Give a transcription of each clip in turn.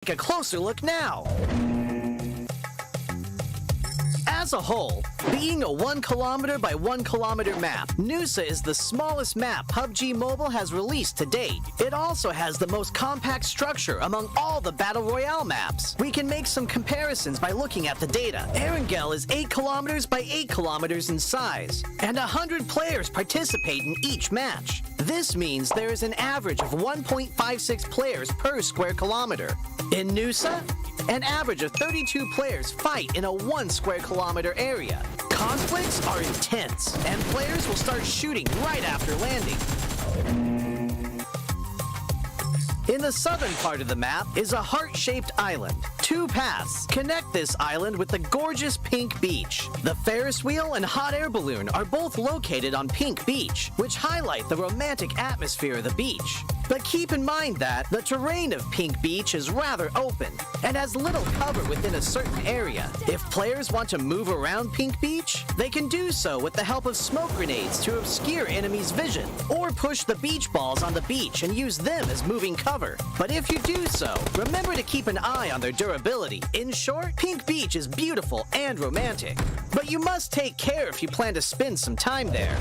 Take a closer look now. As a whole, being a 1 kilometer by 1 kilometer map, NEXUS is the smallest map PUBG Mobile has released to date. It also has the most compact structure among all the Battle Royale maps. We can make some comparisons by looking at the data. Erangel is 8 kilometers by 8 kilometers in size, and 100 players participate in each match. This means there is an average of 1.56 players per square kilometer. In NEXUS, an average of 32 players fight in a 1 square kilometer area. Conflicts are intense, and players will start shooting right after landing. In the southern part of the map is a heart-shaped island. 2 paths connect this island with the gorgeous Pink Beach. The Ferris wheel and hot air balloon are both located on Pink Beach, which highlight the romantic atmosphere of the beach. But keep in mind that the terrain of Pink Beach is rather open and has little cover within a certain area. If players want to move around Pink Beach, they can do so with the help of smoke grenades to obscure enemies' vision, or push the beach balls on the beach and use them as moving cover. But if you do so, remember to keep an eye on their durability. In short, Pink Beach is beautiful and romantic, but you must take care if you plan to spend some time there.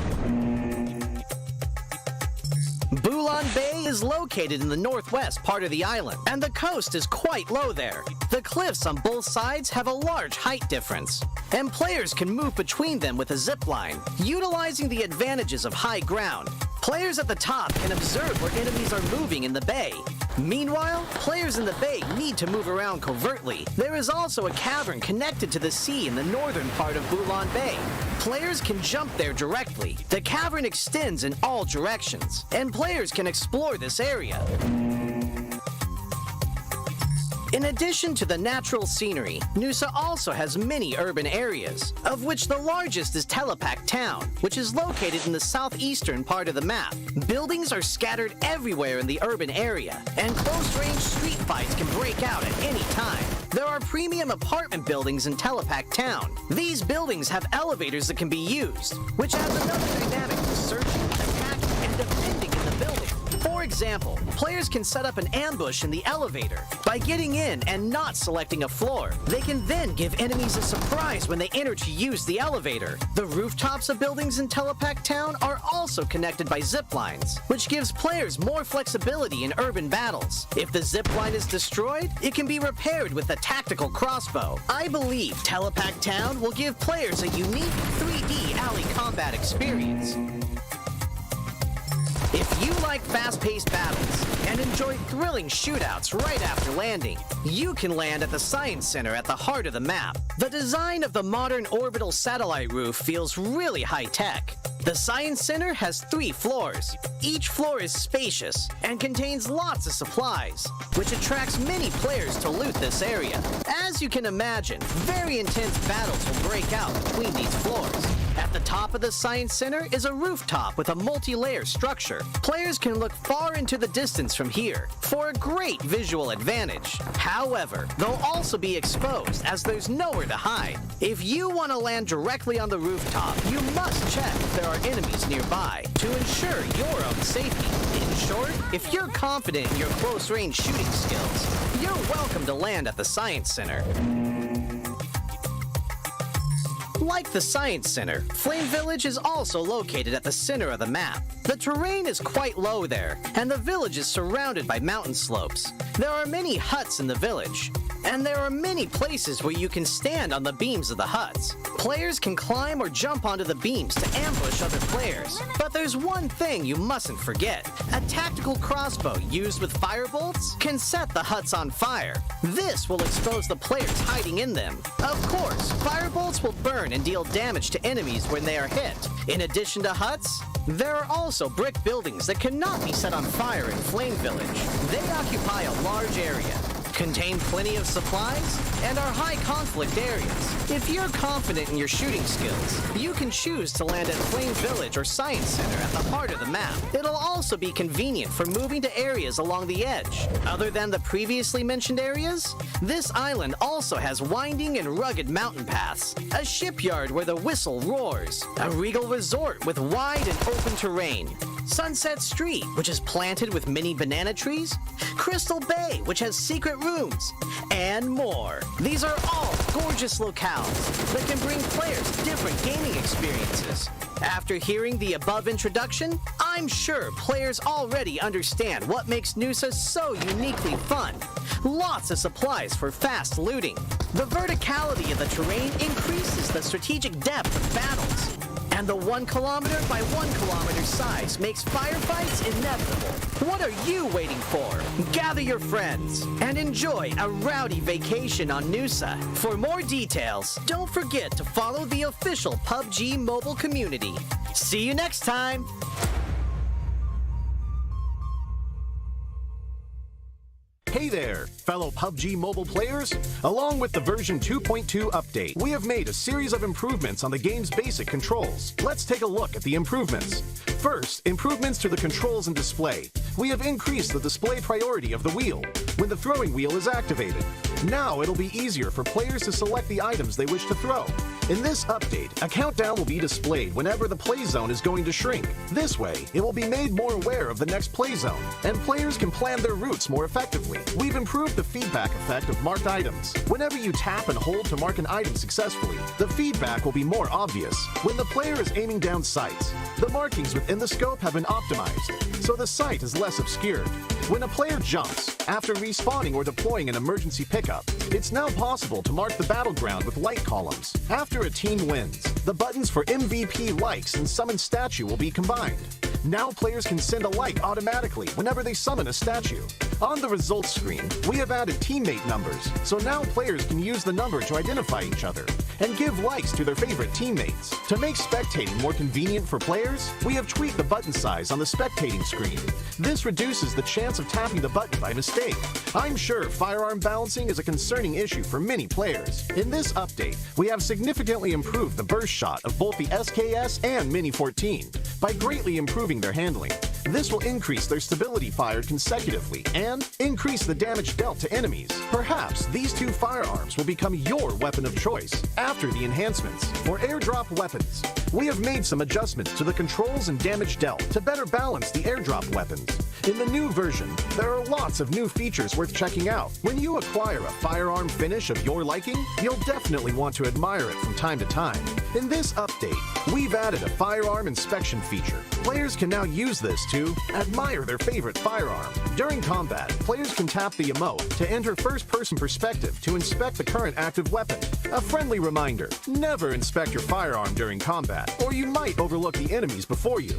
Bulan Bay is located in the northwest part of the island, and the coast is quite low there. The cliffs on both sides have a large height difference, and players can move between them with a zip line, utilizing the advantages of high ground. Players at the top can observe where enemies are moving in the bay. Meanwhile, players in the bay need to move around covertly. There is also a cavern connected to the sea in the northern part of Bulan Bay. Players can jump there directly. The cavern extends in all directions, and players can explore this area. In addition to the natural scenery, NEXUS also has many urban areas, of which the largest is Telepak Town, which is located in the southeastern part of the map. Buildings are scattered everywhere in the urban area, and close-range street fights can break out at any time. There are premium apartment buildings in Telepak Town. These buildings have elevators that can be used, which adds another dynamic to searching, attacking, and defending in the building. For example, players can set up an ambush in the elevator. By getting in and not selecting a floor, they can then give enemies a surprise when they enter to use the elevator. The rooftops of buildings in Telepak Town are also connected by zip lines, which gives players more flexibility in urban battles. If the zip line is destroyed, it can be repaired with a tactical crossbow. I believe Telepak Town will give players a unique 3D alley combat experience. If you like fast-paced battles and enjoy thrilling shootouts right after landing, you can land at the Science Center at the heart of the map. The design of the modern orbital satellite roof feels really high-tech. The Science Center has 3 floors. Each floor is spacious and contains lots of supplies, which attracts many players to loot this area. As you can imagine, very intense battles will break out between these floors. At the top of the Science Center is a rooftop with a multi-layer structure. Players can look far into the distance from here for a great visual advantage. However, they'll also be exposed as there's nowhere to hide. If you want to land directly on the rooftop, you must check if there are enemies nearby to ensure your own safety. In short, if you're confident in your close-range shooting skills, you're welcome to land at the Science Center. Like the Science Center, Flame Village is also located at the center of the map. The terrain is quite low there, and the village is surrounded by mountain slopes. There are many huts in the village, and there are many places where you can stand on the beams of the huts. Players can climb or jump onto the beams to ambush other players. But there's one thing you mustn't forget. A tactical crossbow used with firebolts can set the huts on fire. This will expose the players hiding in them. Of course, firebolts will burn and deal damage to enemies when they are hit. In addition to huts, there are also brick buildings that cannot be set on fire in Flame Village. They occupy a large area, contain plenty of supplies, and are high conflict areas. If you're confident in your shooting skills, you can choose to land at Flame Village or Science Center at the heart of the map. It'll also be convenient for moving to areas along the edge. Other than the previously mentioned areas, this island also has winding and rugged mountain paths, a shipyard where the whistle roars, a regal resort with wide and open terrain, Sunset Street, which is planted with mini banana trees, Crystal Bay, which has secret rooms, and more. These are all gorgeous locales that can bring players different gaming experiences. After hearing the above introduction, I'm sure players already understand what makes NEXUS so uniquely fun. Lots of supplies for fast looting. The verticality of the terrain increases the strategic depth of battles. And the 1 kilometer by 1 kilometer size makes firefights inevitable. What are you waiting for? Gather your friends and enjoy a rowdy vacation on NEXUS. For more details, don't forget to follow the official PUBG mobile community. See you next time! Hey there, fellow PUBG mobile players! Along with the version 2.2 update, we have made a series of improvements on the game's basic controls. Let's take a look at the improvements. First, improvements to the controls and display. We have increased the display priority of the wheel when the throwing wheel is activated. Now it'll be easier for players to select the items they wish to throw. In this update, a countdown will be displayed whenever the play zone is going to shrink. This way, it will be made more aware of the next play zone, and players can plan their routes more effectively. We've improved the feedback effect of marked items. Whenever you tap and hold to mark an item successfully, the feedback will be more obvious. When the player is aiming down sights, the markings within the scope have been optimized, so the sight is less obscured. When a player jumps, after respawning or deploying an emergency pickup, it's now possible to mark the battleground with light columns. After a team wins, the buttons for MVP likes and summon statue will be combined. Now players can send a like automatically whenever they summon a statue. On the results screen, we have added teammate numbers, so now players can use the number to identify each other and give likes to their favorite teammates. To make spectating more convenient for players, we have tweaked the button size on the spectating screen. This reduces the chance of tapping the button by mistake. I'm sure firearm balancing is a concerning issue for many players. In this update, we have significantly improved the burst shot of both the SKS and Mini 14 by greatly improving their handling. This will increase their stability fired consecutively and increase the damage dealt to enemies. Perhaps these two firearms will become your weapon of choice after the enhancements. For airdrop weapons, we have made some adjustments to the controls and damage dealt to better balance the airdrop weapons. In the new version, there are lots of new features worth checking out. When you acquire a firearm finish of your liking, you'll definitely want to admire it from time to time. In this update, we've added a firearm inspection feature. Players can now use this to admire their favorite firearm. During combat, players can tap the emote to enter first-person perspective to inspect the current active weapon. A friendly reminder, never inspect your firearm during combat, or you might overlook the enemies before you.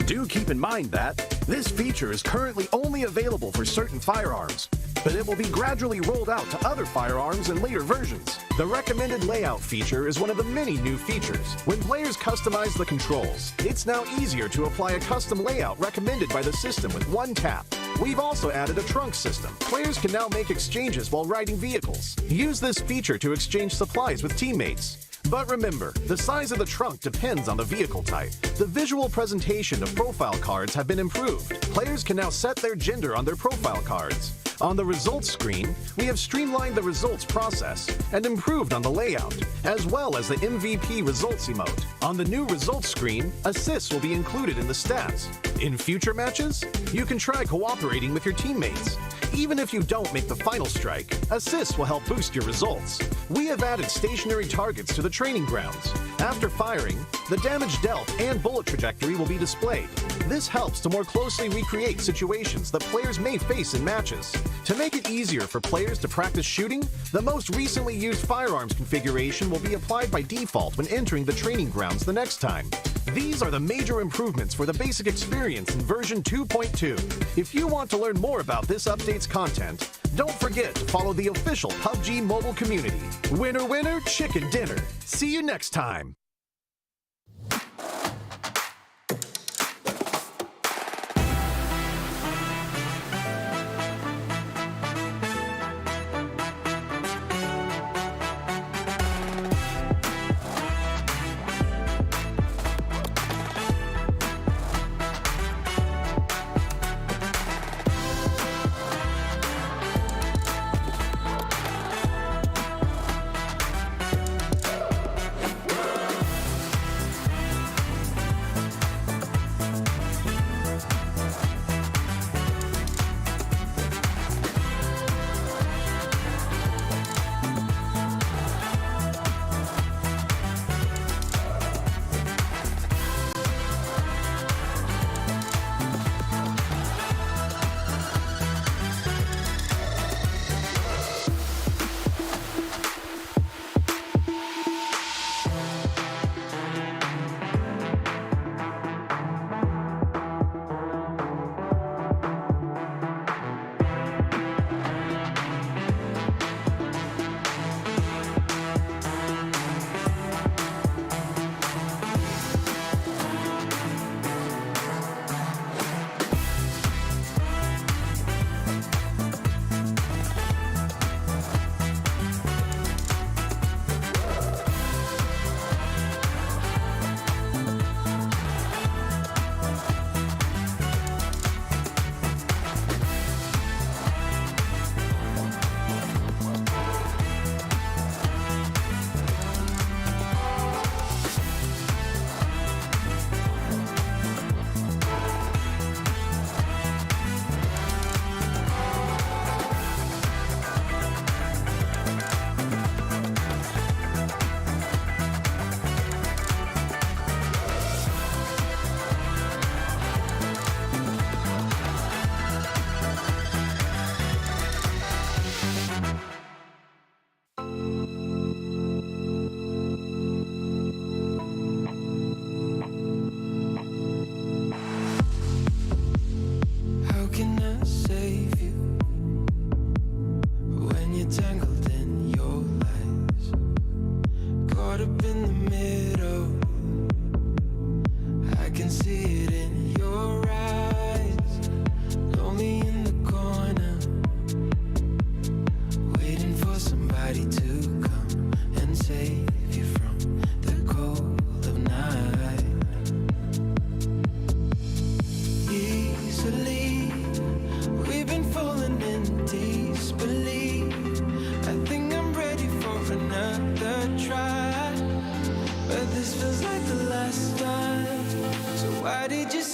Do keep in mind that this feature is currently only available for certain firearms, but it will be gradually rolled out to other firearms in later versions. The recommended layout feature is one of the many new features. When players customize the controls, it's now easier to apply a custom layout recommended by the system with one tap. We've also added a trunk system. Players can now make exchanges while riding vehicles. Use this feature to exchange supplies with teammates. But remember, the size of the trunk depends on the vehicle type. The visual presentation of profile cards have been improved. Players can now set their gender on their profile cards. On the results screen, we have streamlined the results process and improved on the layout, as well as the MVP results emote. On the new results screen, assists will be included in the stats. In future matches, you can try cooperating with your teammates. Even if you don't make the final strike, assists will help boost your results. We have added stationary targets to the training grounds. After firing, the damage dealt and bullet trajectory will be displayed. This helps to more closely recreate situations that players may face in matches. To make it easier for players to practice shooting, the most recently used firearms configuration will be applied by default when entering the training grounds the next time. These are the major improvements for the basic experience in version 2.2. If you want to learn more about this update's content, don't forget to follow the official PUBG mobile community. Winner, winner, chicken dinner. See you next time.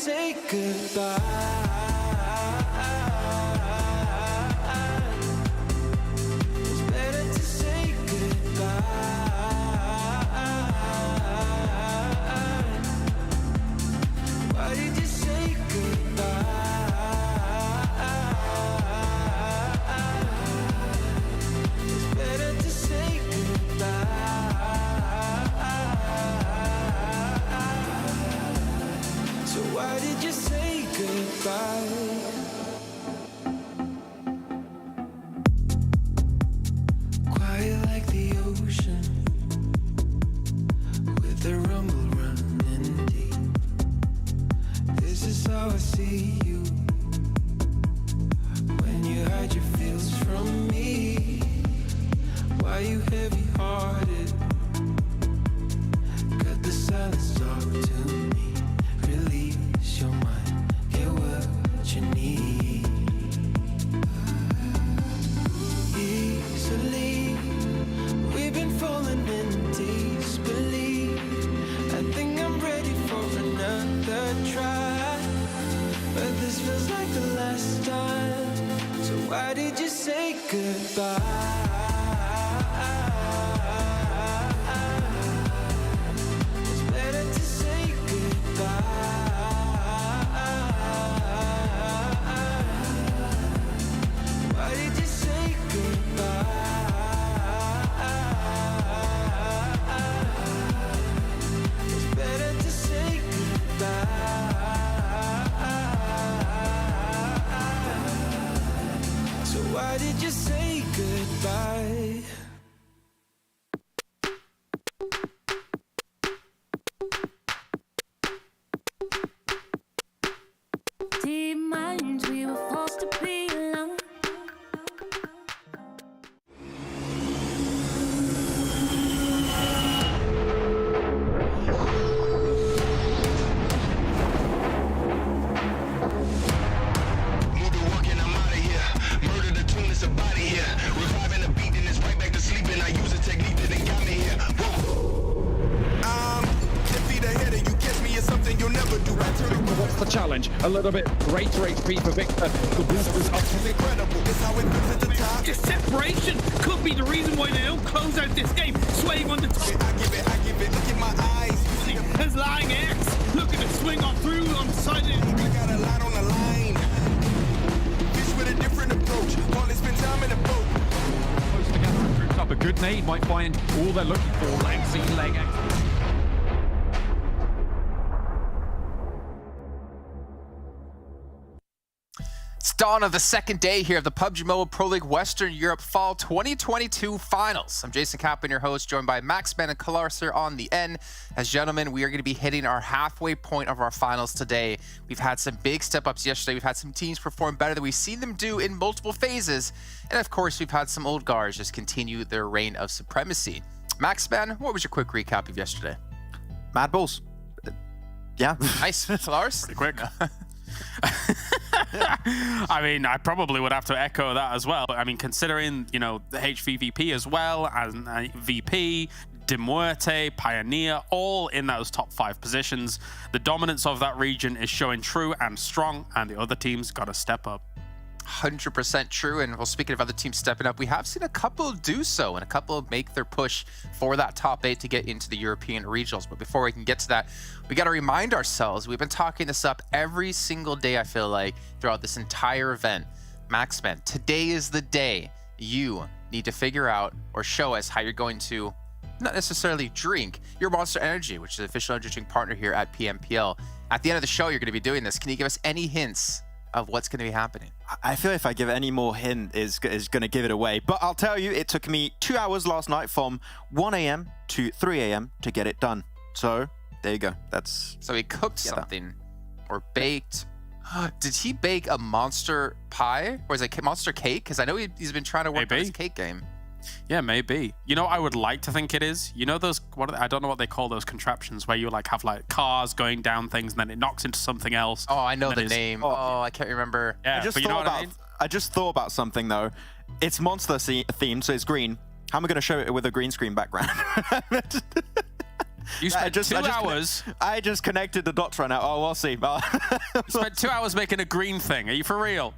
say goodbye? It's better to say goodbye. Why did you say goodbye? It's better to say goodbye. So why did you say goodbye? Quiet like the ocean, with the rumble running deep. This is how I see you, when you hide your feels from me. Why you heavy-hearted? Cut the silence, talk to me. Release your mind, get what you need. Easily, we've been falling in disbelief. I think I'm ready for another try, but this feels like the last time. So why did you say goodbye? It's better to say goodbye. Why did you say goodbye? It's better to say goodbye. So why did you say goodbye? Deep minds, we were forced to be alone. Moving, walking, I'm out of here. Murder the tune, it's a body here. Reviving the beat, then it's right back to sleeping. I use a technique that they got me here. Whoa. I'm 10 feet ahead of you. Catch me, it's something you'll never do. I turn around. What's the challenge? A little bit greater HP for Victor. The boost is up. It's incredible. It's how it feels at the top. Just separation could be the reason why they don't close out this game. Swaying on the top. I give it. Look in my eyes. There's lying X. Look at it swing on through on the side. I got a lot on the line. Fish with a different approach. Only spend time in the boat. Close together and groups up. A good nade might find all they're looking for. Leg C, leg X. It's dawn of the second day here of the PUBG Mobile Pro League Western Europe Fall 2022 Finals. I'm Jason Kaplan, your host, joined by Maxman and Kalarser on the end. As gentlemen, we are going to be hitting our halfway point of our finals today. We've had some big step-ups yesterday. We've had some teams perform better than we've seen them do in multiple phases. And of course, we've had some old guards just continue their reign of supremacy. Maxman, what was your quick recap of yesterday? MADBULLS. Yeah. Nice. Lars? Pretty quick. I mean, I probably would have to echo that as well. I mean, considering, you know, the HVVP as well, and VP, MUERTE, PIONER, all in those top 5 positions. The dominance of that region is showing true and strong, and the other teams got to step up. 100% true. And well, speaking of other teams stepping up, we have seen a couple do so and a couple make their push for that top 8 to get into the European regionals. But before we can get to that, we got to remind ourselves, we've been talking this up every single day, I feel like, throughout this entire event. Maxman, today is the day you need to figure out or show us how you're going to not necessarily drink your Monster Energy, which is the official energy drink partner here at PMPL. At the end of the show, you're going to be doing this. Can you give us any hints of what's going to be happening? I feel if I give any more hint is going to give it away. But I'll tell you, it took me 2 hours last night from 1 a.m. to 3 a.m. to get it done. So there you go. That's so he cooked something or baked. Did he bake a monster pie or is it monster cake? Because I know he's been trying to work on his cake game. Yeah, maybe. You know, I would like to think it is. You know those, I don't know what they call those contraptions where you like have like cars going down things and then it knocks into something else. Oh, I know the name. Oh, I can't remember. Yeah, but you know what I mean? I just thought about something though. It's monster themed, so it's green. How am I going to show it with a green screen background? You spent 2 hours. I just connected the dots right now. Oh, we'll see. You spent 2 hours making a green thing. Are you for real?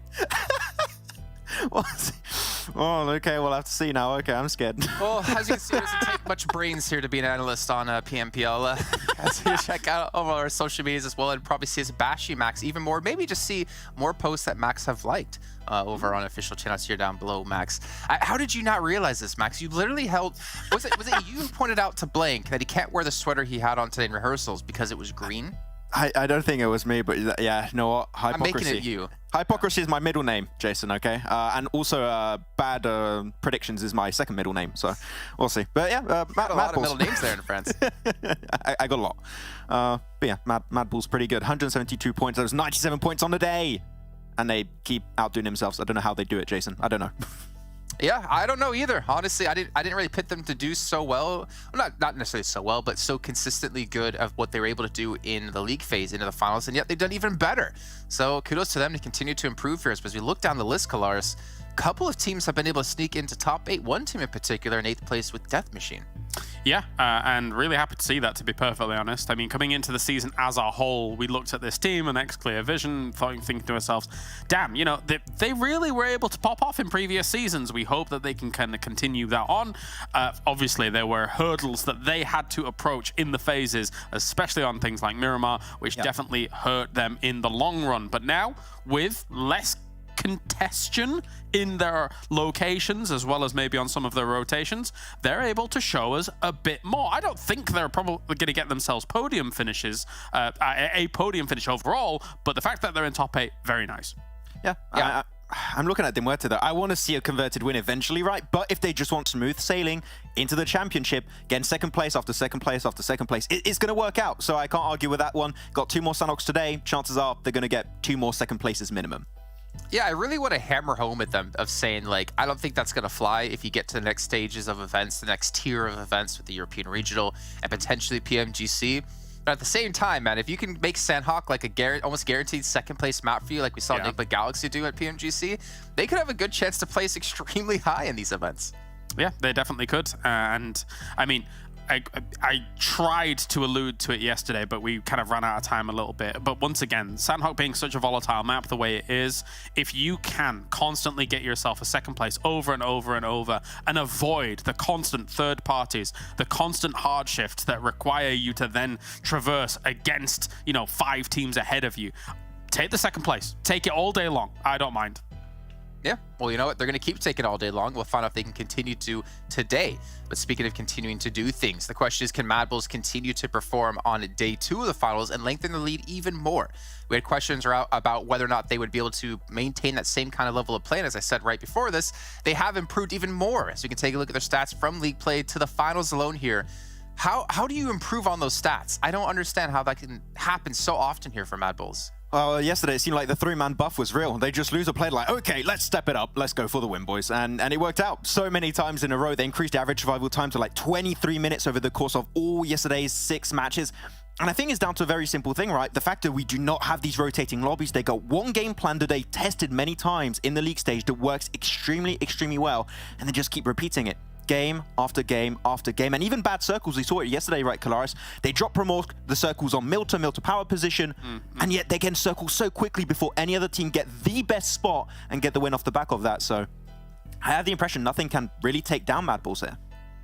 Oh, okay, we'll have to see now. Okay, I'm scared. Well, as you can see, it doesn't take much brains here to be an analyst on PMPL. As you check out all our social medias as well, and probably see us bash you, Max, even more. Maybe just see more posts that Max have liked over on official channels here down below, Max. How did you not realize this, Max? You literally held... Was it you who pointed out to Blank that he can't wear the sweater he had on today in rehearsals because it was green? I don't think it was me, but yeah, you know what? Hypocrisy. I'm making it you. Hypocrisy is my middle name, Jason, okay? And also bad predictions is my second middle name, so we'll see. But yeah, got a lot of middle names there in France. I got a lot. But yeah, MADBULLS pretty good. 172 points. That was 97 points on the day. And they keep outdoing themselves. I don't know how they do it, Jason. I don't know. Yeah, I don't know either. Honestly, I didn't really pit them to do so well. Not necessarily so well, but so consistently good of what they were able to do in the league phase into the finals, and yet they've done even better. So kudos to them to continue to improve here. As we look down the list, Kalaris, a couple of teams have been able to sneak into top 8. One team in particular in 8th place with Death Machine. Yeah, and really happy to see that, to be perfectly honest. I mean, coming into the season as a whole, we looked at this team and Clear Vision, thinking to ourselves, damn, you know, they really were able to pop off in previous seasons. We hope that they can kind of continue that on. Obviously, there were hurdles that they had to approach in the phases, especially on things like Miramar, which definitely hurt them in the long run. But now, with less congestion in their locations as well as maybe on some of their rotations, they're able to show us a bit more. I don't think they're probably going to get themselves podium finishes, a podium finish overall, but the fact that they're in top 8, very nice. Yeah. I'm looking at MUERTE though. I want to see a converted win eventually, right? But if they just want smooth sailing into the championship, getting second place after second place after second place, it's going to work out. So I can't argue with that one. Got 2 more Sanhoks today. Chances are they're going to get 2 more second places minimum. Yeah, I really want to hammer home at them of saying, like, I don't think that's going to fly if you get to the next stages of events, the next tier of events with the European Regional and potentially PMGC. But at the same time, man, if you can make Sanhok like a almost guaranteed second place map for you, like we saw Enigma Galaxy do at PMGC, they could have a good chance to place extremely high in these events. Yeah, they definitely could. And I mean, I tried to allude to it yesterday, but we kind of ran out of time a little bit. But once again, Sanhok being such a volatile map the way it is, if you can constantly get yourself a second place over and over and over and avoid the constant third parties, the constant hard shifts that require you to then traverse against, you know, 5 teams ahead of you, take the second place. Take it all day long. I don't mind. Yeah, well, you know what? They're going to keep taking all day long. We'll find out if they can continue to today. But speaking of continuing to do things, the question is, can MADBULLS continue to perform on day 2 of the finals and lengthen the lead even more? We had questions about whether or not they would be able to maintain that same kind of level of play. And as I said right before this, they have improved even more. So you can take a look at their stats from league play to the finals alone here. How do you improve on those stats? I don't understand how that can happen so often here for MADBULLS. Well, yesterday it seemed like the 3-man buff was real. They just lose a play like, okay, let's step it up. Let's go for the win, boys. And it worked out so many times in a row. They increased the average survival time to like 23 minutes over the course of all yesterday's 6 matches. And I think it's down to a very simple thing, right? The fact that we do not have these rotating lobbies. They got one game plan that they tested many times in the league stage that works extremely, extremely well. And they just keep repeating it. Game after game after game, and even bad circles. We saw it yesterday, right, Kalaris? They drop Promosk, the circles on MUERTE power position, and yet they can circle so quickly before any other team get the best spot and get the win off the back of that. So I have the impression nothing can really take down MADBULLS here.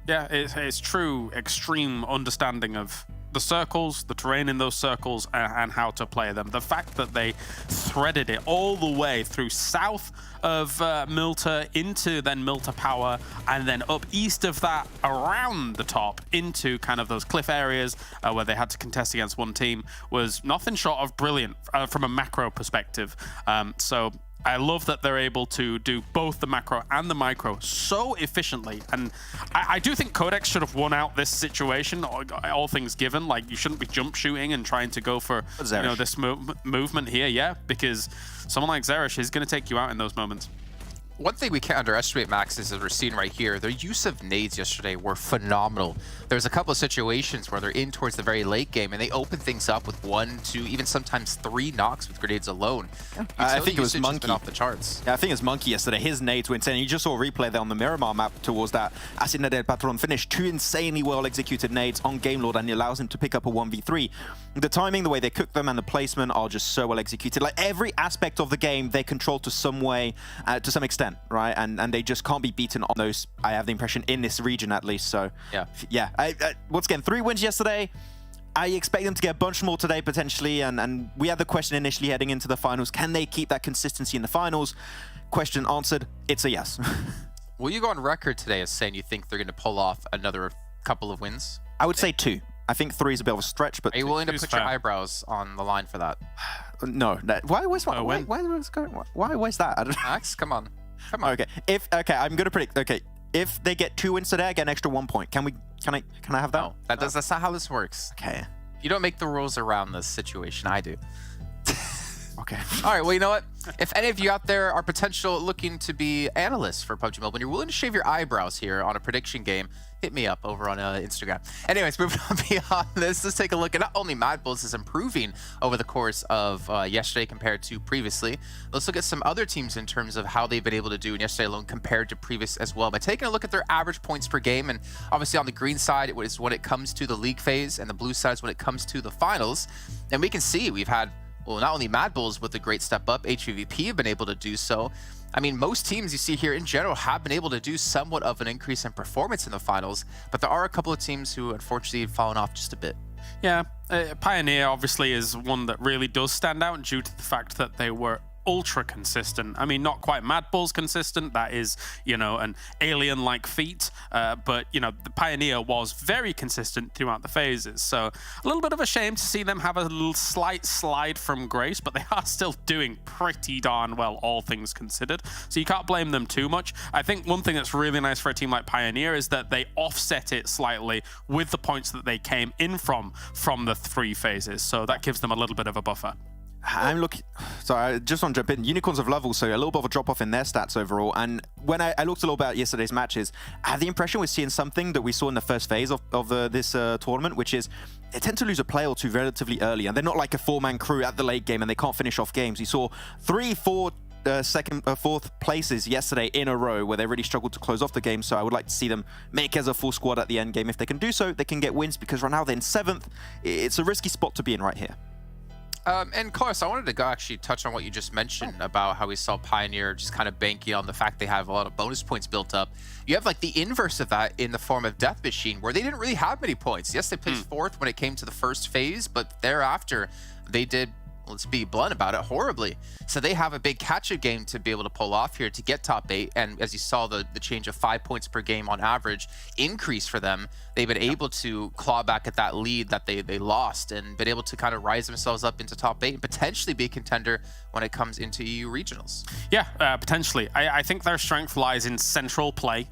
Yeah, it's true extreme understanding of the circles, the terrain in those circles, and how to play them. The fact that they threaded it all the way through south of MUERTE into then MUERTE power, and then up east of that around the top into kind of those cliff areas where they had to contest against one team was nothing short of brilliant from a macro perspective. So I love that they're able to do both the macro and the micro so efficiently. And I do think QODEX should have won out this situation, all things given. Like, you shouldn't be jump shooting and trying to go for this movement here, because someone like Zerish is going to take you out in those moments. one thing we can't underestimate, Max, is as we're seeing right here, their use of nades yesterday were phenomenal. There's a couple of situations where they're in towards the very late game and they open things up with 1, 2, even sometimes 3 knocks with grenades alone. I think it was Monkey. Off the charts. Yeah, I think it was Monkey yesterday. His nades were insane. You just saw a replay there on the Miramar map towards that Asina del Patron finish. 2 insanely well executed nades on Game Lord, and it allows him to pick up a 1v3. The timing, the way they cook them, and the placement are just so well executed. Like every aspect of the game, they control to some way, to some extent, right? And they just can't be beaten on those, I have the impression, in this region at least. So yeah. Once again, 3 wins yesterday. I expect them to get a bunch more today potentially, and we had the question initially heading into the finals, can they keep that consistency in the finals? Question answered, it's a yes. Will you go on record today as saying you think they're going to pull off another couple of wins? I would say 2. I think 3 is a bit of a stretch, but... Are you willing to put your eyebrows on the line for that? No. Why was that? I don't know. Max, come on. Come on. Okay, I'm going to predict. Okay, if they get 2 wins today, I get an extra 1 point. Can I have that? No, that's not how this works. Okay. You don't make the rules around this situation. I do. Okay. All right, well, you know what? If any of you out there are potential looking to be analysts for PUBG Mobile and you're willing to shave your eyebrows here on a prediction game, hit me up over on Instagram. Anyways, moving on beyond this, let's take a look at not only MADBULLS is improving over the course of yesterday compared to previously. Let's look at some other teams in terms of how they've been able to do in yesterday alone compared to previous as well. By taking a look at their average points per game, and obviously on the green side it is when it comes to the league phase, and the blue side is when it comes to the finals. And we can see we've had, well, not only MADBULLS with a great step up, HVVP have been able to do so. I mean, most teams you see here in general have been able to do somewhat of an increase in performance in the finals, but there are a couple of teams who unfortunately have fallen off just a bit. Yeah, Pioneer obviously is one that really does stand out due to the fact that they were ultra consistent. I mean, not quite MADBULLS consistent, that is, you know, an alien-like feat, but, you know, the Pioneer was very consistent throughout the phases, so a little bit of a shame to see them have a little slight slide from grace, but they are still doing pretty darn well, all things considered, so you can't blame them too much. I think one thing that's really nice for a team like Pioneer is that they offset it slightly with the points that they came in from the 3 phases, so that gives them a little bit of a buffer. I'm looking, sorry, I just want to jump in. Unicorns of Love also a little bit of a drop off in their stats overall. And when I looked a little bit at yesterday's matches, I had the impression we're seeing something that we saw in the first phase of this tournament, which is they tend to lose a player or 2 relatively early, and they're not like a 4-man crew at the late game and they can't finish off games. You saw 3, 4, fourth places yesterday in a row where they really struggled to close off the game, so I would like to see them make as a full squad at the end game. If they can do so, they can get wins, because right now they're in 7th. It's a risky spot to be in right here. And Klaus, I wanted to go actually touch on what you just mentioned about how we saw Pioneer just kind of banking on the fact they have a lot of bonus points built up. You have like the inverse of that in the form of Death Machine, where they didn't really have many points. Yes, they placed 4th when it came to the first phase, but thereafter they did, let's be blunt about it, horribly. So they have a big catch-up game to be able to pull off here to get top 8. And as you saw, the change of 5 points per game on average increase for them. They've been able to claw back at that lead that they lost and been able to kind of rise themselves up into top 8 and potentially be a contender when it comes into EU regionals. Yeah, potentially. I think their strength lies in central play,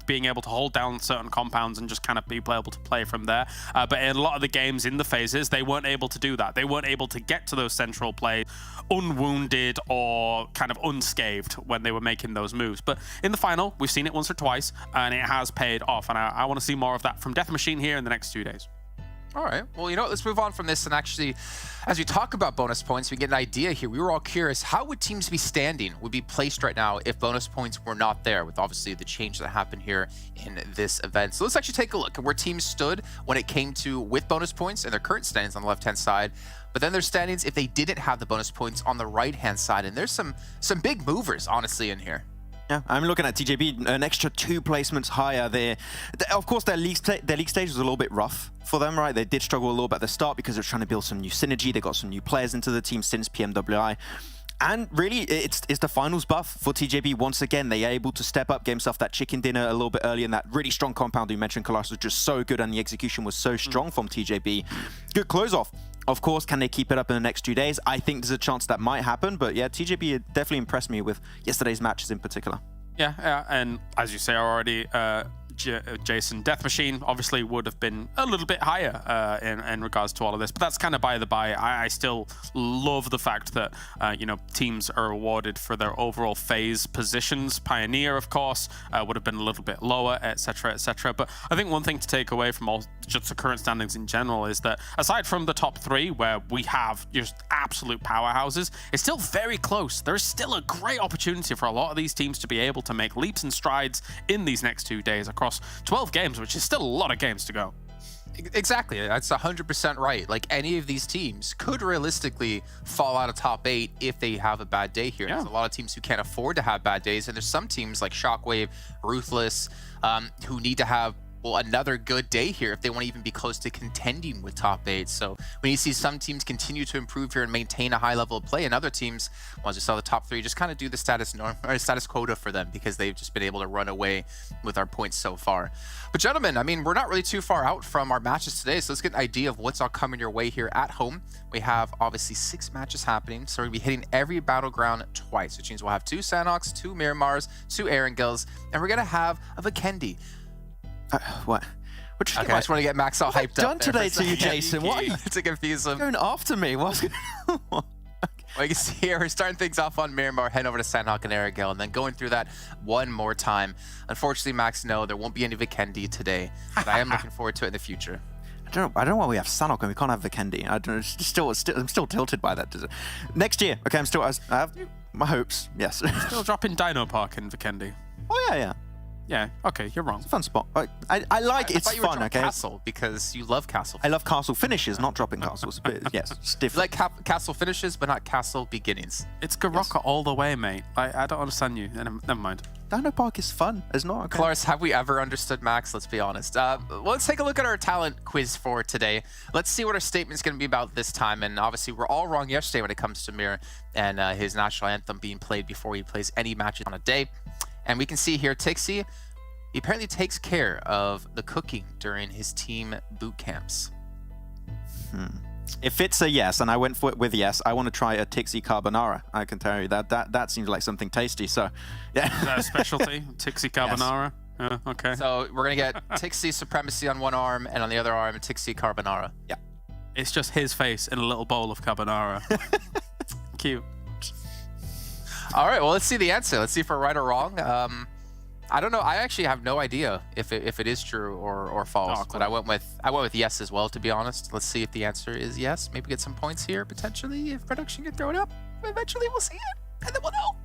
being able to hold down certain compounds and just kind of be able to play from there. But in a lot of the games in the phases, they weren't able to do that. They weren't able to get to those central play unwounded or kind of unscathed when they were making those moves. But in the final, we've seen it once or twice, and it has paid off. And I want to see more of that from Death Machine here in the next 2 days. All right, well, you know, let's move on from this. And actually, as we talk about bonus points, we get an idea here. We were all curious, how would teams be standing, would be placed right now if bonus points were not there, with obviously the change that happened here in this event. So let's actually take a look at where teams stood when it came to with bonus points and their current standings on the left-hand side, but then their standings if they didn't have the bonus points on the right-hand side. And there's some big movers, honestly, in here. Yeah, I'm looking at TJB, an extra 2 placements higher there. Of course, their league stage was a little bit rough for them, right? They did struggle a little bit at the start because they're trying to build some new synergy. They got some new players into the team since PMWI. And really, it's the finals buff for TJB. Once again, they are able to step up game stuff. That chicken dinner a little bit early, and that really strong compound you mentioned, Kalas, was just so good, and the execution was so strong from TJB. Good close off. Of course, can they keep it up in the next 2 days? I think there's a chance that might happen, but yeah, TJB definitely impressed me with yesterday's matches in particular. Yeah, and as you say already, Jason. Death Machine obviously would have been a little bit higher in regards to all of this, but that's kind of by the by. I still love the fact that teams are awarded for their overall phase positions. Pioneer, of course, would have been a little bit lower, etc., etc. But I think one thing to take away from just the current standings in general is that aside from the top 3, where we have just absolute powerhouses, it's still very close. There's still a great opportunity for a lot of these teams to be able to make leaps and strides in these next 2 days across 12 games, which is still a lot of games to go. Exactly, that's 100% right. Like, any of these teams could realistically fall out of top 8 if they have a bad day here. Yeah. There's a lot of teams who can't afford to have bad days, and there's some teams like Shockwave, Ruthless, who need to have another good day here if they want to even be close to contending with top 8. So when you see some teams continue to improve here and maintain a high level of play, and other teams, once you saw the top 3, just kind of do the status quota for them because they've just been able to run away with our points so far. But gentlemen, I mean, we're not really too far out from our matches today, so let's get an idea of what's all coming your way here at home. We have obviously 6 matches happening, so we're going to be hitting every battleground twice, which means we'll have 2 Sanhoks, 2 Miramars, 2 Erangels, and we're going to have a Vikendi. What? Okay, I just want to get Max all hyped up. Done today to you, Jason? What? To confuse him. Going after me? What's going on? Well, you can see here, we're starting things off on Miramar, heading over to Sanhok and Erangel, and then going through that one more time. Unfortunately, Max, no, there won't be any Vikendi today, but I am looking forward to it in the future. I don't know why we have Sanhok and we can't have Vikendi. I'm still tilted by that. Next year, okay, I have my hopes, yes. Still dropping Dino Park in Vikendi. Oh, yeah. Yeah, okay, you're wrong. It's a fun spot. I like it's fun, okay? Castle, because you love castle. I love castle finishes, not dropping castles. But yes, it's different. You like castle finishes, but not castle beginnings. It's Garocca all the way, mate. I don't understand you. Never mind. Dino Park is fun. It's not okay. Clarus, have we ever understood Max? Let's be honest. Let's take a look at our talent quiz for today. Let's see what our statement's going to be about this time. And obviously, we're all wrong yesterday when it comes to Mir and his national anthem being played before he plays any matches on a day. And we can see here, Tixie, he apparently takes care of the cooking during his team boot camps. If it's a yes, and I went for it with yes, I want to try a Tixie Carbonara. I can tell you that seems like something tasty. So, yeah. Is that a specialty? Tixie Carbonara? Yes. Okay. So we're going to get Tixie Supremacy on one arm, and on the other arm, Tixie Carbonara. Yeah. It's just his face in a little bowl of carbonara. Cute. All right, well, let's see the answer. Let's see if we're right or wrong. I don't know. I actually have no idea if it is true or false. Oh, cool. But I went with yes as well, to be honest. Let's see if the answer is yes. Maybe get some points here potentially if production can throw it up. Eventually, we'll see it, and then we'll know.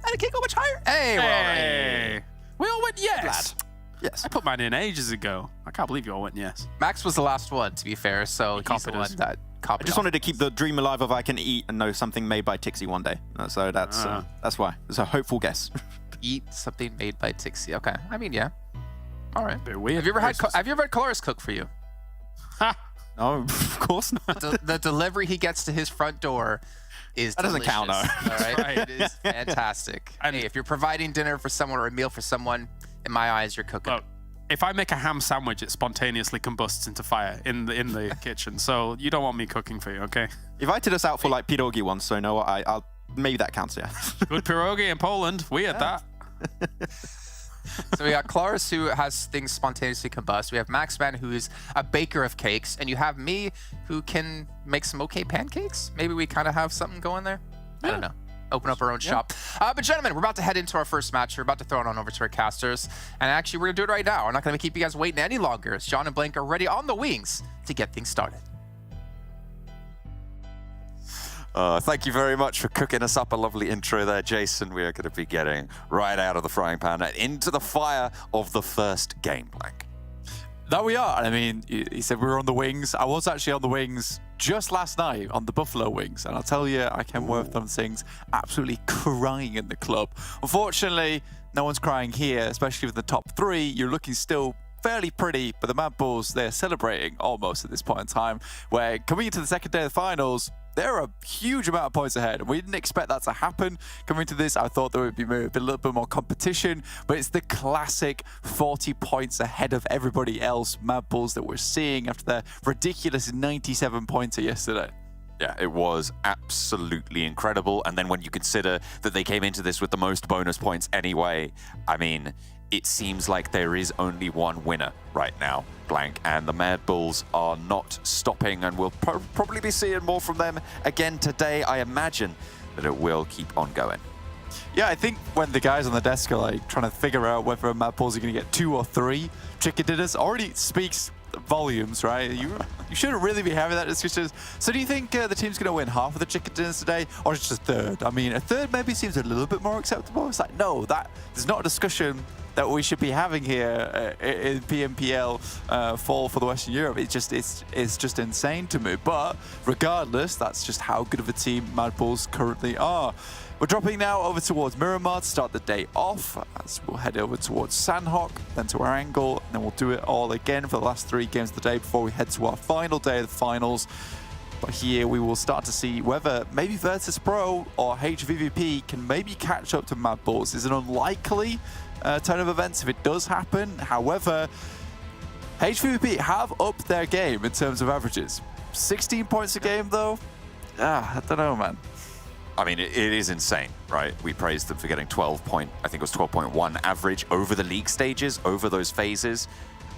And it can't go much higher. Hey, we're all right. We all went yes. Yes. I put mine in ages ago. I can't believe you all went yes. Max was the last one, to be fair. So he's the one that copied. I just wanted to keep the dream alive of I can eat and know something made by Tixie one day. So that's why. It's a hopeful guess. Eat something made by Tixie. Okay. I mean, yeah. All right. Bit weird. Have you ever had Clarus cook for you? Ha! No, of course not. The delivery he gets to his front door is that delicious. Doesn't count, though. All right. It is fantastic. And hey, if you're providing dinner for someone or a meal for someone, in my eyes, you're cooking. Look, if I make a ham sandwich, it spontaneously combusts into fire in the kitchen. So you don't want me cooking for you, okay? You invited us out for like pierogi once, so no, I'll maybe that counts, yeah. Good pierogi in Poland. We had that. So we got Clarus, who has things spontaneously combust. We have Maxman, who is a baker of cakes, and you have me, who can make some okay pancakes. Maybe we kind of have something going there. I don't know. Open up our own shop. But gentlemen, we're about to head into our first match. We're about to throw it on over to our casters. And actually, we're going to do it right now. We're not going to keep you guys waiting any longer. As John and Blank are ready on the wings to get things started. Thank you very much for cooking us up a lovely intro there, Jason. We are going to be getting right out of the frying pan and into the fire of the first game, Blank. There we are. I mean, he said we were on the wings. I was actually on the wings just last night on the Buffalo Wings. And I'll tell you, I came away with those things absolutely crying in the club. Unfortunately, no one's crying here, especially with the top 3. You're looking still fairly pretty, but the MADBULLS, they're celebrating almost at this point in time, where coming into the second day of the finals, they're a huge amount of points ahead. We didn't expect that to happen. Coming to this, I thought there would be maybe a little bit more competition, but it's the classic 40 points ahead of everybody else MADBULLS that we're seeing after their ridiculous 97-pointer yesterday. Yeah, it was absolutely incredible. And then when you consider that they came into this with the most bonus points anyway, I mean, it seems like there is only one winner right now, Blank, and the MADBULLS are not stopping, and we'll probably be seeing more from them again today. I imagine that it will keep on going. Yeah, I think when the guys on the desk are like trying to figure out whether MADBULLS are going to get 2 or 3 chicken dinners, already speaks volumes, right? You shouldn't really be having that discussion. So do you think the team's going to win half of the chicken dinners today, or just a third? I mean, a third maybe seems a little bit more acceptable. It's like, no, there's not a discussion that we should be having here in PMPL Fall for the Western Europe. It's just insane to me. But regardless, that's just how good of a team MADBULLS currently are. We're dropping now over towards Miramar to start the day off, as we'll head over towards Sanhok, then to Erangel, and then we'll do it all again for the last 3 games of the day before we head to our final day of the finals. But here we will start to see whether maybe VIRTUS.PRO or HVVP can maybe catch up to MADBULLS. It's an unlikely turn of events if it does happen. However, HVVP have upped their game in terms of averages. 16 points a game though? I don't know, man. I mean, it is insane, right? We praised them for getting 12.1 average over the league stages, over those phases,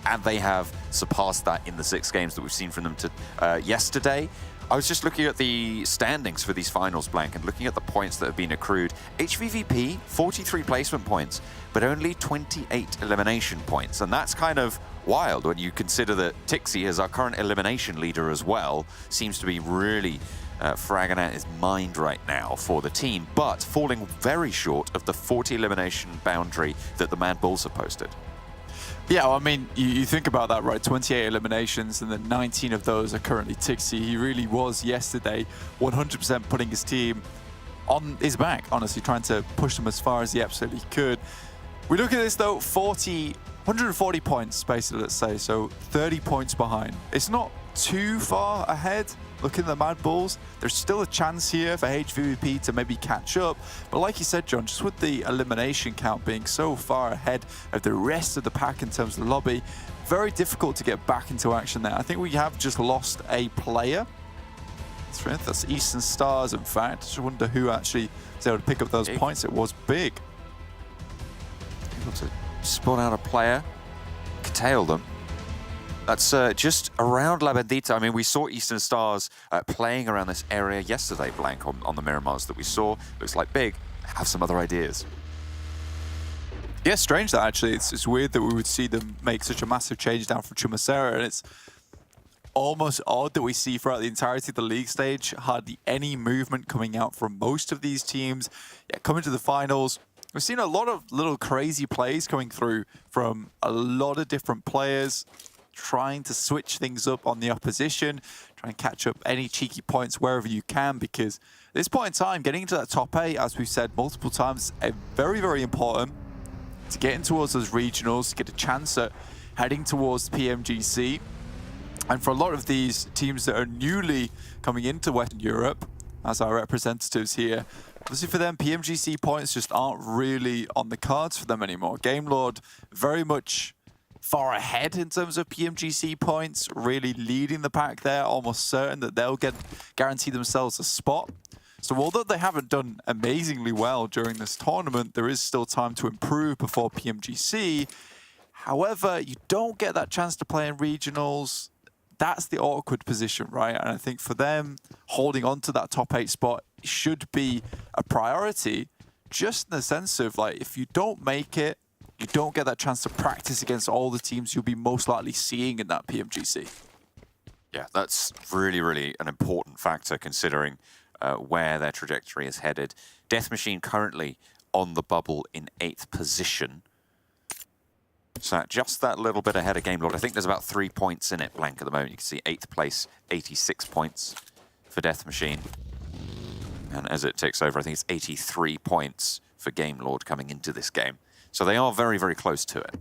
and they have surpassed that in the 6 games that we've seen from them yesterday. I was just looking at the standings for these finals, Blank, and looking at the points that have been accrued. HVVP, 43 placement points, but only 28 elimination points, and that's kind of wild when you consider that Tixi, as our current elimination leader as well, seems to be really fragging out his mind right now for the team, but falling very short of the 40 elimination boundary that the MADBULLS have posted. Yeah, well, I mean, you think about that, right? 28 eliminations, and then 19 of those are currently Tixi. He really was yesterday 100% putting his team on his back, honestly, trying to push them as far as he absolutely could. We look at this, though, 140 points, basically, let's say, so 30 points behind. It's not too far ahead. Looking at the MADBULLS, there's still a chance here for HVVP to maybe catch up. But like you said, John, just with the elimination count being so far ahead of the rest of the pack in terms of the lobby, very difficult to get back into action there. I think we have just lost a player. That's Eastern Stars, in fact. I just wonder who actually was able to pick up those points. It was big. Able to spawn out a player, curtail them. That's just around La Bendita. I mean, we saw Eastern Stars playing around this area yesterday, Blank, on the Miramars that we saw. Looks like big. Have some other ideas. Yeah, strange that actually. It's weird that we would see them make such a massive change down from Chumacera, and it's almost odd that we see throughout the entirety of the league stage hardly any movement coming out from most of these teams. Yeah, coming to the finals, we've seen a lot of little crazy plays coming through from a lot of different players, trying to switch things up on the opposition, try and catch up any cheeky points wherever you can, because at this point in time, getting into that top 8, as we've said multiple times, is very, very important to get in towards those regionals, to get a chance at heading towards PMGC. And for a lot of these teams that are newly coming into Western Europe, as our representatives here, obviously for them, PMGC points just aren't really on the cards for them anymore. Gamelord very much far ahead in terms of PMGC points, really leading the pack there, almost certain that they'll guarantee themselves a spot. So although they haven't done amazingly well during this tournament, there is still time to improve before PMGC. However, you don't get that chance to play in regionals. That's the awkward position, right? And I think for them, holding on to that top 8 spot should be a priority, just in the sense of, like, if you don't make it, you don't get that chance to practice against all the teams you'll be most likely seeing in that PMGC. Yeah, that's really, really an important factor considering where their trajectory is headed. Death Machine currently on the bubble in 8th position. So just that little bit ahead of Gamelord. I think there's about 3 points in it, Blank, at the moment. You can see 8th place, 86 points for Death Machine. And as it takes over, I think it's 83 points for Gamelord coming into this game. So they are very, very close to it.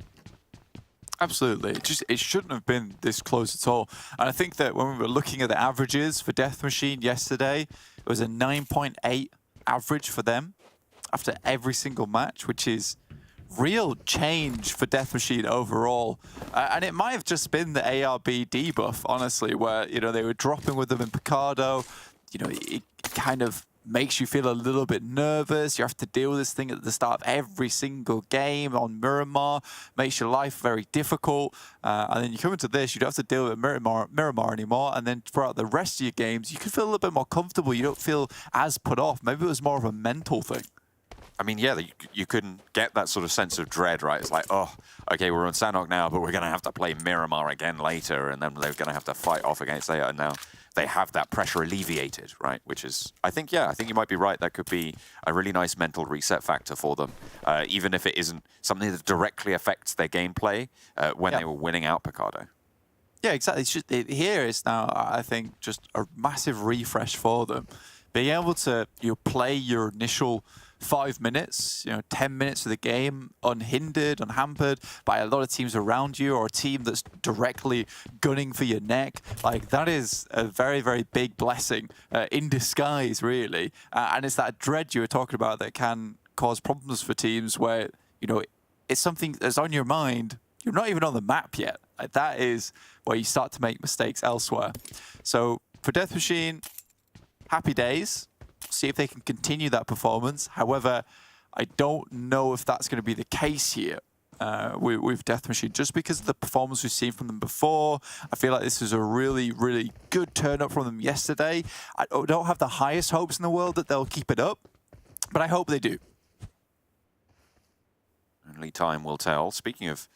Absolutely. It shouldn't have been this close at all. And I think that when we were looking at the averages for Death Machine yesterday, it was a 9.8 average for them after every single match, which is real change for Death Machine overall. And it might have just been the ARB debuff, honestly, where, you know, they were dropping with them in Picardo. You know, it kind of makes you feel a little bit nervous. You have to deal with this thing at the start of every single game on Miramar. Makes your life very difficult. And then you come into this, you don't have to deal with Miramar anymore. And then throughout the rest of your games, you can feel a little bit more comfortable. You don't feel as put off. Maybe it was more of a mental thing. I mean, yeah, you couldn't get that sort of sense of dread, right? It's like, oh, okay, we're on Sanhok now, but we're going to have to play Miramar again later, and then they're going to have to fight off against Zaya, and now they have that pressure alleviated, right? Which is, I think you might be right. That could be a really nice mental reset factor for them, even if it isn't something that directly affects their gameplay when they were winning out Picardo. Yeah, exactly. It's just, here is now, I think, just a massive refresh for them. Being able to play your initial 5 minutes, 10 minutes of the game unhindered, unhampered by a lot of teams around you, or a team that's directly gunning for your neck. Like, that is a very, very big blessing in disguise, really. And it's that dread you were talking about that can cause problems for teams where, it's something that's on your mind. You're not even on the map yet. Like, that is where you start to make mistakes elsewhere. So for Death Machine, happy days. See if they can continue that performance. However, I don't know if that's going to be the case here with Death Machine. Just because of the performance we've seen from them before, I feel like this is a really, really good turn-up from them yesterday. I don't have the highest hopes in the world that they'll keep it up, but I hope they do. Only time will tell. Speaking of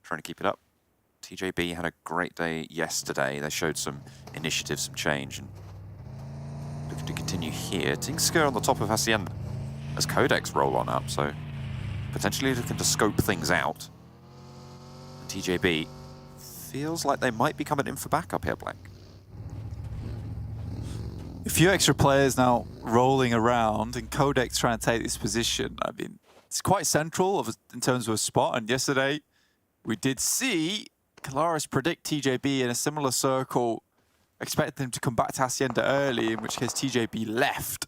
trying to keep it up, TJB had a great day yesterday. They showed some initiative, some change, and looking to continue here. Tingsker on the top of Hacienda as QODEX roll on up, so potentially looking to scope things out. TJB feels like they might be coming in for backup here, Blank. A few extra players now rolling around, and QODEX trying to take this position. I mean, it's quite central in terms of a spot, and yesterday we did see Kalaris predict TJB in a similar circle, expecting them to come back to Hacienda early, in which case TJB left.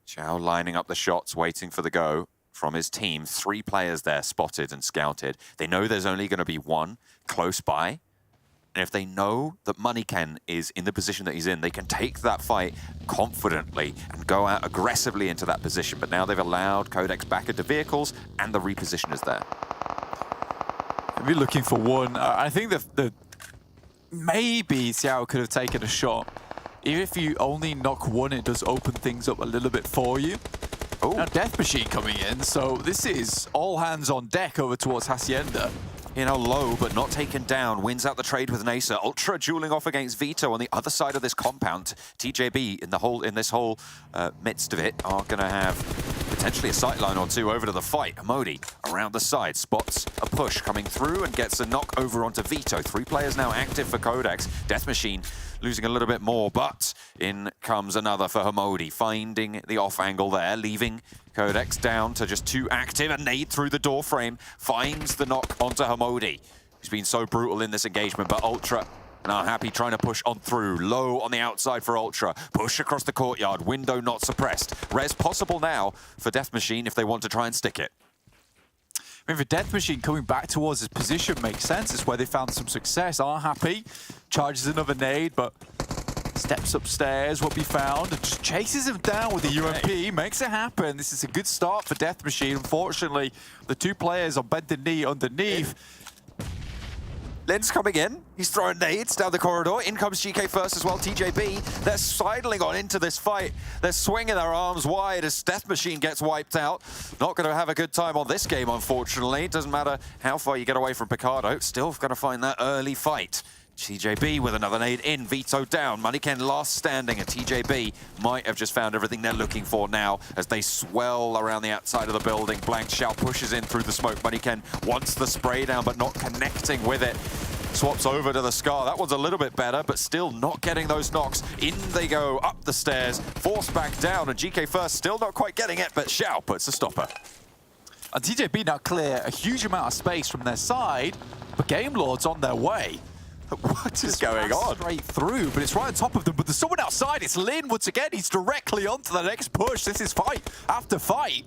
Chow lining up the shots, waiting for the go from his team. 3 players there spotted and scouted. They know there's only going to be one close by. And if they know that Moneyken is in the position that he's in, they can take that fight confidently and go out aggressively into that position. But now they've allowed QODEX back into vehicles, and the reposition is there. Maybe looking for one. I think the maybe Xiao could have taken a shot. Even if you only knock one, it does open things up a little bit for you. Oh, now Death Machine coming in, so this is all hands on deck over towards Hacienda. Low, but not taken down. Wins out the trade with Nasa. Ultra dueling off against Vito on the other side of this compound. TJB in this whole midst of it are going to have potentially a sightline or two over to the fight. Modi around the side, spots a push coming through and gets a knock over onto Vito. 3 players now active for QODEX. Death Machine losing a little bit more, but in comes another for Hamodi, finding the off angle there, leaving QODEX down to just 2 active. A nade through the door frame finds the knock onto Hamodi, who's been so brutal in this engagement, but Ultra now happy trying to push on through. Low on the outside for Ultra. Push across the courtyard, window not suppressed. Res possible now for Death Machine if they want to try and stick it. I mean, for Death Machine coming back towards his position makes sense. It's where they found some success. Are happy. Charges another nade, but steps upstairs, what we found, and just chases him down with the UMP, makes it happen. This is a good start for Death Machine. Unfortunately, the 2 players on bended knee underneath. Len's coming in. He's throwing nades down the corridor. In comes GK first as well, TJB. They're sidling on into this fight. They're swinging their arms wide as Death Machine gets wiped out. Not going to have a good time on this game, unfortunately. It doesn't matter how far you get away from Picardo. Still going to find that early fight. TJB with another nade in, Vito down. Moneyken last standing, and TJB might have just found everything they're looking for now as they swell around the outside of the building. Blank Shout pushes in through the smoke. Moneyken wants the spray down, but not connecting with it. Swaps over to the Scar. That one's a little bit better, but still not getting those knocks. In they go, up the stairs, forced back down, and GK first still not quite getting it, but Xiao puts a stopper. And TJB now clear a huge amount of space from their side, but Game Lord's on their way. What is going on? Straight through, but it's right on top of them. But there's someone outside. It's Lin once again. He's directly onto the next push. This is fight after fight.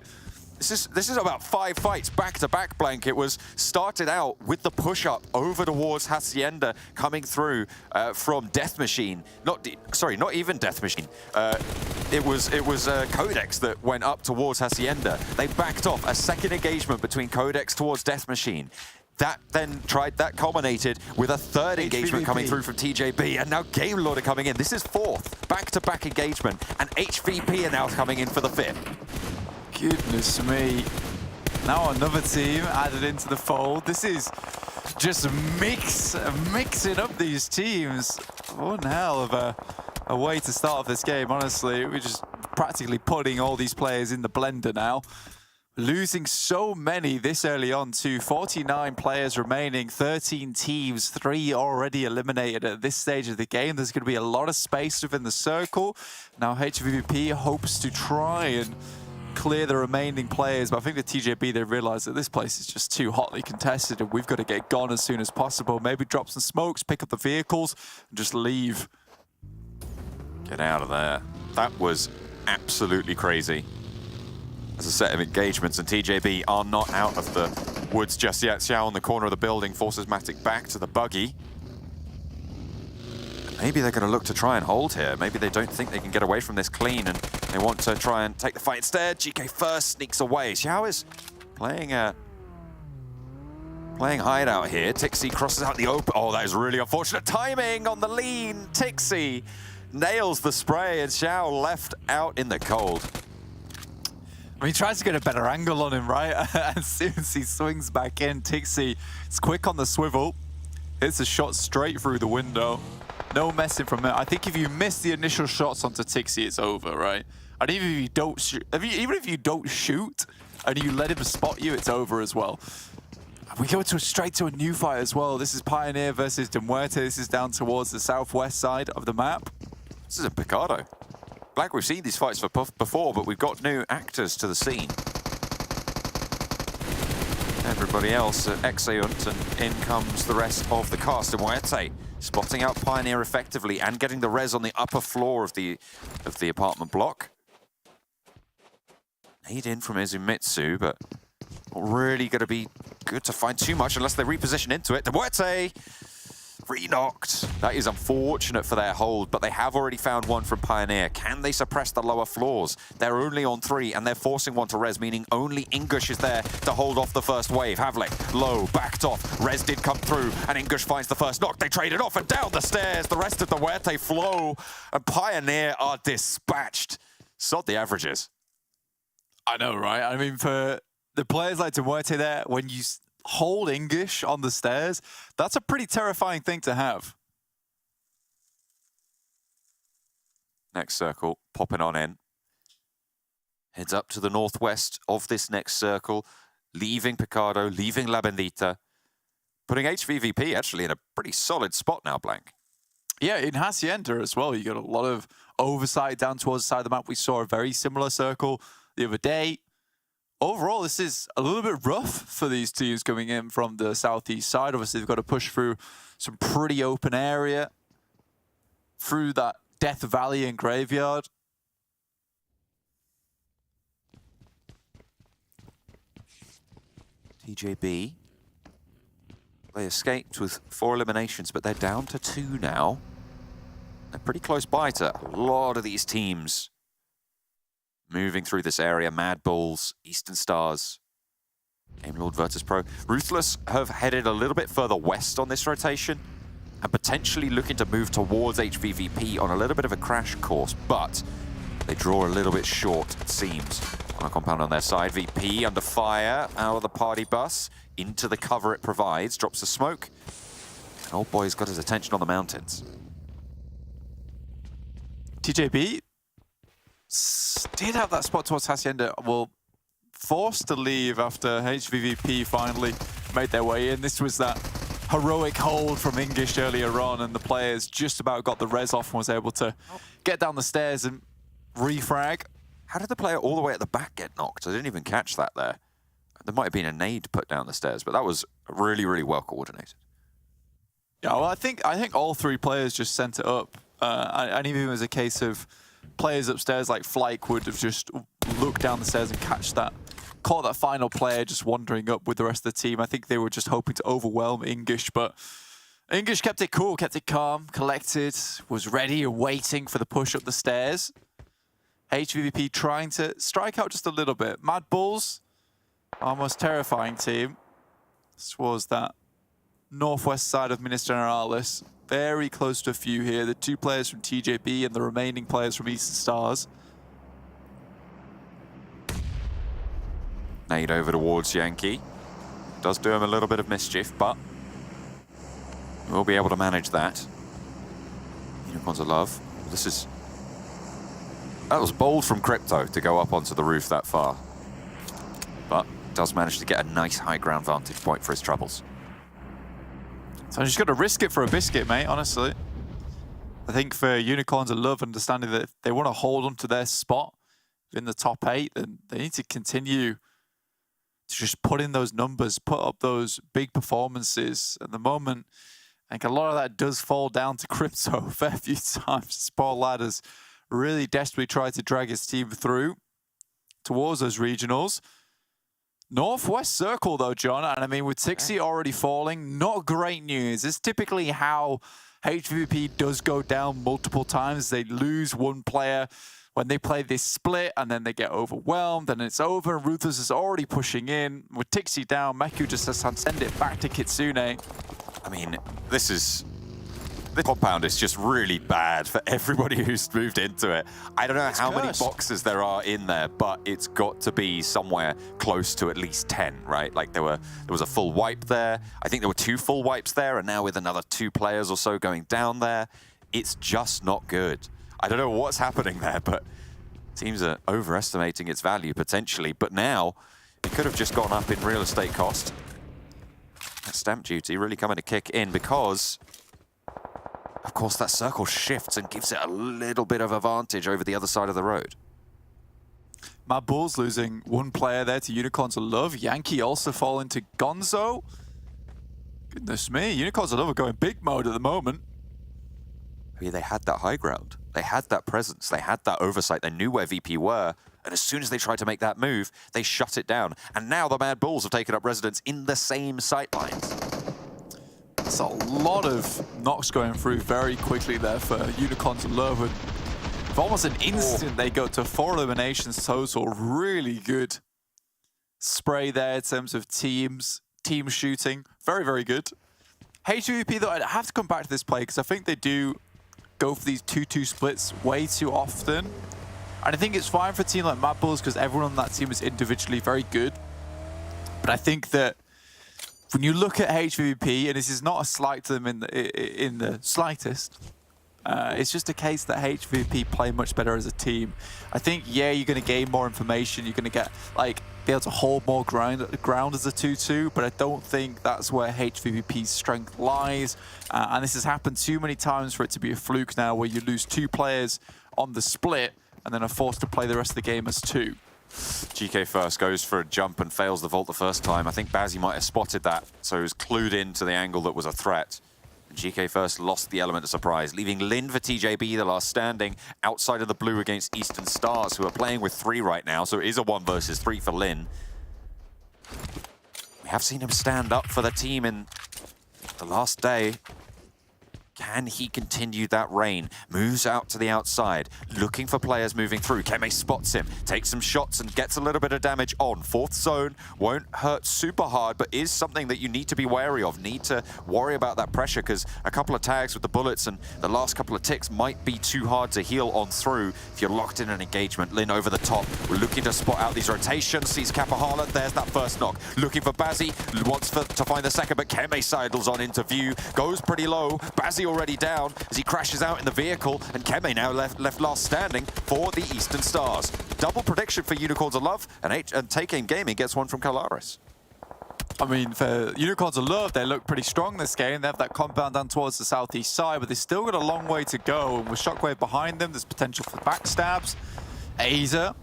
This is about 5 fights back to back, Blank. It was started out with the push up over towards Hacienda coming through from Death Machine. Not even Death Machine. It was QODEX that went up towards Hacienda. They backed off. A second engagement between QODEX towards Death Machine. That culminated with a third engagement coming through from TJB, and now Game Lord are coming in. This is fourth back-to-back engagement, and HVP are now coming in for the fifth. Goodness me. Now another team added into the fold. This is just mixing up these teams. One hell of a way to start off this game, honestly. We're just practically putting all these players in the blender now. Losing so many this early on too. 49 players remaining, 13 teams, 3 already eliminated at this stage of the game. There's going to be a lot of space within the circle. Now HVVP hopes to try and clear the remaining players, but I think the TJB, they realize that this place is just too hotly contested and we've got to get gone as soon as possible. Maybe drop some smokes, pick up the vehicles, and just leave. Get out of there. That was absolutely crazy. As a set of engagements, and TJB are not out of the woods just yet. Xiao on the corner of the building forces Matic back to the buggy. Maybe they're going to look to try and hold here. Maybe they don't think they can get away from this clean, and they want to try and take the fight instead. GK first sneaks away. Xiao is playing hideout here. Tixi crosses out the open. Oh, that is really unfortunate timing on the lean. Tixi nails the spray, and Xiao left out in the cold. I mean, he tries to get a better angle on him, right? As soon as he swings back in, Tixi is quick on the swivel. Hits a shot straight through the window. No messing from it. I think if you miss the initial shots onto Tixi, it's over, right? And even if you don't shoot, even if you don't shoot and you let him spot you, it's over as well. We go straight to a new fight as well. This is Pioneer versus MUERTE. This is down towards the southwest side of the map. This is a Picado. Black, we've seen these fights before, but we've got new actors to the scene. Everybody else at Exeunt, and in comes the rest of the cast. And MUERTE spotting out Pioneer effectively and getting the res on the upper floor of the apartment block. Nade in from Izumitsu, but not really going to be good to find too much unless they reposition into it. MUERTE re-knocked. That is unfortunate for their hold, but they have already found one from Pioneer. Can they suppress the lower floors? They're only on 3, and they're forcing one to res, meaning only Ingush is there to hold off the first wave. Havlik, low, backed off. Res did come through, and Ingush finds the first knock. They trade it off, and down the stairs, the rest of the MUERTE flow, and Pioneer are dispatched. Sod the averages. I know, right? I mean, for the players like MUERTE there, when you hold Ingush on the stairs, that's a pretty terrifying thing to have. Next circle, popping on in. Heads up to the northwest of this next circle, leaving Picado, leaving La Bendita, putting HVVP actually in a pretty solid spot now, Blank. Yeah, in Hacienda as well, you got a lot of oversight down towards the side of the map. We saw a very similar circle the other day. Overall, this is a little bit rough for these teams coming in from the southeast side. Obviously, they've got to push through some pretty open area, through that Death Valley and Graveyard. TJB, they escaped with 4 eliminations, but they're down to 2 now. They're pretty close by to a lot of these teams moving through this area. MADBULLS, Eastern Stars, Game Lord, VIRTUS.PRO. Ruthless have headed a little bit further west on this rotation and potentially looking to move towards HVVP on a little bit of a crash course, but they draw a little bit short, it seems, on a compound on their side. VP under fire out of the party bus into the cover it provides, drops a smoke, and old boy's got his attention on the mountains. TJB did have that spot towards Hacienda. Well, forced to leave after HVVP finally made their way in. This was that heroic hold from Ingush earlier on, and the players just about got the res off and was able to get down the stairs and refrag. How did the player all the way at the back get knocked? I didn't even catch that there. There might have been a nade put down the stairs, but that was really, really well coordinated. Yeah, well, I think all 3 players just sent it up. And even if it was a case of players upstairs like Flyke would have just looked down the stairs and catch that caught that final player just wandering up with the rest of the team. I think they were just hoping to overwhelm English, but English kept it cool, kept it calm, collected, was ready and waiting for the push up the stairs. HVVP trying to strike out just a little bit. MADBULLS, our most terrifying team. This was that northwest side of Minas Generalis. Very close to a few here. The 2 players from TJB and the remaining players from Eastern Stars. Nade over towards Yankee. Does do him a little bit of mischief, but we'll be able to manage that. Unicorns of Love. That was bold from Crypto to go up onto the roof that far. But does manage to get a nice high ground vantage point for his troubles. So you just got to risk it for a biscuit, mate, honestly. I think for Unicorns of Love, understanding that if they want to hold on to their spot in the top 8, then they need to continue to just put in those numbers, put up those big performances. At the moment, I think a lot of that does fall down to Crypto a fair few times. Sport Ladders really desperately tried to drag his team through towards those regionals. Northwest Circle, though, John, and I mean, with Tixi already falling, not great news. It's typically how HVVP does go down multiple times. They lose one player when they play this split, and then they get overwhelmed, and it's over. Ruthless is already pushing in. With Tixi down, Meku just has to send it back to Kitsune. I mean, this compound is just really bad for everybody who's moved into it. I don't know how many boxes there are in there, but it's got to be somewhere close to at least 10, right? Like there was a full wipe there. I think there were 2 full wipes there, and now with another 2 players or so going down there, it's just not good. I don't know what's happening there, but teams are overestimating its value potentially. But now it could have just gone up in real estate cost. That stamp duty really coming to kick in because, of course, that circle shifts and gives it a little bit of advantage over the other side of the road. MADBULLS losing 1 player there to Unicorns of Love. Yankee also falling to Gonzo. Goodness me, Unicorns of Love are going big mode at the moment. I mean, they had that high ground. They had that presence. They had that oversight. They knew where VP were. And as soon as they tried to make that move, they shut it down. And now the MADBULLS have taken up residence in the same sightlines. There's a lot of knocks going through very quickly there for Unicorns of Love. And for almost an instant, they go to 4 eliminations total. Really good spray there in terms of team shooting. Very, very good. HVVP, though, I'd have to come back to this play because I think they do go for these 2-2 splits way too often. And I think it's fine for a team like MADBULLS because everyone on that team is individually very good. But I think that when you look at HVVP, and this is not a slight to them in the slightest, it's just a case that HVVP play much better as a team. I think, yeah, you're going to gain more information. You're going to get, like, be able to hold more ground as a 2-2, but I don't think that's where HVVP's strength lies. And this has happened too many times for it to be a fluke now, where you lose 2 players on the split and then are forced to play the rest of the game as 2. GK first goes for a jump and fails the vault the first time. I think Bazzi might have spotted that, so he was clued into the angle that was a threat. And GK first lost the element of surprise, leaving Lin for TJB, the last standing, outside of the blue against Eastern Stars, who are playing with 3 right now, so it is a 1 versus 3 for Lin. We have seen him stand up for the team in the last day. Can he continue that reign? Moves out to the outside, looking for players moving through. Keme spots him, takes some shots and gets a little bit of damage on. 4th zone won't hurt super hard, but is something that you need to be wary of. Need to worry about that pressure because a couple of tags with the bullets and the last couple of ticks might be too hard to heal on through if you're locked in an engagement. Lin over the top. We're looking to spot out these rotations. Sees Kapahala. There's that first knock. Looking for Bazzi. Wants to find the second, but Keme sidles on into view. Goes pretty low. Bazzi already down as he crashes out in the vehicle, and Keme now left last standing for the Eastern Stars. Double prediction for Unicorns of Love, and Take Aim Gaming gets one from Calaris. I mean, for Unicorns of Love, they look pretty strong this game. They have that compound down towards the southeast side, but they've still got a long way to go. And with Shockwave behind them, there's potential for backstabs. Aza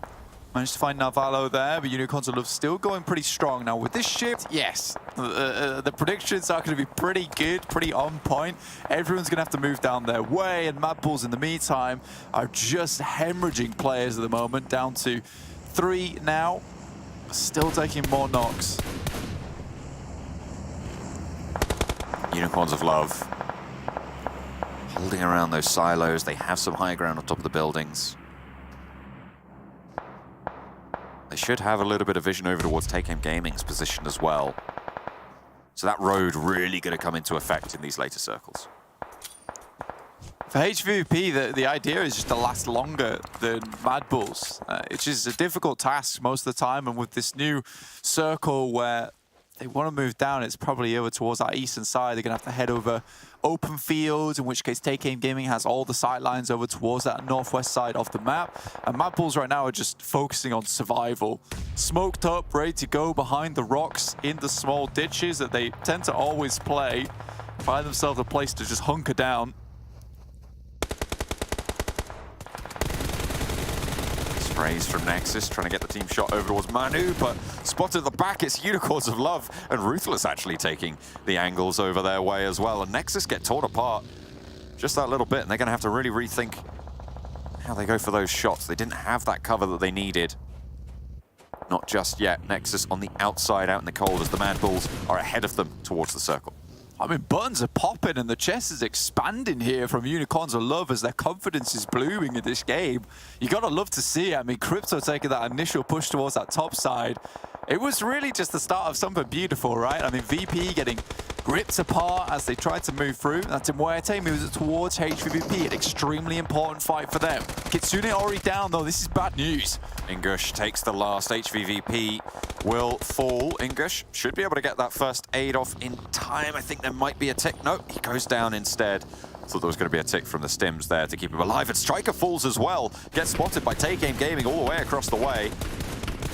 managed to find Navallo there, but Unicorns of Love still going pretty strong. Now, with this shift, yes, the predictions are going to be pretty good, pretty on point. Everyone's going to have to move down their way, and MADBULLS, in the meantime, are just hemorrhaging players at the moment, down to 3 now. Still taking more knocks. Unicorns of Love holding around those silos. They have some high ground on top of the buildings. They should have a little bit of vision over towards Take Aim Gaming's position as well. So that road really going to come into effect in these later circles. For HVVP, the idea is just to last longer than MADBULLS. It's just a difficult task most of the time, and with this new circle where they want to move down, it's probably over towards that eastern side. They're going to have to head over open fields, in which case Take Aim Gaming has all the sight lines over towards that northwest side of the map. And MADBULLS right now are just focusing on survival. Smoked up, ready to go behind the rocks in the small ditches that they tend to always play. Find themselves a place to just hunker down. Sprays from Nexus, trying to get the team shot over towards Manu, but spotted at the back, it's Unicorns of Love, and Ruthless actually taking the angles over their way as well. And Nexus get torn apart just that little bit, and they're going to have to really rethink how they go for those shots. They didn't have that cover that they needed. Not just yet. Nexus on the outside, out in the cold, as the MADBULLS are ahead of them towards the circle. I mean, buttons are popping and the chest is expanding here from Unicorns of Love as their confidence is blooming in this game. You gotta love to see it. I mean, Crypto taking that initial push towards that top side. It was really just the start of something beautiful, right? I mean, VP getting ripped apart as they tried to move through. That's MUERTE moves it towards HVVP, an extremely important fight for them. Kitsune already down though, this is bad news. Ingush takes the last. HVVP will fall. Ingush should be able to get that first aid off in time. I think there might be a tick. No, he goes down instead. Thought there was going to be a tick from the stims there to keep him alive. And Striker falls as well. Gets spotted by Take Aim Gaming all the way across the way.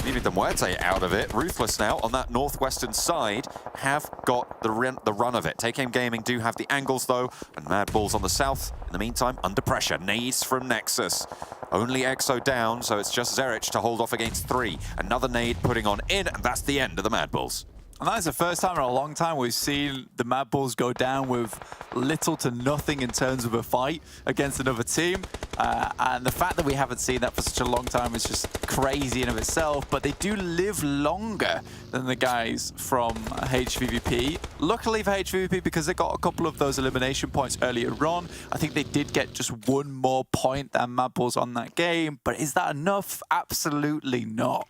Leaving the MUERTE out of it. Ruthless now on that northwestern side have got the run of it. Take Aim Gaming do have the angles though, and MADBULLS on the south, in the meantime, under pressure. Nades from Nexus. Only EXO down, so it's just Zerich to hold off against 3. Another nade putting on in, and that's the end of the MADBULLS. And that's the first time in a long time we've seen the MADBULLS go down with little to nothing in terms of a fight against another team. And the fact that we haven't seen that for such a long time is just crazy in of itself. But they do live longer than the guys from HVVP. Luckily for HVVP, because they got a couple of those elimination points earlier on, I think they did get just one more point than MADBULLS on that game. But is that enough? Absolutely not.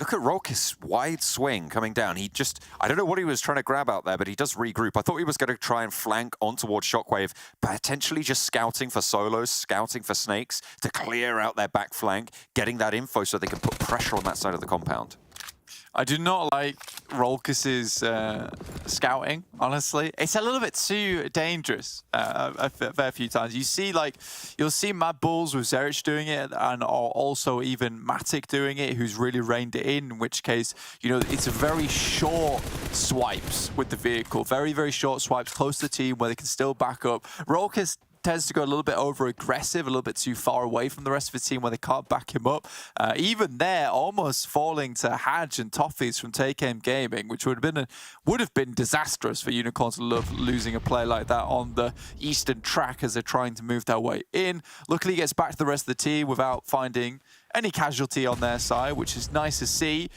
Look at Rolkis' wide swing coming down. He just, I don't know what he was trying to grab out there, but he does regroup. I thought he was going to try and flank on towards Shockwave, potentially just scouting for solos, scouting for snakes to clear out their back flank, getting that info so they can put pressure on that side of the compound. I do not like Rolkis's scouting, honestly. It's a little bit too dangerous a fair few times. You see, like, you'll see MADBULLS with Zerich doing it, and also even Matic doing it, who's really reined it in which case, you know, it's very short swipes with the vehicle. Very, very short swipes close to the team where they can still back up. Rolkis tends to go a little bit over-aggressive, a little bit too far away from the rest of the team where they can't back him up. Even there, almost falling to Hadj and Toffees from Take Aim Gaming, which would have been disastrous for Unicorns of Love losing a play like that on the eastern track as they're trying to move their way in. Luckily, he gets back to the rest of the team without finding any casualty on their side, which is nice to see.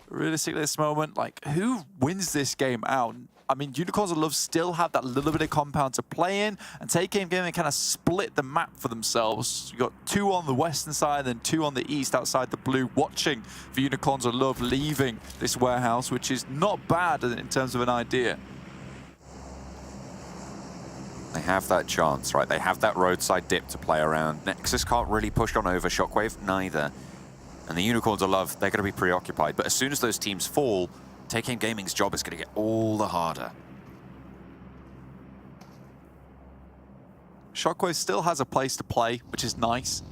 Realistically, at this moment, like, who wins this game out? I mean, Unicorns of Love still have that little bit of compound to play in, and Take Aim Gaming kind of split the map for themselves. You got 2 on the western side, and 2 on the east outside the blue, watching for Unicorns of Love leaving this warehouse, which is not bad in terms of an idea. They have that chance, right? They have that roadside dip to play around. Nexus can't really push on over. Shockwave, neither. And the Unicorns of Love, they're going to be preoccupied. But as soon as those teams fall, Take Aim Gaming's job is going to get all the harder. Shockwave still has a place to play, which is nice.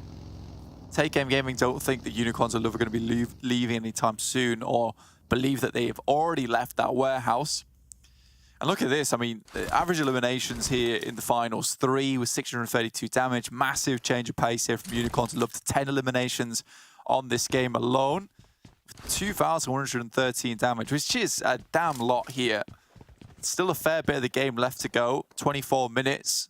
Take Aim Gaming don't think that Unicorns of Love are going to be leaving anytime soon, or believe that they have already left that warehouse. And look at this, I mean, the average eliminations here in the finals, 3 with 632 damage. Massive change of pace here from Unicorns of Love to 10 eliminations on this game alone. 2,113 damage, which is a damn lot here. Still a fair bit of the game left to go. 24 minutes.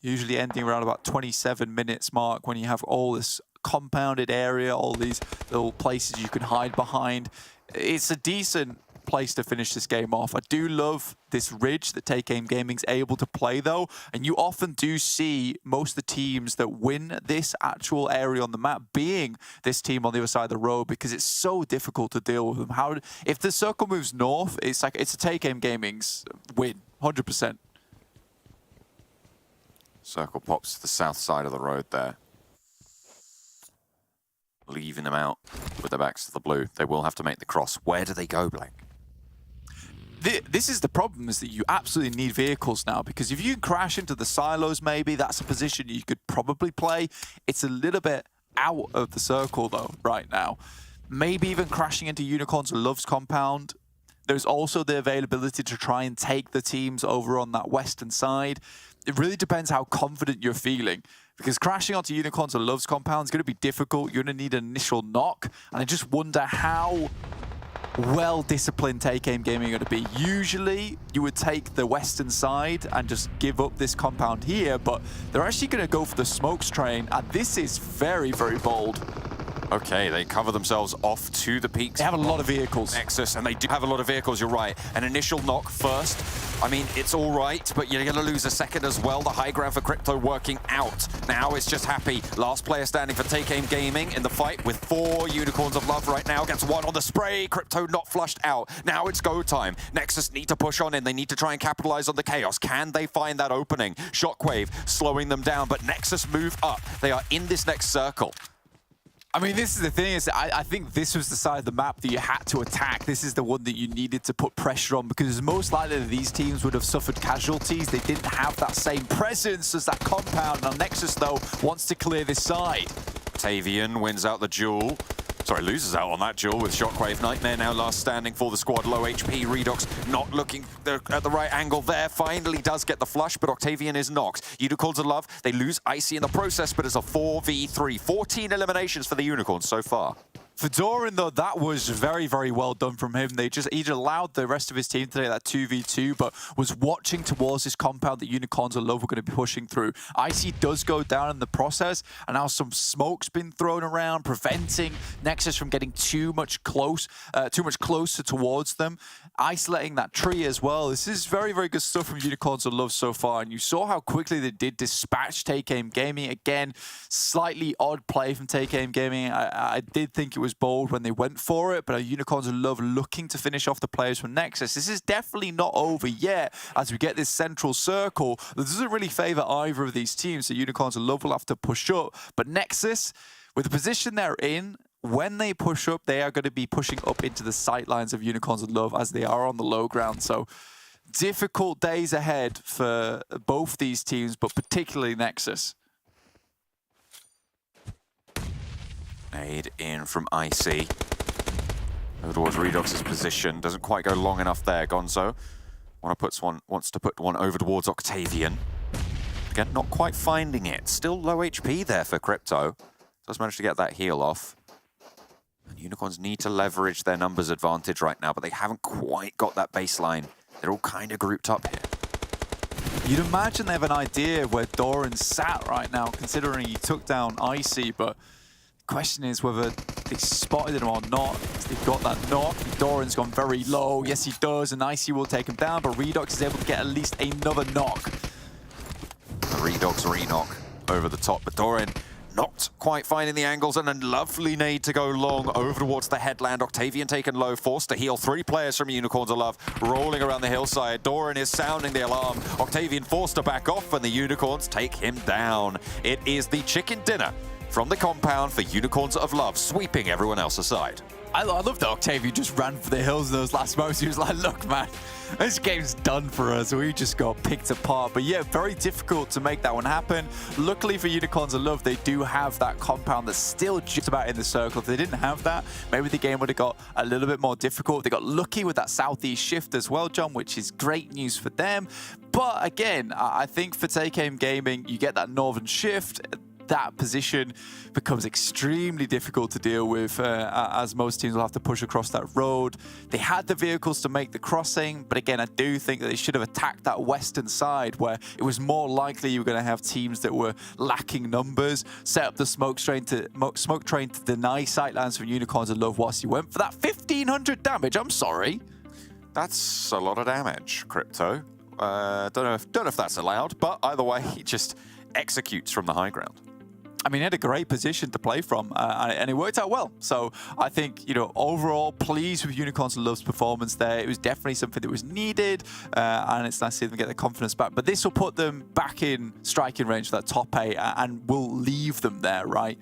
Usually ending around about 27 minutes mark when you have all this compounded area, all these little places you can hide behind. It's a decent place to finish this game off. I do love this ridge that Take Aim Gaming's able to play though, and you often do see most of the teams that win this actual area on the map being this team on the other side of the road, because it's so difficult to deal with them. If the circle moves north, it's like it's a Take Aim Gaming's win, 100%. Circle pops to the south side of the road there, leaving them out with their backs to the blue. They will have to make the cross. Where do they go, Blake? This is the problem, is that you absolutely need vehicles now, because if you crash into the silos, maybe that's a position you could probably play. It's a little bit out of the circle though right now. Maybe even crashing into Unicorns Love's compound. There's also the availability to try and take the teams over on that western side. It really depends how confident you're feeling, because crashing onto Unicorns Love's compound is going to be difficult. You're going to need an initial knock, and I just wonder how well-disciplined Take Aim Gaming are going to be. Usually, you would take the western side and just give up this compound here, but they're actually going to go for the smokes train, and this is very, very bold. Okay, they cover themselves off to the peaks. They have a lot of vehicles. Nexus, and they do have a lot of vehicles, you're right. An initial knock first. I mean, it's all right, but you're going to lose a second as well. The high ground for Crypto working out. Now it's just Happy. Last player standing for Take Aim Gaming in the fight with 4 Unicorns of Love right now. Gets 1 on the spray. Crypto not flushed out. Now it's go time. Nexus need to push on in. They need to try and capitalize on the chaos. Can they find that opening? Shockwave slowing them down, but Nexus move up. They are in this next circle. I mean, this is the thing, is I think this was the side of the map that you had to attack. This is the one that you needed to put pressure on, because it's most likely that these teams would have suffered casualties. They didn't have that same presence as that compound. Now Nexus, though, wants to clear this side. Tavian wins out the duel. Sorry, loses out on that duel with Shockwave. Nightmare now last standing for the squad. Low HP. Redox not looking at the right angle there. Finally does get the flush, but Octavian is knocked. Unicorns of Love, they lose Icy in the process, but it's a 4v3. 14 eliminations for the Unicorns so far. For Doran, though, that was very, very well done from him. He just allowed the rest of his team to take that 2v2, but was watching towards this compound that Unicorns of Love were going to be pushing through. Icy does go down in the process, and now some smoke's been thrown around, preventing Nexus from getting too much closer towards them, isolating that tree as well. This is very, very good stuff from Unicorns of Love so far, and you saw how quickly they did dispatch Take Aim Gaming. Again, slightly odd play from Take Aim Gaming. I did think it was bold when they went for it, but Unicorns of Love looking to finish off the players from Nexus. This is definitely not over yet, as we get this central circle that doesn't really favor either of these teams, so Unicorns of Love will have to push up. But Nexus, with the position they're in, when they push up, they are going to be pushing up into the sight lines of Unicorns of Love, as they are on the low ground. So difficult days ahead for both these teams, but particularly Nexus. Nade in from Icy. Over towards Redox's position. Doesn't quite go long enough there, Gonzo. Wants to put one over towards Octavian. Again, not quite finding it. Still low HP there for Crypto. Does manage to get that heal off. And Unicorns need to leverage their numbers advantage right now, but they haven't quite got that baseline. They're all kind of grouped up here. You'd imagine they have an idea where Doran's sat right now, considering he took down Icy, but question is whether they spotted him or not. They've got that knock. Doran's gone very low. Yes, he does, and Icy will take him down, but Redox is able to get at least another knock. The Redox re-knock over the top, but Doran not quite finding the angles, and a lovely nade to go long over towards the headland. Octavian taken low, forced to heal. 3 players from Unicorns of Love rolling around the hillside. Doran is sounding the alarm. Octavian forced to back off, and the Unicorns take him down. It is the chicken dinner from the compound for Unicorns of Love, sweeping everyone else aside. I love that Octavian just ran for the hills in those last moments. He was like, look, man, this game's done for us. We just got picked apart. But yeah, very difficult to make that one happen. Luckily for Unicorns of Love, they do have that compound that's still just about in the circle. If they didn't have that, maybe the game would have got a little bit more difficult. They got lucky with that southeast shift as well, John, which is great news for them. But again, I think for Take Aim Gaming, you get that northern shift. that position becomes extremely difficult to deal with, as most teams will have to push across that road. They had the vehicles to make the crossing, but again, I do think that they should have attacked that western side where it was more likely you were going to have teams that were lacking numbers, set up the smoke train to deny sightlines from Unicorns of Love whilst you went for that 1,500 damage. I'm sorry. That's a lot of damage, Crypto. Don't know if that's allowed, but either way, he just executes from the high ground. I mean, he had a great position to play from, and it worked out well. So I think, you know, overall, pleased with Unicorns of Love's performance there. It was definitely something that was needed, and it's nice to see them get their confidence back. But this will put them back in striking range for that top 8, and will leave them there, right?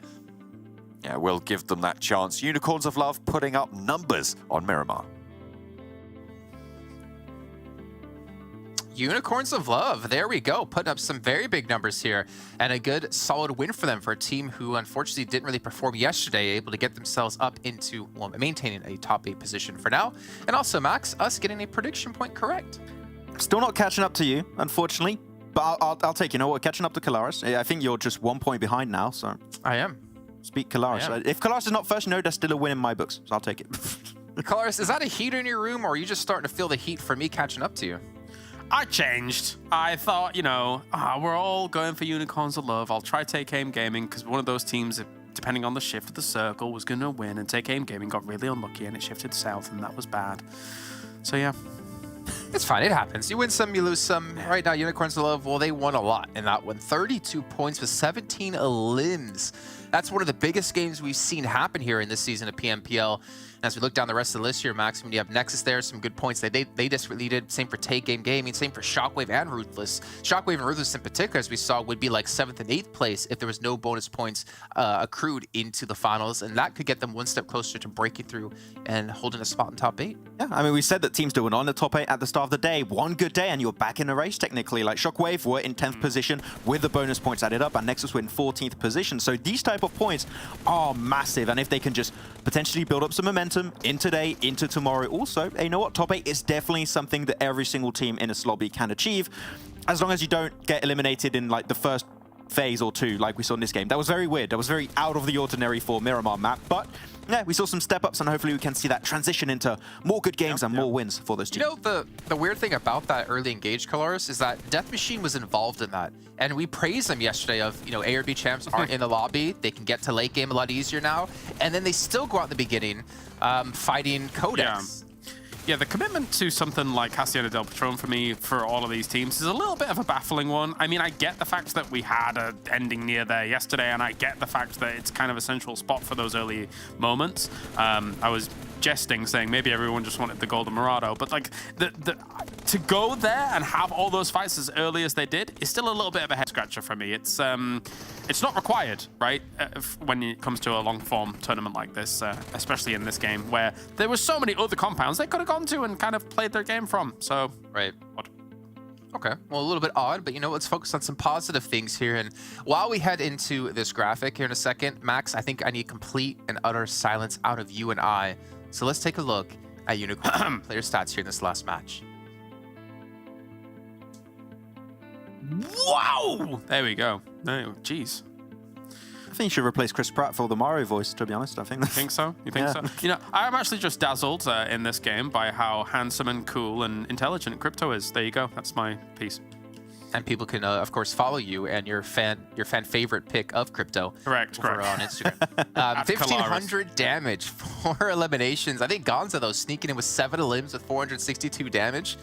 Yeah, we'll give them that chance. Unicorns of Love putting up numbers on Miramar. Unicorns of Love, there we go, putting up some very big numbers here, and a good solid win for them, for a team who unfortunately didn't really perform yesterday, able to get themselves up into, well, maintaining a top 8 position for now. And also, Max, us getting a prediction point correct. Still not catching up to you, unfortunately, but I'll take, you know what, catching up to Kalaris. I think you're just 1 point behind now, so. I am. Speak Kalaris. If Kalaris is not first, no, that's still a win in my books, so I'll take it. Kalaris, is that a heater in your room, or are you just starting to feel the heat for me catching up to you? I changed. I thought, you know, we're all going for Unicorns of Love. I'll try Take Aim Gaming, because one of those teams, depending on the shift of the circle, was going to win, and Take Aim Gaming got really unlucky, and it shifted south, and that was bad. So, yeah. It's fine. It happens. You win some, you lose some. Right now, Unicorns of Love, well, they won a lot in that one. 32 points with 17 elims. That's one of the biggest games we've seen happen here in this season of PMPL. As we look down the rest of the list here, Max, when you have Nexus there, some good points that they desperately did. Same for Take Game Gaming, same for Shockwave and Ruthless. Shockwave and Ruthless in particular, as we saw, would be like 7th and 8th place if there was no bonus points accrued into the finals, and that could get them one step closer to breaking through and holding a spot in top 8. Yeah, I mean, we said that teams that were not in the top 8 at the start of the day, one good day and you're back in the race technically. Like Shockwave were in 10th position with the bonus points added up, and Nexus were in 14th position. So these type of points are massive, and if they can just potentially build up some momentum in today, into tomorrow also, you know what, top 8 is definitely something that every single team in a lobby can achieve, as long as you don't get eliminated in like the first phase or 2 like we saw in this game. That was very weird. That was very out of the ordinary for Miramar map, but yeah, we saw some step-ups, and hopefully we can see that transition into more good games and more wins for those teams. You know, the weird thing about that early engage, Kalaris, is that Death Machine was involved in that. And we praised them yesterday of, you know, A or B champs aren't in the lobby. They can get to late game a lot easier now. And then they still go out in the beginning fighting QODEX. Yeah, the commitment to something like Hacienda del Patron for me, for all of these teams, is a little bit of a baffling one. I mean, I get the fact that we had an ending near there yesterday, and I get the fact that it's kind of a central spot for those early moments. I was jesting, saying maybe everyone just wanted the Golden Murado, but like to go there and have all those fights as early as they did is still a little bit of a head scratcher for me. It's not required, right? When it comes to a long form tournament like this, especially in this game where there were so many other compounds they could have gone to and kind of played their game from. So, right. Okay, well, a little bit odd, but you know, let's focus on some positive things here. And while we head into this graphic here in a second, Max, I think I need complete and utter silence out of you and I. So let's take a look at Unicorn player stats here in this last match. Wow! There we go. Jeez. I think you should replace Chris Pratt for the Mario voice, to be honest. I think. You think so? You think so? You know, I'm actually just dazzled in this game by how handsome and cool and intelligent Crypto is. There you go. That's my piece. And people can, of course, follow you and your fan favorite pick of Crypto. Correct. On Instagram. 1,500 damage, 4 eliminations. I think Gonza, though, sneaking in with 7 elims with 462 damage.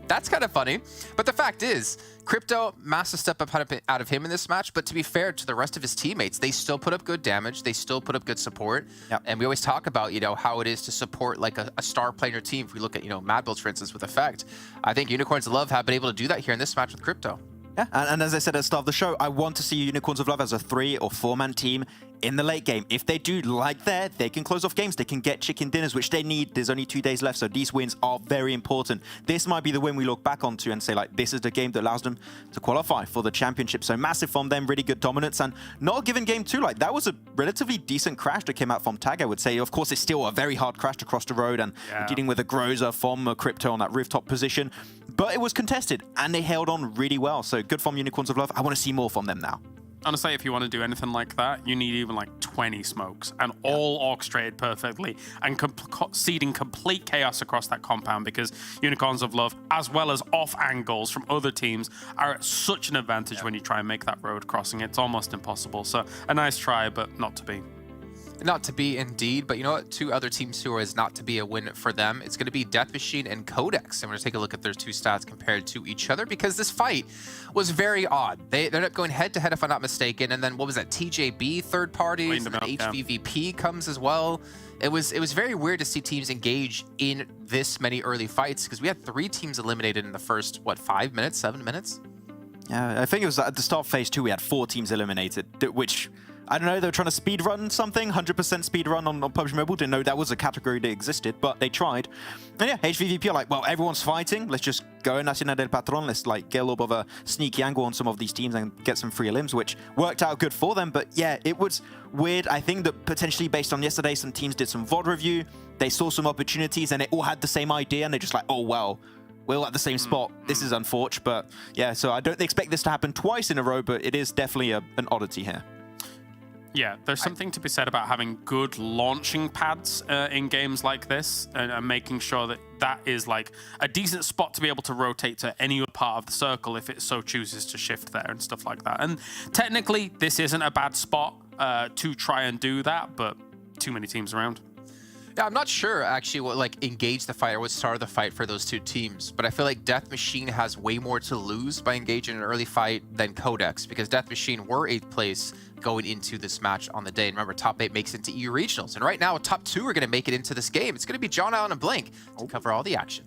That's kind of funny. But the fact is, Crypto, massive step up out of him in this match. But to be fair to the rest of his teammates, they still put up good damage. They still put up good support. Yep. And we always talk about, you know, how it is to support like a star player in your team. If we look at, you know, MADBULLS, for instance, with Effect. I think Unicorns of Love have been able to do that here in this match with Crypto. Yeah, and as I said at the start of the show, I want to see Unicorns of Love as a 3- or 4-man team in the late game. If they do like that, they can close off games. They can get chicken dinners, which they need. There's only 2 days left, so these wins are very important. This might be the win we look back onto and say, like, this is the game that allows them to qualify for the championship. So massive from them, really good dominance, and not a given game too. Like, that was a relatively decent crash that came out from Tag, I would say. Of course, it's still a very hard crash to cross the road, and dealing with a Groza from Crypto on that rooftop position. But it was contested, and they held on really well. So good from Unicorns of Love. I want to see more from them now. Honestly, if you want to do anything like that, you need even like 20 smokes and all orchestrated perfectly and seeding complete chaos across that compound, because Unicorns of Love, as well as off angles from other teams, are at such an advantage when you try and make that road crossing. It's almost impossible. So a nice try, but not to be. Not to be indeed, but you know what? Two other teams who is not to be a win for them. It's going to be Death Machine and QODEX. I'm going to take a look at their two stats compared to each other, because this fight was very odd. They ended up going head-to-head, if I'm not mistaken, and then what was that? TJB, third parties, and then HVVP comes as well. It was very weird to see teams engage in this many early fights, because we had 3 teams eliminated in the first, what, 5 minutes, 7 minutes? Yeah, I think it was at the start of phase 2, we had 4 teams eliminated, which, I don't know, they were trying to speedrun something, 100% speedrun on PUBG Mobile. Didn't know that was a category that existed, but they tried. And yeah, HVVP are like, well, everyone's fighting. Let's just go in Nacional del Patron. Let's like get a little bit of a sneaky angle on some of these teams and get some free limbs, which worked out good for them. But yeah, it was weird. I think that potentially based on yesterday, some teams did some VOD review. They saw some opportunities and they all had the same idea, and they're just like, oh, well, we're all at the same spot. This is unfortunate, but yeah, so I don't expect this to happen twice in a row, but it is definitely an oddity here. Yeah, there's something to be said about having good launching pads in games like this, and making sure that that is like a decent spot to be able to rotate to any other part of the circle if it so chooses to shift there and stuff like that. And technically, this isn't a bad spot to try and do that, but too many teams around. Yeah, I'm not sure actually what like engaged the fight or what started the fight for those two teams, but I feel like Death Machine has way more to lose by engaging in an early fight than QODEX, because Death Machine were 8th place going into this match on the day. And remember, top 8 makes it into EU Regionals, and right now top 2 are going to make it into this game. It's going to be John Allen and Blink to cover all the action.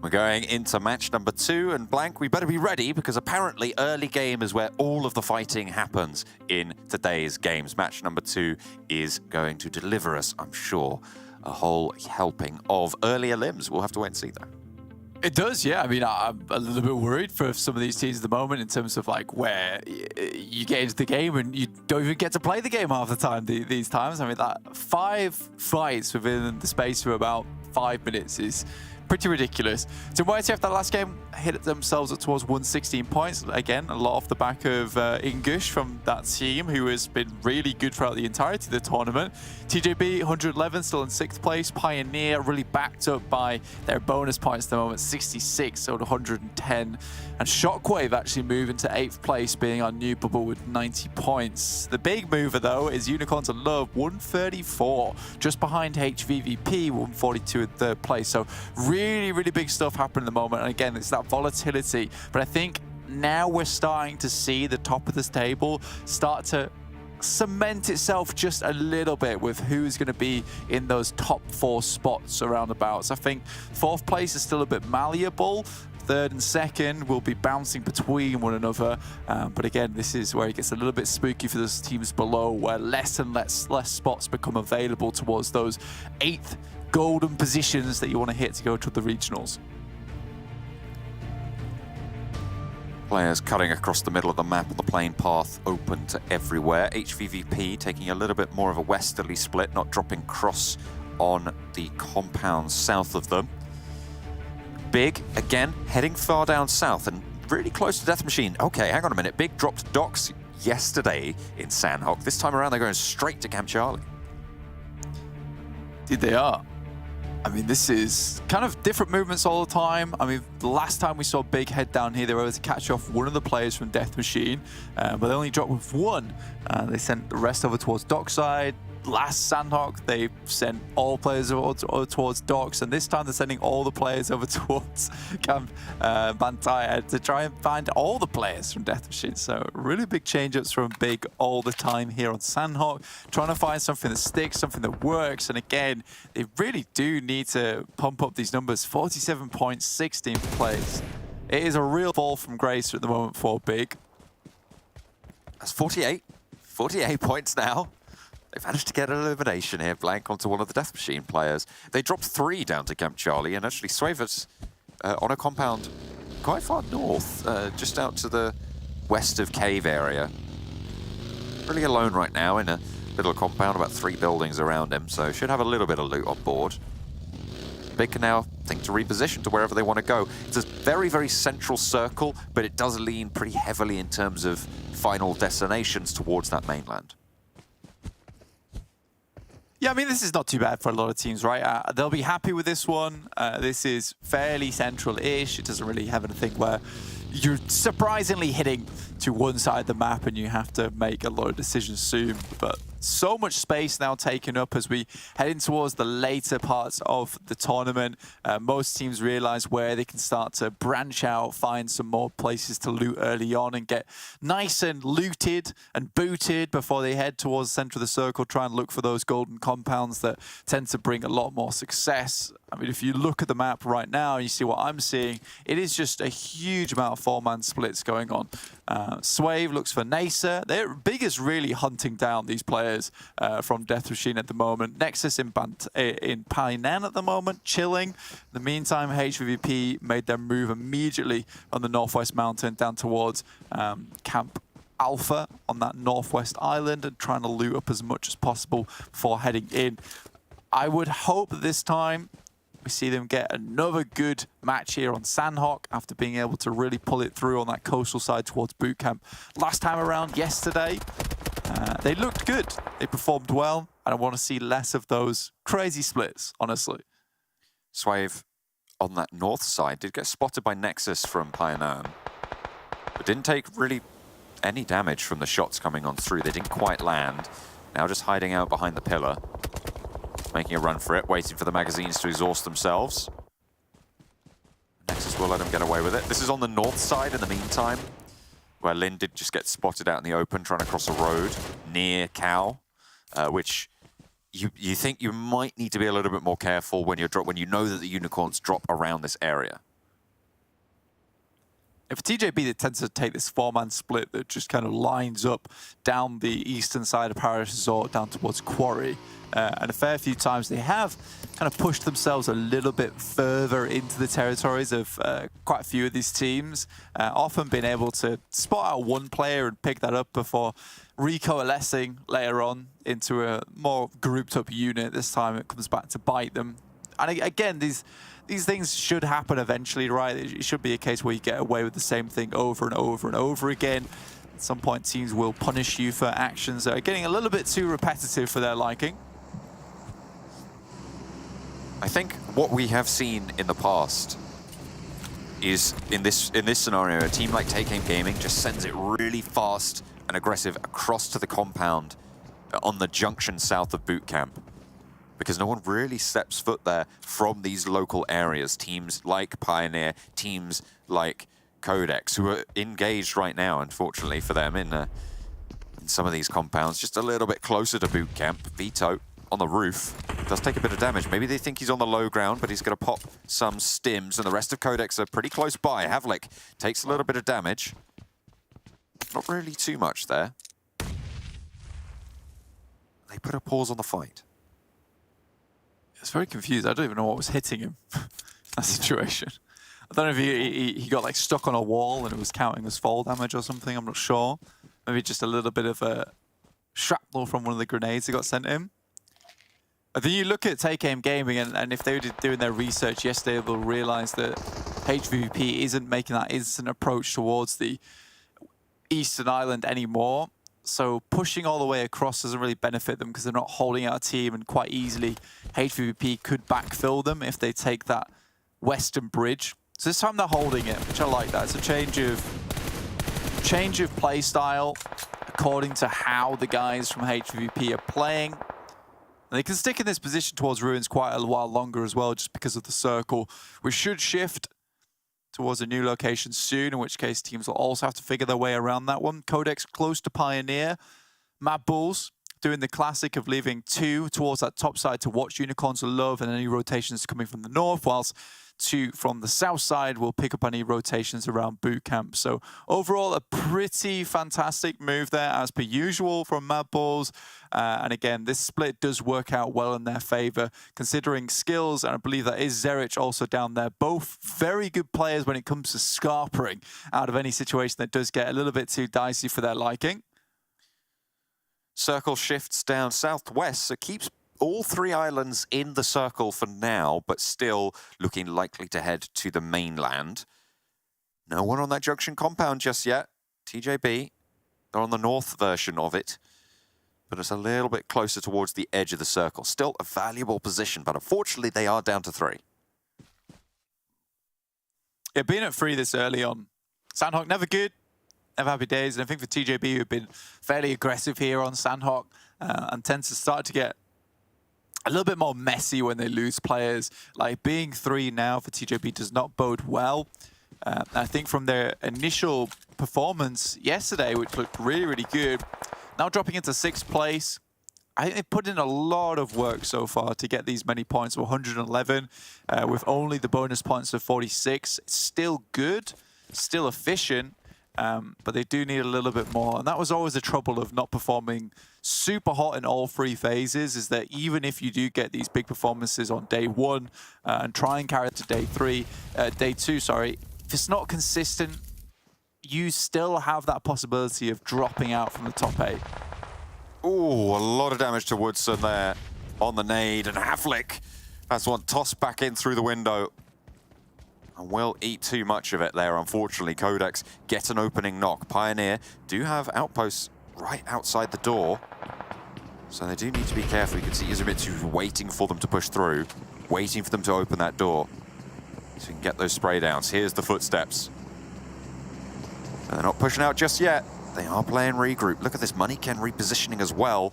We're going into match number 2, and Blank, we better be ready, because apparently early game is where all of the fighting happens in today's games. Match number 2 is going to deliver us, I'm sure, a whole helping of earlier limbs. We'll have to wait and see that. It does, yeah. I mean, I'm a little bit worried for some of these teams at the moment in terms of like where you get into the game and you don't even get to play the game half the time these times. I mean, that 5 fights within the space of about 5 minutes is pretty ridiculous. So MUERTE, that last game, hit themselves up towards 116 points. Again, a lot off the back of Ingush from that team, who has been really good throughout the entirety of the tournament. TJB, 111, still in 6th place. Pioneer, really backed up by their bonus points at the moment, 66, so 110. And Shockwave actually moving to 8th place, being our new bubble with 90 points. The big mover, though, is Unicorns of Love, 134, just behind HVVP, 142 in 3rd place. So really, really big stuff happening at the moment. And again, it's that volatility. But I think now we're starting to see the top of this table start to cement itself just a little bit with who's going to be in those top 4 spots around about. So I think 4th place is still a bit malleable. 3rd and 2nd will be bouncing between one another. But again, this is where it gets a little bit spooky for those teams below, where less and less spots become available towards those 8th golden positions that you want to hit to go to the regionals. Players cutting across the middle of the map on the plane path, open to everywhere. HVVP taking a little bit more of a westerly split, not dropping cross on the compound south of them. Big, again, heading far down south and really close to Death Machine. Okay, hang on a minute. Big dropped docks yesterday in Sanhok. This time around, they're going straight to Camp Charlie. Indeed they are. I mean, this is kind of different movements all the time. I mean, the last time we saw Big head down here, they were able to catch off one of the players from Death Machine, but they only dropped with one. They sent the rest over towards Dockside. Last Sanhok, they sent all players over towards Docks, and this time they're sending all the players over towards Camp Bantai to try and find all the players from Death Machine. So really big change-ups from Big all the time here on Sanhok, trying to find something that sticks, something that works. And again, they really do need to pump up these numbers. 47 points, 16th place. It is a real fall from grace at the moment for Big. That's 48 points now. They've managed to get an elimination here, Blank, onto one of the Death Machine players. They dropped 3 down to Camp Charlie, and actually Swavers on a compound quite far north, just out to the west of Cave area. Really alone right now in a little compound, about 3 buildings around him, so should have a little bit of loot on board. they can now think to reposition to wherever they want to go. It's a very, very central circle, but it does lean pretty heavily in terms of final destinations towards that mainland. Yeah, I mean, this is not too bad for a lot of teams, right? They'll be happy with this one. This is fairly central-ish. It doesn't really have anything where you're surprisingly hitting to one side of the map and you have to make a lot of decisions soon. But so much space now taken up as we head in towards the later parts of the tournament. Most teams realize where they can start to branch out, find some more places to loot early on and get nice and looted and booted before they head towards the center of the circle, try and look for those golden compounds that tend to bring a lot more success. I mean, if you look at the map right now and you see what I'm seeing, it is just a huge amount of four-man splits going on. SHOCKWAVE looks for NEXUS. They're big as really hunting down these players from Death Machine at the moment. NEXUS in PIONER at the moment, chilling. In the meantime, HVVP made their move immediately on the Northwest Mountain down towards Camp Alpha on that Northwest Island and trying to loot up as much as possible before heading in. I would hope that this time we see them get another good match here on Sanhok after being able to really pull it through on that coastal side towards boot camp. Last time around yesterday, they looked good. They performed well, and I want to see less of those crazy splits, honestly. SHOCKWAVE on that north side did get spotted by NEXUS from PIONER, but didn't take really any damage from the shots coming on through. They didn't quite land. Now just hiding out behind the pillar. Making a run for it, waiting for the magazines to exhaust themselves. NEXUS will let them get away with it. This is on the north side in the meantime, where Lin did just get spotted out in the open trying to cross a road near Cow, which you think you might need to be a little bit more careful when you know that the unicorns drop around this area. If TJB, they tend to take this four-man split that just kind of lines up down the eastern side of Paradise Resort down towards Quarry. And a fair few times they have kind of pushed themselves a little bit further into the territories of quite a few of these teams. Often been able to spot out one player and pick that up before recoalescing later on into a more grouped up unit. This time it comes back to bite them. And again, these things should happen eventually, right? It should be a case where you get away with the same thing over and over and over again. At some point, teams will punish you for actions that are getting a little bit too repetitive for their liking. I think what we have seen in the past is in this scenario, a team like Take Aim Gaming just sends it really fast and aggressive across to the compound on the junction south of boot camp, because no one really steps foot there from these local areas. Teams like Pioneer, teams like QODEX, who are engaged right now, unfortunately for them, in some of these compounds, just a little bit closer to boot camp. Vito on the roof does take a bit of damage. Maybe they think he's on the low ground, but he's going to pop some stims, and the rest of QODEX are pretty close by. Havlik takes a little bit of damage. Not really too much there. They put a pause on the fight. It's very confused. I don't even know what was hitting him in that situation. I don't know if he got like stuck on a wall and it was counting as fall damage or something. I'm not sure. Maybe just a little bit of a shrapnel from one of the grenades that got sent in. I think you look at Take Aim Gaming, and if they were doing their research yesterday, they'll realize that HVVP isn't making that instant approach towards the Eastern Island anymore. So pushing all the way across doesn't really benefit them because they're not holding out a team, and quite easily HVVP could backfill them if they take that western bridge. So this time they're holding it, which I like that. It's a change of play style according to how the guys from HVVP are playing. And they can stick in this position towards Ruins quite a while longer as well, just because of the circle, which should shift towards a new location soon, in which case teams will also have to figure their way around that one. QODEX close to Pioneer. MADBULLS doing the classic of leaving two towards that top side to watch unicorns of love and any rotations coming from the north, whilst two from the south side will pick up any rotations around boot camp. So overall, a pretty fantastic move there, as per usual, from MADBULLS. And again, this split does work out well in their favor, considering skills, and I believe that is Zerich also down there. Both very good players when it comes to scarpering out of any situation that does get a little bit too dicey for their liking. Circle shifts down southwest, so keeps all 3 islands in the circle for now, but still looking likely to head to the mainland. No one on that junction compound just yet. TJB, they're on the north version of it, but it's a little bit closer towards the edge of the circle. Still a valuable position, but unfortunately they are down to 3. Yeah, being at 3 this early on, Sanhok never good, never happy days, and I think for TJB, who've been fairly aggressive here on Sanhok and tend to start to get a little bit more messy when they lose players. Like being 3 now for TJB does not bode well. I think from their initial performance yesterday, which looked really, really good, now dropping into 6th place, I think they've put in a lot of work so far to get these many points, 111, with only the bonus points of 46. It's still good, still efficient, but they do need a little bit more. And that was always the trouble of not performing super hot in all 3 phases, is that even if you do get these big performances on day 1 and try and carry it to day 2, sorry, if it's not consistent, you still have that possibility of dropping out from the top 8. Ooh, a lot of damage to Woodson there on the nade, and Havlik has one tossed back in through the window. And will eat too much of it there, unfortunately. QODEX get an opening knock. Pioneer do have outposts right outside the door, so they do need to be careful. You can see Izumitsu waiting for them to push through, waiting for them to open that door, so you can get those spray downs. Here's the footsteps. They're not pushing out just yet. They are playing regroup. Look at this Moneyken repositioning as well.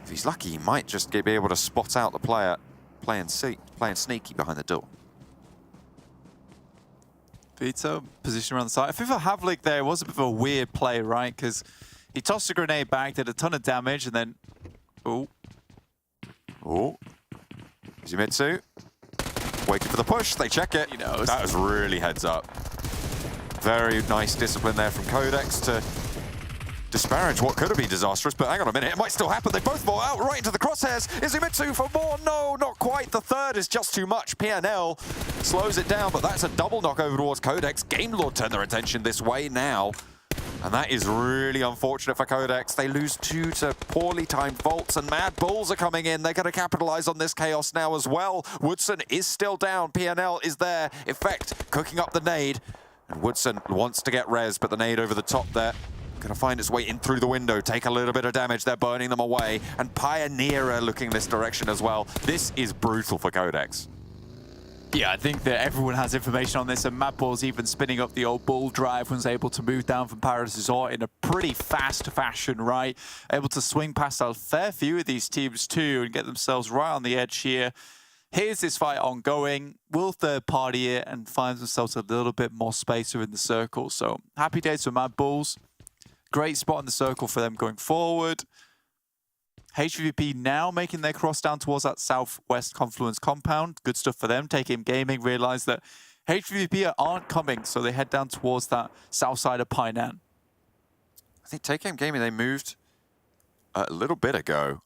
If he's lucky, he might just be able to spot out the player playing sneaky behind the door. Vito, position around the side. I think for Havlik there, it was a bit of a weird play, right? Because he tossed a grenade back, did a ton of damage, and then... Oh. Izumitsu waiting for the push. They check it. That was really heads up. Very nice discipline there from QODEX to disparage what could have been disastrous, but hang on a minute, it might still happen. They both fall out right into the crosshairs. Izumitsu for more. No, not quite. The third is just too much. PNL slows it down, but that's a double knock over towards QODEX. Game Lord turn their attention this way now, and that is really unfortunate for QODEX. They lose 2 to poorly timed vaults, and MADBULLS are coming in. They're going to capitalize on this chaos now as well. Woodson is still down. PNL is there. Effect cooking up the nade. And Woodson wants to get res, but the nade over the top there. Gonna find its way in through the window, take a little bit of damage. They're burning them away. And Pioneer are looking this direction as well. This is brutal for QODEX. Yeah, I think that everyone has information on this, and MADBULLS even spinning up the old bull drive was able to move down from Paradise Resort in a pretty fast fashion, right? Able to swing past a fair few of these teams too and get themselves right on the edge here. Here's this fight ongoing. Will third party it and find themselves a little bit more space within the circle. So happy days for MADBULLS. Great spot in the circle for them going forward. HVVP now making their cross down towards that southwest confluence compound. Good stuff for them. TakeAim Gaming realized that HVVP aren't coming, so they head down towards that south side of Painan. I think TakeAim Gaming, they moved a little bit ago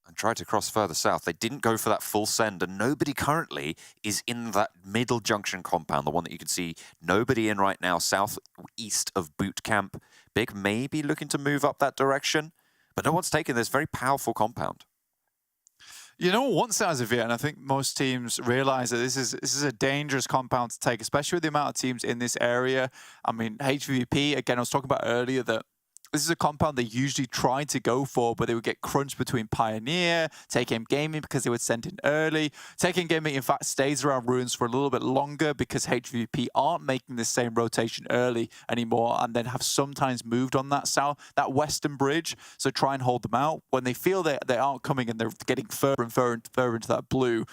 and tried to cross further south. They didn't go for that full send, and nobody currently is in that middle junction compound, the one that you can see nobody in right now, southeast of Boot Camp. Big maybe looking to move up that direction, but no one's taking this very powerful compound. You know, once as of yet, and I think most teams realize that this is a dangerous compound to take, especially with the amount of teams in this area. I mean, HVVP, again, I was talking about earlier that this is a compound they usually try to go for, but they would get crunched between Pioneer, TakeAim Gaming because they would send in early. TakeAim Gaming, in fact, stays around Ruins for a little bit longer because HVVP aren't making the same rotation early anymore, and then have sometimes moved on that western bridge. So try and hold them out. When they feel that they aren't coming and they're getting further and further into that blue,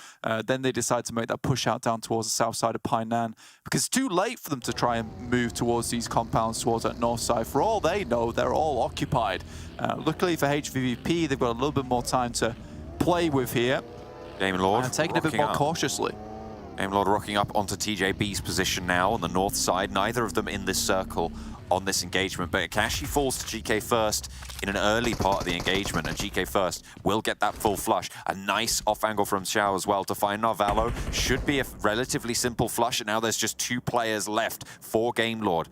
then they decide to make that push out down towards the south side of Painan, because it's too late for them to try and move towards these compounds towards that north side. For all they know, they're all occupied. Luckily for HVVP, they've got a little bit more time to play with here. Game Lord and taking it a bit more cautiously. Game Lord rocking up onto TJB's position now on the north side. Neither of them in this circle on this engagement, but Akashi falls to GK first in an early part of the engagement, and GK first will get that full flush. A nice off angle from Xiao as well to find Narvalo. Should be a relatively simple flush, and now there's just 2 players left for Game Lord.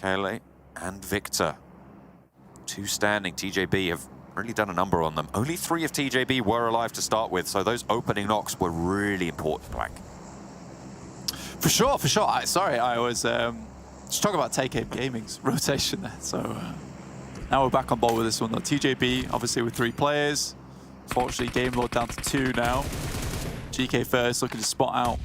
Kale and Victor. 2 standing. TJB have really done a number on them. Only 3 of TJB were alive to start with, so those opening knocks were really important, Black. For sure, for sure. Sorry, I was just talking about Take Aim Gaming's rotation there. So now we're back on board with this one though. TJB, obviously with 3 players. Fortunately, game load down to 2 now. GK first, looking to spot out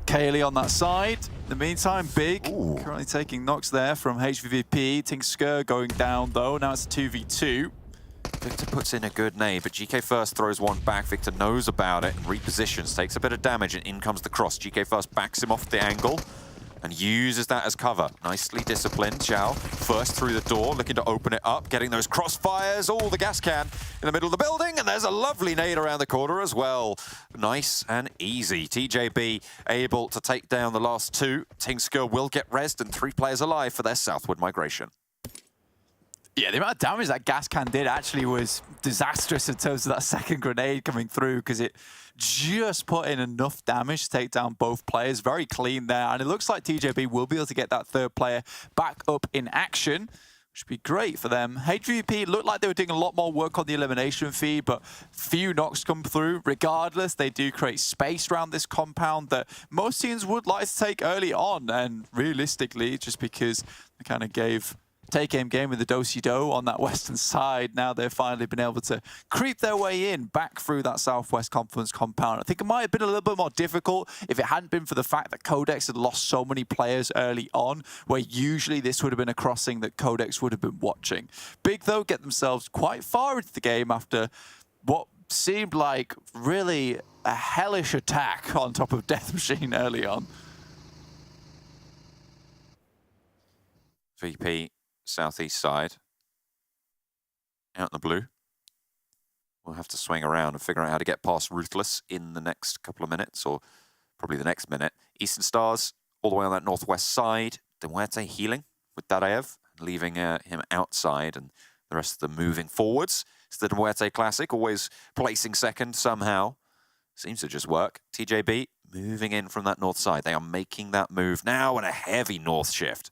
Kaylee on that side. In the meantime, Big currently taking knocks there from HVVP. Tingsker going down though. Now it's a 2v2. Victor puts in a good nade, but GK First throws one back. Victor knows about it and repositions, takes a bit of damage, and in comes the cross. GK First backs him off the angle and uses that as cover. Nicely disciplined, Xiao. First through the door, looking to open it up, getting those crossfires. Oh, the gas can in the middle of the building, and there's a lovely nade around the corner as well. Nice and easy. TJB able to take down the last 2. Tingsker will get rezzed, and 3 players alive for their southward migration. Yeah, the amount of damage that gas can did actually was disastrous in terms of that second grenade coming through, because it just put in enough damage to take down both players. Very clean there, and it looks like TJB will be able to get that 3rd player back up in action, which would be great for them. HVVP looked like they were doing a lot more work on the elimination feed, but few knocks come through. Regardless, they do create space around this compound that most teams would like to take early on, and realistically, just because they kind of gave Take Aim game with the do-si-do on that western side. Now they've finally been able to creep their way in back through that Southwest Conference compound. I think it might have been a little bit more difficult if it hadn't been for the fact that QODEX had lost so many players early on, where usually this would have been a crossing that QODEX would have been watching. Big, though, get themselves quite far into the game after what seemed like really a hellish attack on top of Death Machine early on. VP. Southeast side. Out in the blue. We'll have to swing around and figure out how to get past Ruthless in the next couple of minutes, or probably the next minute. Eastern Stars, all the way on that northwest side. MUERTE healing with Dadaev, leaving him outside, and the rest of them moving forwards. It's the MUERTE Classic, always placing second somehow. Seems to just work. TJB moving in from that north side. They are making that move now, and a heavy north shift.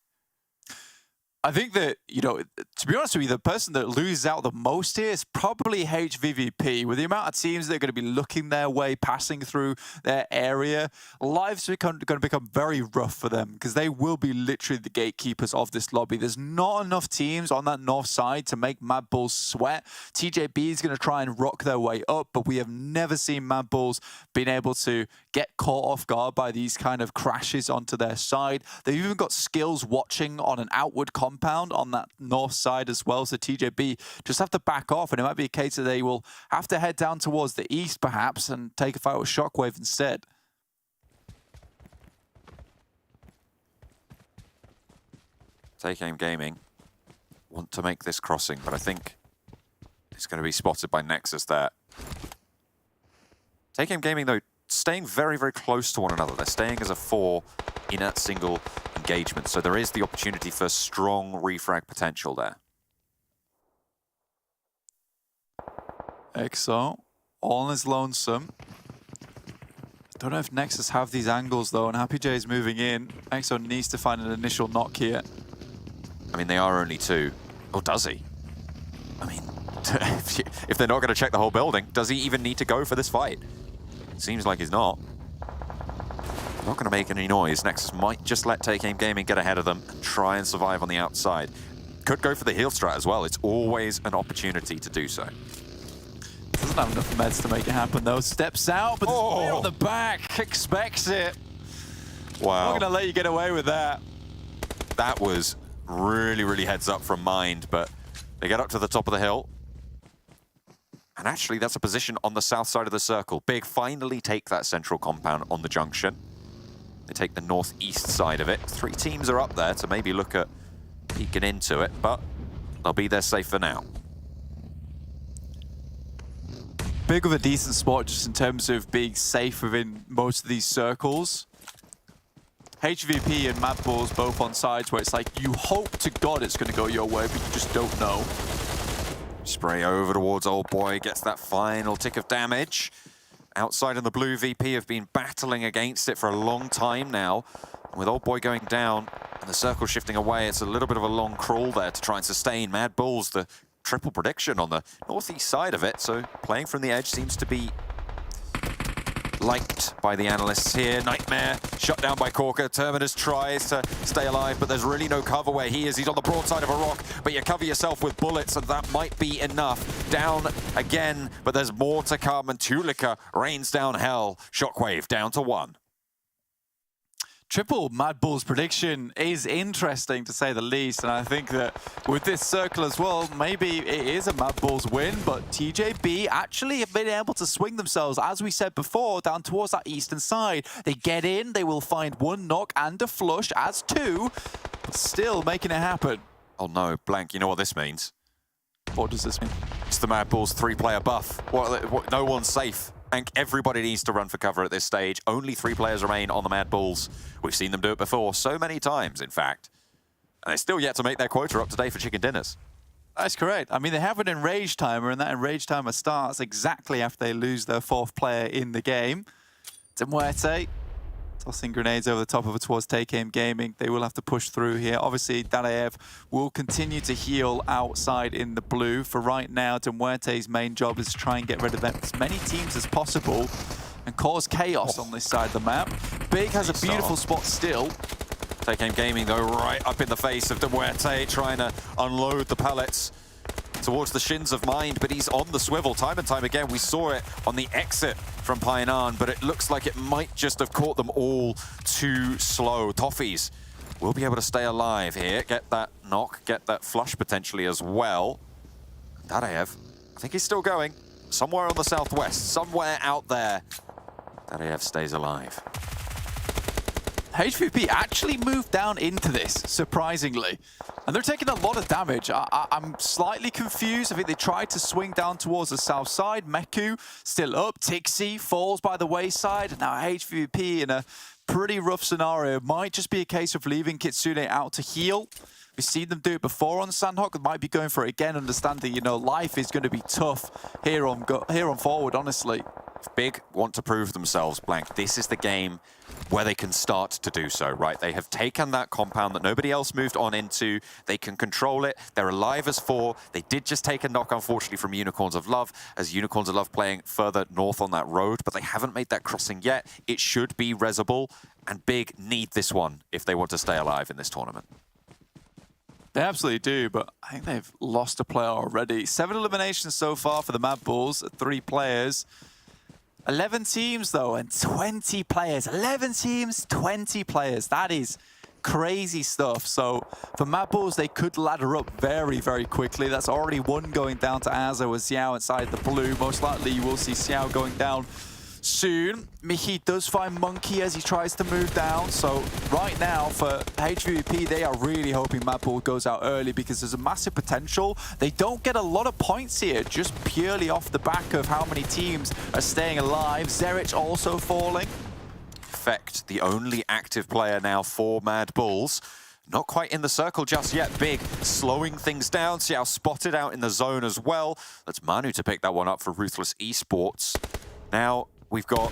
I think that, you know, to be honest with you, the person that loses out the most here is probably HVVP. With the amount of teams that are going to be looking their way, passing through their area, life's going to become very rough for them, because they will be literally the gatekeepers of this lobby. There's not enough teams on that north side to make MADBULLS sweat. TJB is going to try and rock their way up, but we have never seen MADBULLS being able to get caught off guard by these kind of crashes onto their side. They've even got skills watching on an outward compound on that north side as well, so TJB just have to back off, and it might be a case that they will have to head down towards the east perhaps and take a fight with Shockwave instead. Take Aim Gaming want to make this crossing, but I think it's going to be spotted by NEXUS there. Take Aim Gaming, though, staying very, very close to one another. They're staying as a 4 in that single engagement, so there is the opportunity for strong refrag potential there. EXO, all on his lonesome. Don't know if NEXUS have these angles though, and Happy J is moving in. EXO needs to find an initial knock here. I mean, they are only 2. Or does he? I mean, if they're not going to check the whole building, does he even need to go for this fight? Seems like he's not. Not going to make any noise. NEXUS might just let Take Aim Gaming get ahead of them and try and survive on the outside. Could go for the heal strat as well. It's always an opportunity to do so. Doesn't have enough meds to make it happen though. Steps out, but there's on the back. Expects it. Wow. Not going to let you get away with that. That was really, really heads up from Mind, but they get up to the top of the hill. And actually, that's a position on the south side of the circle. Big finally take that central compound on the junction. They take the northeast side of it. 3 teams are up there to maybe look at peeking into it, but they'll be there safe for now. Big of a decent spot just in terms of being safe within most of these circles. HVP and MADBULLS both on sides where it's like, you hope to God it's going to go your way, but you just don't know. Spray over towards Old Boy, gets that final tick of damage. Outside in the blue, VP have been battling against it for a long time now. With Old Boy going down and the circle shifting away, it's a little bit of a long crawl there to try and sustain. MADBULLS, the triple prediction on the northeast side of it, so playing from the edge seems to be liked by the analysts here. Nightmare shut down by Corker. Terminus tries to stay alive, but there's really no cover where he is. He's on the broadside of a rock, but you cover yourself with bullets, and that might be enough. Down again, but there's more to come, and Tulika rains down hell. Shockwave down to 1. Triple MADBULLS prediction is interesting, to say the least, and I think that with this circle as well, maybe it is a MADBULLS win, but TJB actually have been able to swing themselves, as we said before, down towards that eastern side. They get in, they will find 1 knock and a flush as 2, but still making it happen. Oh no, Blank, you know what this means? What does this mean? It's the MADBULLS 3-player buff. No one's safe. Everybody needs to run for cover at this stage. Only 3 players remain on the MADBULLS. We've seen them do it before, so many times, in fact. And they're still yet to make their quota up today for chicken dinners. That's correct. I mean, they have an enrage timer, and that enrage timer starts exactly after they lose their 4th player in the game. MUERTE tossing grenades over the top of it towards Take Aim Gaming. They will have to push through here. Obviously, Dadaev will continue to heal outside in the blue. For right now, MUERTE's main job is to try and get rid of as many teams as possible and cause chaos on this side of the map. Big has a beautiful spot still. Take Aim Gaming, though, right up in the face of MUERTE, trying to unload the pellets towards the shins of Mind, but he's on the swivel time and time again. We saw it on the exit from PIONER, but it looks like it might just have caught them all too slow. Toffees will be able to stay alive here, get that knock, get that flush potentially as well. Dadaev, I think he's still going. Somewhere on the southwest, somewhere out there. Dadaev stays alive. HVVP actually moved down into this, surprisingly. And they're taking a lot of damage. I'm slightly confused. I think they tried to swing down towards the south side. Meku still up. Tixi falls by the wayside. Now HVVP in a pretty rough scenario. It might just be a case of leaving Kitsune out to heal. We've seen them do it before on Sanhok. They might be going for it again, understanding, you know, life is going to be tough here on forward, honestly. If Big want to prove themselves, Blank, this is the game where they can start to do so, right? They have taken that compound that nobody else moved on into. They can control it. They're alive as 4. They did just take a knock, unfortunately, from Unicorns of Love, as Unicorns of Love playing further north on that road, but they haven't made that crossing yet. It should be resable, and Big need this one if they want to stay alive in this tournament. They absolutely do, but I think they've lost a player already. 7 eliminations so far for the MADBULLS, 3 players. 11 teams, though, and 20 players. 11 teams, 20 players. That is crazy stuff. So for MADBULLS, they could ladder up very, very quickly. That's already 1 going down to Azo with Xiao inside the blue. Most likely you will see Xiao going down soon. Mihi does find Monkey as he tries to move down. So right now for HVVP, they are really hoping MADBULLS goes out early because there's a massive potential. They don't get a lot of points here, just purely off the back of how many teams are staying alive. Zerich also falling. Effect, the only active player now for MADBULLS. Not quite in the circle just yet. Big slowing things down. Xiao spotted out in the zone as well. That's Manu to pick that one up for Ruthless Esports. Now, we've got,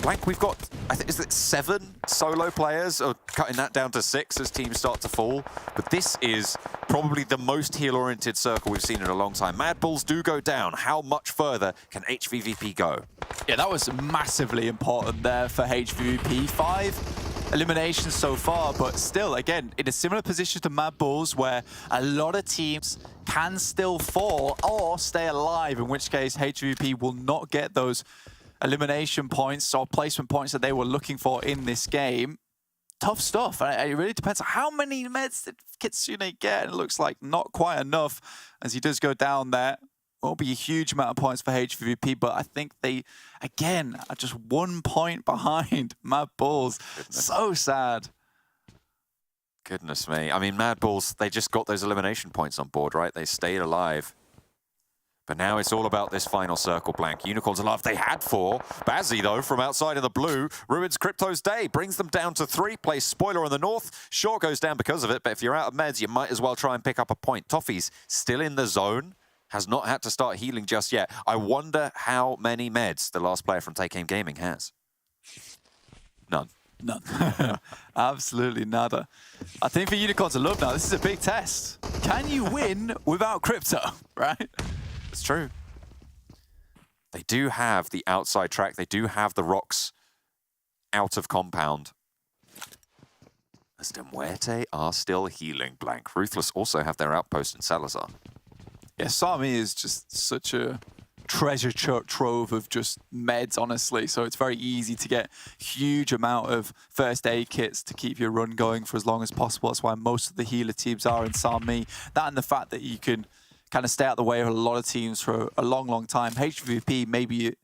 Blank, we've got, I think, is it 7 solo players, or cutting that down to 6 as teams start to fall. But this is probably the most heal-oriented circle we've seen in a long time. MADBULLS do go down. How much further can HVVP go? Yeah, that was massively important there for HVVP. 5 eliminations so far, but still, again, in a similar position to MADBULLS, where a lot of teams can still fall or stay alive, in which case HVVP will not get those elimination points or placement points that they were looking for in this game. Tough stuff. It really depends on how many meds did Kitsune get. It looks like not quite enough as he does go down there. Won't be a huge amount of points for HVVP, but I think they, again, are just 1 point behind MADBULLS. So sad. Goodness me. I mean, MADBULLS, they just got those elimination points on board, right? They stayed alive. But now it's all about this final circle, Blank. Unicorns of Love, they had 4. Bazzi, though, from outside of the blue, ruins Crypto's day, brings them down to 3. Plays Spoiler on the north. Short goes down because of it, but if you're out of meds, you might as well try and pick up a point. Toffee's still in the zone, has not had to start healing just yet. I wonder how many meds the last player from Take Aim Gaming has. None. None. Absolutely nada. I think for Unicorns of Love now, this is a big test. can you win without crypto, right? It's true. They do have the outside track. They do have the rocks out of compound. As MUERTE are still healing blank. Ruthless also have their outpost in Salazar. Yeah, Sami is just such a treasure trove of just meds, honestly. So it's very easy to get huge amount of first aid kits to keep your run going for as long as possible. That's why most of the healer teams are in Sami. That and the fact that you can kind of stay out the way of a lot of teams for a long, long time. HVVP maybe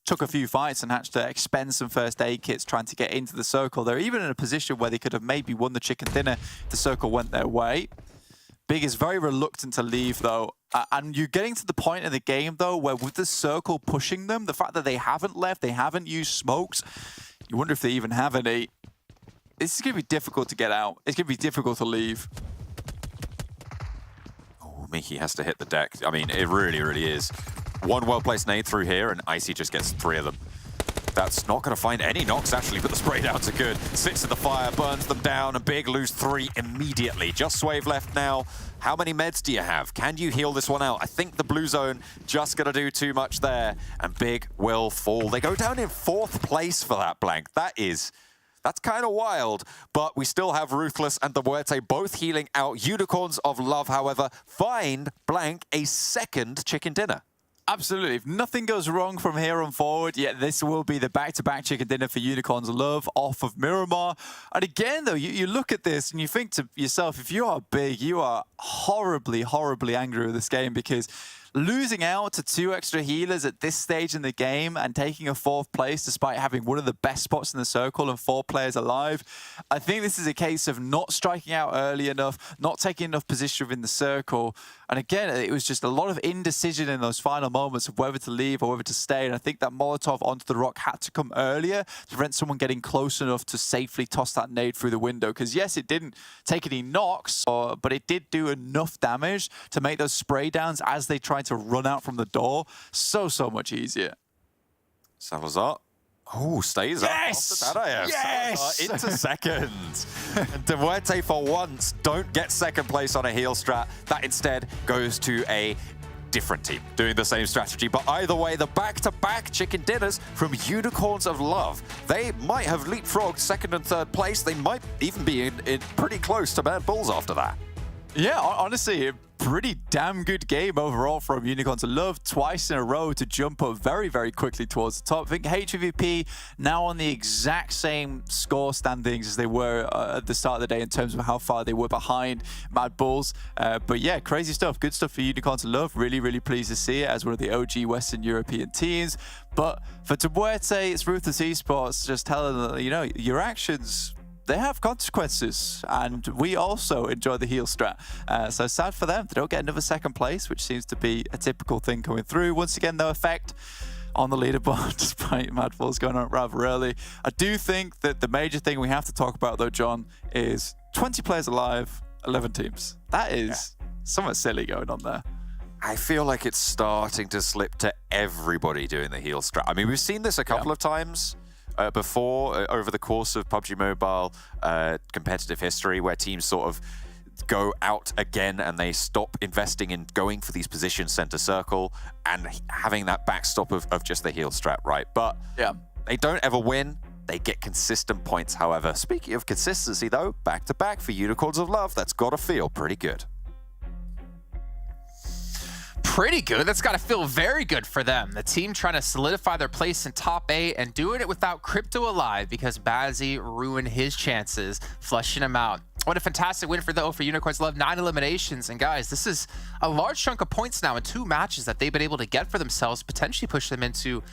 took a few fights and had to expend some first aid kits trying to get into the circle. They're even in a position where they could have maybe won the chicken dinner if the circle went their way. Big is very reluctant to leave, though. And you're getting to the point in the game, though, where with the circle pushing them, the fact that they haven't left, they haven't used smokes, you wonder if they even have any. This is going to be difficult to get out. It's going to be difficult to leave. Oh, Mickey has to hit the deck. I mean, it really, really is. One well-placed nade through here, and Icy just gets 3 of them. That's not going to find any knocks, actually, but the spray downs are good. Sits in the fire, burns them down, and Big lose 3 immediately. Just SHOCKWAVE left now. How many meds do you have? Can you heal this one out? I think the blue zone just going to do too much there, and Big will fall. They go down in 4th place for that blank. That's kind of wild, but we still have Ruthless and the MUERTE both healing out. Unicorns of Love, however, find blank a 2nd chicken dinner. Absolutely. If nothing goes wrong from here on forward, yeah, this will be the back-to-back chicken dinner for Unicorns of Love off of Miramar. And again, though, you look at this and you think to yourself, if you are Big, you are horribly, horribly angry with this game, because losing out to 2 extra healers at this stage in the game and taking a 4th place despite having one of the best spots in the circle and 4 players alive, I think this is a case of not striking out early enough, not taking enough position within the circle. And again, it was just a lot of indecision in those final moments of whether to leave or whether to stay. And I think that Molotov onto the rock had to come earlier to prevent someone getting close enough to safely toss that nade through the window. Because yes, it didn't take any knocks, but it did do enough damage to make those spray downs as they tried to run out from the door so much easier. Salazar. Oh, stays up. Yes! After that, I have. Yes! Salazar into 2nd. And MUERTE, for once, don't get 2nd place on a heal strat. That instead goes to a different team doing the same strategy. But either way, the back-to-back chicken dinners from Unicorns of Love. They might have leapfrogged 2nd and 3rd place. They might even be in pretty close to MADBULLS after that. Yeah, honestly, a pretty damn good game overall from Unicorns of Love. Twice in a row to jump up very, very quickly towards the top. I think HVVP now on the exact same score standings as they were at the start of the day in terms of how far they were behind MADBULLS. But yeah, crazy stuff. Good stuff for Unicorns of Love. Really, really pleased to see it as one of the OG Western European teams. But for MUERTE, it's Ruthless Esports just telling them, you know, your actions, they have consequences, and we also enjoy the heal strat. So sad for them. They don't get another 2nd place, which seems to be a typical thing coming through. Once again, no effect on the leaderboard, despite MADBULLS going on rather early. I do think that the major thing we have to talk about, though, John, is 20 players alive, 11 teams. That is somewhat silly going on there. I feel like it's starting to slip to everybody doing the heal strat. I mean, we've seen this a couple of times before over the course of PUBG Mobile competitive history, where teams sort of go out again and they stop investing in going for these positions center circle and having that backstop of just the heal strat, right? But yeah, they don't ever win. They get consistent points, however. Speaking of consistency, though, back-to-back for Unicorns of Love, that's got to feel pretty good. Pretty good. That's got to feel very good for them. The team trying to solidify their place in top 8 and doing it without Crypto alive because Bazzi ruined his chances, flushing him out. What a fantastic win for Unicorns Love. 9 eliminations. And guys, this is a large chunk of points now in 2 matches that they've been able to get for themselves, potentially push them into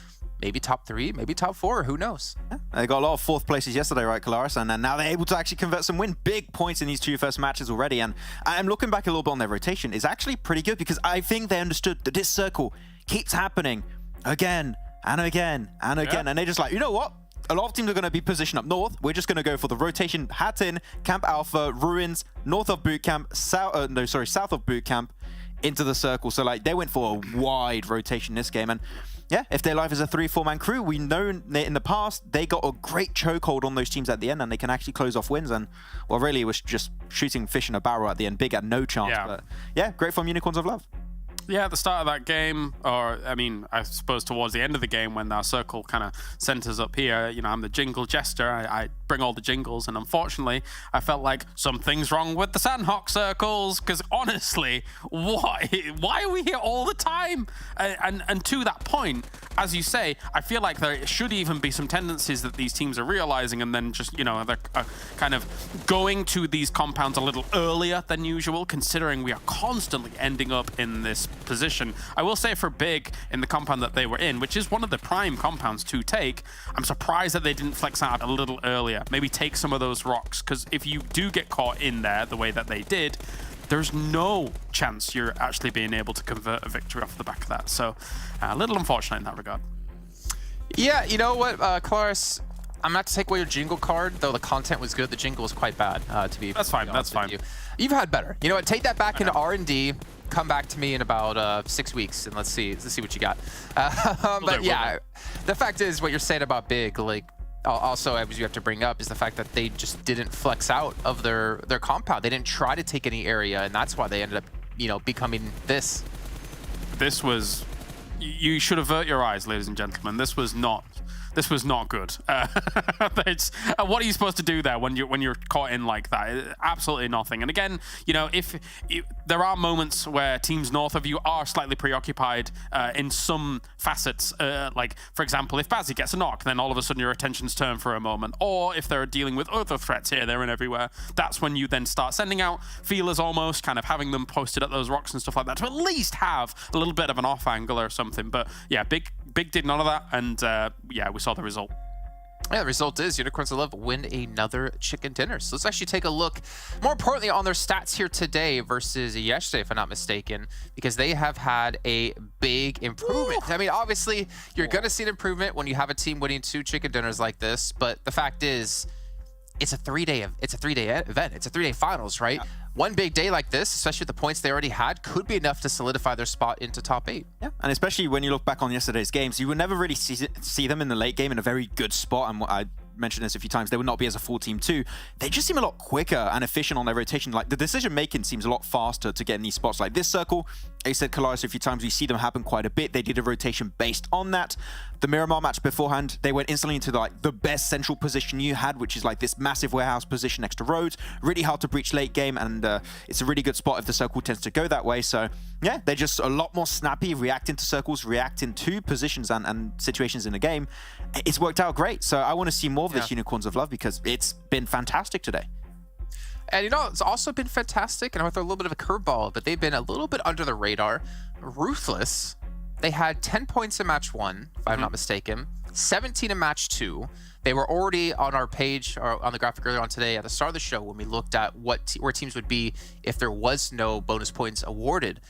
maybe top 3, maybe top 4, who knows? Yeah. They got a lot of 4th places yesterday, right, Kalaris? And now they're able to actually convert some win. Big points in these 2 first matches already. And I'm looking back a little bit on their rotation. It's actually pretty good because I think they understood that this circle keeps happening again and again and again. And they're just like, you know what? A lot of teams are going to be positioned up north. We're just going to go for the rotation. Hatton, Camp Alpha, Ruins, north of boot camp, south of boot camp, into the circle. So like they went for a wide rotation this game. And yeah, if they're live as a 3-4-man crew, we know in the past they got a great chokehold on those teams at the end, and they can actually close off wins. And well, really, it was just shooting fish in a barrel at the end. Big had no chance. Yeah. But yeah, great from Unicorns of Love. Yeah, at the start of that game, or I mean, I suppose towards the end of the game when our circle kind of centers up here, you know, I'm the jingle jester. I bring all the jingles, and unfortunately, I felt like something's wrong with the Sanhok circles, because honestly, why are we here all the time? And to that point, as you say, I feel like there should even be some tendencies that these teams are realizing, and then just, you know, they're kind of going to these compounds a little earlier than usual, considering we are constantly ending up in this position. I will say for Big, in the compound that they were in, which is one of the prime compounds to take, I'm surprised that they didn't flex out a little earlier. Maybe take some of those rocks, because if you do get caught in there the way that they did, there's no chance you're actually being able to convert a victory off the back of that. So a little unfortunate in that regard. Yeah, you know what, Claris, I'm not to take away your jingle card, though the content was good. The jingle was quite bad, to be That's fine, that's fine. You've had better. You know what, take that back into R&D, come back to me in about 6 weeks, and let's see what you got. But yeah, the fact is, what you're saying about Big, like, also, as you have to bring up, is the fact that they just didn't flex out of their compound. They didn't try to take any area, and that's why they ended up, you know, becoming this. This was... You should avert your eyes, ladies and gentlemen. This was not good. What are you supposed to do there when you're caught in like that? Absolutely nothing. And again, you know, if there are moments where teams north of you are slightly preoccupied in some facets, like for example, if Bazzi gets a knock, then all of a sudden your attention's turned for a moment. Or if they're dealing with other threats here, there, and everywhere, that's when you then start sending out feelers, almost kind of having them posted at those rocks and stuff like that to at least have a little bit of an off angle or something. But yeah, Big did none of that, and yeah, we saw the result. Yeah, the result is Unicorns of Love win another chicken dinner. So let's actually take a look, more importantly, on their stats here today versus yesterday, if I'm not mistaken, because they have had a big improvement. Ooh. I mean, obviously, you're going to see an improvement when you have a team winning 2 chicken dinners like this, but the fact is, it's a 3-day event. It's a 3-day finals, right? Yeah. One big day like this, especially with the points they already had, could be enough to solidify their spot into top 8. Yeah, and especially when you look back on yesterday's games, you would never really see them in the late game in a very good spot. And I mentioned this a few times, they would not be as a full team too. They just seem a lot quicker and efficient on their rotation. Like, the decision making seems a lot faster to get in these spots. Like this circle, I said Kalaris a few times, we see them happen quite a bit. They did a rotation based on that. The Miramar match beforehand, they went instantly into like the best central position you had, which is like this massive warehouse position next to roads. Really hard to breach late game, and it's a really good spot if the circle tends to go that way. So yeah, they're just a lot more snappy, reacting to circles, reacting to positions and situations in the game. It's worked out great. So I want to see more of this Unicorns of Love, because it's been fantastic today. And you know, it's also been fantastic, and I want to throw a little bit of a curveball, but they've been a little bit under the radar. Ruthless, they had 10 points in match 1, if I'm not mistaken, 17 in match 2. They were already on our page, or on the graphic earlier on today at the start of the show, when we looked at where teams would be if there was no bonus points awarded.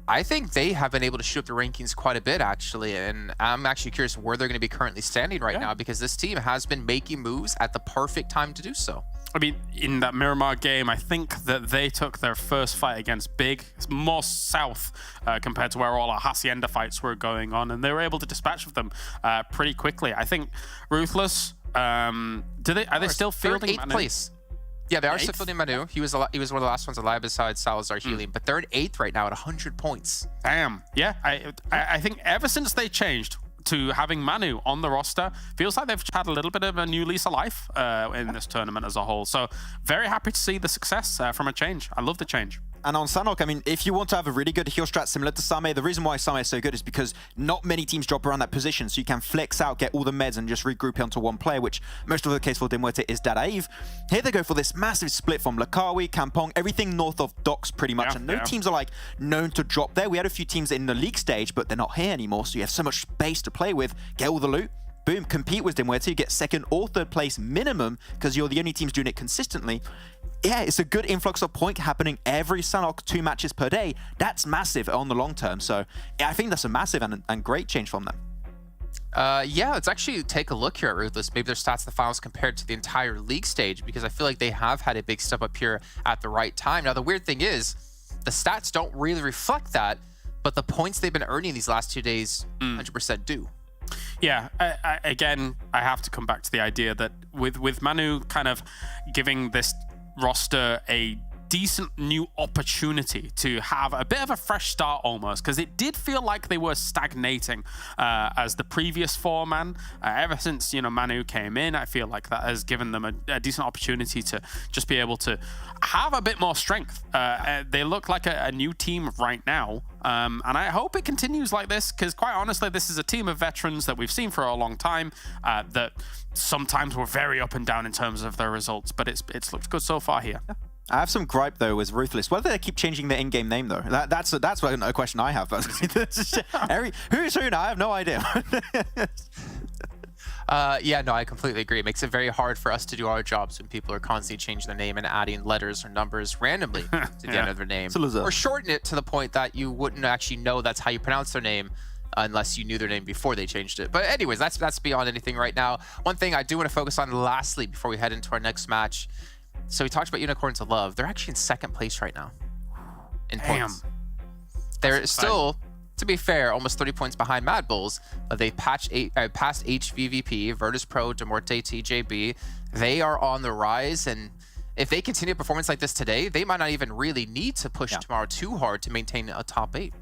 I think they have been able to shoot up the rankings quite a bit, actually, and I'm actually curious where they're going to be currently standing right now, because this team has been making moves at the perfect time to do so. I mean, in that Miramar game, I think that they took their first fight against Big. It's more south compared to where all our Hacienda fights were going on, and they were able to dispatch of them pretty quickly. I think Ruthless, are they still fielding 8th place? Yeah, they are still fielding Manu. He was one of the last ones alive besides Salazar Healing, but they're at 8th right now at 100 points. Damn. Yeah, I think ever since they changed to having Manu on the roster, feels like they've had a little bit of a new lease of life in this tournament as a whole. So very happy to see the success from a change. I love the change. And on Sanhok, I mean, if you want to have a really good heal strat similar to Same, the reason why Same is so good is because not many teams drop around that position, so you can flex out, get all the meds, and just regroup onto one player, which most of the case for MUERTE is Dadaev. Here they go for this massive split from Lakawi, Kampong, everything north of Docks pretty much, and no teams are like known to drop there. We had a few teams in the league stage, but they're not here anymore, so you have so much space to play with, get all the loot, boom, compete with MUERTE, you get 2nd or 3rd place minimum, because you're the only teams doing it consistently. Yeah, it's a good influx of point happening every Sanhok 2 matches per day. That's massive on the long term. So yeah, I think that's a massive and great change from them. Yeah, let's actually take a look here at Ruthless. Maybe their stats in the finals compared to the entire league stage, because I feel like they have had a big step up here at the right time. Now, the weird thing is, the stats don't really reflect that, but the points they've been earning these last 2 days 100% do. Yeah, again, I have to come back to the idea that with Manu kind of giving this roster a decent new opportunity to have a bit of a fresh start almost, because it did feel like they were stagnating as the previous four-man. Ever since, you know, Manu came in, I feel like that has given them a decent opportunity to just be able to have a bit more strength. They look like a new team right now, and I hope it continues like this, because quite honestly, this is a team of veterans that we've seen for a long time that sometimes were very up and down in terms of their results, but it's looked good so far here. I have some gripe though with Ruthless. Whether they keep changing their in-game name though, that's a question I have. Who's who now? I have no idea. Yeah, no, I completely agree. It makes it very hard for us to do our jobs when people are constantly changing their name and adding letters or numbers randomly to the end of their name, or shorten it to the point that you wouldn't actually know that's how you pronounce their name unless you knew their name before they changed it. But anyways, that's beyond anything right now. One thing I do want to focus on lastly before we head into our next match. So we talked about Unicorns of Love. They're actually in second place right now in points. They're still, to be fair, almost 30 points behind MADBULLS. They passed HVVP, VIRTUS.PRO, DeMorte, TJB. They are on the rise, and if they continue a performance like this today, they might not even really need to push tomorrow too hard to maintain a top 8.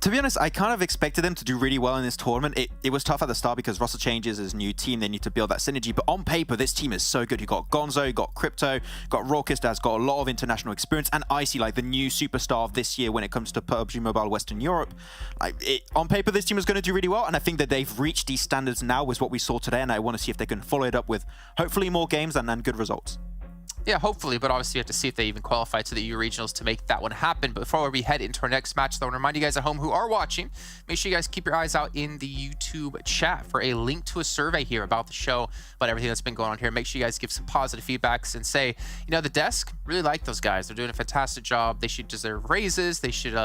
To be honest, I kind of expected them to do really well in this tournament. It was tough at the start because Russell changes his new team. They need to build that synergy. But on paper, this team is so good. You got Gonzo, you got Crypto, got Raucous that's got a lot of international experience, and Icy, like the new superstar of this year when it comes to PUBG Mobile Western Europe. On paper, this team is going to do really well, and I think that they've reached these standards now with what we saw today, and I want to see if they can follow it up with hopefully more games and good results. Yeah, hopefully, but obviously you have to see if they even qualify to the EU Regionals to make that one happen. But before we head into our next match, though, I want to remind you guys at home who are watching, make sure you guys keep your eyes out in the YouTube chat for a link to a survey here about the show, about everything that's been going on here. Make sure you guys give some positive feedbacks and say, you know, the desk, really like those guys. They're doing a fantastic job. They should deserve raises. They should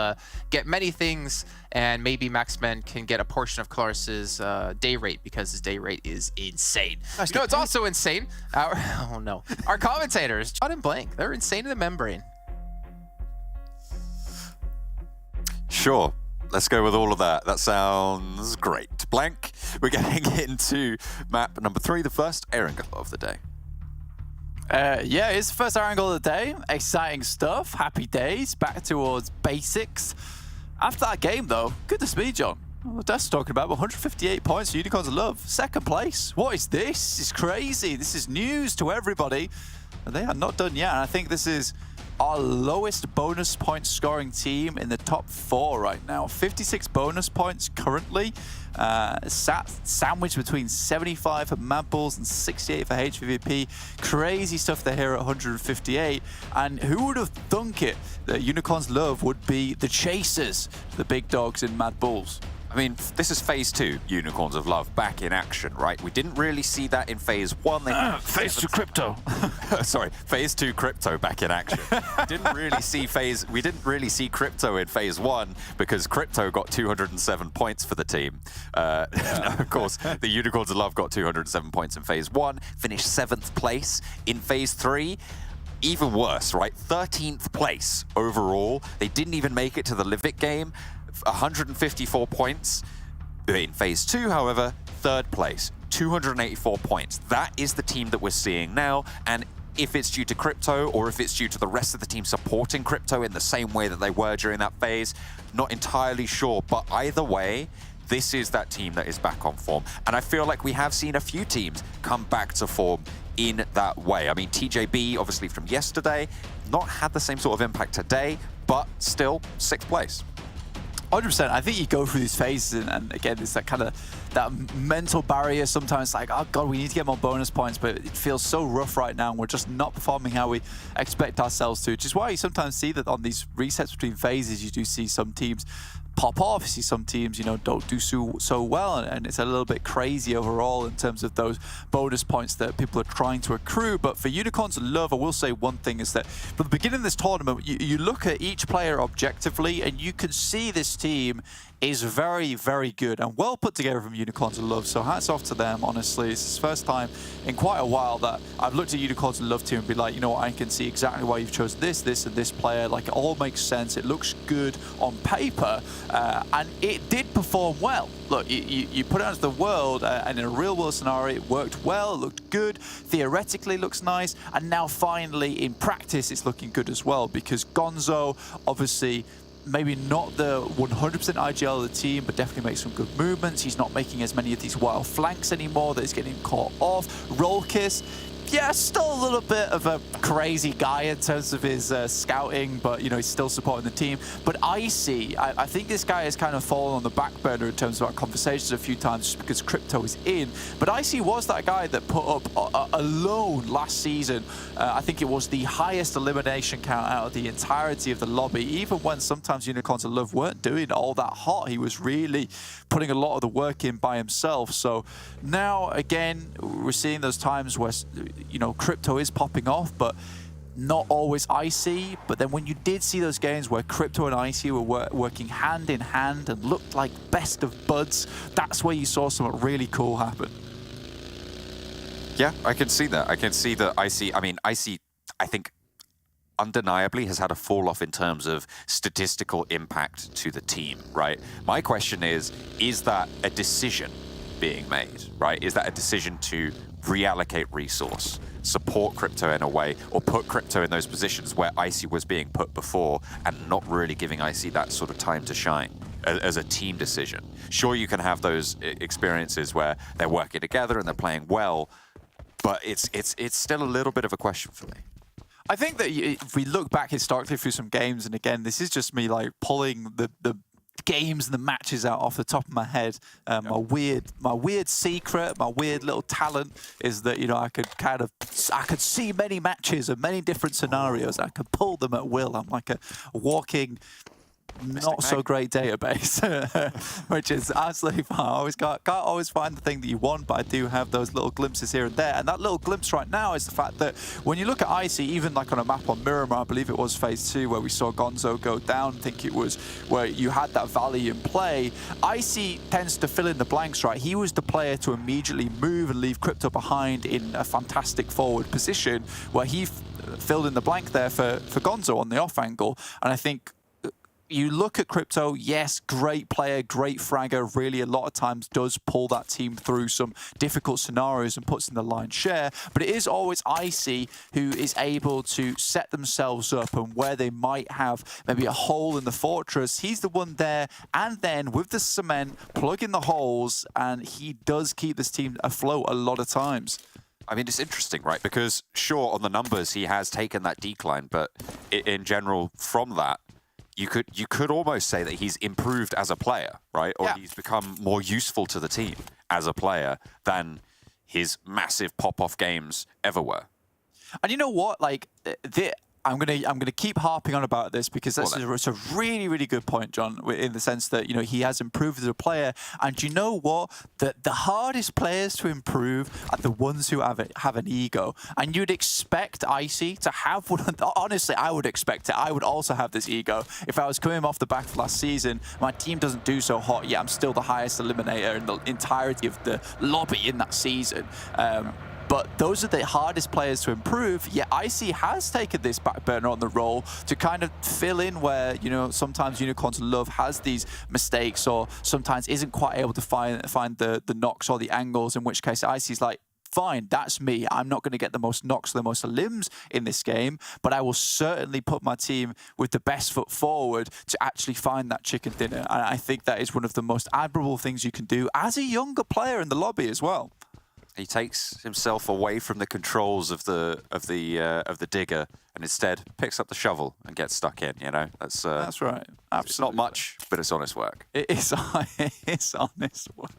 get many things, and maybe Maxman can get a portion of Clarus's day rate because his day rate is insane. You know, it's also insane. Oh, no. Our commentators, John and Blank, they're insane in the membrane. Sure. Let's go with all of that. That sounds great. Blank, we're getting into map number 3, the first Erangel of the day. Yeah, it's the first Erangel of the day. Exciting stuff. Happy days. Back towards basics. After that game, though, goodness me, John. What that's talking about 158 points for Unicorns of Love. Second place. What is this? It's crazy. This is news to everybody. And they are not done yet. And I think this is our lowest bonus point scoring team in the top 4 right now. 56 bonus points currently. Sandwiched between 75 for MADBULLS and 68 for HVVP. Crazy stuff there here at 158. And who would have thunk it that Unicorns Love would be the chasers, the big dogs in MADBULLS? I mean, this is phase 2, Unicorns of Love, back in action, right? We didn't really see that in phase 1. Phase 2 Crypto. Sorry, phase 2 Crypto back in action. We didn't really see Crypto in phase 1 because Crypto got 207 points for the team. Of course, the Unicorns of Love got 207 points in phase 1, finished 7th place in phase 3. Even worse, right? 13th place overall. They didn't even make it to the Livic game. 154 points. In phase 2, however, 3rd place, 284 points. That is the team that we're seeing now, and if it's due to Crypto or if it's due to the rest of the team supporting Crypto in the same way that they were during that phase, not entirely sure, but either way, this is that team that is back on form. And I feel like we have seen a few teams come back to form in that way. I mean, TJB, obviously from yesterday, not had the same sort of impact today, but still 6th place. 100%. I think you go through these phases, and again, it's that kind of that mental barrier. Sometimes it's like, oh God, we need to get more bonus points, but it feels so rough right now, and we're just not performing how we expect ourselves to. Which is why you sometimes see that on these resets between phases, you do see some teams pop off. You see some teams, you know, don't do so well, and it's a little bit crazy overall in terms of those bonus points that people are trying to accrue. But for Unicorns of Love, I will say one thing is that from the beginning of this tournament, you look at each player objectively, and you can see this team is very, very good and well put together from Unicorns of Love. So hats off to them, honestly. It's the first time in quite a while that I've looked at Unicorns of Love team and be like, you know what, I can see exactly why you've chosen this, and this player. Like, it all makes sense. It looks good on paper, and it did perform well. Look, you put it out to the world, and in a real-world scenario, it worked well, it looked good, theoretically looks nice, and now finally, in practice, it's looking good as well, because Gonzo, obviously, maybe not the 100% IGL of the team, but definitely makes some good movements. He's not making as many of these wild flanks anymore that he's getting caught off. Rollkiss, yeah, still a little bit of a crazy guy in terms of his scouting, but, you know, he's still supporting the team. But Icy, I think this guy has kind of fallen on the back burner in terms of our conversations a few times just because Crypto is in. But Icy was that guy that put up alone last season. I think it was the highest elimination count out of the entirety of the lobby, even when sometimes Unicorns of Love weren't doing all that hot. He was really putting a lot of the work in by himself. So now, again, we're seeing those times where, you know, Crypto is popping off, but not always Icy. But then when you did see those games where Crypto and Icy were working hand in hand and looked like best of buds, that's where you saw something really cool happen. Yeah, I can see that. I can see that Icy, I mean, Icy, I think, undeniably has had a fall off in terms of statistical impact to the team, right? My question is that a decision being made, right? Is that a decision to reallocate resource, support Crypto in a way, or put Crypto in those positions where Icy was being put before and not really giving Icy that sort of time to shine as a team decision? Sure, you can have those experiences where they're working together and they're playing well, but it's still a little bit of a question for me. I think that if we look back historically through some games, and again, this is just me like pulling the games and the matches out off the top of my head. My weird secret, my weird little talent is that, you know, I could see many matches and many different scenarios. I could pull them at will. I'm like a walking not so great database, which is absolutely fine. Can't always find the thing that you want, but I do have those little glimpses here and there. And that little glimpse right now is the fact that when you look at Icy, even like on a map on Miramar, I believe it was phase 2 where we saw Gonzo go down, I think it was, where you had that valley in play. Icy tends to fill in the blanks, right? He was the player to immediately move and leave Crypto behind in a fantastic forward position where he filled in the blank there for Gonzo on the off angle. And I think you look at Crypto, yes, great player, great fragger, really a lot of times does pull that team through some difficult scenarios and puts in the lion's share, but it is always Icy who is able to set themselves up, and where they might have maybe a hole in the fortress, he's the one there, and then with the cement, plug in the holes, and he does keep this team afloat a lot of times. I mean, it's interesting, right? Because sure, on the numbers, he has taken that decline, but in general, from that, you could almost say that he's improved as a player, right? Or he's become more useful to the team as a player than his massive pop-off games ever were. And you know what? Like, I'm gonna keep harping on about this because that's it's a really, really good point, John, in the sense that, you know, he has improved as a player. And you know what? The hardest players to improve are the ones who have an ego. And you'd expect Icy to have one. Honestly, I would expect it. I would also have this ego. If I was coming off the back of last season, my team doesn't do so hot yet. I'm still the highest eliminator in the entirety of the lobby in that season. But those are the hardest players to improve. Yet Icy has taken this back burner on the role to kind of fill in where, you know, sometimes Unicorns of Love has these mistakes or sometimes isn't quite able to find the knocks or the angles, in which case Icy's like, fine, that's me. I'm not going to get the most knocks or the most limbs in this game, but I will certainly put my team with the best foot forward to actually find that chicken dinner. And I think that is one of the most admirable things you can do as a younger player in the lobby as well. He takes himself away from the controls of the digger and instead picks up the shovel and gets stuck in. You know, that's right. Absolutely, it's not much, but it's honest work. It is. It's honest work.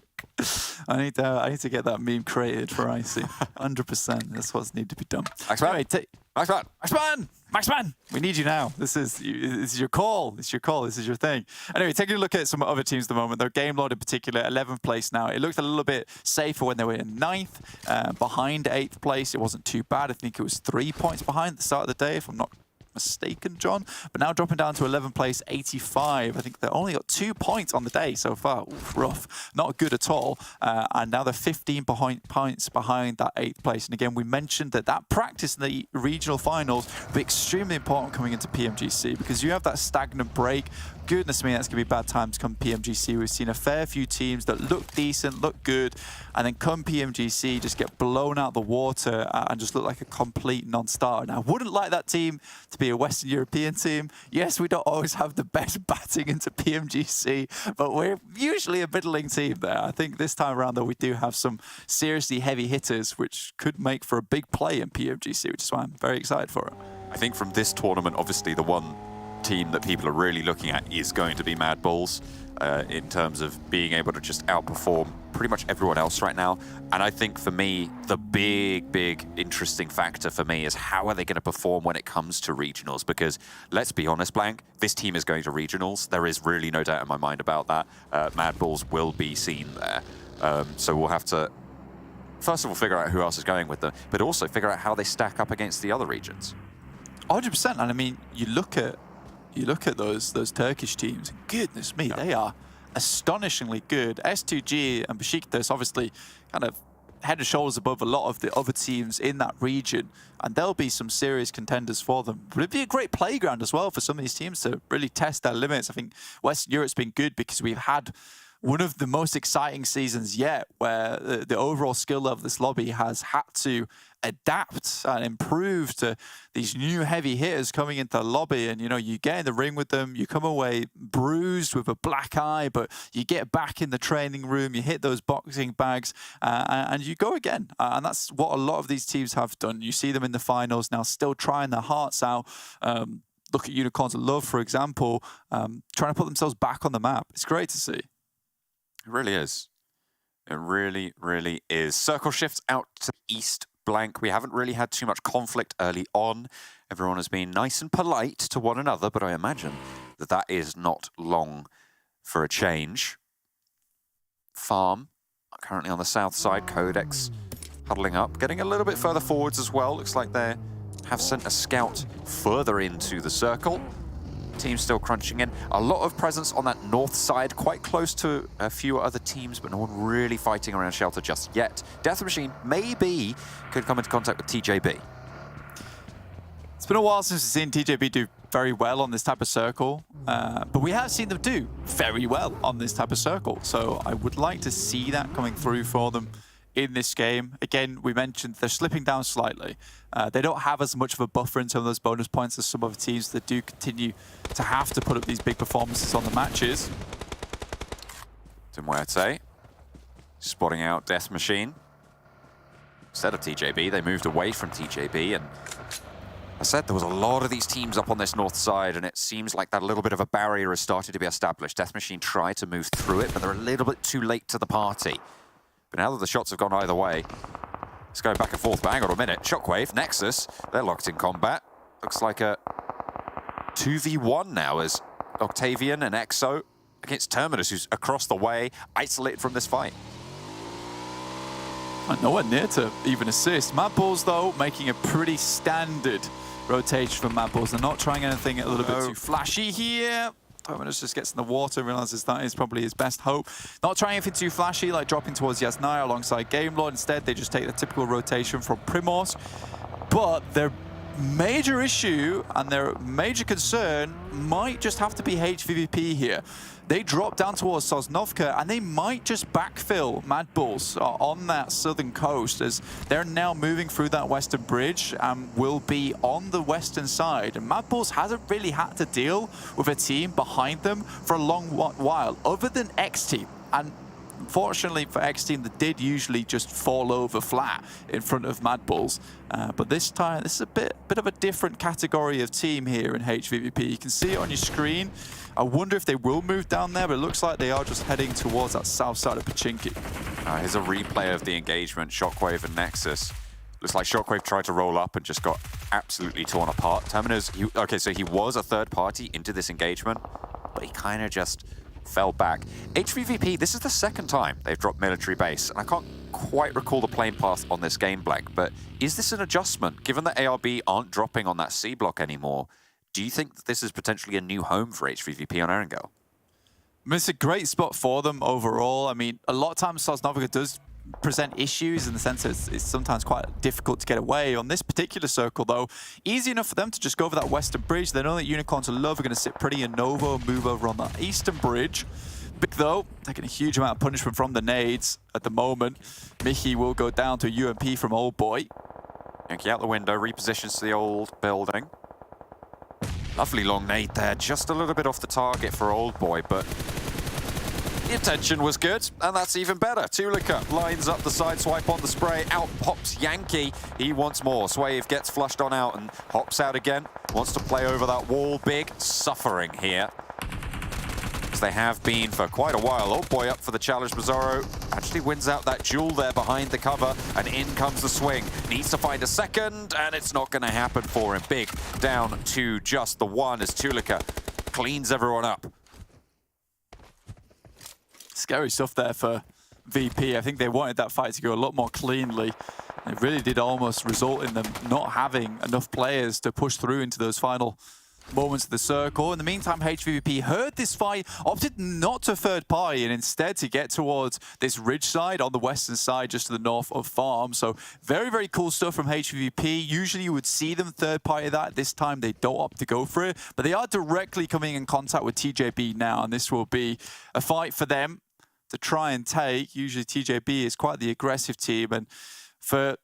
I need to get that meme created for Icy. 100%. That's what's need to be done. Maxman, we need you now. This is your call. It's your call. This is your thing. Anyway, taking a look at some other teams at the moment. Their game load in particular, 11th place now. It looked a little bit safer when they were in 9th, behind 8th place. It wasn't too bad. I think it was 3 points behind at the start of the day, if I'm not mistaken, John. But now dropping down to 11th place, 85. I think they only got 2 points on the day so far. Oof, rough. Not good at all. And now they're 15 points behind that 8th place. And again, we mentioned that practice in the regional finals will be extremely important coming into PMGC because you have that stagnant break. Goodness me, that's going to be a bad time to come PMGC. We've seen a fair few teams that look decent, look good, and then come PMGC, just get blown out the water and just look like a complete non-starter. Now, I wouldn't like that team to be a Western European team. Yes, we don't always have the best batting into PMGC, but we're usually a middling team there. I think this time around, though, we do have some seriously heavy hitters, which could make for a big play in PMGC, which is why I'm very excited for it. I think from this tournament, obviously, the one team that people are really looking at is going to be MADBULLS in terms of being able to just outperform pretty much everyone else right now. And I think for me, the big interesting factor for me is how are they going to perform when it comes to regionals? Because let's be honest, Blank, this team is going to regionals. There is really no doubt in my mind about that. MADBULLS will be seen there. So we'll have to, first of all, figure out who else is going with them, but also figure out how they stack up against the other regions. 100%. And I mean, you look at those Turkish teams, goodness me, they are astonishingly good. S2G and Besiktas obviously kind of head and shoulders above a lot of the other teams in that region, and there'll be some serious contenders for them. But it'd be a great playground as well for some of these teams to really test their limits. I think Western Europe's been good because we've had one of the most exciting seasons yet, where the overall skill level of this lobby has had to adapt and improve to these new heavy hitters coming into the lobby. And, you know, you get in the ring with them, you come away bruised with a black eye, but you get back in the training room, you hit those boxing bags, and you go again. And that's what a lot of these teams have done. You see them in the finals now, still trying their hearts out. Look at Unicorns of Love, for example, trying to put themselves back on the map. It's great to see. It really is. It really is. Circle shifts out to east, Blank. We haven't really had too much conflict early on. Everyone has been nice and polite to one another, but I imagine that is not long for a change. Farm, currently on the south side. QODEX huddling up, getting a little bit further forwards as well. Looks like they have sent a scout further into the circle. Team still crunching in. A lot of presence on that north side, quite close to a few other teams, but no one really fighting around shelter just yet. Death Machine maybe could come into contact with TJB. It's been a while since we've seen TJB do very well on this type of circle, but we have seen them do very well on this type of circle. So I would like to see that coming through for them in this game. Again, we mentioned they're slipping down slightly. They don't have as much of a buffer in terms of those bonus points as some other teams that do continue to have to put up these big performances on the matches. MUERTE spotting out Death Machine. Instead of TJB, they moved away from TJB, and I said there was a lot of these teams up on this north side, and it seems like that little bit of a barrier has started to be established. Death Machine tried to move through it, but they're a little bit too late to the party. But now that the shots have gone either way, let's go back and forth. But hang on a minute. Shockwave, Nexus, they're locked in combat. Looks like a 2v1 now as Octavian and Exo against Terminus, who's across the way, isolated from this fight. And nowhere near to even assist. MADBULLS, though, making a pretty standard rotation from MADBULLS. They're not trying anything a little bit too flashy here. Terminus just gets in the water, realizes that is probably his best hope. Not trying anything too flashy, like dropping towards Yasnaya alongside Game Lord. Instead, they just take the typical rotation from Primos. But their major issue and their major concern might just have to be HVVP here. They drop down towards Sosnovka, and they might just backfill MADBULLS on that southern coast, as they're now moving through that western bridge and will be on the western side. And MADBULLS hasn't really had to deal with a team behind them for a long while, other than X-Team. And unfortunately for X-Team, they did usually just fall over flat in front of MADBULLS. But this time, this is a bit of a different category of team here in HVVP. You can see it on your screen. I wonder if they will move down there, but it looks like they are just heading towards that south side of Pachinki. Here's a replay of the engagement, Shockwave and Nexus. Looks like Shockwave tried to roll up and just got absolutely torn apart. Terminus, okay, so he was a third party into this engagement, but he kind of just fell back. HVVP, this is the second time they've dropped military base, and I can't quite recall the plane path on this game, Blank, but is this an adjustment? Given that ARB aren't dropping on that C block anymore, Do you think that this is potentially a new home for HVVP on Erangel? I mean, it's a great spot for them overall. I mean, a lot of times Sosnovka does present issues in the sense that it's sometimes quite difficult to get away. On this particular circle, though, easy enough for them to just go over that western bridge. They know that Unicorns of Love are going to sit pretty, and Novo move over on that eastern bridge. Big, though, taking a huge amount of punishment from the nades at the moment. Mickey will go down to a UMP from Old Boy. Yankee out the window, repositions to the old building. Lovely long nade there, just a little bit off the target for Old Boy, but the intention was good, and that's even better. Tulika lines up the side swipe on the spray. Out pops Yankee. He wants more. Swave gets flushed on out and hops out again. Wants to play over that wall. Big suffering here, as they have been for quite a while. Old Boy up for the challenge. Bizarro actually wins out that duel there behind the cover, and in comes the swing. Needs to find a second, and it's not going to happen for him. Big down to just the one as Tulika cleans everyone up. Scary stuff there for VP. I think they wanted that fight to go a lot more cleanly. It really did almost result in them not having enough players to push through into those final moments of the circle. In the meantime, HVVP heard this fight, opted not to third party, and instead to get towards this ridge side on the western side, just to the north of Farm. So very, very cool stuff from HVVP. Usually you would see them third party that. This time they don't opt to go for it, but they are directly coming in contact with TJB now, and this will be a fight for them to try and take. Usually TJB is quite the aggressive team, and for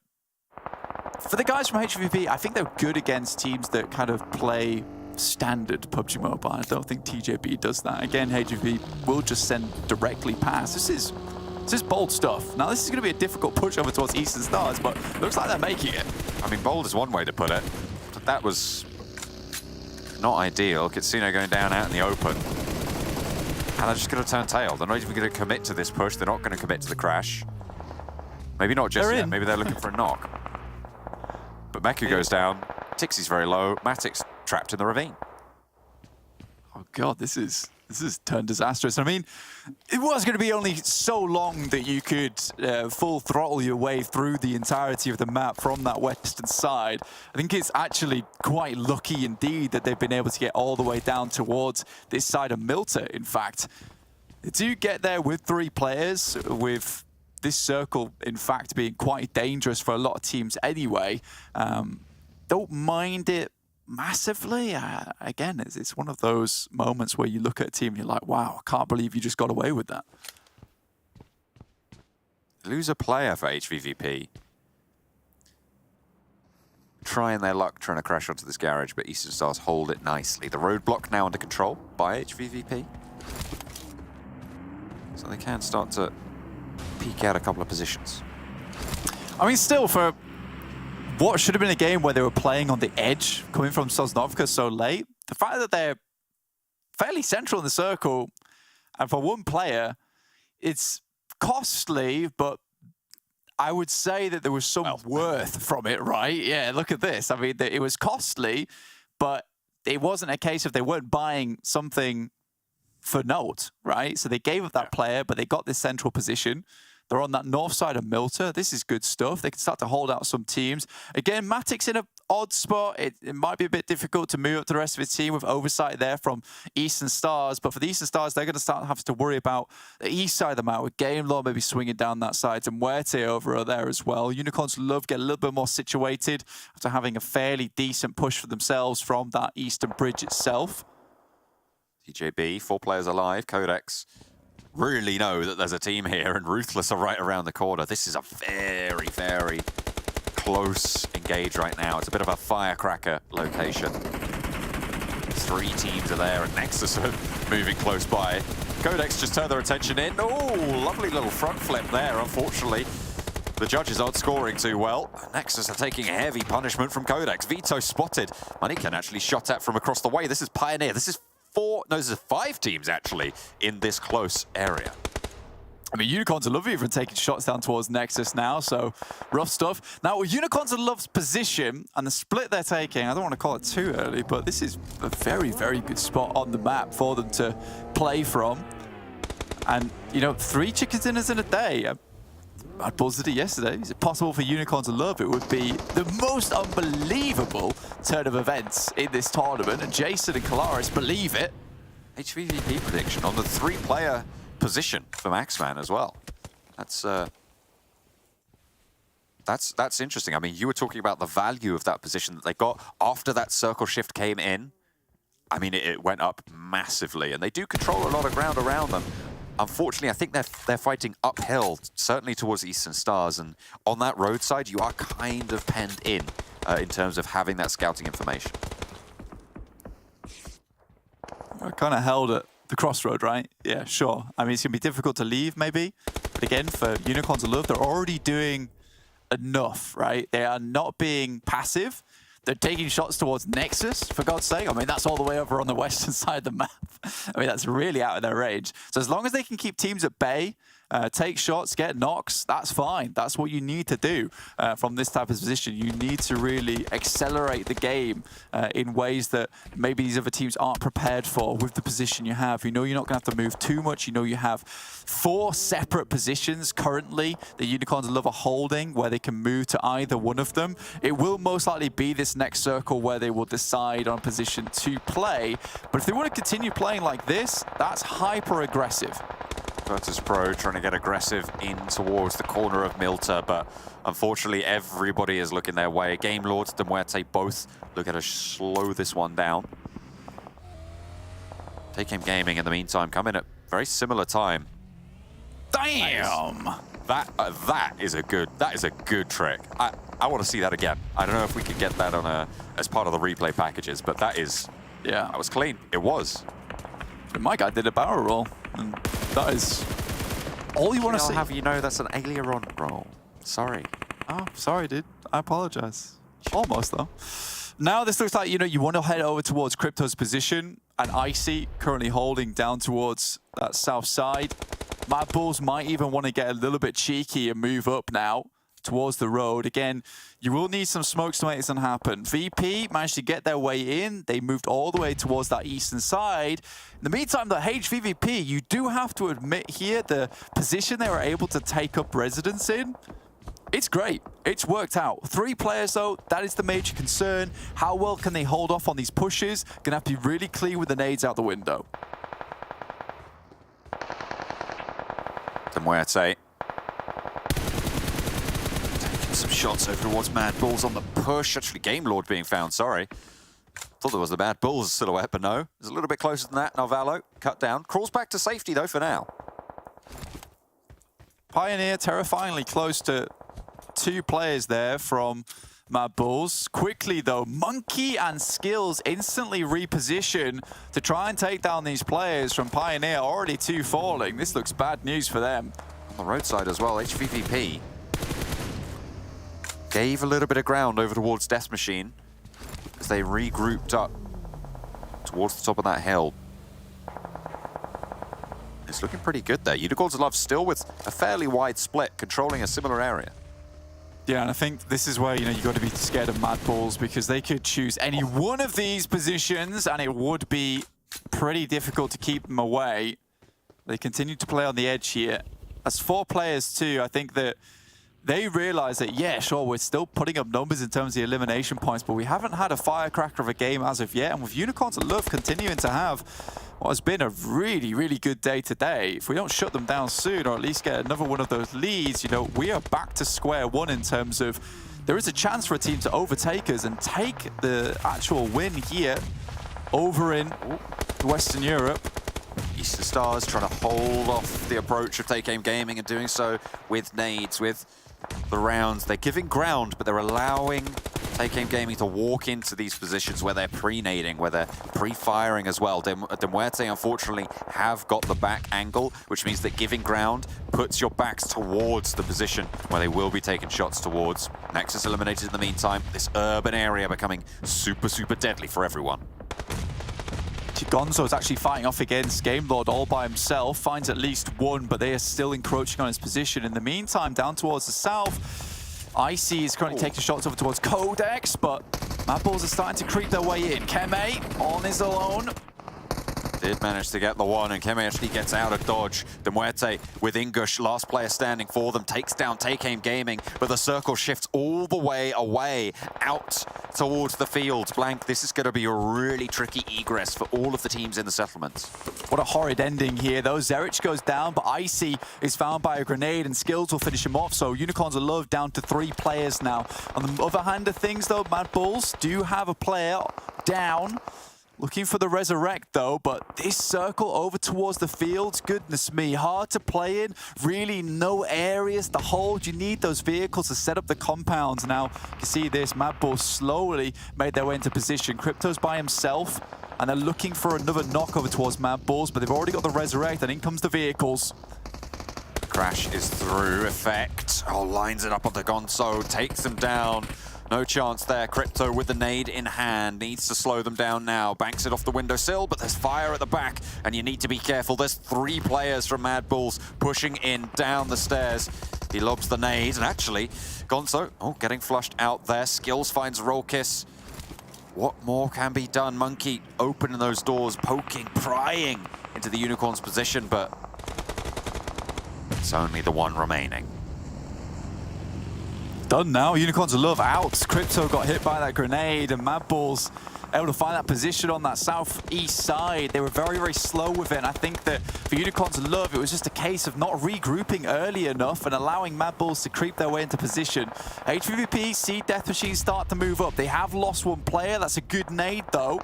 the guys from HVVP, I think they're good against teams that kind of play standard PUBG Mobile. I don't think TJB does that. Again, HVVP will just send directly past. This is bold stuff. Now, this is going to be a difficult push over towards Eastern Stars, but looks like they're making it. I mean, bold is one way to put it, but that was not ideal. Kitsune going down out in the open. And they're just going to turn tail. They're not even going to commit to this push. They're not going to commit to the crash. Maybe not just yet. Maybe they're looking for a knock. But Meku goes down. Tixie's very low. Matic's trapped in the ravine. Oh god, this is turned disastrous. I mean, it was going to be only so long that you could full throttle your way through the entirety of the map from that western side. I think it's actually quite lucky indeed that they've been able to get all the way down towards this side of MUERTE, in fact. They do get there with 3 players, with this circle, in fact, being quite dangerous for a lot of teams anyway. Don't mind it massively. Again, it's one of those moments where you look at a team and you're like, wow, I can't believe you just got away with that. Lose a player for HVVP. Trying their luck trying to crash onto this garage, but Eastern Stars hold it nicely. The roadblock now under control by HVVP. So they can start to peek out a couple of positions. I mean, still, for what should have been a game where they were playing on the edge, coming from Sosnovka so late, the fact that they're fairly central in the circle, and for one player, it's costly, but I would say that there was some worth from it, right? Yeah, look at this. I mean, it was costly, but it wasn't a case of they weren't buying something for note, right? So they gave up that player, but they got this central position. They're on that north side of MUERTE. This is good stuff. They can start to hold out some teams. Again, Matic's in an odd spot. It might be a bit difficult to move up the rest of his team with oversight there from Eastern Stars. But for the Eastern Stars, they're going to start having to worry about the east side of the map with Game Law maybe swinging down that side and MUERTE over there as well. Unicorns love get a little bit more situated after having a fairly decent push for themselves from that eastern bridge itself. TJB, 4 players alive. QODEX really know that there's a team here, and Ruthless are right around the corner. This is a very, very close engage right now. It's a bit of a firecracker location. 3 teams are there, and Nexus are moving close by. QODEX just turned their attention in. Oh, lovely little front flip there. Unfortunately, the judges aren't scoring too well. Nexus are taking a heavy punishment from QODEX. Veto spotted. Manikan actually shot at from across the way. This is Pioneer. This is 5 teams actually in this close area. I mean, Unicorns are lovely for taking shots down towards Nexus now, so rough stuff. Now, with Unicorns of Love's position and the split they're taking, I don't want to call it too early, but this is a very, very good spot on the map for them to play from. And, you know, 3 chicken dinners in a day. MADBULLS did it yesterday. Is it possible for Unicorn to love? It would be the most unbelievable turn of events in this tournament, and Jason and Kalaris believe it. HVVP prediction on the 3-player position for Maxman as well. That's interesting. I mean, you were talking about the value of that position that they got after that circle shift came in. I mean, it went up massively, and they do control a lot of ground around them. Unfortunately, I think they're fighting uphill, certainly towards Eastern Stars, and on that roadside, you are kind of penned in terms of having that scouting information. We're kind of held at the crossroad, right? Yeah, sure. I mean, it's going to be difficult to leave, maybe. But again, for Unicorn to love, they're already doing enough, right? They are not being passive. They're taking shots towards Nexus, for God's sake. I mean, that's all the way over on the western side of the map. I mean, that's really out of their range. So as long as they can keep teams at bay, take shots, get knocks, that's fine. That's what you need to do from this type of position. You need to really accelerate the game in ways that maybe these other teams aren't prepared for with the position you have. You know you're not going to have to move too much. You know you have 4 separate positions currently that Unicorns love are holding where they can move to either one of them. It will most likely be this next circle where they will decide on position to play. But if they want to continue playing like this, that's hyper aggressive. VIRTUS.PRO trying to get aggressive in towards the corner of MUERTE, but unfortunately everybody is looking their way. Game Lords, MUERTE both look at to slow this one down. TakeAim Gaming in the meantime coming at very similar time. Damn! That is a good trick. I want to see that again. I don't know if we could get that on as part of the replay packages, but that was clean. It was. My guy did a barrel roll, and that is all you want to see. Have you know that's an aileron roll? Sorry. Oh, sorry, dude. I apologize. Almost, though. Now this looks like, you want to head over towards Crypto's position, and Icy currently holding down towards that south side. MADBULLS might even want to get a little bit cheeky and move up now towards the road. Again, you will need some smokes to make this happen. VP managed to get their way in. They moved all the way towards that eastern side. In the meantime, the HVVP, you do have to admit here, the position they were able to take up residence in, it's great. It's worked out. 3 players, though, that is the major concern. How well can they hold off on these pushes? Gonna have to be really clean with the nades out the window. MUERTE. Some shots over towards MADBULLS on the push. Actually, Game Lord being found, sorry. Thought there was the MADBULLS silhouette, but no. It's a little bit closer than that. Narvalo cut down. Crawls back to safety, though, for now. Pioneer terrifyingly close to 2 players there from MADBULLS. Quickly, though, Monkey and Skills instantly reposition to try and take down these players from Pioneer. Already 2 falling. This looks bad news for them. On the roadside as well, HVVP gave a little bit of ground over towards Death Machine as they regrouped up towards the top of that hill. It's looking pretty good there. Unicorns Love still with a fairly wide split, controlling a similar area. Yeah, and I think this is where, you got to be scared of MADBULLS, because they could choose any one of these positions and it would be pretty difficult to keep them away. They continue to play on the edge here. As 4 players too, I think that they realize that, yeah, sure, we're still putting up numbers in terms of the elimination points, but we haven't had a firecracker of a game as of yet. And with Unicorns Love continuing to have what has been a really, really good day today, if we don't shut them down soon, or at least get another one of those leads, we are back to square one in terms of there is a chance for a team to overtake us and take the actual win here over in Western Europe. Eastern Stars trying to hold off the approach of TakeAim Gaming, and doing so with nades, with the rounds. They're giving ground, but they're allowing TakeAim Gaming to walk into these positions where they're pre-nading, where they're pre-firing as well. MUERTE, unfortunately, have got the back angle, which means that giving ground puts your backs towards the position where they will be taking shots towards. Nexus eliminated in the meantime. This urban area becoming super, super deadly for everyone. Gonzo is actually fighting off against Game Lord all by himself, finds at least 1, but they are still encroaching on his position. In the meantime, down towards the south, Icy is currently taking shots over towards QODEX, but MADBULLS are starting to creep their way in. Keme on his own. Did manage to get the one, and Keme actually gets out of dodge. The MUERTE with Ingush, last player standing for them, takes down Take Aim Gaming, but the circle shifts all the way away, out towards the field. Blank, this is going to be a really tricky egress for all of the teams in the settlements. What a horrid ending here, though. Zerich goes down, but Icy is found by a grenade, and Skills will finish him off, so Unicorns of Love down to 3 players now. On the other hand of things, though, MADBULLS do have a player down. Looking for the resurrect though, but this circle over towards the fields, goodness me, hard to play in. Really no areas to hold. You need those vehicles to set up the compounds. Now, you can see this, MADBULLS slowly made their way into position. Crypto's by himself, and they're looking for another knock over towards MADBULLS, but they've already got the resurrect, and in comes the vehicles. Crash is through, Effect. Oh, lines it up onto Gonzo, takes him down. No chance there. Crypto with the nade in hand. Needs to slow them down now. Banks it off the windowsill, but there's fire at the back, and you need to be careful. There's 3 players from MADBULLS pushing in down the stairs. He lobs the nade, and actually, Gonzo, getting flushed out there. Skills finds Rolkiss. What more can be done? Monkey opening those doors, poking, prying into the Unicorn's position, but it's only the one remaining. Done now. Unicorns of Love out. Crypto got hit by that grenade, and MADBULLS able to find that position on that southeast side. They were very, very slow with it, and I think that for Unicorns of Love, it was just a case of not regrouping early enough and allowing MADBULLS to creep their way into position. HVVP see Death Machine start to move up. They have lost 1 player. That's a good nade, though.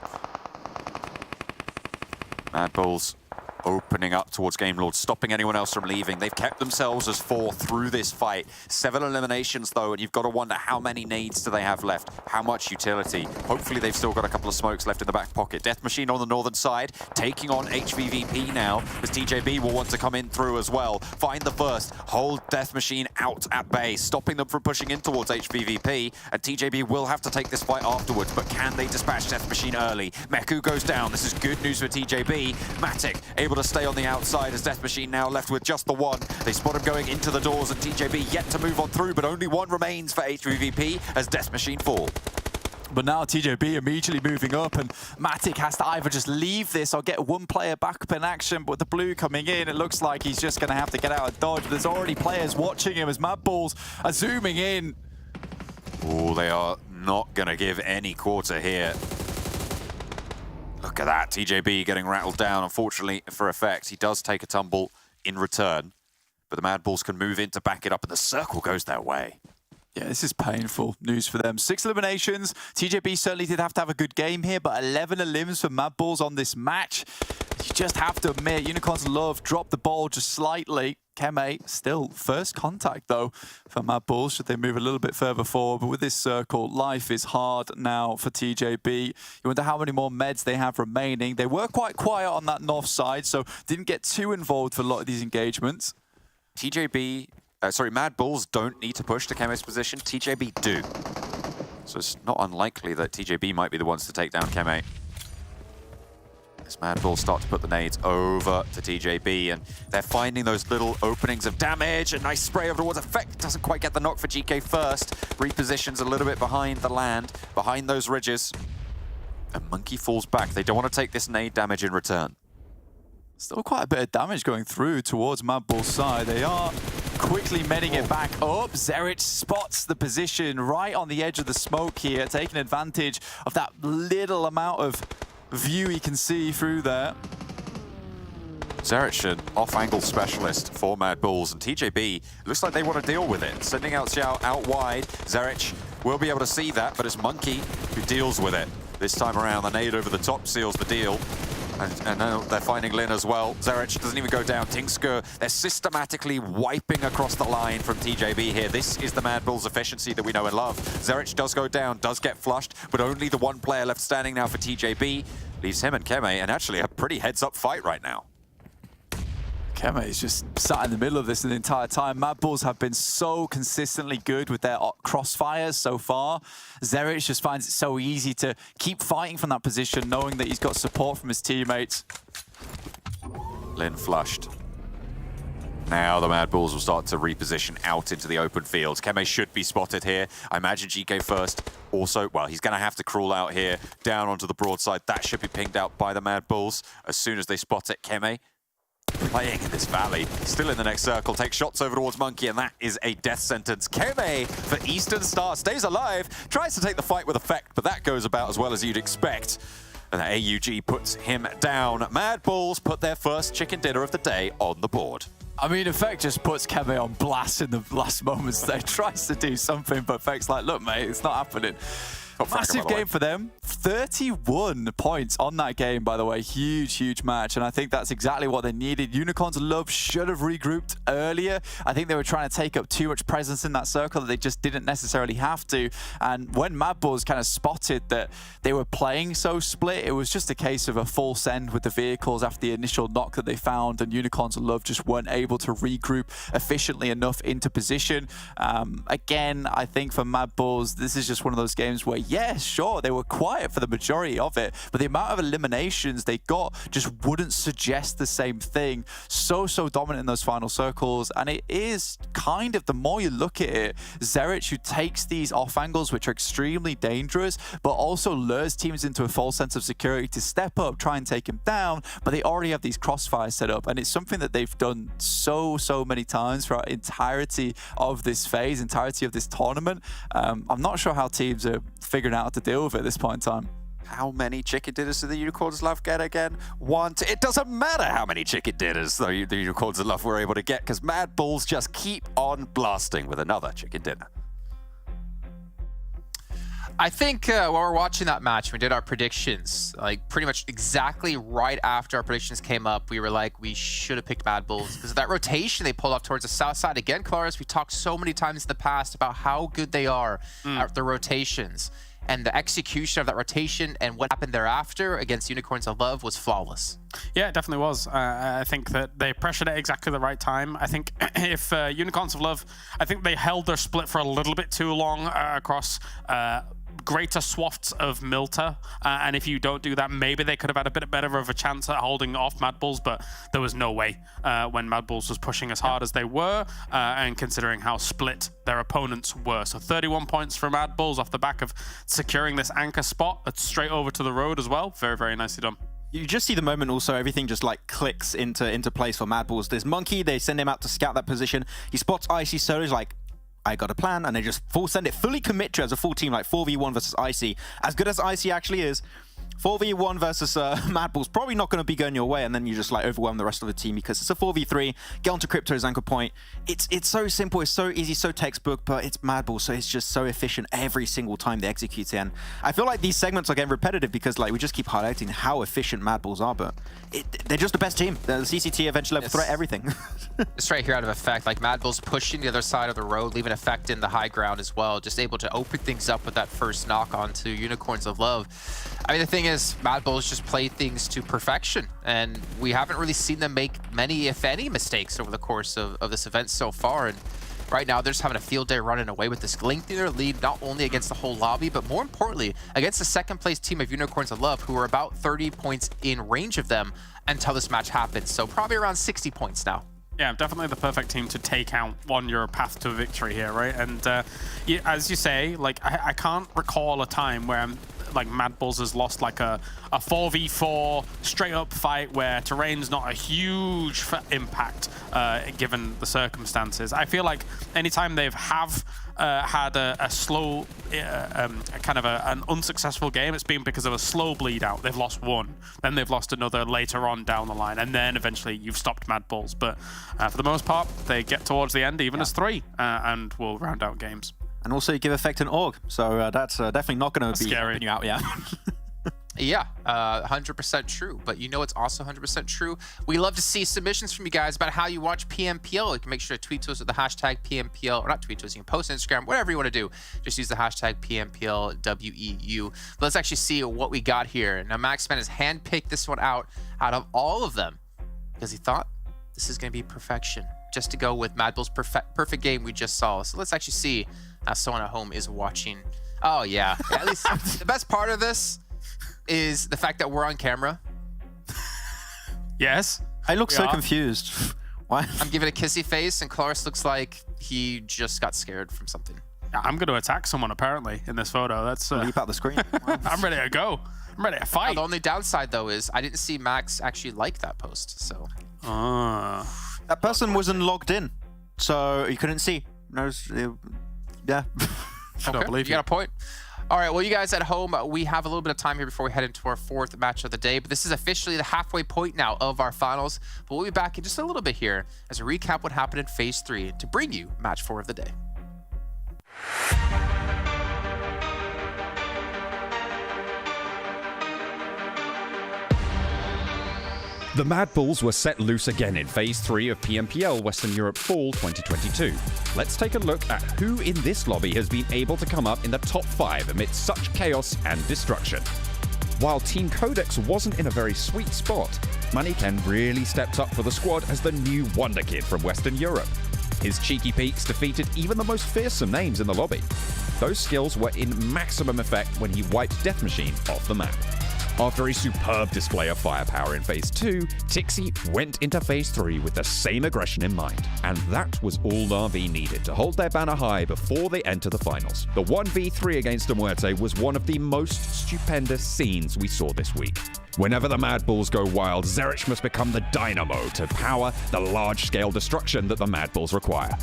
MADBULLS opening up towards Game Lord, stopping anyone else from leaving. They've kept themselves as 4 through this fight. 7 eliminations though, and you've got to wonder how many nades do they have left? How much utility? Hopefully they've still got a couple of smokes left in the back pocket. Death Machine on the northern side, taking on HVVP now, as TJB will want to come in through as well. Find the first, hold Death Machine out at bay, stopping them from pushing in towards HVVP, and TJB will have to take this fight afterwards, but can they dispatch Death Machine early? Meku goes down. This is good news for TJB. Matic able to stay on the outside as Death Machine now left with just the one. They spot him going into the doors, and TJB yet to move on through, but only 1 remains for HVVP as Death Machine fall. But now TJB immediately moving up, and Matic has to either just leave this or get 1 player back up in action. But with the blue coming in, it looks like he's just going to have to get out of dodge. But there's already players watching him as MADBULLS are zooming in. Oh, they are not going to give any quarter here. Look at that, TJB getting rattled down, unfortunately for Effect. He does take a tumble in return, but the MADBULLS can move in to back it up, and the circle goes their way. Yeah, this is painful news for them. 6 eliminations. TJB certainly did have to have a good game here, but 11 elims for MADBULLS on this match. You just have to admit, Unicorns of Love dropped the ball just slightly. Keme still first contact though for MADBULLS, should they move a little bit further forward. But with this circle, life is hard now for TJB. You wonder how many more meds they have remaining. They were quite quiet on that north side, so didn't get too involved for a lot of these engagements. MADBULLS don't need to push to Keme's position. TJB do. So it's not unlikely that TJB might be the ones to take down Keme. As MADBULLS start to put the nades over to TJB, and they're finding those little openings of damage. A nice spray over towards Effect. Doesn't quite get the knock for GK first. Repositions a little bit behind the land, behind those ridges. And Monkey falls back. They don't want to take this nade damage in return. Still quite a bit of damage going through towards MADBULLS' side. They are quickly meting it back up. Zerich spots the position right on the edge of the smoke here, taking advantage of that little amount of view he can see through there. Zerich, an off-angle specialist for MADBULLS, and TJB looks like they want to deal with it. Sending out Xiao out wide. Zerich will be able to see that, but it's Monkey who deals with it. This time around, the nade over the top seals the deal. And now they're finding Lin as well. Zerich doesn't even go down. Tingsker, they're systematically wiping across the line from TJB here. This is the MADBULLS efficiency that we know and love. Zerich does go down, does get flushed, but only the 1 player left standing now for TJB. Leaves him and Keme in actually a pretty heads-up fight right now. Keme is just sat in the middle of this the entire time. MADBULLS have been so consistently good with their crossfires so far. Zerich just finds it so easy to keep fighting from that position, knowing that he's got support from his teammates. Lin flushed. Now the MADBULLS will start to reposition out into the open field. Keme should be spotted here. I imagine GK first. Also, well, he's going to have to crawl out here, down onto the broadside. That should be pinged out by the MADBULLS as soon as they spot it. Keme playing in this valley, still in the next circle, takes shots over towards Monkey, and that is a death sentence. Keme for Eastern Star stays alive, tries to take the fight with effect, but that goes about as well as you'd expect. And the AUG puts him down. MADBULLS put their first chicken dinner of the day on the board. I mean, Effect just puts Keme on blast in the last moments there. Tries to do something, but Effect's like, look, mate, it's not happening. Massive game for them. 31 points on that game, by the way. Huge, huge match. And I think that's exactly what they needed. Unicorns of Love should have regrouped earlier. I think they were trying to take up too much presence in that circle that they just didn't necessarily have to. And when MADBULLS kind of spotted that they were playing so split, it was just a case of a full send with the vehicles after the initial knock that they found. And Unicorns of Love just weren't able to regroup efficiently enough into position. Again, I think for MADBULLS, this is just one of those games where, yeah, sure, they were quiet for the majority of it, but the amount of eliminations they got just wouldn't suggest the same thing. So dominant in those final circles, and it is kind of, the more you look at it, Zerich, who takes these off angles, which are extremely dangerous, but also lures teams into a false sense of security to step up, try and take him down, but they already have these crossfires set up, and it's something that they've done so many times throughout entirety of this phase, entirety of this tournament. I'm not sure how teams are figuring out how to deal with it at this point in time. How many chicken dinners do the Unicorns of Love get again? One. It doesn't matter how many chicken dinners the Unicorns of Love were able to get, because MADBULLS just keep on blasting with another chicken dinner. I think while we're watching that match, we did our predictions, like pretty much exactly right after our predictions came up, we were like, we should have picked MADBULLS because of that rotation they pulled off towards the south side. Again, Claris, we talked so many times in the past about how good they are at the rotations, and the execution of that rotation and what happened thereafter against Unicorns of Love was flawless. Yeah, it definitely was. I think that they pressured it exactly the right time. I think if Unicorns of Love, I think they held their split for a little bit too long across greater swaths of MUERTE, and if you don't do that, maybe they could have had a bit better of a chance at holding off MADBULLS, but there was no way when MADBULLS was pushing as hard as they were, and considering how split their opponents were. So 31 points for MADBULLS off the back of securing this anchor spot that's straight over to the road as well. Very nicely done. You just see the moment also, everything just like clicks into place for MADBULLS. There's Monkey, they send him out to scout that position. He spots Icy Solo's like, I got a plan, and they just full send it, fully commit to as a full team, like 4v1 versus Icy. As good as Icy actually is, 4v1 versus MADBULLS probably not going to be going your way, and then you just like overwhelm the rest of the team because it's a 4v3. Get onto Crypto's anchor point. It's so simple, it's so easy, so textbook, but it's MADBULLS, so it's just so efficient every single time they execute it. And I feel like these segments are getting repetitive because like we just keep highlighting how efficient MADBULLS are, but they're just the best team. They're the CCT eventual level threat, everything. It's right here out of Effect, like MADBULLS pushing the other side of the road, leaving Effect in the high ground as well, just able to open things up with that first knock onto Unicorns of Love. I mean, the thing is, MADBULLS just play things to perfection, and we haven't really seen them make many, if any, mistakes over the course of this event so far. And right now, they're just having a field day running away with this, lengthening their lead not only against the whole lobby, but more importantly, against the second place team of Unicorns of Love, who are about 30 points in range of them until this match happens. So probably around 60 points now. Yeah, definitely the perfect team to take out on your path to victory here, right? And yeah, as you say, like I can't recall a time where like MADBULLS has lost like a 4v4 straight up fight where terrain's not a huge impact given the circumstances. I feel like anytime they've had a slow, kind of an unsuccessful game, it's been because of a slow bleed out. They've lost one, then they've lost another later on down the line, and then eventually you've stopped MADBULLS. But for the most part, they get towards the end even as 3, and will round out games. And also you give Effect an AUG, so that's definitely not going to be helping you out, yeah. Yeah, 100% true. But you know it's also 100% true. We love to see submissions from you guys about how you watch PMPL. You can make sure to tweet to us with the hashtag PMPL, or not tweet to us, you can post on Instagram, whatever you want to do. Just use the hashtag PMPLWEU. Let's actually see what we got here. Now, Maxman has handpicked this one out of all of them because he thought this is going to be perfection, just to go with MADBULLS' perfect game we just saw. So let's actually see how someone at home is watching. Oh, yeah. At least the best part of this is the fact that we're on camera. Yes. I look so confused. Why? I'm giving a kissy face, and Clarus looks like he just got scared from something. I'm going to attack someone, apparently, in this photo. That's leap out the screen. I'm ready to go. I'm ready to fight. The only downside, though, is I didn't see Max actually like that post, so... That person wasn't logged in, so you couldn't see. No, yeah. Okay, you got a point. All right, well, you guys at home, we have a little bit of time here before we head into our fourth match of the day, but this is officially the halfway point now of our finals. But we'll be back in just a little bit here as we recap what happened in Phase 3 to bring you Match 4 of the day. The MADBULLS were set loose again in Phase 3 of PMPL Western Europe Fall 2022. Let's take a look at who in this lobby has been able to come up in the top 5 amidst such chaos and destruction. While Team QODEX wasn't in a very sweet spot, Moneyken really stepped up for the squad as the new wonder kid from Western Europe. His cheeky peeks defeated even the most fearsome names in the lobby. Those skills were in maximum effect when he wiped Death Machine off the map. After a superb display of firepower in Phase 2, Tixi went into Phase 3 with the same aggression in mind, and that was all Na'Vi needed to hold their banner high before they enter the finals. The 1v3 against MUERTE was one of the most stupendous scenes we saw this week. Whenever the MADBULLS go wild, Zerich must become the dynamo to power the large-scale destruction that the MADBULLS require.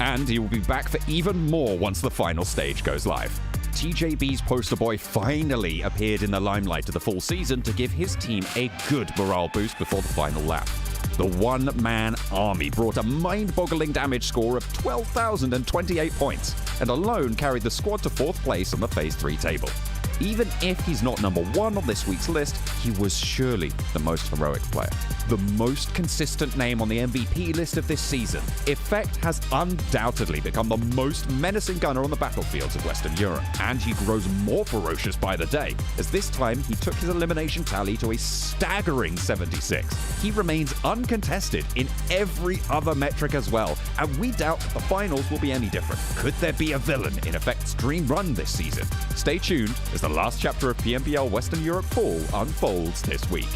And he will be back for even more once the final stage goes live. TJB's poster boy finally appeared in the limelight of the full season to give his team a good morale boost before the final lap. The one-man army brought a mind-boggling damage score of 12,028 points, and alone carried the squad to 4th place on the Phase 3 table. Even if he's not number 1 on this week's list, he was surely the most heroic player. The most consistent name on the MVP list of this season, Effect has undoubtedly become the most menacing gunner on the battlefields of Western Europe, and he grows more ferocious by the day, as this time he took his elimination tally to a staggering 76. He remains uncontested in every other metric as well, and we doubt that the finals will be any different. Could there be a villain in Effect's dream run this season? Stay tuned as the last chapter of PMPL Western Europe Fall unfolds this week.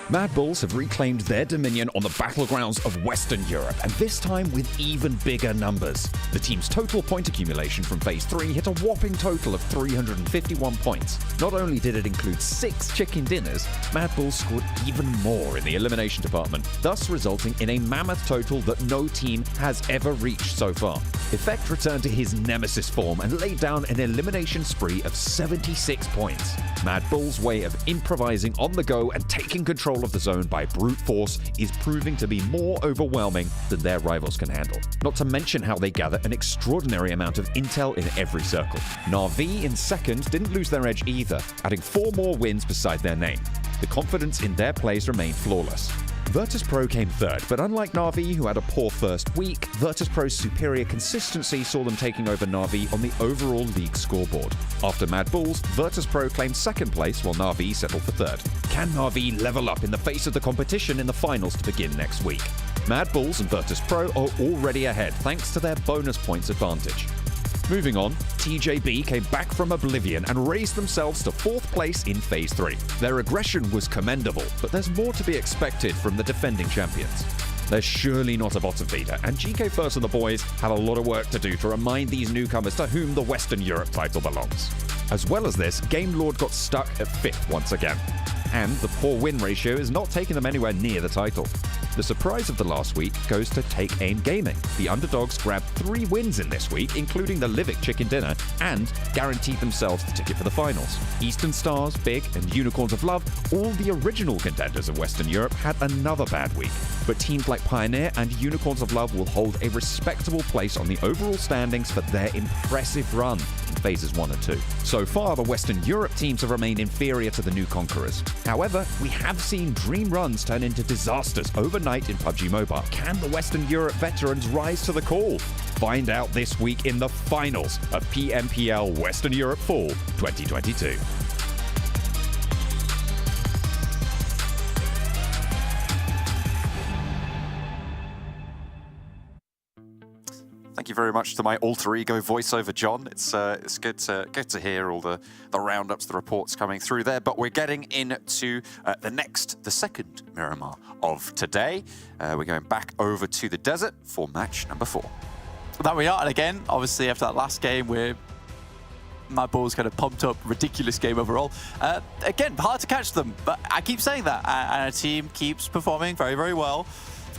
MADBULLS have reclaimed their dominion on the battlegrounds of Western Europe, and this time with even bigger numbers. The team's total point accumulation from Phase 3 hit a whopping total of 351 points. Not only did it include 6 chicken dinners, MADBULLS scored even more in the elimination department, thus resulting in a mammoth total that no team has ever reached so far. Effect returned to his nemesis form and laid down an elimination spree of 76 points. MADBULLS' way of improvising on the go and taking control of the zone by brute force is proving to be more overwhelming than their rivals can handle. Not to mention how they gather an extraordinary amount of intel in every circle. Na'Vi in second didn't lose their edge either, adding 4 more wins beside their name. The confidence in their plays remained flawless. VIRTUS.PRO came third, but unlike Na'Vi, who had a poor first week, VIRTUS.PRO's superior consistency saw them taking over Na'Vi on the overall league scoreboard. After MADBULLS, VIRTUS.PRO claimed second place while Na'Vi settled for third. Can Na'Vi level up in the face of the competition in the finals to begin next week? MADBULLS and VIRTUS.PRO are already ahead thanks to their bonus points advantage. Moving on, TJB came back from oblivion and raised themselves to 4th place in Phase 3. Their aggression was commendable, but there's more to be expected from the defending champions. They're surely not a bottom feeder, and GK First and the boys have a lot of work to do to remind these newcomers to whom the Western Europe title belongs. As well as this, Game Lord got stuck at 5th once again, and the poor win ratio is not taking them anywhere near the title. The surprise of the last week goes to Take Aim Gaming. The underdogs grabbed 3 wins in this week, including the Livik Chicken Dinner, and guaranteed themselves the ticket for the finals. Eastern Stars, Big, and Unicorns of Love, all the original contenders of Western Europe, had another bad week. But teams like Pioneer and Unicorns of Love will hold a respectable place on the overall standings for their impressive run in Phases 1 and 2. So far, the Western Europe teams have remained inferior to the new conquerors. However, we have seen dream runs turn into disasters overnight in PUBG Mobile. Can the Western Europe veterans rise to the call? Find out this week in the finals of PMPL Western Europe Fall 2022. thank you very much to my alter ego voiceover, John. It's good to hear all the roundups, the reports coming through there. But we're getting into the second Miramar of today. We're going back over to the desert for match number 4. That we are, and again, obviously after that last game, MADBULLS kind of pumped up, ridiculous game overall. Again, hard to catch them, but I keep saying that, and our team keeps performing very, very well.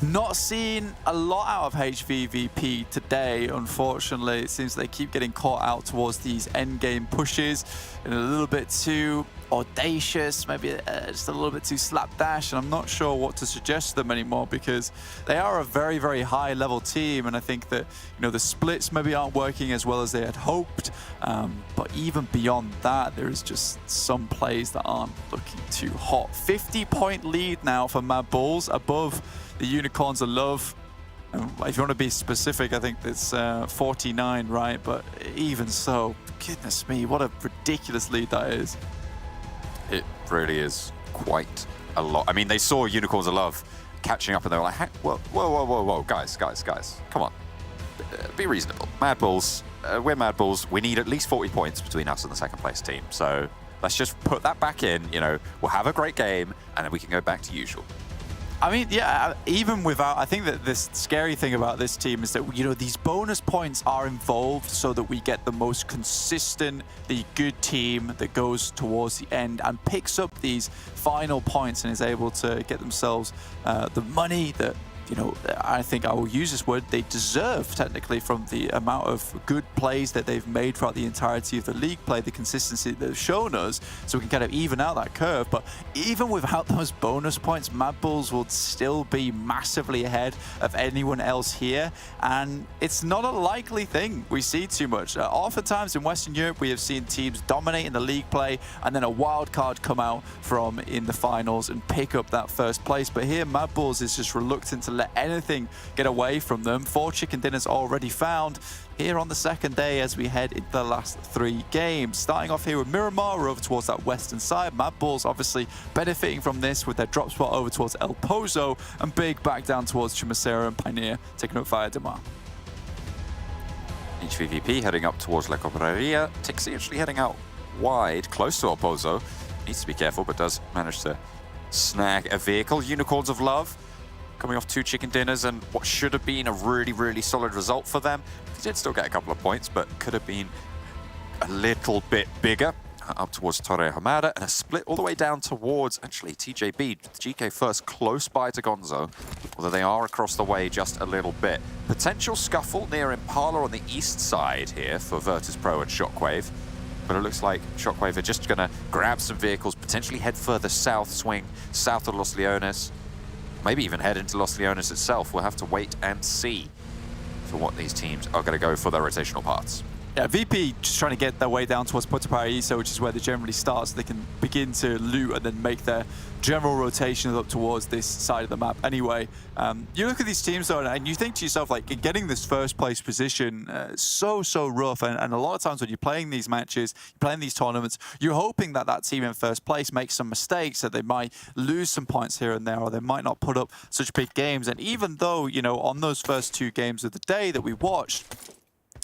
Not seen a lot out of HVVP today, unfortunately. It seems they keep getting caught out towards these endgame pushes and a little bit too audacious, maybe just a little bit too slapdash, and I'm not sure what to suggest to them anymore because they are a very, very high level team, and I think that, you know, the splits maybe aren't working as well as they had hoped, but even beyond that, there is just some plays that aren't looking too hot. 50-point lead now for MADBULLS above the Unicorns of Love. If you want to be specific, I think it's 49, right? But even so, goodness me, what a ridiculous lead that is. It really is quite a lot. I mean, they saw Unicorns of Love catching up and they were like, whoa, guys, come on. Be reasonable. MADBULLS, we're MADBULLS. We need at least 40 points between us and the second place team. So let's just put that back in, you know, we'll have a great game and then we can go back to usual. I mean, yeah, even without, I think that this scary thing about this team is that, you know, these bonus points are involved so that we get the most consistently good team that goes towards the end and picks up these final points and is able to get themselves the money that, you know, I think I will use this word, they deserve technically from the amount of good plays that they've made throughout the entirety of the league play, the consistency that they've shown us, so we can kind of even out that curve. But even without those bonus points, MADBULLS will still be massively ahead of anyone else here, and it's not a likely thing we see too much. Oftentimes in Western Europe, we have seen teams dominate in the league play and then a wild card come out from in the finals and pick up that first place. But here, MADBULLS is just reluctant to let anything get away from them. 4 chicken dinners already found here on the second day as we head into the last 3 games. Starting off here with Miramar, we're over towards that western side. MADBULLS obviously benefiting from this with their drop spot over towards El Pozo, and Big back down towards Chumacera and Pioneer taking up via Demar. HVVP heading up towards La Cobraria. Tixi actually heading out wide, close to El Pozo. Needs to be careful, but does manage to snag a vehicle. Unicorns of Love coming off 2 chicken dinners and what should have been a really, really solid result for them. They did still get a couple of points, but could have been a little bit bigger. Up towards Torre Hamada, and a split all the way down towards, actually, TJB. GK first, close by to Gonzo, although they are across the way just a little bit. Potential scuffle near Impala on the east side here for VIRTUS.PRO and SHOCKWAVE, but it looks like SHOCKWAVE are just going to grab some vehicles, potentially head further south, swing south of Los Leones, maybe even head into Los Leones itself. We'll have to wait and see for what these teams are going to go for their rotational parts. Yeah, VP just trying to get their way down towards Puerto Paraíso, which is where they generally start, so they can begin to loot and then make their general rotations up towards this side of the map. Anyway, you look at these teams though, and you think to yourself, like, getting this first place position, so rough. And a lot of times when you're playing these matches, you're playing these tournaments, you're hoping that that team in first place makes some mistakes, that they might lose some points here and there, or they might not put up such big games. And even though, you know, on those first 2 games of the day that we watched,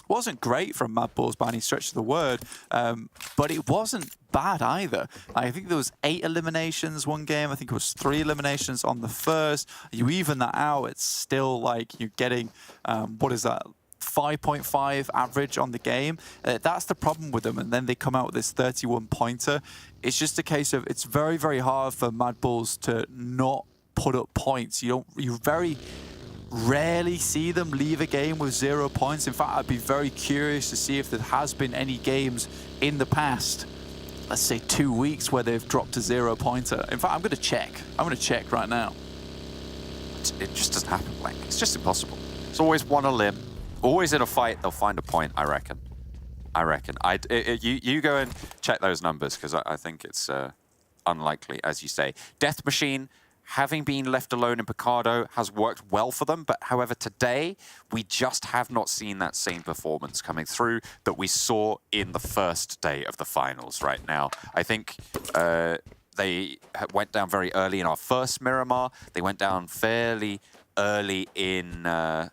wasn't great from MADBULLS by any stretch of the word, but it wasn't bad either. I think there was 8 eliminations one game. I think it was 3 eliminations on the first. You even that out, it's still like you're getting, what is that, 5.5 average on the game. That's the problem with them. And then they come out with this 31-pointer. It's just a case of, it's very, very hard for MADBULLS to not put up points. You very rarely see them leave a game with 0 points. In fact, I'd be very curious to see if there has been any games in the past, let's say 2 weeks, where they've dropped a 0-pointer. In fact, I'm going to check. I'm going to check right now. It just doesn't happen, like, it's just impossible. It's always one a limb. Always in a fight, they'll find a point, I reckon. You go and check those numbers, because I think it's unlikely, as you say. Death Machine, having been left alone in Picardo, has worked well for them, but however today, we just have not seen that same performance coming through that we saw in the first day of the finals right now. I think they went down very early in our first Miramar. They went down fairly early in, I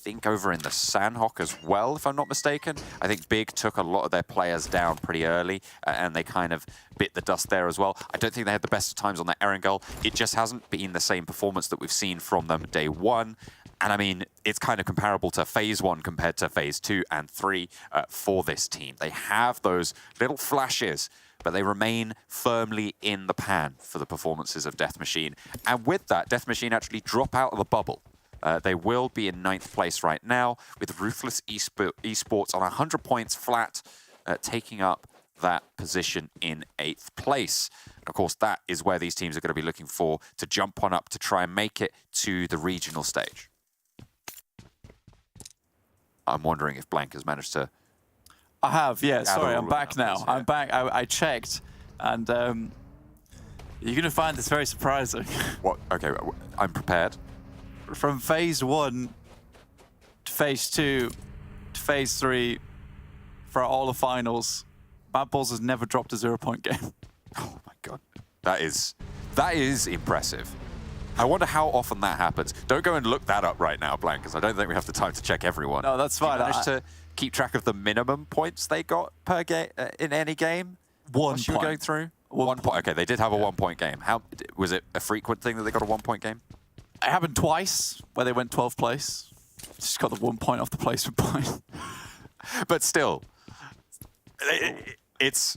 think over in the Sanhok as well, if I'm not mistaken. I think Big took a lot of their players down pretty early, and they kind of bit the dust there as well. I don't think they had the best of times on that Erangel. It just hasn't been the same performance that we've seen from them day one. And I mean, it's kind of comparable to Phase 1 compared to Phase 2 and 3 for this team. They have those little flashes, but they remain firmly in the pan for the performances of Death Machine. And with that, Death Machine actually drop out of the bubble. They will be in 9th place right now, with Ruthless Esports on 100 points flat, taking up that position in 8th place. And of course, that is where these teams are going to be looking for to jump on up to try and make it to the regional stage. I'm wondering if Blank has managed to... I have, yeah. Sorry, I'm back now. I'm back. I checked, and you're going to find this very surprising. What? Okay, I'm prepared. From Phase 1 to Phase 2 to Phase 3 for all the finals, MADBULLS has never dropped a 0-point game. Oh my god. That is impressive. I wonder how often that happens. Don't go and look that up right now, Blank, because I don't think we have the time to check everyone. No, that's fine. Did you manage to keep track of the minimum points they got per game in any game? 1 point. You were going through? 1 point. Okay, they did have a 1-point game. How was it a frequent thing that they got a 1-point game? It happened twice where they went 12th place. Just got the 1 point off the placement point. But still, it's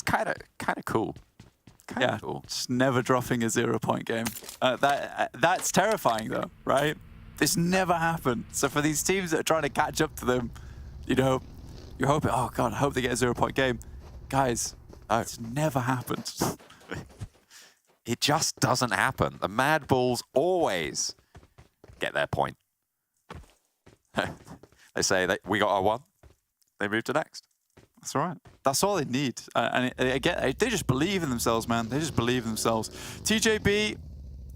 kind of cool. Yeah, cool. Just never dropping a 0-point game. That's terrifying though, right? This never happened. So for these teams that are trying to catch up to them, you know, you're hoping, oh god, I hope they get a 0-point game. Guys, it's never happened. It just doesn't happen. The MADBULLS always get their point. They say that we got our one, they move to next. That's right. That's all they need. And again, they just believe in themselves, man. They just believe in themselves. TJB,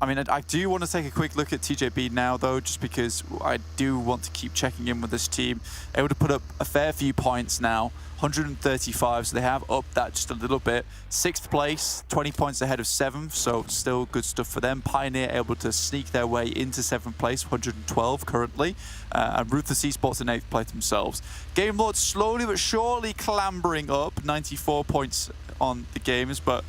I mean, I do want to take a quick look at TJB now, though, just because I do want to keep checking in with this team. Able to put up a fair few points now, 135, so they have upped that just a little bit. 6th place, 20 points ahead of 7th, so still good stuff for them. Pioneer able to sneak their way into 7th place, 112 currently. And Ruthless Esports in 8th place themselves. Game Lord slowly but surely clambering up, 94 points on the games, but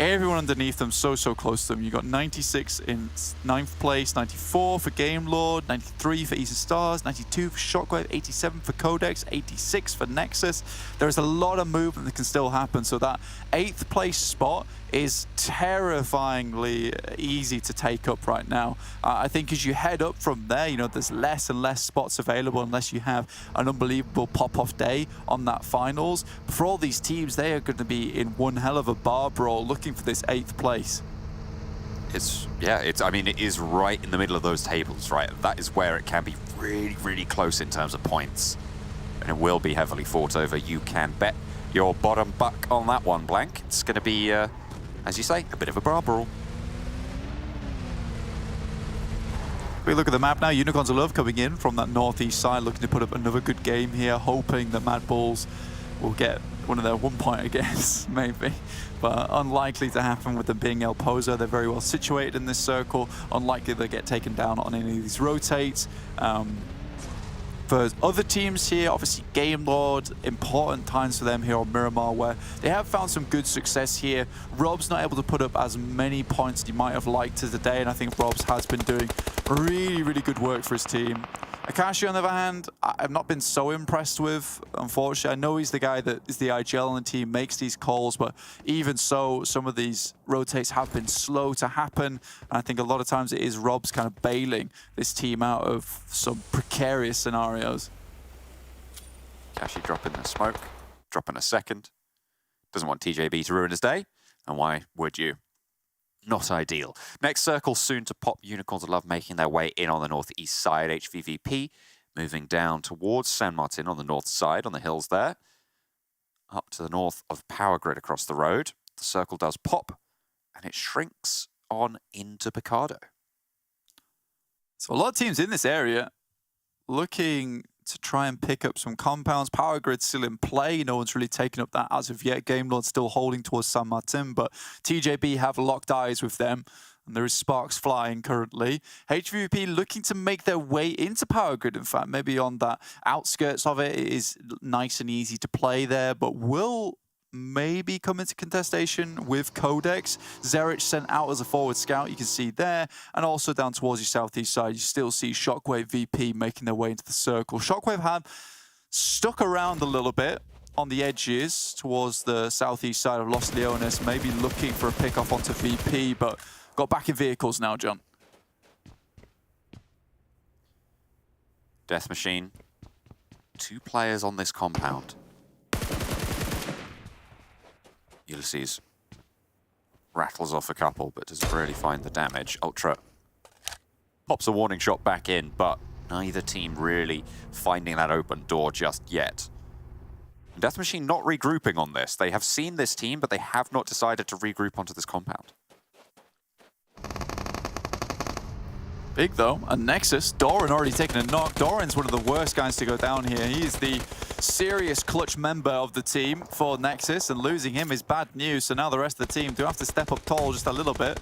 everyone underneath them so close to them. You got 96 in 9th place, 94 for Game Lord, 93 for Eastern Stars, 92 for Shockwave, 87 for QODEX, 86 for NEXUS. There is a lot of movement that can still happen, so that 8th place spot is terrifyingly easy to take up right now. I think as you head up from there, you know, there's less and less spots available unless you have an unbelievable pop-off day on that finals. But for all these teams, they are going to be in one hell of a bar brawl looking for this 8th place. I mean, it is right in the middle of those tables, right? That is where it can be really close in terms of points. And it will be heavily fought over. You can bet your bottom buck on that one, Blank. It's going to be, as you say, a bit of a bar brawl. We look at the map now. Unicorns of Love coming in from that northeast side, looking to put up another good game here, hoping that MADBULLS will get one of their 1 point against, maybe. But unlikely to happen with them being El Pozo. They're very well situated in this circle. Unlikely they'll get taken down on any of these rotates. For other teams here, obviously Game Lord, important times for them here on Miramar, where they have found some good success here. Rob's not able to put up as many points as he might have liked today, and I think Rob's has been doing really good work for his team. Akashi, on the other hand, I've not been so impressed with, unfortunately. I know he's the guy that is the IGL on the team, makes these calls, but even so, some of these rotates have been slow to happen. And I think a lot of times it is Rob's kind of bailing this team out of some precarious scenarios. Akashi dropping the smoke, dropping a second. Doesn't want TJB to ruin his day, and why would you? Not ideal. Next circle soon to pop. Unicorns of Love making their way in on the northeast side. HVVP moving down towards San Martin on the north side, on the hills there. Up to the north of Power Grid across the road. The circle does pop, and it shrinks on into Picardo. So a lot of teams in this area looking to try and pick up some compounds. Power Grid's still in play. No one's really taken up that as of yet. Game Lord's still holding towards San Martin, but TJB have locked eyes with them. And there is sparks flying currently. HVVP looking to make their way into Power Grid. In fact, maybe on that outskirts of it, it is nice and easy to play there, but will maybe come into contestation with QODEX. Zerich sent out as a forward scout, you can see there. And also down towards your southeast side, you still see Shockwave VP making their way into the circle. Shockwave have stuck around a little bit on the edges towards the southeast side of Los Leones, maybe looking for a pick-off onto VP, but got back in vehicles now, John. Death Machine. 2 players on this compound. Ulysses rattles off a couple, but doesn't really find the damage. Ultra pops a warning shot back in, but neither team really finding that open door just yet. Death Machine not regrouping on this. They have seen this team, but they have not decided to regroup onto this compound. Big though, and Nexus, Doran already taking a knock. Doran's one of the worst guys to go down here. He is the serious clutch member of the team for Nexus, and losing him is bad news. So now the rest of the team do have to step up tall just a little bit.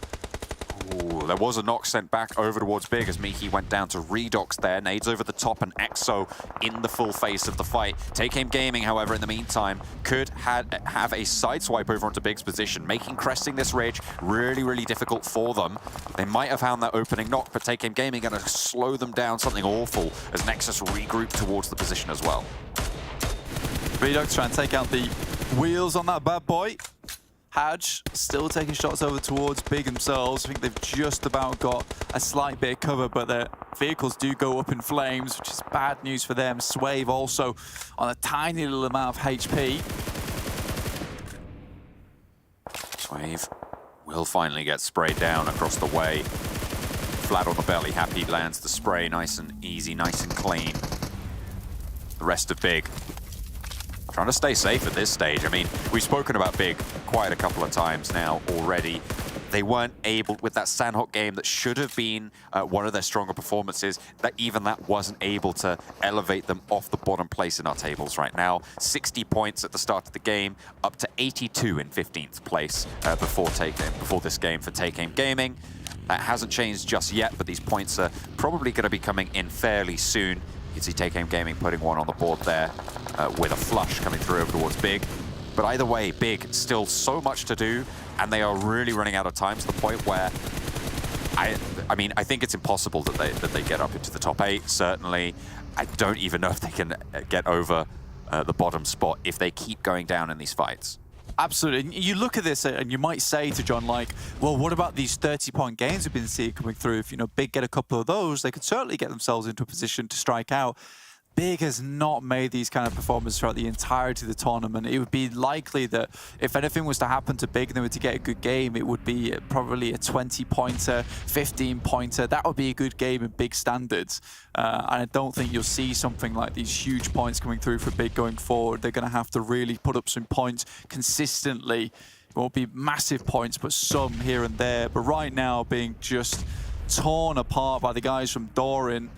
Ooh, there was a knock sent back over towards Big as Miki went down to redox there. Nades over the top and EXO in the full face of the fight. Take Aim Gaming, however, in the meantime, could have a sideswipe over onto Big's position, making cresting this ridge really, really difficult for them. They might have found that opening knock, but Take Aim Gaming going to slow them down something awful as Nexus regroup towards the position as well. Redox trying to take out the wheels on that bad boy. Hadge still taking shots over towards Big themselves. I think they've just about got a slight bit of cover, but their vehicles do go up in flames, which is bad news for them. Swave also on a tiny little amount of HP. Swave will finally get sprayed down across the way. Flat on the belly, Happy lands the spray nice and easy, nice and clean. The rest of Big trying to stay safe at this stage. I mean, we've spoken about Big quite a couple of times now already. They weren't able, with that Sanhok game that should have been one of their stronger performances, that wasn't able to elevate them off the bottom place in our tables right now. 60 points at the start of the game, up to 82 in 15th place before this game for Take Aim Gaming. That hasn't changed just yet, but these points are probably going to be coming in fairly soon. You can see Take Aim Gaming putting one on the board there with a flush coming through over towards Big. But either way, Big still so much to do, and they are really running out of time to the point where I mean, I think it's impossible that they get up into the top 8, certainly. I don't even know if they can get over the bottom spot if they keep going down in these fights. Absolutely. You look at this and you might say to John, like, well, what about these 30-point games we've been seeing coming through? If, Big get a couple of those, they could certainly get themselves into a position to strike out. Big has not made these kind of performances throughout the entirety of the tournament. It would be likely that if anything was to happen to Big and they were to get a good game, it would be probably a 20-pointer, 15-pointer. That would be a good game in Big standards. And I don't think you'll see something like these huge points coming through for Big going forward. They're going to have to really put up some points consistently. It won't be massive points, but some here and there. But right now, being just torn apart by the guys from Doran,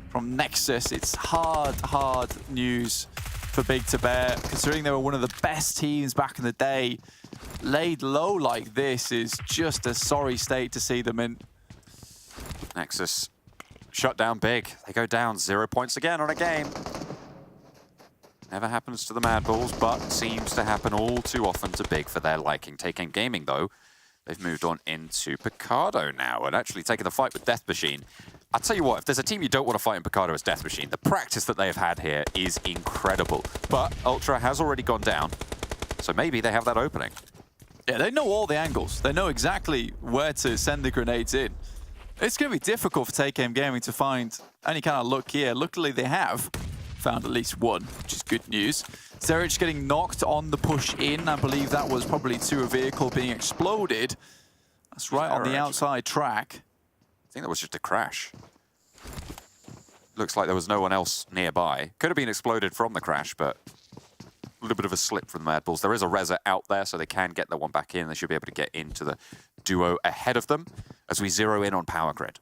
from Nexus, it's hard news for Big to bear, considering they were one of the best teams back in the day. Laid low like this is just a sorry state to see them in. Nexus shut down Big. They go down 0 points again on a game. Never happens to the MADBULLS, but seems to happen all too often to Big for their liking. Take Aim Gaming, though, they've moved on into Picardo now and actually taking the fight with Death Machine. I'll tell you what, if there's a team you don't want to fight in Picardo, it's Death Machine. The practice that they have had here is incredible. But Ultra has already gone down, so maybe they have that opening. Yeah, they know all the angles. They know exactly where to send the grenades in. It's going to be difficult for Take Aim Gaming to find any kind of luck here. Luckily, they have found at least one, which is good news. Zerich getting knocked on the push in. I believe that was probably to a vehicle being exploded. That's right on the outside track. I think that was just a crash. Looks like there was no one else nearby. Could have been exploded from the crash, but a little bit of a slip from the MADBULLS. There is a Reza out there, so they can get the one back in. They should be able to get into the duo ahead of them as we zero in on Power Grid.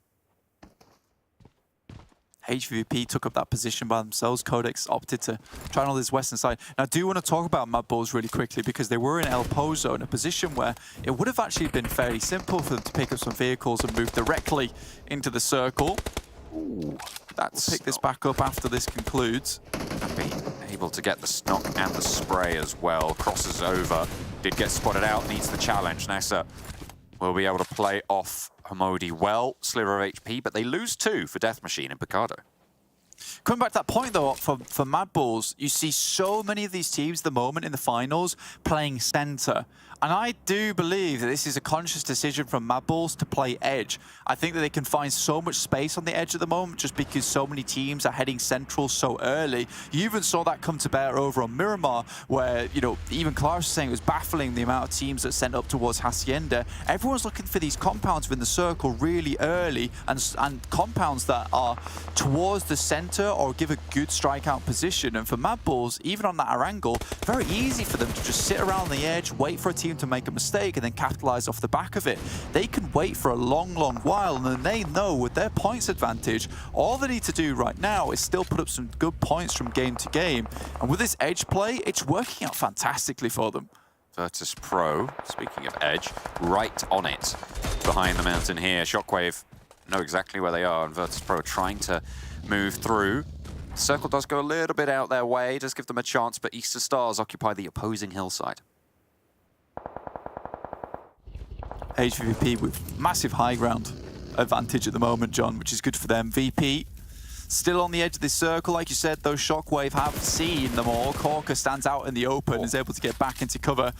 HVVP took up that position by themselves. QODEX opted to try on this western side. Now, I do want to talk about MADBULLS really quickly because they were in El Pozo in a position where it would have actually been fairly simple for them to pick up some vehicles and move directly into the circle. Ooh, We'll pick this back up after this concludes. Able to get the snock and the spray as well. Crosses over. Did get spotted out. Needs the challenge. NEXUS will be able to play off Hamodi well. Sliver of HP, but they lose 2 for Death Machine and Picardo. Coming back to that point, though, for MADBULLS, you see so many of these teams at the moment in the finals playing center. And I do believe that this is a conscious decision from MADBULLS to play edge. I think that they can find so much space on the edge at the moment just because so many teams are heading central so early. You even saw that come to bear over on Miramar, where, you know, even Clarus was saying it was baffling the amount of teams that sent up towards Hacienda. Everyone's looking for these compounds within the circle really early, and compounds that are towards the center or give a good strikeout position. And for MADBULLS, even on that Erangel, very easy for them to just sit around the edge, wait for a team to make a mistake and then capitalize off the back of it. They can wait for a long, long while, and then they know with their points advantage, all they need to do right now is still put up some good points from game to game. And with this edge play, it's working out fantastically for them. VIRTUS.PRO, speaking of edge, right on it. Behind the mountain here, Shockwave know exactly where they are, and VIRTUS.PRO trying to move through. Circle does go a little bit out their way, does give them a chance, but Easter Stars occupy the opposing hillside. HVVP with massive high ground advantage at the moment, John, which is good for them. VP still on the edge of this circle. Like you said, though, Shockwave have seen them all. Corker stands out in the open, is able to get back into cover.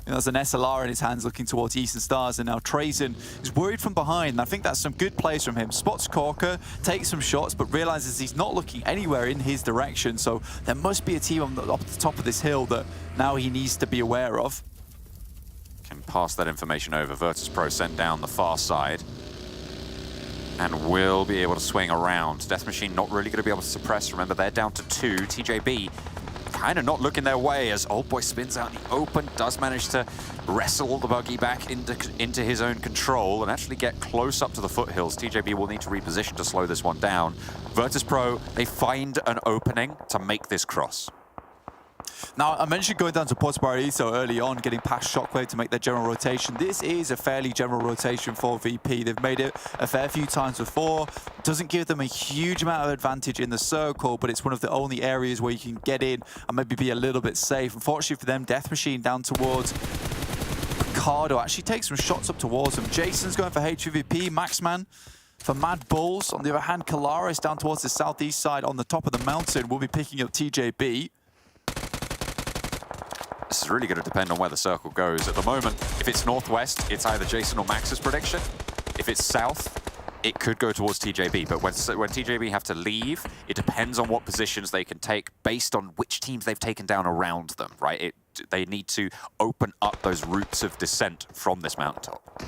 There's an SLR in his hands looking towards Eastern Stars, and now Trazen is worried from behind, and I think that's some good plays from him. Spots Corker, takes some shots, but realizes he's not looking anywhere in his up so there must be a team on the top of this hill that now he needs to be aware of. Can pass that information over. VIRTUS.PRO sent down the far side and will be able to swing around. Death Machine not really going to be able to suppress. Remember, they're down to 2. TJB kind of not looking their way as Old Boy spins out in the open, does manage to wrestle the buggy back into his own control and actually get close up to the foothills. TJB will need to reposition to slow this one down. VIRTUS.PRO, they find an opening to make this cross. Now, I mentioned going down to Puerto Paraíso early on, getting past Shockwave to make their general rotation. This is a fairly general rotation for VP. They've made it a fair few times before. Doesn't give them a huge amount of advantage in the circle, but it's one of the only areas where you can get in and maybe be a little bit safe. Unfortunately for them, Death Machine down towards Picardo actually takes some shots up towards him. Jason's going for HVVP, Maxman for MADBULLS. On the other hand, Kalaris down towards the southeast side on the top of the mountain will be picking up TJB. This is really going to depend on where the circle goes. At the moment, if it's northwest, it's either Jason or Max's prediction. If it's south, it could go towards TJB. But when TJB have to leave, it depends on what positions they can take based on which teams they've taken down around them, right? They need to open up those routes of descent from this mountaintop.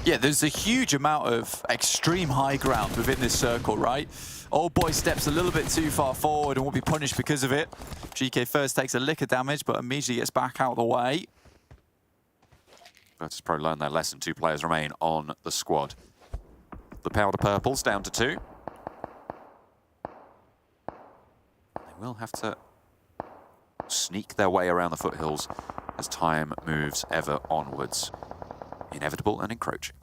Yeah, there's a huge amount of extreme high ground within this circle, right? Old Boy steps a little bit too far forward and will be punished because of it. GK first takes a lick of damage, but immediately gets back out of the way. VIRTUS.PRO learned their lesson. 2 players remain on the squad. The Powder Purples down to 2. They will have to sneak their way around the foothills as time moves ever onwards. Inevitable and encroaching.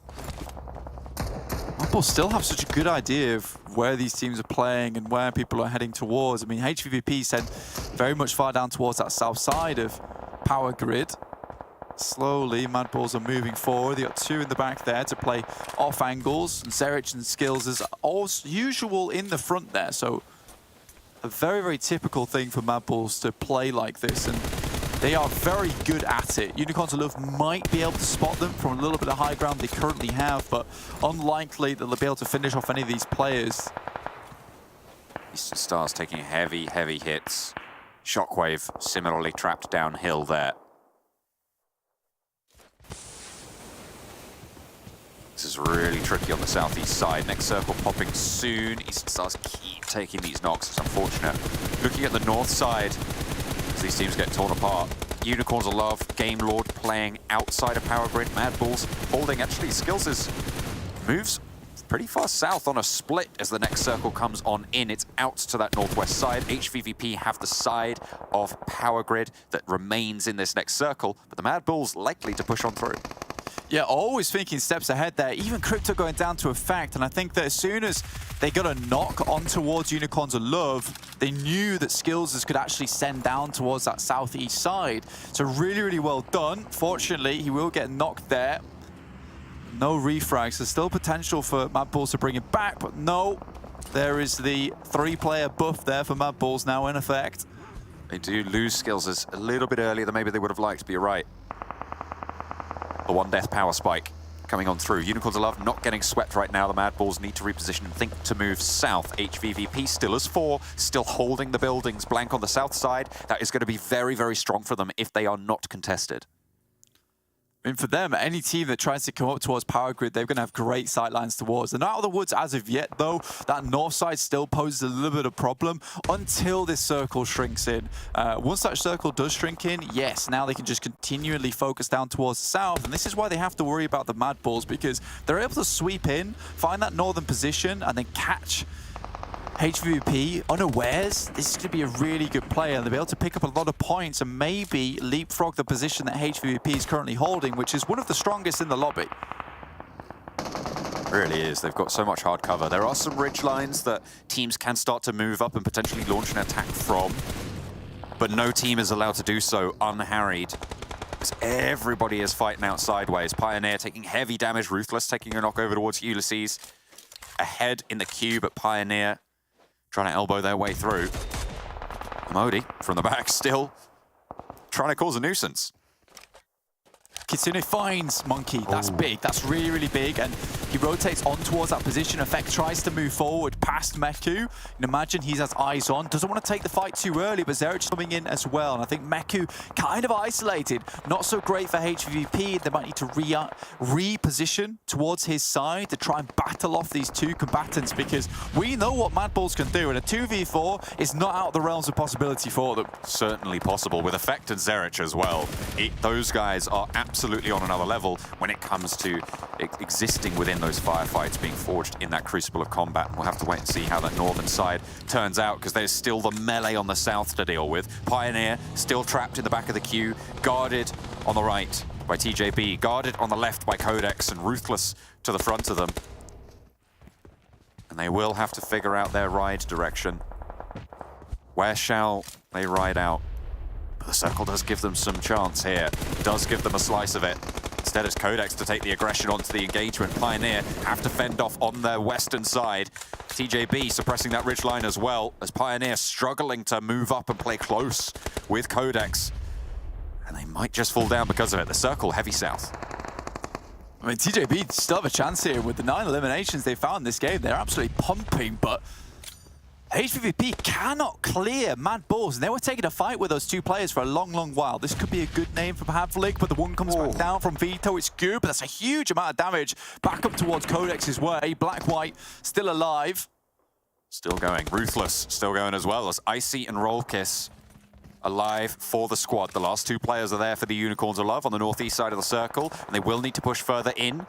MADBULLS still have such a good idea of where these teams are playing and where people are heading towards. I mean, HVVP sent very much far down towards that south side of Power Grid. Slowly, MADBULLS are moving forward. They got 2 in the back there to play off angles. And Zerich and Skills is as usual in the front there. So a very, very typical thing for MADBULLS to play like this. And they are very good at it. Unicorns of Love might be able to spot them from a little bit of high ground they currently have, but unlikely that they'll be able to finish off any of these players. Eastern Stars taking heavy, heavy hits. Shockwave similarly trapped downhill there. This is really tricky on the southeast side. Next circle popping soon. Eastern Stars keep taking these knocks. It's unfortunate. Looking at the north side, as these teams get torn apart. Unicorns of Love, Game Lord playing outside of Power Grid. MADBULLS holding. Actually, Skills' moves pretty far south on a split as the next circle comes on in. It's out to that northwest side. HVVP have the side of Power Grid that remains in this next circle, but the MADBULLS likely to push on through. Yeah, always thinking steps ahead there. Even Crypto going down to effect, and I think that as soon as they got a knock on towards Unicorns of Love, they knew that Skills's could actually send down towards that southeast side. So really, really well done. Fortunately, he will get knocked there. No refrags. There's still potential for MADBULLS to bring it back, but no. There is the 3-player buff there for MADBULLS now in effect. They do lose Skills a little bit earlier than maybe they would have liked, but you're right. The one death power spike coming on through. Unicorns of Love not getting swept right now. The MADBULLS need to reposition and think to move south. HVVP still as 4, still holding the buildings blank on the south side. That is going to be very, very strong for them if they are not contested. I mean, for them, any team that tries to come up towards Power Grid, they're going to have great sightlines towards. They're not out of the woods as of yet, though. That north side still poses a little bit of problem until this circle shrinks in. Once that circle does shrink in, yes, now they can just continually focus down towards the south. And this is why they have to worry about the MADBULLS, because they're able to sweep in, find that northern position, and then catch HVVP unawares. This is going to be a really good player, and they'll be able to pick up a lot of points and maybe leapfrog the position that HVVP is currently holding, which is one of the strongest in the lobby. It really is. They've got so much hard cover. There are some ridge lines that teams can start to move up and potentially launch an attack from, but no team is allowed to do so unharried. Because everybody is fighting out sideways. Pioneer taking heavy damage, Ruthless taking a knock over towards Ulysses. Ahead in the queue, but Pioneer trying to elbow their way through. Modi from the back still trying to cause a nuisance. Kitsune finds Monkey. That's big. That's really, really big. And he rotates on towards that position. Effect tries to move forward past Meku. You can imagine he has eyes on. Doesn't want to take the fight too early, but Zerich coming in as well. And I think Meku kind of isolated. Not so great for HVVP. They might need to reposition towards his side to try and battle off these two combatants, because we know what MADBULLS can do. And a 2v4 is not out of the realms of possibility for them. Certainly possible with Effect and Zerich as well. Those guys are absolutely on another level when it comes to existing within those firefights, being forged in that crucible of combat. We'll have to wait and see how that northern side turns out, because there's still the melee on the south to deal with. Pioneer still trapped in the back of the queue, guarded on the right by TJB, guarded on the left by QODEX, and Ruthless to the front of them. And they will have to figure out their ride direction. Where shall they ride out? But the circle does give them some chance here. Does give them a slice of it. Instead, it's QODEX to take the aggression onto the engagement. Pioneer have to fend off on their western side. TJB suppressing that ridge line as well, as Pioneer struggling to move up and play close with QODEX. And they might just fall down because of it. The circle heavy south. I mean, TJB still have a chance here with the 9 eliminations they found in this game. They're absolutely pumping, but HVVP cannot clear MADBULLS, and they were taking a fight with those two players for a long, long while. This could be a good name for Havlik, but the one comes back down from Vito. It's good, but that's a huge amount of damage back up towards QODEX's way. Black-White still alive. Still going. Ruthless still going as well, as Icy and Rollkiss alive for the squad. The last two players are there for the Unicorns of Love on the northeast side of the circle, and they will need to push further in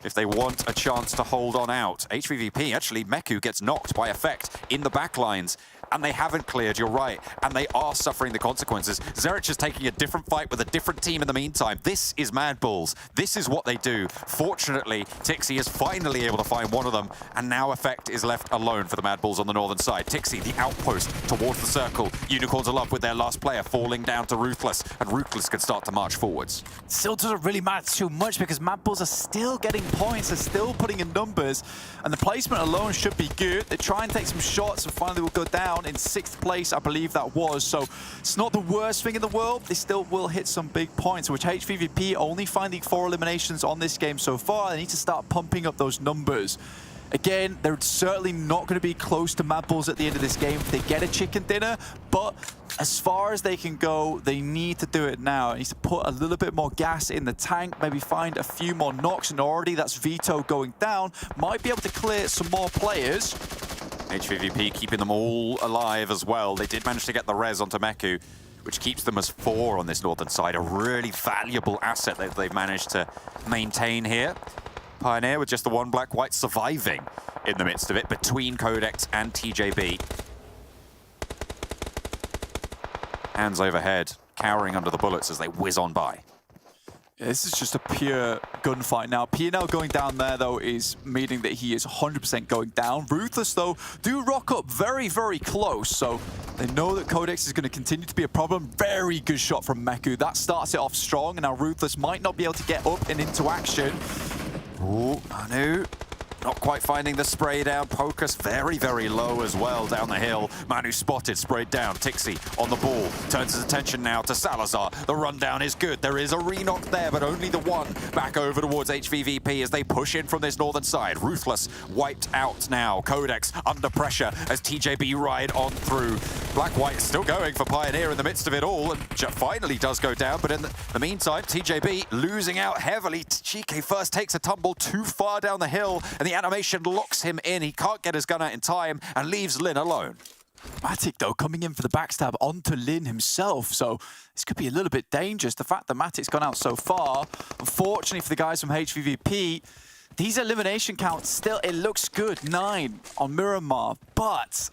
if they want a chance to hold on out. HVVP, actually, Meku gets knocked by Effect in the back lines, and they haven't cleared, you're right, and they are suffering the consequences. Zerich is taking a different fight with a different team in the meantime. This is MADBULLS. This is what they do. Fortunately, Tixi is finally able to find one of them, and now Effect is left alone for the MADBULLS on the northern side. Tixi, the outpost towards the circle. Unicorns of Love with their last player falling down to Ruthless, and Ruthless can start to march forwards. Still doesn't really matter too much, because MADBULLS are still getting points, they're still putting in numbers, and the placement alone should be good. They try and take some shots, and finally will go down in 6th place, I believe that was. So it's not the worst thing in the world. They still will hit some big points, which HVVP only finding 4 eliminations on this game so far. They need to start pumping up those numbers. Again, they're certainly not going to be close to MADBULLS at the end of this game if they get a chicken dinner, but as far as they can go, they need to do it now. They need to put a little bit more gas in the tank, maybe find a few more knocks, and already that's Vito going down. Might be able to clear some more players. HVVP keeping them all alive as well. They did manage to get the res onto Meku, which keeps them as 4 on this northern side. A really valuable asset that they've managed to maintain here. Pioneer with just the one black-white surviving in the midst of it between QODEX and TJB. Hands overhead, cowering under the bullets as they whiz on by. Yeah, this is just a pure gunfight now. PNL going down there, though, is meaning that he is 100% going down. Ruthless, though, do rock up very, very close, so they know that QODEX is going to continue to be a problem. Very good shot from Meku. That starts it off strong, and now Ruthless might not be able to get up and into action. Ooh, Manu. Not quite finding the spray down. Pocus very, very low as well down the hill. Manu spotted, sprayed down. Tixi on the ball. Turns his attention now to Salazar. The rundown is good. There is a re-knock there, but only the one. Back over towards HVVP as they push in from this northern side. Ruthless wiped out now. QODEX under pressure as TJB ride on through. Black-White is still going for Pioneer in the midst of it all, and finally does go down, but in the meantime, TJB losing out heavily. Chike first takes a tumble too far down the hill, and the animation locks him in. He can't get his gun out in time and leaves Lin alone. Matic, though, coming in for the backstab onto Lin himself, so this could be a little bit dangerous. The fact that Matic's gone out so far, unfortunately for the guys from HVVP, these elimination counts still, it looks good. 9 on Miramar, but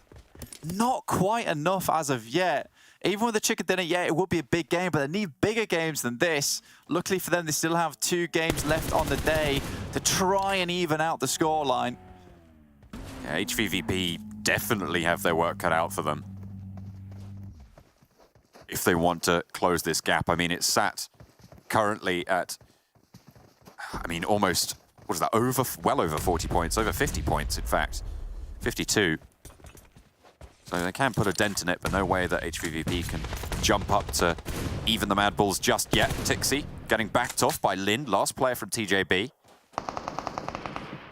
not quite enough as of yet. Even with the chicken dinner, yeah, it will be a big game, but they need bigger games than this. Luckily for them, they still have 2 games left on the day to try and even out the scoreline. Yeah, HVVP definitely have their work cut out for them if they want to close this gap. I mean, it's sat currently at, I mean, almost, what is that, well over 40 points, over 50 points, in fact, 52. So they can put a dent in it, but no way that HVVP can jump up to even the MADBULLS just yet. Tixi getting backed off by Lin, last player from TJB.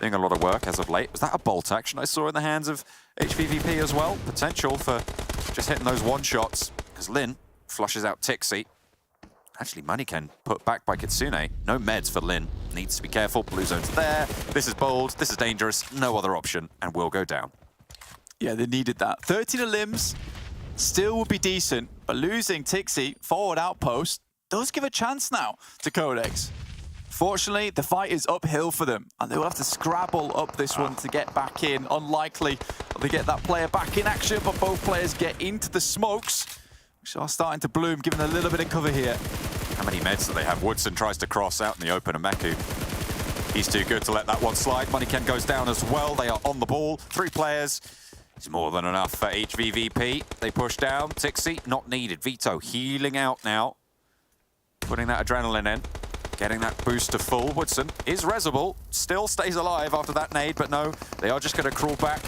Doing a lot of work as of late. Was that a bolt action I saw in the hands of HVVP as well? Potential for just hitting those one-shots, because Lin flushes out Tixi. Actually, Maniken put back by Kitsune. No meds for Lin. Needs to be careful. Blue zone's there. This is bold. This is dangerous. No other option, and will go down. Yeah, they needed that. 13 limbs still would be decent, but losing Tixi, forward outpost, does give a chance now to QODEX. Fortunately, the fight is uphill for them, and they will have to scrabble up this one to get back in. Unlikely they get that player back in action, but both players get into the smokes, which are starting to bloom, giving a little bit of cover here. How many meds do they have? Woodson tries to cross out in the open, and Meku, he's too good to let that one slide. Maniken goes down as well. They are on the ball. 3 players. It's more than enough for HVVP. They push down. Tixi, not needed. Vito healing out now. Putting that adrenaline in. Getting that boost to full. Woodson is resable. Still stays alive after that nade, but no, they are just going to crawl back.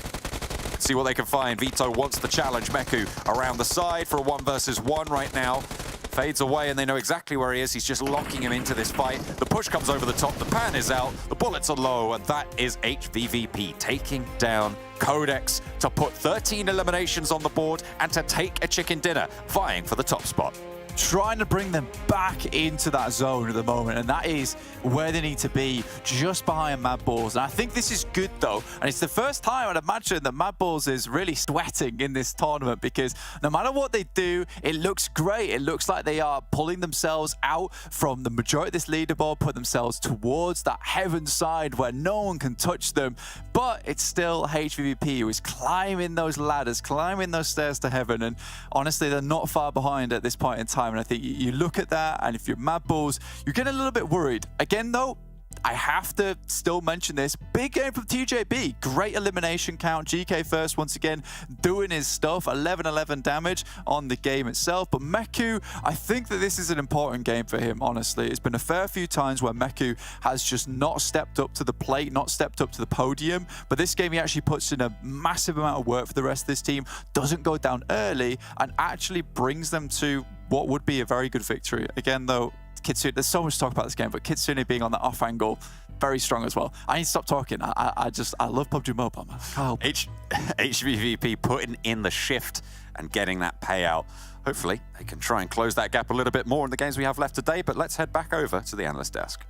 See what they can find. Vito wants the challenge. Meku around the side for a 1 versus 1 right now. Fades away, and they know exactly where he is. He's just locking him into this fight. The push comes over the top. The pan is out. The bullets are low, and that is HVVP taking down QODEX to put 13 eliminations on the board and to take a chicken dinner, vying for the top spot. Trying to bring them back into that zone at the moment, and that is where they need to be, just behind MADBULLS. And I think this is good, though, and it's the first time I'd imagine that MADBULLS is really sweating in this tournament, because no matter what they do, it looks great. It looks like they are pulling themselves out from the majority of this leaderboard, put themselves towards that heaven side where no one can touch them, but it's still HVVP who is climbing those ladders, climbing those stairs to heaven, and honestly, they're not far behind at this point in time. And I think you look at that, and if you're MADBULLS, you're getting a little bit worried. Again, though, I have to still mention this. Big game from TJB. Great elimination count. GK first, once again, doing his stuff. 11-11 damage on the game itself. But Meku, I think that this is an important game for him, honestly. It's been a fair few times where Meku has just not stepped up to the plate, not stepped up to the podium. But this game, he actually puts in a massive amount of work for the rest of this team. Doesn't go down early, and actually brings them to what would be a very good victory. Again, though, Kitsune, there's so much to talk about this game, but Kitsune being on the off angle, very strong as well. I need to stop talking. I love PUBG Mobile, man. HVVP putting in the shift and getting that payout. Hopefully, they can try and close that gap a little bit more in the games we have left today, but let's head back over to the analyst desk.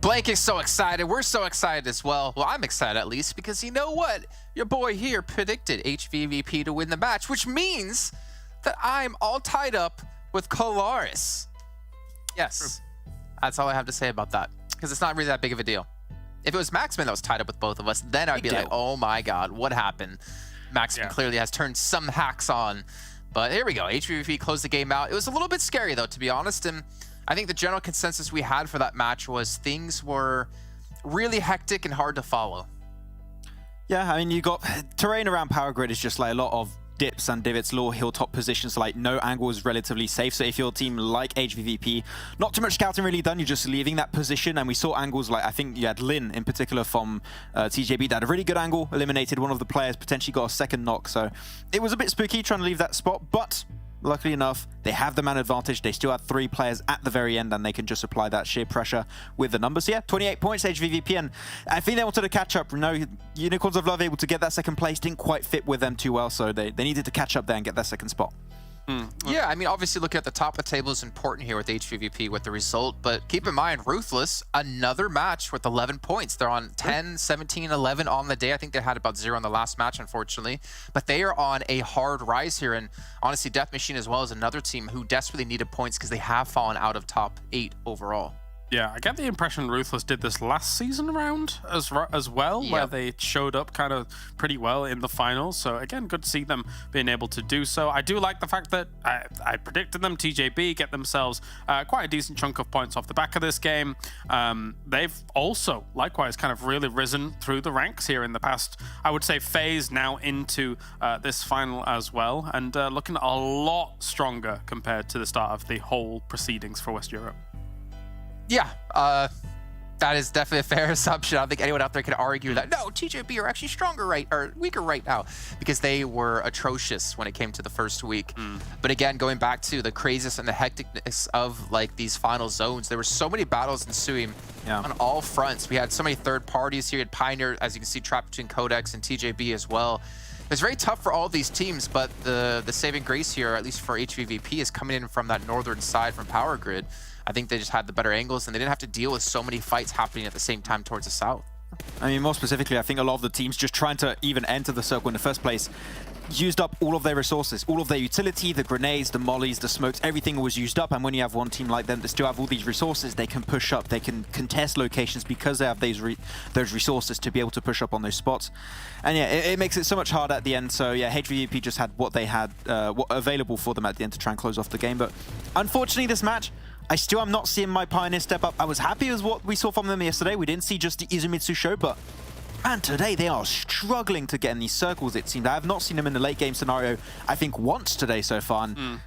Blake is so excited. We're so excited as well. Well, I'm excited at least, because you know what? Your boy here predicted HVVP to win the match, which means that I'm all tied up with Colaris. Yes, that's all I have to say about that. because it's not really that big of a deal. If it was Maximin that was tied up with both of us, then I'd be like, oh my god, what happened? Maximin clearly has turned some hacks on. But here we go, HVVP closed the game out. It was a little bit scary though, to be honest, and I think the general consensus we had for that match was things were really hectic and hard to follow. Yeah, I mean, you got terrain around Power Grid is just like a lot of dips and divots, low hilltop positions, so like no angle is relatively safe. So if your team like HVVP, not too much scouting really done, you're just leaving that position. And we saw angles like, I think you had Lin in particular from TJB that had a really good angle, eliminated one of the players, potentially got a second knock. So it was a bit spooky trying to leave that spot, but luckily enough, they have the man advantage. They still have 3 players at the very end, and they can just apply that sheer pressure with the numbers. Yeah, 28 points, HVVP, and I think they wanted to catch up. You know, Unicorns of Love able to get that second place didn't quite fit with them too well, so they needed to catch up there and get that second spot. Yeah, I mean, obviously looking at the top of the table is important here with HVVP with the result, but keep in mind, Ruthless, another match with 11 points. They're on 10, 17, 11 on the day. I think they had about 0 on the last match, unfortunately, but they are on a hard rise here, and honestly, Death Machine as well as another team who desperately needed points because they have fallen out of top 8 overall. Yeah, I get the impression Ruthless did this last season round as well, where they showed up kind of pretty well in the finals. So again, good to see them being able to do so. I do like the fact that I predicted them, TJB, get themselves quite a decent chunk of points off the back of this game. They've also, likewise, kind of really risen through the ranks here in the past, I would say, phase now into this final as well, and looking a lot stronger compared to the start of the whole proceedings for West Europe. Yeah, that is definitely a fair assumption. I don't think anyone out there can argue that, no, TJB are actually weaker right now, because they were atrocious when it came to the first week. But again, going back to the craziness and the hecticness of like these final zones, there were so many battles ensuing on all fronts. We had so many third parties here. We had Pioneer, as you can see, trapped between QODEX and TJB as well. It's very tough for all of these teams, but the saving grace here, at least for HVVP, is coming in from that northern side from Power Grid. I think they just had the better angles, and they didn't have to deal with so many fights happening at the same time towards the south. I mean, more specifically, I think a lot of the teams just trying to even enter the circle in the first place used up all of their resources, all of their utility, the grenades, the mollies, the smokes, everything was used up. And when you have one team like them that still have all these resources, they can push up, they can contest locations because they have those resources to be able to push up on those spots. And yeah, it makes it so much harder at the end. So yeah, HVVP just had what they had available for them at the end to try and close off the game. But unfortunately, this match, I still am not seeing my Pioneer step up. I was happy with what we saw from them yesterday. We didn't see just the Izumitsu show, but man, today they are struggling to get in these circles, it seemed. I have not seen them in the late game scenario, I think, once today so far. And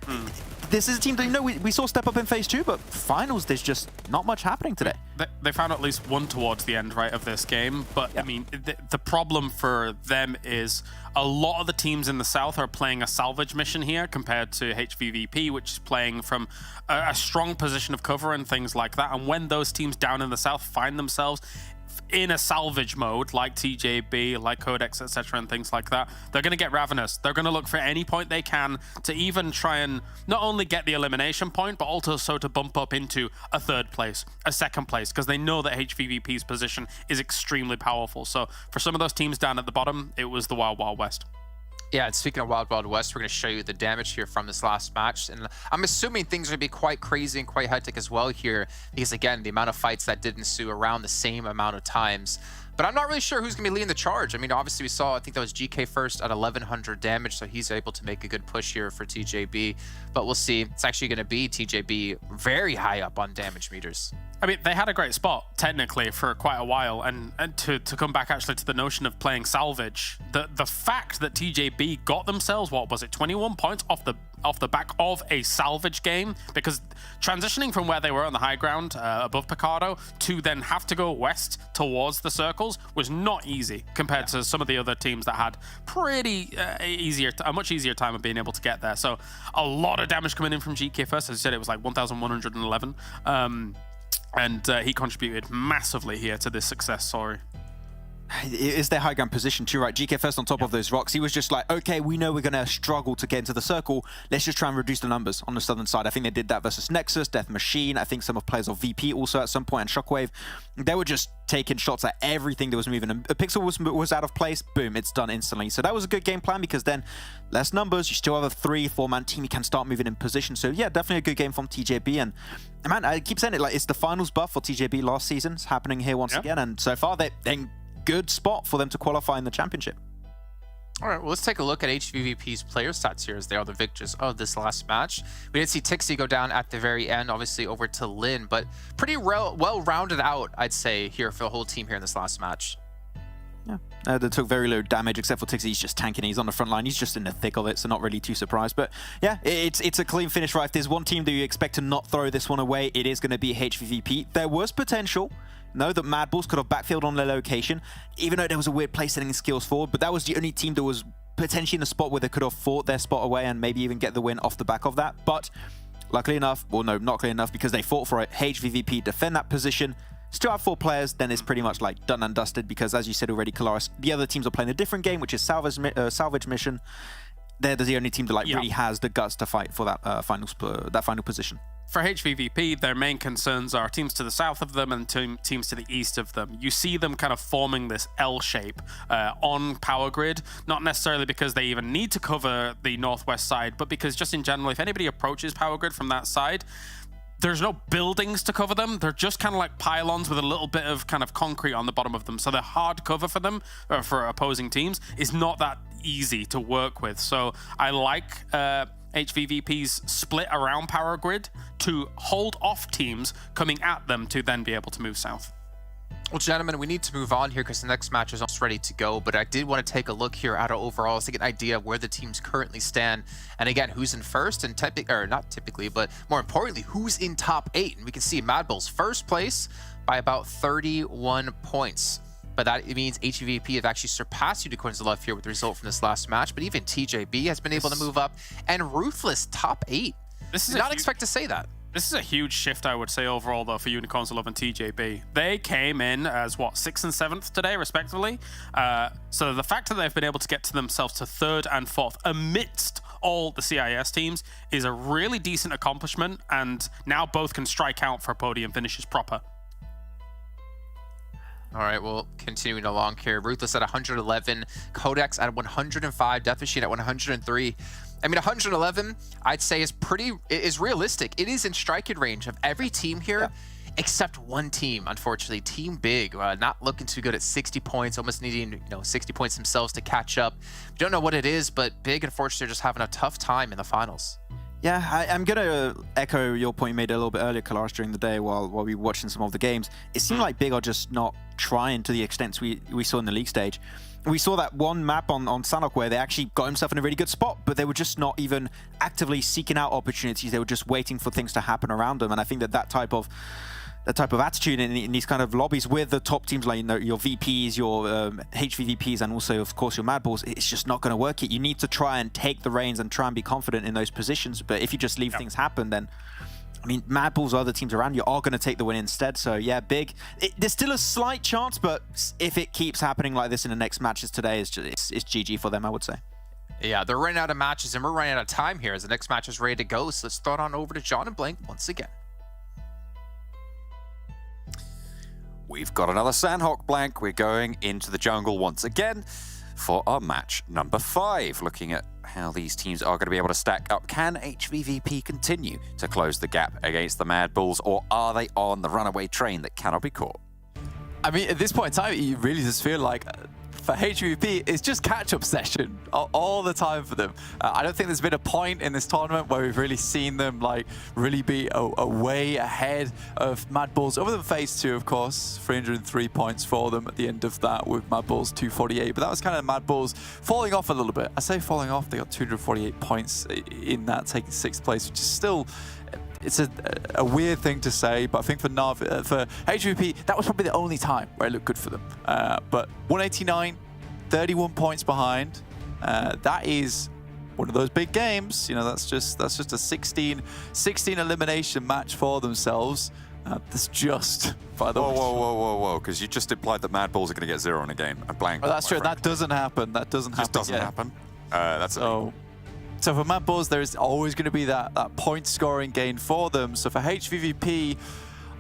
this is a team that, you know, we saw step up in phase 2, but finals, there's just not much happening today. They found at least one towards the end, right, of this game. But, I mean, the problem for them is a lot of the teams in the south are playing a salvage mission here compared to HVVP, which is playing from a strong position of cover and things like that. And when those teams down in the south find themselves in a salvage mode, like TJB, like QODEX, etc., and things like that, they're going to get ravenous. They're going to look for any point they can to even try and not only get the elimination point, but also to bump up into a third place, a second place, because they know that HVVP's position is extremely powerful. So for some of those teams down at the bottom, it was the Wild Wild West. Yeah, and speaking of Wild Wild West, we're going to show you the damage here from this last match. And I'm assuming things are going to be quite crazy and quite hectic as well here, because again, the amount of fights that did ensue around the same amount of times. But I'm not really sure who's going to be leading the charge. I mean, obviously we saw, I think that was GK first at 1100 damage, so he's able to make a good push here for TJB. But we'll see. It's actually going to be TJB very high up on damage meters. I mean, they had a great spot, technically, for quite a while. And to come back, actually, to the notion of playing salvage, the fact that TJB got themselves, what was it, 21 points off the back of a salvage game, because transitioning from where they were on the high ground above Picardo to then have to go west towards the circles was not easy compared to some of the other teams that had pretty a much easier time of being able to get there. So a lot of damage coming in from GK first. As I said, it was like 1,111. And he contributed massively here to this success story. It's their high ground position too, right? GK first on top of those rocks. He was just like, okay, we know we're going to struggle to get into the circle. Let's just try and reduce the numbers on the southern side. I think they did that versus Nexus, Death Machine. I think some of players of VP also at some point, and Shockwave. They were just taking shots at everything that was moving. A pixel was out of place, boom, it's done instantly. So that was a good game plan because then less numbers, you still have a 3-4-man team, you can start moving in position. So yeah, definitely a good game from TJB. And man, I keep saying it, like, it's the finals buff for TJB last season. It's happening here once again, and so far they're in good spot for them to qualify in the championship. All right, well, let's take a look at HVVP's player stats here as they are the victors of this last match. We did see Tixie go down at the very end, obviously over to Lin, but pretty well rounded out, I'd say, here for the whole team here in this last match. Yeah, they took very low damage, except for Tixie. He's just tanking. He's on the front line. He's just in the thick of it, so not really too surprised. But yeah, it's a clean finish, right? If there's one team that you expect to not throw this one away, it is going to be HVVP. There was potential. No, that MADBULLS could have backfilled on their location, even though there was a weird place setting skills forward, but that was the only team that was potentially in a spot where they could have fought their spot away and maybe even get the win off the back of that. But luckily enough, well, no, not luckily enough, because they fought for it. HVVP defend that position, still have 4 players, then it's pretty much like done and dusted because, as you said already, Kalaris, the other teams are playing a different game, which is salvage mission. They're the only team that really has the guts to fight for that final position. For HVVP, their main concerns are teams to the south of them and teams to the east of them. You see them kind of forming this L shape on power grid, not necessarily because they even need to cover the northwest side, but because just in general, if anybody approaches power grid from that side, there's no buildings to cover them. They're just kind of like pylons with a little bit of kind of concrete on the bottom of them. So the hard cover for them, for opposing teams, is not that easy to work with. So I like HVVP's split around power grid to hold off teams coming at them to then be able to move south. Well, gentlemen, we need to move on here because the next match is almost ready to go, but I did want to take a look here at our overalls to get an idea of where the teams currently stand. And again, who's in first and not typically, but more importantly, who's in top 8. And we can see MADBULLS first place by about 31 points. But that means HVVP have actually surpassed Unicorns of Love here with the result from this last match. But even TJB has been able to move up, and RUTHLESS top 8. Did not expect to say that. This is a huge shift, I would say, overall, though, for Unicorns of Love and TJB. They came in as, what, 6th and 7th today, respectively. So the fact that they've been able to get to themselves to 3rd and 4th amidst all the CIS teams is a really decent accomplishment, and now both can strike out for podium finishes proper. All right, well, continuing along here. RUTHLESS at 111, QODEX at 105, Death Machine at 103. I mean, 111, I'd say is realistic. It is in striking range of every team here, except one team, unfortunately. Team Big, not looking too good at 60 points, almost needing 60 points themselves to catch up. Don't know what it is, but Big, unfortunately, are just having a tough time in the finals. Yeah, I'm going to echo your point you made a little bit earlier, Kalaris, during the day while we were watching some of the games. It seemed like Big are just not trying to the extent we saw in the league stage. We saw that one map on Sanhok where they actually got himself in a really good spot, but they were just not even actively seeking out opportunities. They were just waiting for things to happen around them. And I think that type of attitude in these kind of lobbies with the top teams like your VPs, your HVVPs, and also, of course, your MADBULLS, it's just not going to work. You need to try and take the reins and try and be confident in those positions. But if you just leave things happen, then, I mean, MADBULLS or other teams around you are going to take the win instead. So yeah, Big. There's still a slight chance, but if it keeps happening like this in the next matches today, it's GG for them, I would say. Yeah, they're running out of matches, and we're running out of time here as the next match is ready to go. So let's throw it on over to John and Blank once again. We've got another Sanhok, Blank. We're going into the jungle once again for our match number 5. Looking at how these teams are going to be able to stack up. Can HVVP continue to close the gap against the MADBULLS, or are they on the runaway train that cannot be caught? I mean, at this point in time, you really just feel like for HVVP, it's just catch-up session all the time for them. I don't think there's been a point in this tournament where we've really seen them like really be a way ahead of MADBULLS, other than phase 2, of course. 303 points for them at the end of that with MADBULLS 248, but that was kind of MADBULLS falling off a little bit. I say falling off, they got 248 points in that, taking 6th place, which is still... It's a weird thing to say, but I think for HVVP, that was probably the only time where it looked good for them. But 189, 31 points behind. That is one of those big games. You know, that's just a 16 elimination match for themselves. That's just, by the way. Whoa, because you just implied that MADBULLS are going to get 0 in a game. A blank. Oh, that's true. That doesn't happen. That doesn't happen. Just doesn't happen. That's so for MADBULLS, there is always going to be that point scoring gain for them. So for HVVP,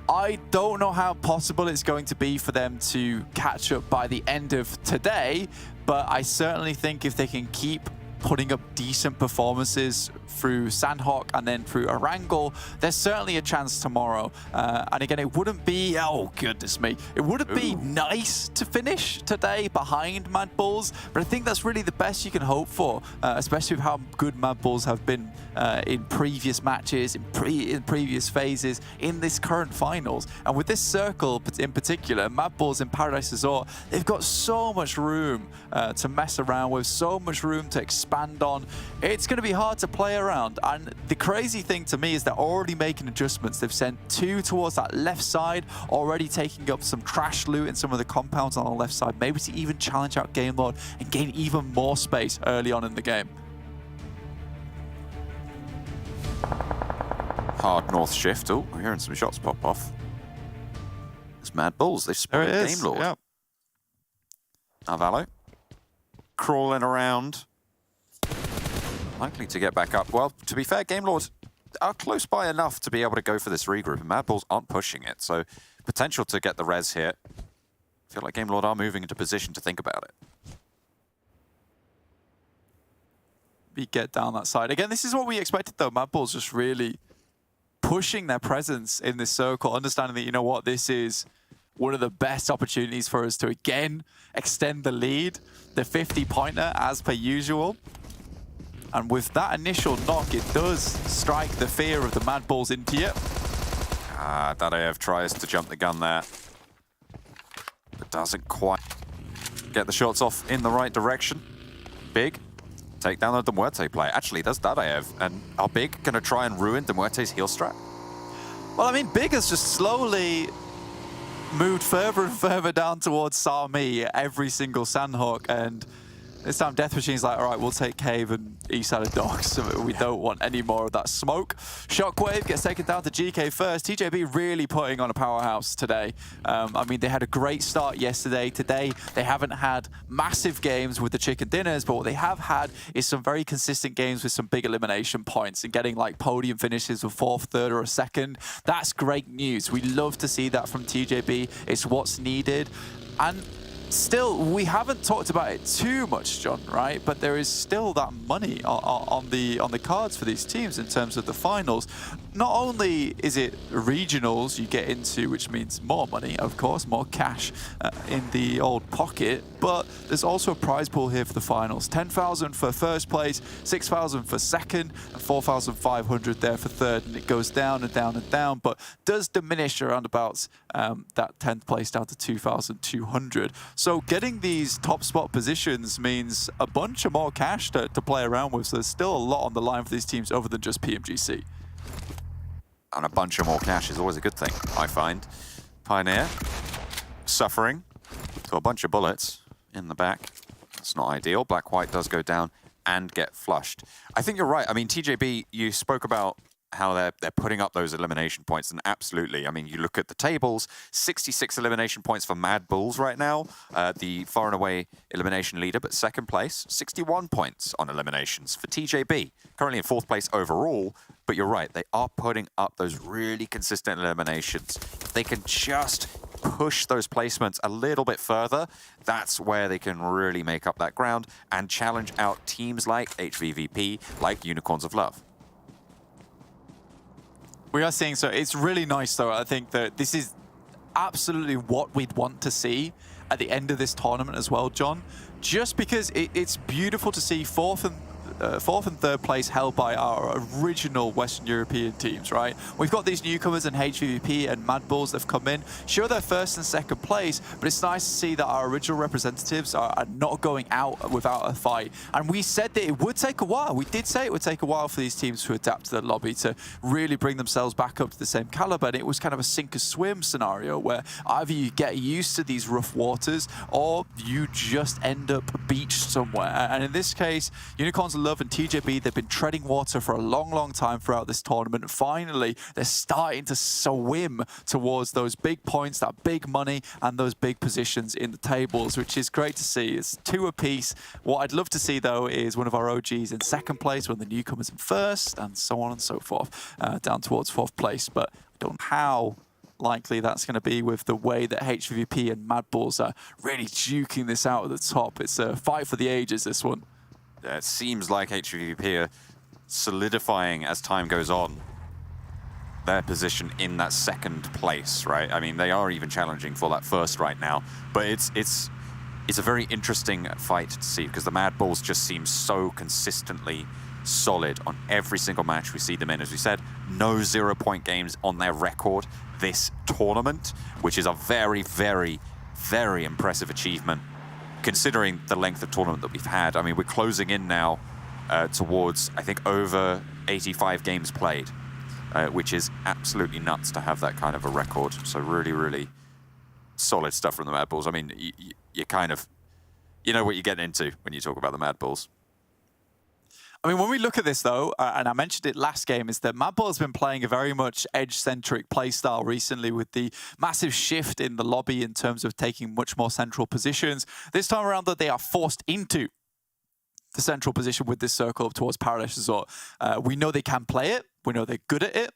I don't know how possible it's going to be for them to catch up by the end of today, but I certainly think if they can keep putting up decent performances through Sanhok and then through Erangel, there's certainly a chance tomorrow. And again, it wouldn't be, oh goodness me, it wouldn't be nice to finish today behind MADBULLS, but I think that's really the best you can hope for, especially with how good MADBULLS have been in previous matches, in previous phases, in this current finals. And with this circle in particular, MADBULLS in Paradise Resort, they've got so much room to mess around with, so much room to expand on. It's going to be hard to play around. And the crazy thing to me is they're already making adjustments. They've sent 2 towards that left side, already taking up some trash loot in some of the compounds on the left side, maybe to even challenge out Game Lord and gain even more space early on in the game. Hard north shift. Oh, we're hearing some shots pop off. It's MADBULLS. They've spotted Game Lord. Yep. Avalo crawling around. Likely to get back up. Well, to be fair, Game Lord are close by enough to be able to go for this regroup, and MADBULLS aren't pushing it, so potential to get the res here. I feel like Game Lord are moving into position to think about it. We get down that side. Again, this is what we expected though. MADBULLS just really pushing their presence in this circle, understanding that, you know what, this is one of the best opportunities for us to again extend the lead. The 50-pointer as per usual. And with that initial knock, it does strike the fear of the MADBULLS into you. Dadaev tries to jump the gun there, but doesn't quite get the shots off in the right direction. Big take down the MUERTE play. Actually, does Dadaev, and are Big going to try and ruin MUERTE's heal strat? Well, I mean, Big has just slowly moved further and further down towards Sami every single Sanhok, and this time Death Machine's like, all right, we'll take Cave and east side of Docks. So we don't want any more of that smoke. Shockwave gets taken down to GK first. TJB really putting on a powerhouse today. I mean, they had a great start yesterday. Today, they haven't had massive games with the chicken dinners, but what they have had is some very consistent games with some big elimination points and getting like podium finishes with 4th, 3rd, or a 2nd. That's great news. We love to see that from TJB. It's what's needed. And still, we haven't talked about it too much, John, right? But there is still that money on the cards for these teams in terms of the finals. Not only is it regionals you get into, which means more money, of course, more cash in the old pocket, but there's also a prize pool here for the finals. 10,000 for 1st place, 6,000 for 2nd, and 4,500 there for 3rd, and it goes down and down and down, but does diminish around about that 10th place down to 2,200. So getting these top spot positions means a bunch of more cash to play around with, so there's still a lot on the line for these teams other than just PMGC. And a bunch of more cash is always a good thing, I find. Pioneer suffering to a bunch of bullets in the back. That's not ideal. Black-White does go down and get flushed. I think you're right. I mean, TJB, you spoke about how they're putting up those elimination points, and absolutely, I mean, you look at the tables, 66 elimination points for MADBULLS right now, the far and away elimination leader, but 2nd place, 61 points on eliminations for TJB, currently in 4th place overall, but you're right, they are putting up those really consistent eliminations. If they can just push those placements a little bit further, that's where they can really make up that ground and challenge out teams like HVVP, like Unicorns of Love. We are seeing, so it's really nice though. I think that this is absolutely what we'd want to see at the end of this tournament as well, John. Just because it's beautiful to see 4th and 3rd place held by our original Western European teams, right? We've got these newcomers in HVVP and MADBULLS that have come in. Sure, they're 1st and 2nd place, but it's nice to see that our original representatives are not going out without a fight. And we said that it would take a while. We did say it would take a while for these teams to adapt to the lobby, to really bring themselves back up to the same caliber. And it was kind of a sink or swim scenario where either you get used to these rough waters or you just end up beached somewhere. And in this case, Unicorns Love and TJB, they've been treading water for a long, long time throughout this tournament. Finally, they're starting to swim towards those big points, that big money, and those big positions in the tables, which is great to see. It's 2 apiece. What I'd love to see, though, is one of our OGs in 2nd place, one of the newcomers in 1st, and so on and so forth, down towards 4th place. But I don't know how likely that's going to be with the way that HVVP and MADBULLS are really duking this out at the top. It's a fight for the ages, this one. Yeah, it seems like HVVP are solidifying as time goes on their position in that 2nd place, right? I mean, they are even challenging for that 1st right now, but it's a very interesting fight to see because the MADBULLS just seem so consistently solid on every single match we see them in. As we said, no 0-point games on their record this tournament, which is a very, very, very impressive achievement considering the length of tournament that we've had. I mean, we're closing in now towards, I think, over 85 games played, which is absolutely nuts to have that kind of a record. So really, really solid stuff from the MADBULLS. I mean, you kind of, you know what you're getting into when you talk about the MADBULLS. I mean, when we look at this, though, and I mentioned it last game, is that MADBULLS has been playing a very much edge-centric playstyle recently with the massive shift in the lobby in terms of taking much more central positions. This time around, though, they are forced into the central position with this circle up towards Paradise Resort. We know they can play it. We know they're good at it.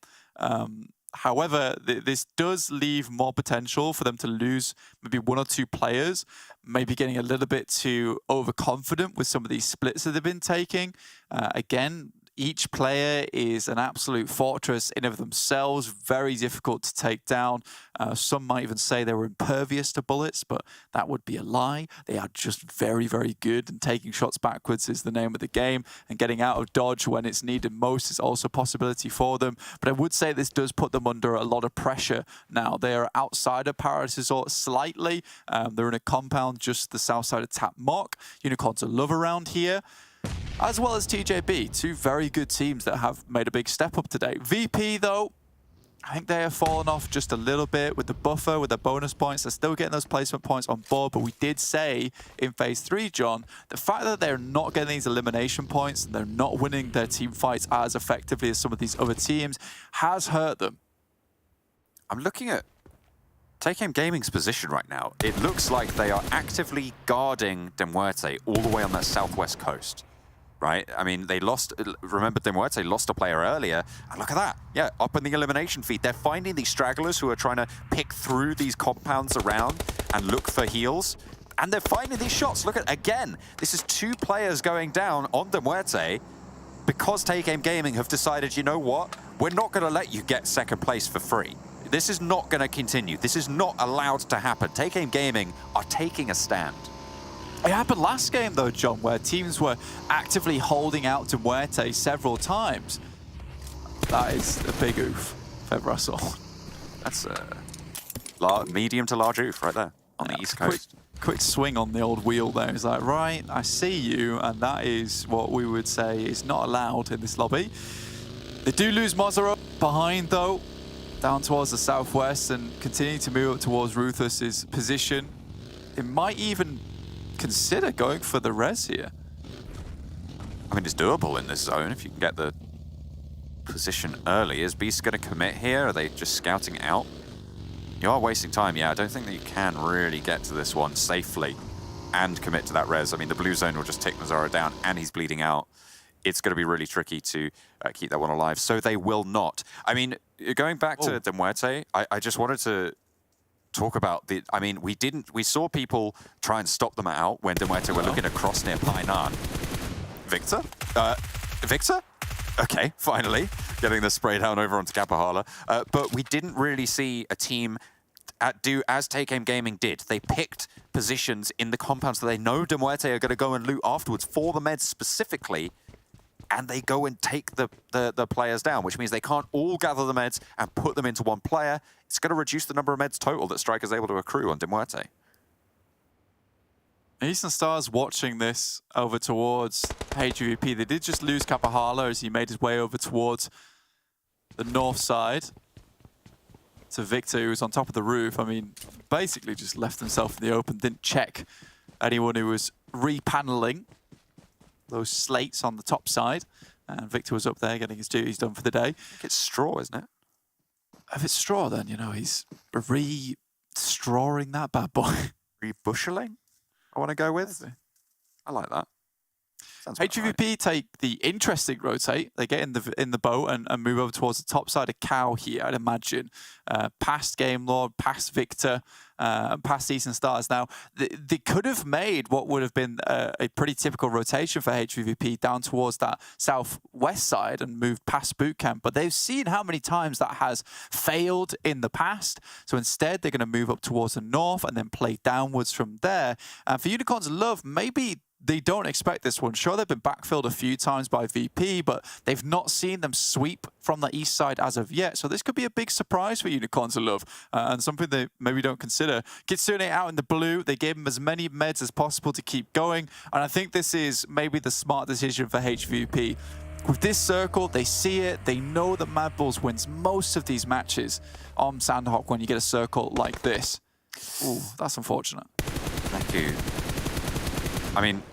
However, this does leave more potential for them to lose maybe 1 or 2 players, maybe getting a little bit too overconfident with some of these splits that they've been taking. Again, each player is an absolute fortress in of themselves, very difficult to take down. Some might even say they were impervious to bullets, but that would be a lie. They are just very, very good, and taking shots backwards is the name of the game, and getting out of dodge when it's needed most is also a possibility for them. But I would say this does put them under a lot of pressure now. They are outside of Paradise Resort slightly. They're in a compound just the south side of Tap Mock. Unicorns are love around here, as well as TJB, 2 very good teams that have made a big step up today. VP, though, I think they have fallen off just a little bit with the buffer, with their bonus points. They're still getting those placement points on board, but we did say in Phase 3, John, the fact that they're not getting these elimination points and they're not winning their team fights as effectively as some of these other teams has hurt them. I'm looking at TakeAim Gaming's position right now. It looks like they are actively guarding MUERTE all the way on that southwest coast. Right? I mean, they lost, remember MUERTE lost a player earlier, and look at that. Yeah, up in the elimination feed, they're finding these stragglers who are trying to pick through these compounds around and look for heals, and they're finding these shots. Look at, again, this is 2 players going down on MUERTE because TakeAim Gaming have decided, you know what, we're not going to let you get 2nd place for free. This is not going to continue. This is not allowed to happen. TakeAim Gaming are taking a stand. It happened last game, though, John, where teams were actively holding out to MUERTE several times. That is a big oof, if ever I saw. That's a medium to large oof right there on the East Coast. Quick swing on the old wheel there. It's like, right, I see you, and that is what we would say is not allowed in this lobby. They do lose Mozaro behind, though, down towards the southwest, and continue to move up towards Ruthless's position. It might even consider going for the res here. I mean, it's doable in this zone if you can get the position early. Is Beast going to commit here? Are they just scouting out? You are wasting time. Yeah, I don't think that you can really get to this one safely and commit to that res. I mean, the blue zone will just take Mazzaro down, and he's bleeding out. It's going to be really tricky to keep that one alive, so they will not. I mean, going back to MUERTE, I just wanted to talk about the, I mean, we saw people try and stop them out when MUERTE were looking across near Painan. Victor? Victor? Okay, finally, getting the spray down over onto Kapahala. But we didn't really see a team do as TakeAim Gaming did. They picked positions in the compounds that they know MUERTE are going to go and loot afterwards for the meds specifically, and they go and take the players down, which means they can't all gather the meds and put them into one player. It's going to reduce the number of meds total that Striker's able to accrue on MUERTE. Eastern Stars watching this over towards HVVP. They did just lose Kapahala as he made his way over towards the north side to Victor, who was on top of the roof. I mean, basically just left himself in the open, didn't check anyone who was repaneling those slates on the top side. And Victor was up there getting his duties done for the day. I think it's straw, isn't it? If it's straw, then, you know, he's re-strawing that bad boy. Rebusheling, I want to go with. I like that. HVVP take the interesting rotate. They get in the boat and move over towards the top side of Cow here, I'd imagine. Past Game Lord, past Victor, past Eastern Stars. Now, they could have made what would have been a pretty typical rotation for HVVP down towards that southwest side and moved past boot camp, but they've seen how many times that has failed in the past. So instead, they're going to move up towards the north and then play downwards from there. And for Unicorns Love, maybe they don't expect this one. Sure, they've been backfilled a few times by VP, but they've not seen them sweep from the east side as of yet. So this could be a big surprise for Unicorns of Love and something they maybe don't consider. Kitsune out in the blue. They gave him as many meds as possible to keep going. And I think this is maybe the smart decision for HVP. With this circle, they see it. They know that MADBULLS wins most of these matches on Sanhok when you get a circle like this. Ooh, that's unfortunate. Thank you. I mean,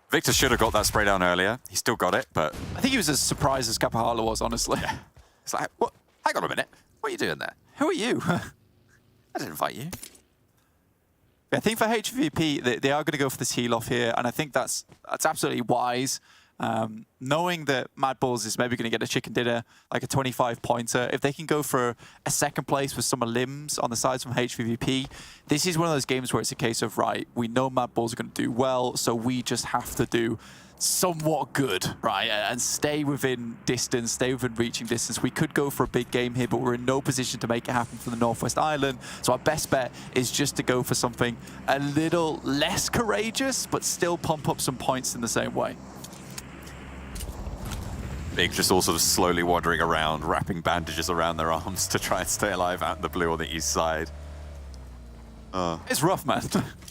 Victor should have got that spray down earlier. He still got it, but I think he was as surprised as Kapahala was, honestly. Yeah. It's like, what? Hang on a minute. What are you doing there? Who are you? I didn't invite you. I think for HVP, they are going to go for this heal off here, and I think that's absolutely wise. Knowing that MADBULLS is maybe going to get a chicken dinner, like a 25-pointer, if they can go for a second place with some limbs on the sides from HVVP, this is one of those games where it's a case of, right, we know MADBULLS are going to do well, so we just have to do somewhat good, right, and stay within distance, stay within reaching distance. We could go for a big game here, but we're in no position to make it happen for the Northwest Island, so our best bet is just to go for something a little less courageous, but still pump up some points in the same way. Big just all sort of slowly wandering around, wrapping bandages around their arms to try and stay alive out in the blue on the east side. It's rough, man.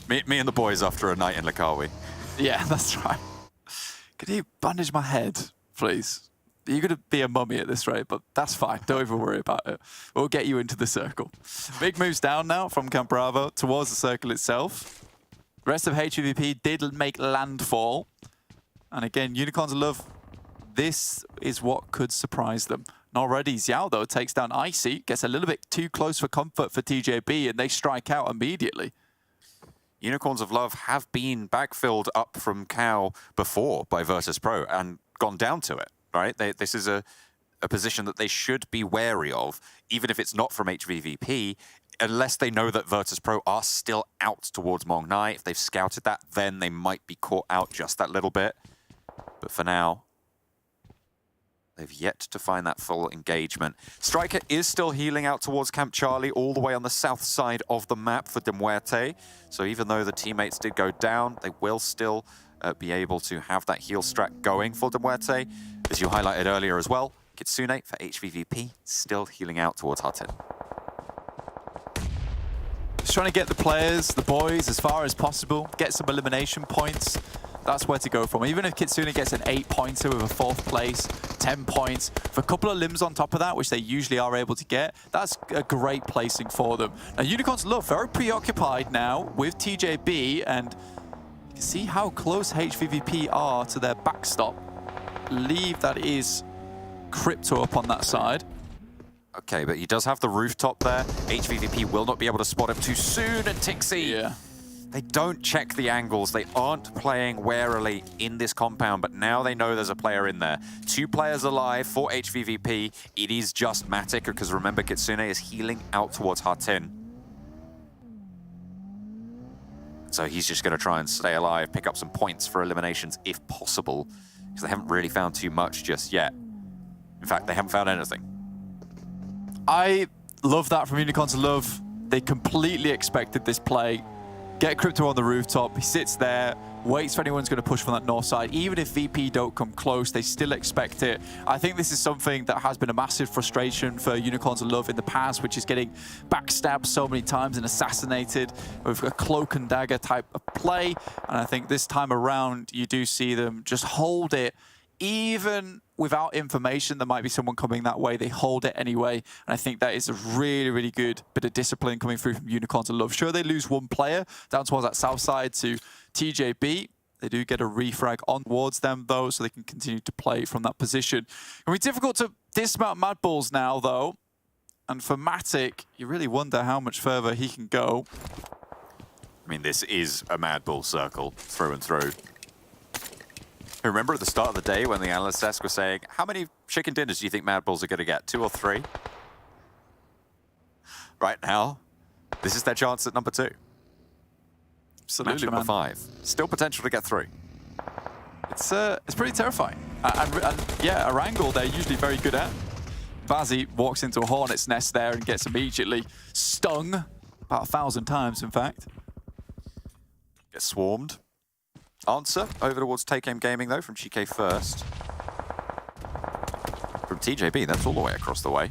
me and the boys after a night in Lakawi. Yeah, that's right. Could you bandage my head, please? You're going to be a mummy at this rate, but that's fine. Don't even worry about it. We'll get you into the circle. Big moves down now from Camp Bravo towards the circle itself. The rest of HVVP did make landfall. And again, Unicorns of Love, this is what could surprise them. And already Xiao, though, takes down Icy, gets a little bit too close for comfort for TJB, and they strike out immediately. Unicorns of Love have been backfilled up from Cow before by VIRTUS.PRO and gone down to it, right? This is a position that they should be wary of, even if it's not from HVVP, unless they know that VIRTUS.PRO are still out towards Mong Nai. If they've scouted that, then they might be caught out just that little bit. But for now, they've yet to find that full engagement. Striker is still healing out towards Camp Charlie, all the way on the south side of the map for MUERTE. So even though the teammates did go down, they will still be able to have that heal strat going for MUERTE. As you highlighted earlier as well, Kitsune for HVVP still healing out towards Hatin. Just trying to get the players, the boys, as far as possible, get some elimination points. That's where to go from. Even if Kitsune gets an 8-pointer with a 4th place, 10 points, for a couple of limbs on top of that, which they usually are able to get, that's a great placing for them. Now, Unicorns Love very preoccupied now with TJB, and you can see how close HVVP are to their backstop. Believe that is Crypto up on that side. Okay, but he does have the rooftop there. HVVP will not be able to spot him too soon, and Tixie. Yeah. They don't check the angles. They aren't playing warily in this compound, but now they know there's a player in there. 2 players alive for HVVP. It is just Matic, because remember, Kitsune is healing out towards Hatin. So he's just going to try and stay alive, pick up some points for eliminations if possible, because they haven't really found too much just yet. In fact, they haven't found anything. I love that from Unicorns of Love. They completely expected this play. Get Crypto on the rooftop. He sits there, waits for anyone's going to push from that north side. Even if VP don't come close, they still expect it. I think this is something that has been a massive frustration for Unicorns of Love in the past, which is getting backstabbed so many times and assassinated with a cloak and dagger type of play. And I think this time around, you do see them just hold it. Even without information, there might be someone coming that way. They hold it anyway. And I think that is a really, really good bit of discipline coming through from Unicorns of Love. Sure, they lose 1 player down towards that south side to TJB, They do get a refrag on towards them, though, so they can continue to play from that position. It'll be difficult to dismount MADBULLS now, though. And for Matic, you really wonder how much further he can go. I mean, this is a MADBULL circle through and through. Remember at the start of the day when the analyst desk was saying, how many chicken dinners do you think MADBULLS are going to get? 2 or 3? Right now, this is their chance at number 2. Absolutely, match number 5. Still potential to get through. It's pretty terrifying. And yeah, Erangel they're usually very good at. Bazzi walks into a hornet's nest there and gets immediately stung. About 1,000 times, in fact. Gets swarmed. Answer over towards Take Aim Gaming, though, from GK first. From TJB, that's all the way across the way.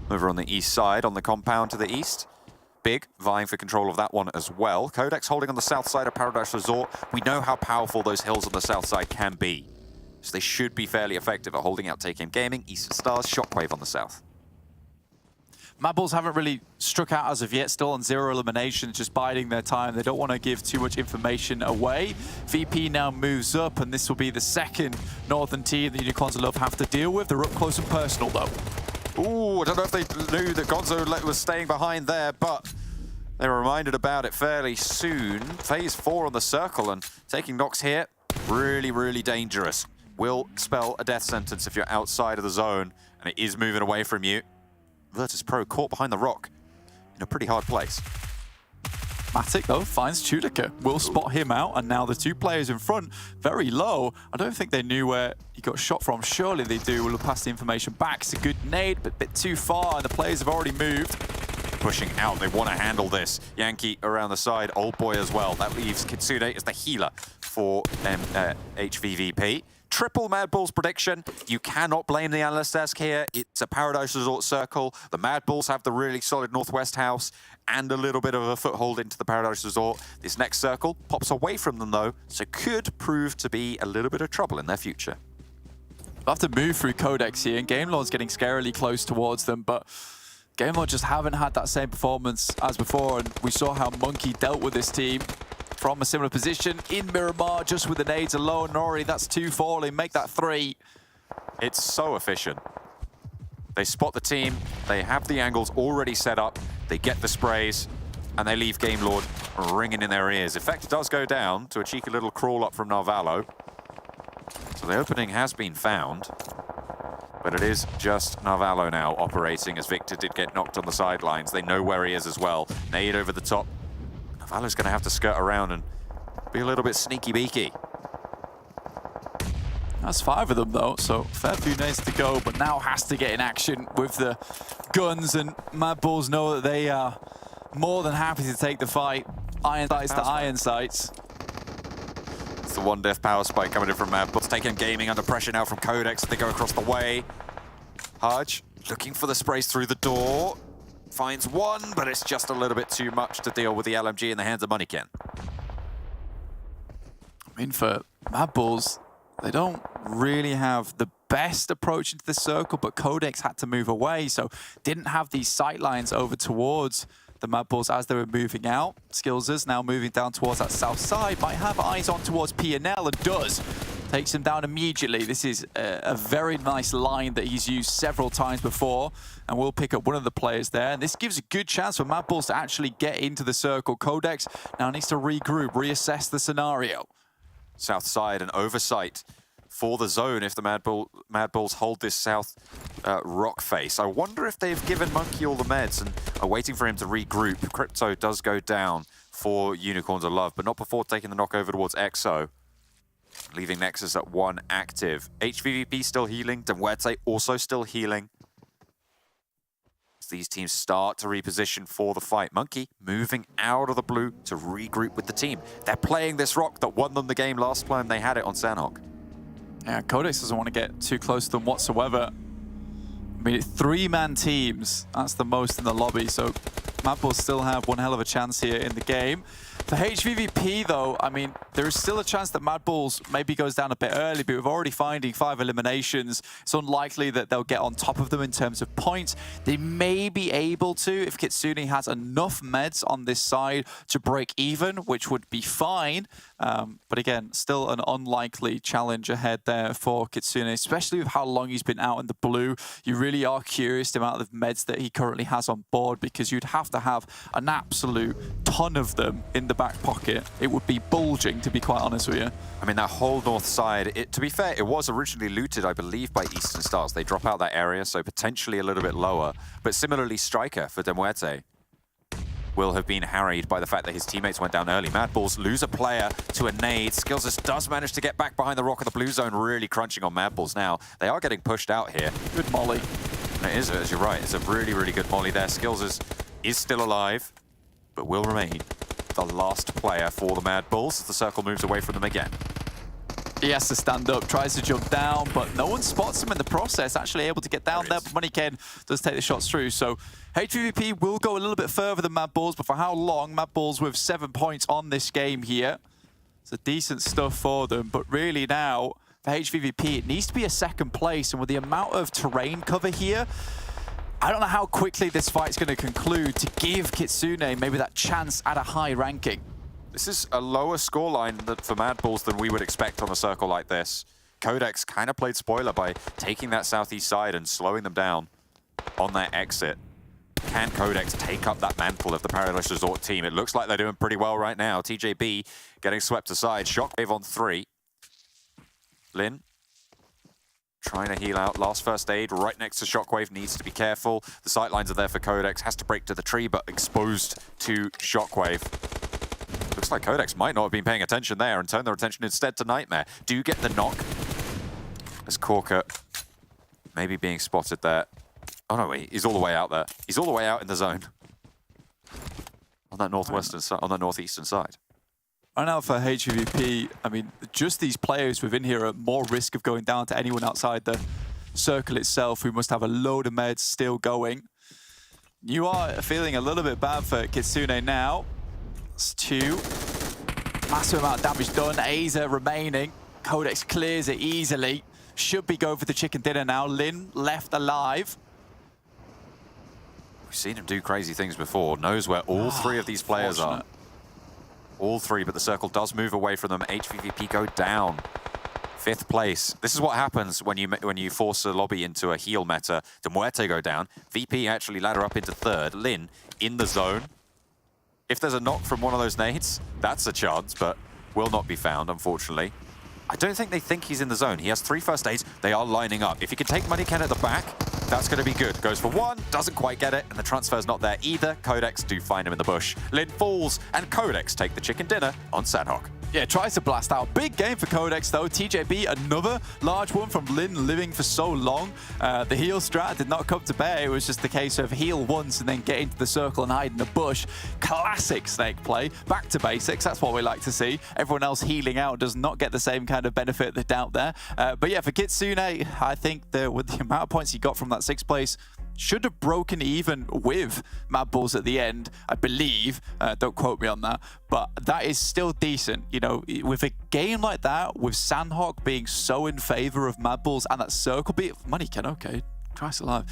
Over on the east side, on the compound to the east. Big, vying for control of that one as well. QODEX holding on the south side of Paradise Resort. We know how powerful those hills on the south side can be. So they should be fairly effective at holding out Take Aim Gaming, Eastern Stars, Shockwave on the south. MADBULLS haven't really struck out as of yet, still on 0 eliminations, just biding their time. They don't want to give too much information away. VP now moves up, and this will be the second Northern team the Unicorns of Love have to deal with. They're up close and personal, though. Ooh, I don't know if they knew that Gonzo was staying behind there, but they were reminded about it fairly soon. Phase 4 on the circle, and taking knocks here, really, really dangerous. Will spell a death sentence if you're outside of the zone, and it is moving away from you. VIRTUS.PRO caught behind the rock in a pretty hard place. Matic, though, finds Chudica. Will spot him out, and now the 2 players in front, very low. I don't think they knew where he got shot from. Surely they do. We'll pass the information back. It's a good nade, but a bit too far, and the players have already moved. Pushing out, they want to handle this. Yankee around the side, Old Boy as well. That leaves Kitsune as the healer for HVVP. Triple MADBULLS prediction. You cannot blame the analyst desk here. It's a Paradise Resort circle. The MADBULLS have the really solid Northwest house and a little bit of a foothold into the Paradise Resort. This next circle pops away from them, though, so could prove to be a little bit of trouble in their future. They'll have to move through QODEX here, and GameLord's getting scarily close towards them, but GameLord just haven't had that same performance as before, and we saw how Monkey dealt with this team from a similar position in Miramar, just with the nades alone. Nori, that's 2 falling, make that 3. It's so efficient. They spot the team, they have the angles already set up, they get the sprays, and they leave GameLord ringing in their ears. Effect does go down to a cheeky little crawl up from Narvalo. So the opening has been found, but it is just Narvalo now operating, as Victor did get knocked on the sidelines. They know where he is as well. Nade over the top. Narvalo's going to have to skirt around and be a little bit sneaky-beaky. That's 5 of them, though, so fair few nades to go, but now has to get in action with the guns, and MADBULLS know that they are more than happy to take the fight. Iron sights to iron sights. It's the 1 death power spike coming in from MADBULLS. Taking Gaming under pressure now from QODEX. They go across the way. Hudge looking for the sprays through the door. Finds 1, but it's just a little bit too much to deal with the LMG in the hands of Moneyken. I mean, for MADBULLS, they don't really have the best approach into the circle, but QODEX had to move away, so didn't have these sight lines over towards the MADBULLS as they were moving out. Skills's now moving down towards that south side, might have eyes on towards PNL, and does. Takes him down immediately. This is a very nice line that he's used several times before, and will pick up one of the players there. And this gives a good chance for MADBULLS to actually get into the circle. QODEX now needs to regroup, reassess the scenario. South side, an oversight for the zone if the MADBULLS hold this south rock face. I wonder if they've given Monkey all the meds and are waiting for him to regroup. Crypto does go down for Unicorns of Love, but not before taking the knock over towards EXO. Leaving NEXUS at 1 active. HVVP still healing. MUERTE also still healing. As these teams start to reposition for the fight. Monkey moving out of the blue to regroup with the team. They're playing this rock that won them the game last time they had it on Sanhok. Yeah, QODEX doesn't want to get too close to them whatsoever. I mean, 3-man teams, that's the most in the lobby, so MADBULLS still have one hell of a chance here in the game. For HVVP, though, I mean, there is still a chance that MADBULLS maybe goes down a bit early, but we're already finding 5 eliminations. It's unlikely that they'll get on top of them in terms of points. They may be able to if Kitsune has enough meds on this side to break even, which would be fine. But again, still an unlikely challenge ahead there for Kitsune, especially with how long he's been out in the blue. You really are curious the amount of meds that he currently has on board, because you'd have to have an absolute ton of them in the back pocket. It would be bulging, to be quite honest with you. I mean, that whole north side, to be fair, it was originally looted, I believe, by Eastern Stars. They drop out that area, so potentially a little bit lower. But similarly, Striker for MUERTE will have been harried by the fact that his teammates went down early. MADBULLS lose a player to a nade. Skillsys does manage to get back behind the rock of the blue zone, really crunching on MADBULLS now. They are getting pushed out here. Good molly. And it is, as you're right, it's a really, really good molly there. Skillsys is still alive, but will remain the last player for the MADBULLS as the circle moves away from them again. He has to stand up, tries to jump down, but no one spots him in the process, actually able to get down there, but Moneyken does take the shots through. So HVVP will go a little bit further than MADBULLS, but for how long? MADBULLS with 7 points on this game here. It's a decent stuff for them, but really now, for HVVP, it needs to be a second place, and with the amount of terrain cover here, I don't know how quickly this fight's going to conclude to give Kitsune maybe that chance at a high ranking. This is a lower scoreline for MADBULLS than we would expect on a circle like this. QODEX kind of played spoiler by taking that southeast side and slowing them down on their exit. Can QODEX take up that mantle of the Paradise Resort team? It looks like they're doing pretty well right now. TJB getting swept aside. Shockwave on 3. Lin trying to heal out. Last first aid right next to Shockwave. Needs to be careful. The sightlines are there for QODEX. Has to break to the tree, but exposed to Shockwave. Looks like QODEX might not have been paying attention there and turn their attention instead to Nightmare. Do get the knock. As Corker maybe being spotted there. Oh no, wait, he's all the way out there. He's all the way out in the zone. On that northwestern side, on the northeastern side. Right now for HVVP, I mean, just these players within here are at more risk of going down to anyone outside the circle itself, who must have a load of meds still going. You are feeling a little bit bad for Kitsune now. It's 2. Massive amount of damage done. Aza remaining. QODEX clears it easily. Should be going for the chicken dinner now. Lin left alive. We've seen him do crazy things before. Knows where all 3 of these players are. All 3, but the circle does move away from them. HVVP go down. 5th place. This is what happens when you force a lobby into a heal meta. MUERTE go down. VP actually ladder up into 3rd. Lin in the zone. If there's a knock from one of those nades, that's a chance, but will not be found, unfortunately. I don't think they think he's in the zone. He has 3 first aids. They are lining up. If he can take Moneyken at the back, that's going to be good. Goes for 1, doesn't quite get it, and the transfer's not there either. QODEX do find him in the bush. Lin falls, and QODEX take the chicken dinner on Sanhok. Yeah, tries to blast out. Big game for QODEX, though. TJB, another large one from Lin, living for so long. The heal strat did not come to bear. It was just the case of heal once and then get into the circle and hide in the bush. Classic Snake play. Back to basics. That's what we like to see. Everyone else healing out does not get the same kind of benefit that's out there. But yeah, for Kitsune, I think that with the amount of points he got from that 6th place, should have broken even with MADBULLS at the end, I believe. Don't quote me on that. But that is still decent. You know, with a game like that, with Sanhok being so in favor of MADBULLS and that circle being... Moneyken, okay. Christ alive.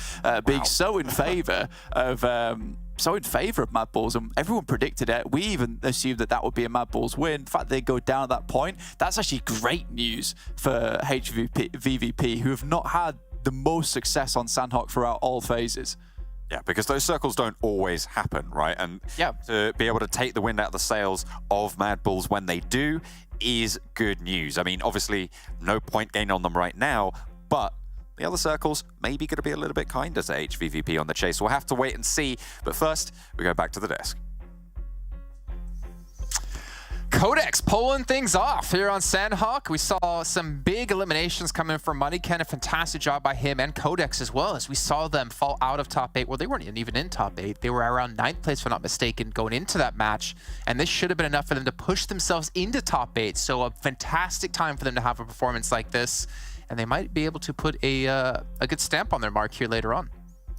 Being so in favor of... MADBULLS, and everyone predicted it. We even assumed that that would be a MADBULLS win. In fact, they go down at that point. That's actually great news for HVVP, who have not had the most success on Sanhok throughout all phases. Yeah, because those circles don't always happen, right? And to be able to take the wind out of the sails of MADBULLS when they do is good news. I mean, obviously, no point gain on them right now, but the other circles may be going to be a little bit kinder to HVVP on the chase. We'll have to wait and see. But first, we go back to the desk. QODEX pulling things off here on Sanhok. We saw some big eliminations coming from Moneyken. A fantastic job by him and QODEX as well, as we saw them fall out of top 8. Well, they weren't even in top 8. They were around 9th place, if I'm not mistaken, going into that match. And this should have been enough for them to push themselves into top 8. So a fantastic time for them to have a performance like this. And they might be able to put a good stamp on their mark here later on.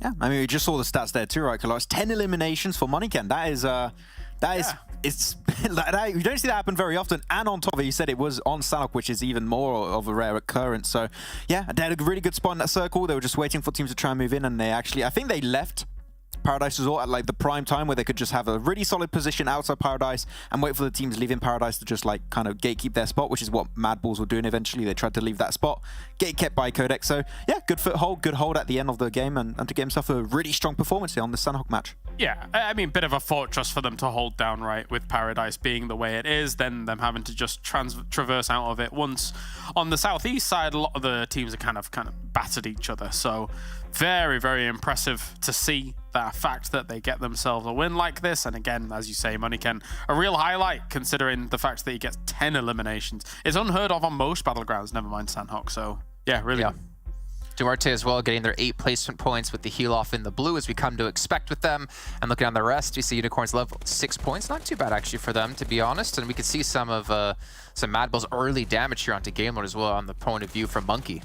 Yeah, I mean, we just saw the stats there too, right, Carlos? 10 eliminations for Moneyken. That That is, it's you don't see that happen very often. And on top of it, you said it was on Sanhok, which is even more of a rare occurrence. So yeah, they had a really good spot in that circle. They were just waiting for teams to try and move in, and they actually, I think they left Paradise Resort at like the prime time where they could just have a really solid position outside Paradise and wait for the teams leaving Paradise to just like kind of gatekeep their spot, which is what MADBULLS were doing eventually. They tried to leave that spot, get kept by QODEX. So yeah, good foothold, good hold at the end of the game, and to get himself a really strong performance here on the Sanhok match. Yeah, I mean, bit of a fortress for them to hold down, right, with Paradise being the way it is, then them having to just traverse out of it once. On the southeast side, a lot of the teams are kind of battered each other, so very, very impressive to see that fact that they get themselves a win like this. And again, as you say, Moneyken, a real highlight considering the fact that he gets 10 eliminations. It's unheard of on most Battlegrounds, never mind Sanhok, so yeah, really good. MUERTE as well, getting their 8 placement points with the heal off in the blue, as we come to expect with them. And looking on the rest, we see Unicorns level 6 points. Not too bad actually for them, to be honest. And we can see some of some MADBULLS early damage here onto Game Lord as well on the point of view from Monkey.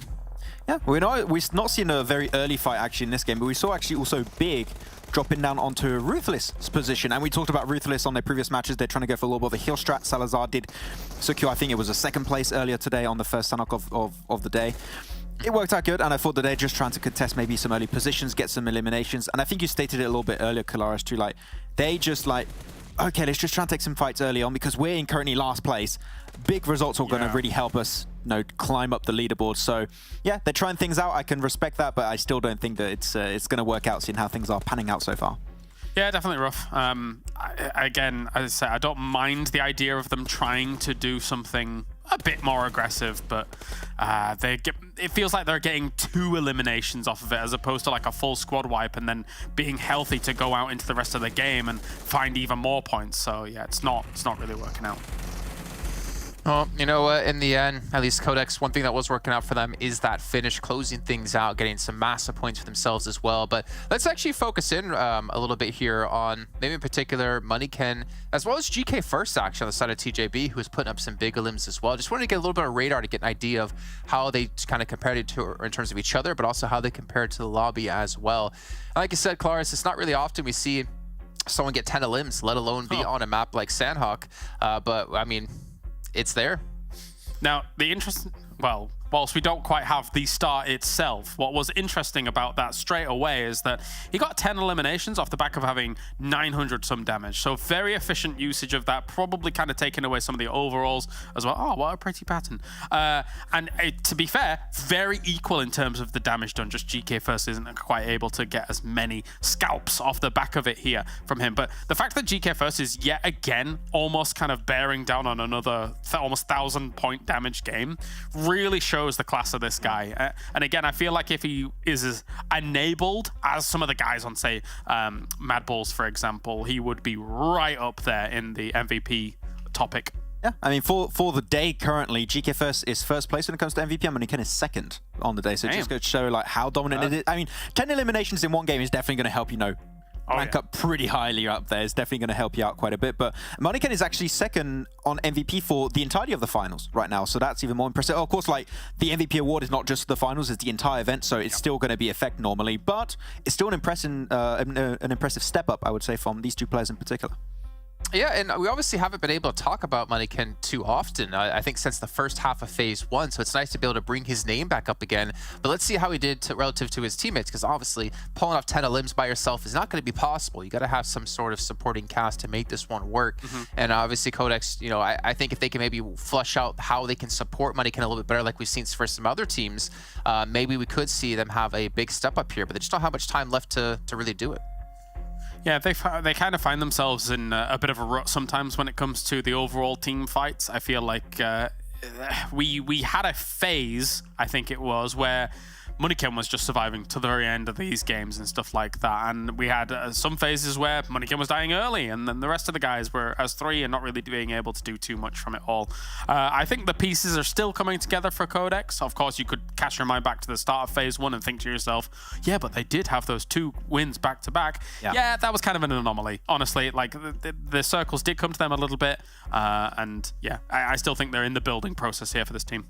Yeah, we've not seen a very early fight actually in this game, but we saw actually also Big dropping down onto RUTHLESS position. And we talked about RUTHLESS on their previous matches. They're trying to go for a little bit of a heal strat. Salazar did secure, I think it was a 2nd place earlier today on the first Sanhok of the day. It worked out good, and I thought that they're just trying to contest maybe some early positions, get some eliminations. And I think you stated it a little bit earlier, Kalaris, too. Like, they just like, okay, let's just try and take some fights early on because we're in currently last place. Big results are going to really help us, climb up the leaderboard. So yeah, they're trying things out. I can respect that, but I still don't think that it's going to work out, seeing how things are panning out so far. Yeah, definitely rough. Again, as I say, I don't mind the idea of them trying to do something a bit more aggressive, but it feels like they're getting 2 eliminations off of it as opposed to like a full squad wipe and then being healthy to go out into the rest of the game and find even more points. So yeah, it's not really working out. Well, you know what, in the end, at least QODEX, one thing that was working out for them is that finish, closing things out, getting some massive points for themselves as well. But let's actually focus in a little bit here on maybe in particular Moneyken, as well as GK First actually on the side of TJB, who is putting up some big elims as well. Just wanted to get a little bit of radar to get an idea of how they kind of compared it to in terms of each other, but also how they compared to the lobby as well. And like you said, Claris, it's not really often we see someone get 10 elims, let alone be on a map like Sanhok. But I mean, it's there. Now, the interesting, well, whilst we don't quite have the start itself, what was interesting about that straight away is that he got 10 eliminations off the back of having 900 some damage. So very efficient usage of that, probably kind of taking away some of the overalls as well. Oh, what a pretty pattern. And to be fair, very equal in terms of the damage done. Just GK First isn't quite able to get as many scalps off the back of it here from him. But the fact that GK First is yet again almost kind of bearing down on another almost 1,000-point damage game really shows the class of this guy. And again, I feel like if he is as enabled as some of the guys on, say, MADBULLS, for example, he would be right up there in the MVP topic. Yeah, I mean, for the day currently, GK First is 1st place when it comes to MVP, and Moneyken is 2nd on the day. So it just goes to show like how dominant it is. I mean, 10 eliminations in one game is definitely going to help, rank up pretty highly up there. It's definitely going to help you out quite a bit. But Moneyken is actually 2nd on MVP for the entirety of the finals right now. So that's even more impressive. Of course, like the MVP award is not just the finals, it's the entire event. So it's still going to be effect normally, but it's still an impressive step up, I would say, from these 2 players in particular. Yeah, and we obviously haven't been able to talk about Moneyken too often, I think since the first half of Phase 1, so it's nice to be able to bring his name back up again. But let's see how he did relative to his teammates, because obviously pulling off 10 elims by yourself is not going to be possible. You got to have some sort of supporting cast to make this one work. And obviously QODEX, I think if they can maybe flush out how they can support Moneyken a little bit better, like we've seen for some other teams, maybe we could see them have a big step up here, but they just don't have much time left to really do it. Yeah, they kind of find themselves in a bit of a rut sometimes when it comes to the overall team fights. I feel like we had a phase, I think it was, where Moneyken was just surviving to the very end of these games and stuff like that. And we had some phases where Moneyken was dying early, and then the rest of the guys were as 3 and not really being able to do too much from it all. I think the pieces are still coming together for QODEX. Of course, you could cast your mind back to the start of Phase 1 and think to yourself, yeah, but they did have those 2 wins back to back. Yeah, that was kind of an anomaly. Honestly, like the circles did come to them a little bit. And yeah, I still think they're in the building process here for this team.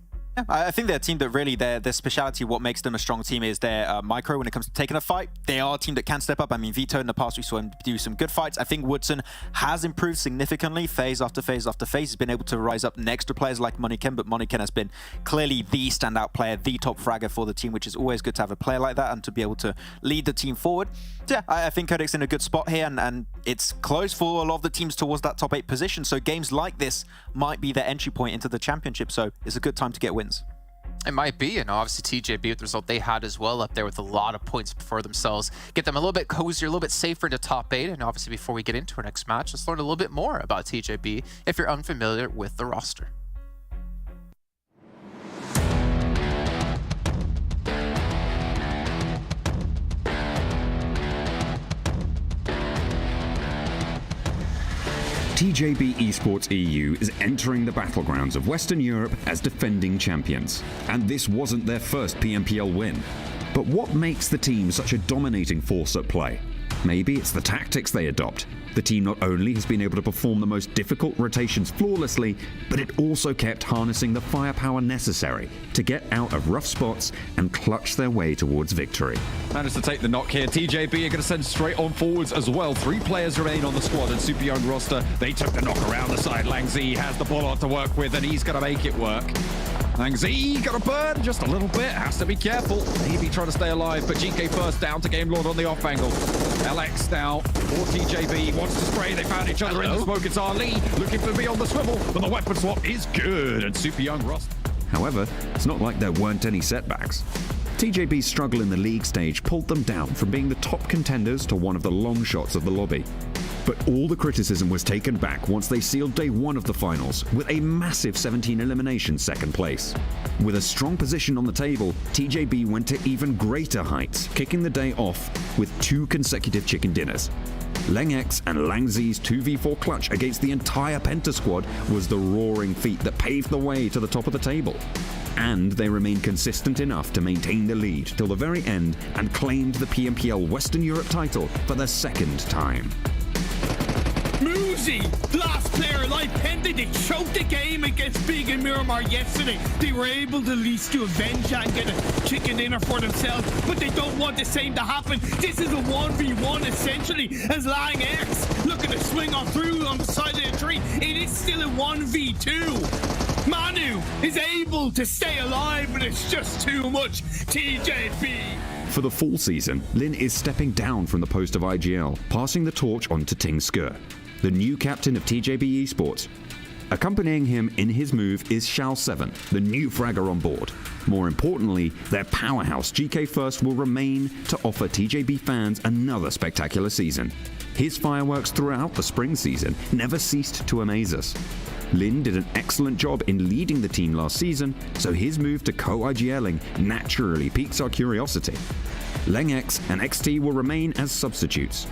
I think they're a team that really, their speciality, what makes them a strong team is their micro when it comes to taking a fight. They are a team that can step up. I mean, Vito in the past, we saw him do some good fights. I think Woodson has improved significantly, phase after phase after phase. He's been able to rise up next to players like Moniken, but Moniken has been clearly the standout player, the top fragger for the team, which is always good to have a player like that and to be able to lead the team forward. So yeah, I think QODEX in a good spot here, and it's close for a lot of the teams towards that top 8 position. So games like this might be their entry point into the championship. So it's a good time to get wins. It might be, and obviously TJB with the result they had as well up there with a lot of points for themselves. Get them a little bit cozier, a little bit safer into top 8. And obviously before we get into our next match, let's learn a little bit more about TJB if you're unfamiliar with the roster. TJB Esports EU is entering the battlegrounds of Western Europe as defending champions. And this wasn't their first PMPL win. But what makes the team such a dominating force at play? Maybe it's the tactics they adopt. The team not only has been able to perform the most difficult rotations flawlessly, but it also kept harnessing the firepower necessary to get out of rough spots and clutch their way towards victory. Managed to take the knock here. TJB are going to send straight on forwards as well. 3 players remain on the squad and super young roster. They took the knock around the side. Lang Z has the ball on to work with, and he's going to make it work. Lang Z got to burn just a little bit. Has to be careful. Maybe trying to stay alive, but GK first down to Game Lord on the off angle. LX now for TJB. Wants to spray. They found each other in the smoke. It's Ali looking for me on the swivel, but the weapon swap is good, and super young roster. However, it's not like there weren't any setbacks. TJB's struggle in the league stage pulled them down from being the top contenders to one of the long shots of the lobby. But all the criticism was taken back once they sealed day 1 of the finals with a massive 17 elimination second place. With a strong position on the table, TJB went to even greater heights, kicking the day off with 2 consecutive chicken dinners. LengX and Langzi's 2v4 clutch against the entire Penta squad was the roaring feat that paved the way to the top of the table. And they remained consistent enough to maintain the lead till the very end and claimed the PMPL Western Europe title for the 2nd time. Muzi, last player alive, Penta, they choked the game against Big and Miramar yesterday. They were able to at least to avenge that and get a chicken dinner for themselves, but they don't want the same to happen. This is a 1v1 essentially, as Lang X looking to swing on through on the side of the tree. It is still a 1v2. Manu is able to stay alive, but it's just too much. TJB. For the fall season, Lin is stepping down from the post of IGL, passing the torch on to Ting Skur, the new captain of TJB Esports. Accompanying him in his move is Shao7, the new fragger on board. More importantly, their powerhouse GK First will remain to offer TJB fans another spectacular season. His fireworks throughout the spring season never ceased to amaze us. Lin did an excellent job in leading the team last season, so his move to co-IGLing naturally piques our curiosity. LengX and XT will remain as substitutes.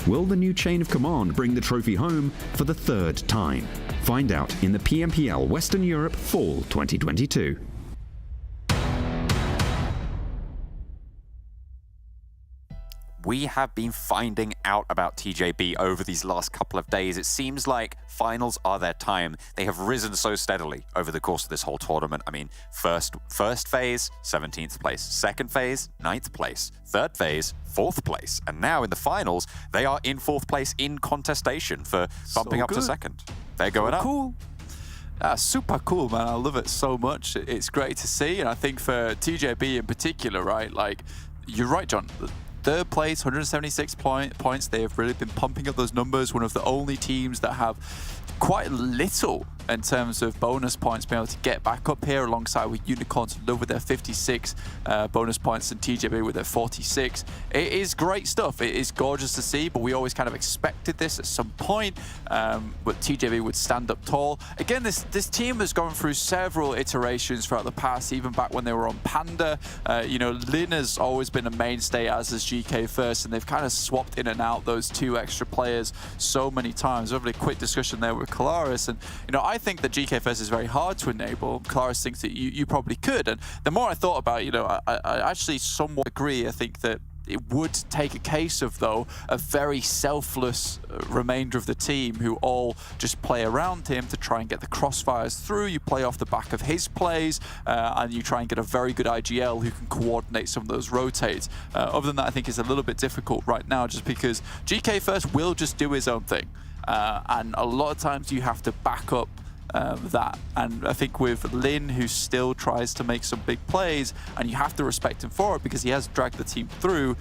Will the new chain of command bring the trophy home for the 3rd time? Find out in the PMPL Western Europe Fall 2022. We have been finding out about TJB over these last couple of days. It seems like finals are their time. They have risen so steadily over the course of this whole tournament. I mean, first phase, 17th place. Second phase, 9th place. Third phase, 4th place. And now in the finals, they are in 4th place in contestation for bumping up to 2nd. They're going up. Cool. Super cool, man. I love it so much. It's great to see. And I think for TJB in particular, right, like, you're right, John. 3rd place, 176 points. They have really been pumping up those numbers. One of the only teams that have quite little in terms of bonus points, being able to get back up here alongside with Unicorns Love with their 56 bonus points and TJB with their 46. It is great stuff. It is gorgeous to see, but we always kind of expected this at some point, but TJB would stand up tall. Again, this team has gone through several iterations throughout the past, even back when they were on Panda. You know, Lin has always been a mainstay, as has GK First, and they've kind of swapped in and out those 2 extra players so many times. Really quick discussion there with Kalaris, and you know, I think that GK First is very hard to enable. Kalaris thinks that you probably could, and the more I thought about it, you know, I actually somewhat agree. I think that it would take a case of, though, a very selfless remainder of the team who all just play around him to try and get the crossfires through. You play off the back of his plays, and you try and get a very good IGL who can coordinate some of those rotates. Other than that, I think it's a little bit difficult right now just because GK First will just do his own thing. And a lot of times you have to back up that. And I think with Lin, who still tries to make some big plays, and you have to respect him for it because he has dragged the team through,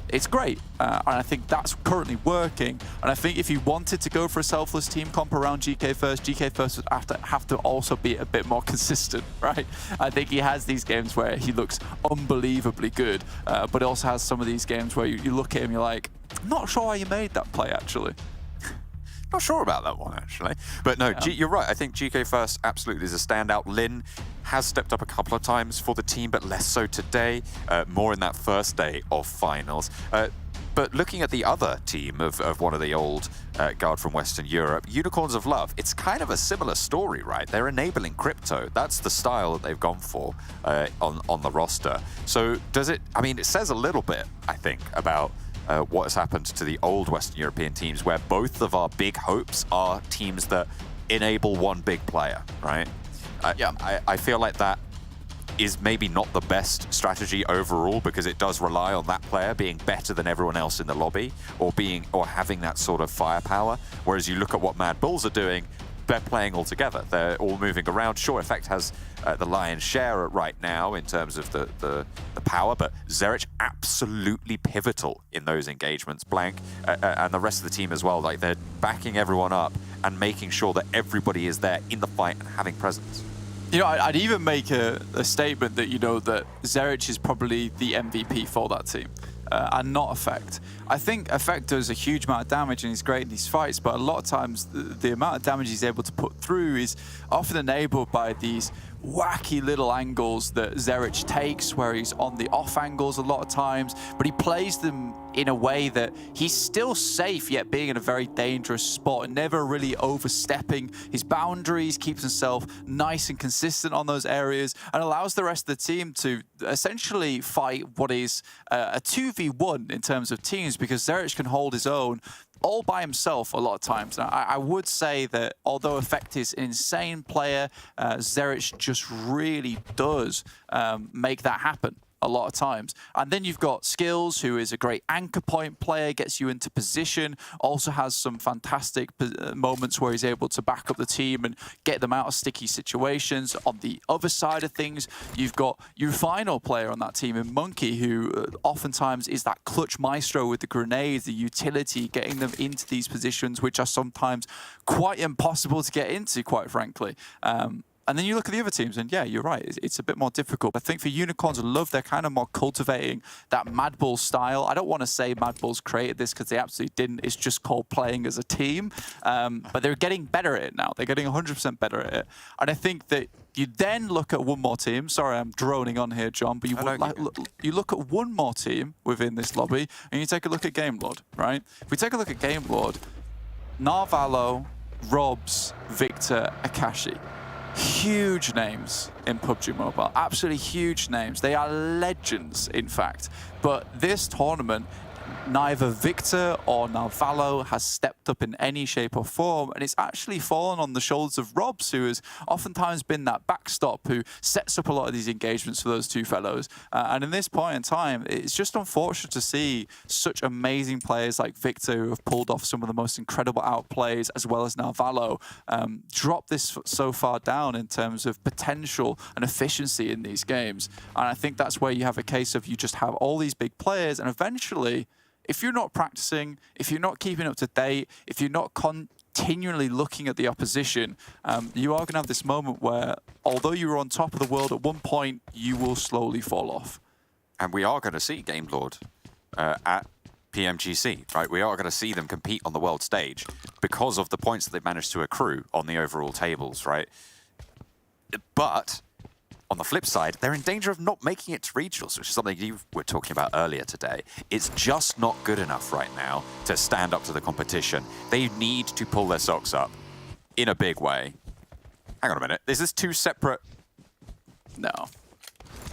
it's great. And I think that's currently working. And I think if you wanted to go for a selfless team comp around GK First would have to also be a bit more consistent, right? I think he has these games where he looks unbelievably good, but also has some of these games where you look at him, you're like, I'm not sure how you made that play, actually. Not sure about that one, actually. But no, you're right. I think GK First absolutely is a standout. Lin has stepped up a couple of times for the team, but less so today. More in that first day of finals. But looking at the other team of one of the old guard from Western Europe, Unicorns of Love, it's kind of a similar story, right? They're enabling crypto. That's the style that they've gone for on the roster. So does it, I mean, it says a little bit, I think, about what has happened to the old Western European teams, where both of our big hopes are teams that enable one big player, right? I feel like that is maybe not the best strategy overall, because it does rely on that player being better than everyone else in the lobby, or having that sort of firepower. Whereas you look at what MADBULLS are doing, they're playing all together. They're all moving around. Sure, Effect has the lion's share right now in terms of the power, but Zerich absolutely pivotal in those engagements. Blank and the rest of the team as well. Like, they're backing everyone up and making sure that everybody is there in the fight and having presence. You know, I'd even make a statement that, you know, that Zerich is probably the MVP for that team. And not Effect. I think Effect does a huge amount of damage and he's great in these fights, but a lot of times the amount of damage he's able to put through is often enabled by these wacky little angles that Zerich takes, where he's on the off angles a lot of times, but he plays them in a way that he's still safe, yet being in a very dangerous spot and never really overstepping his boundaries, keeps himself nice and consistent on those areas, and allows the rest of the team to essentially fight what is a 2v1 in terms of teams, because Zerich can hold his own all by himself a lot of times. Now, I would say that although Effect is an insane player, Zerich just really does make that happen a lot of times. And then you've got Skills, who is a great anchor point player, gets you into position, also has some fantastic moments where he's able to back up the team and get them out of sticky situations. On the other side of things, you've got your final player on that team in Monkey, who oftentimes is that clutch maestro with the grenades, the utility, getting them into these positions, which are sometimes quite impossible to get into, quite frankly. And then you look at the other teams, and yeah, you're right, it's a bit more difficult. I think for Unicorns of Love, they're kind of more cultivating that MADBULLS style. I don't want to say MADBULLS created this, because they absolutely didn't. It's just called playing as a team. But they're getting better at it now. They're getting 100% better at it. And I think that you then look at one more team. Sorry, I'm droning on here, John, but you look at one more team within this lobby, and you take a look at GameLord, right? If we take a look at GameLord, Narvalo, Robs, Victor, Akashi. Huge names in PUBG Mobile, absolutely huge names. They are legends, in fact. But this tournament, neither Victor or Narvalo has stepped up in any shape or form, and it's actually fallen on the shoulders of Robs, who has oftentimes been that backstop who sets up a lot of these engagements for those two fellows. And in this point in time, it's just unfortunate to see such amazing players like Victor, who have pulled off some of the most incredible outplays, as well as Narvalo, drop this so far down in terms of potential and efficiency in these games. And I think that's where you have a case of you just have all these big players, and eventually, if you're not practicing, if you're not keeping up to date, if you're not continually looking at the opposition, you are going to have this moment where, although you were on top of the world at one point, you will slowly fall off. And we are going to see GameLord at PMGC, right? We are going to see them compete on the world stage because of the points that they've managed to accrue on the overall tables, right? But on the flip side, they're in danger of not making it to regionals, which is something you were talking about earlier today. It's just not good enough right now to stand up to the competition. They need to pull their socks up in a big way. Hang on a minute. Is this two separate? No.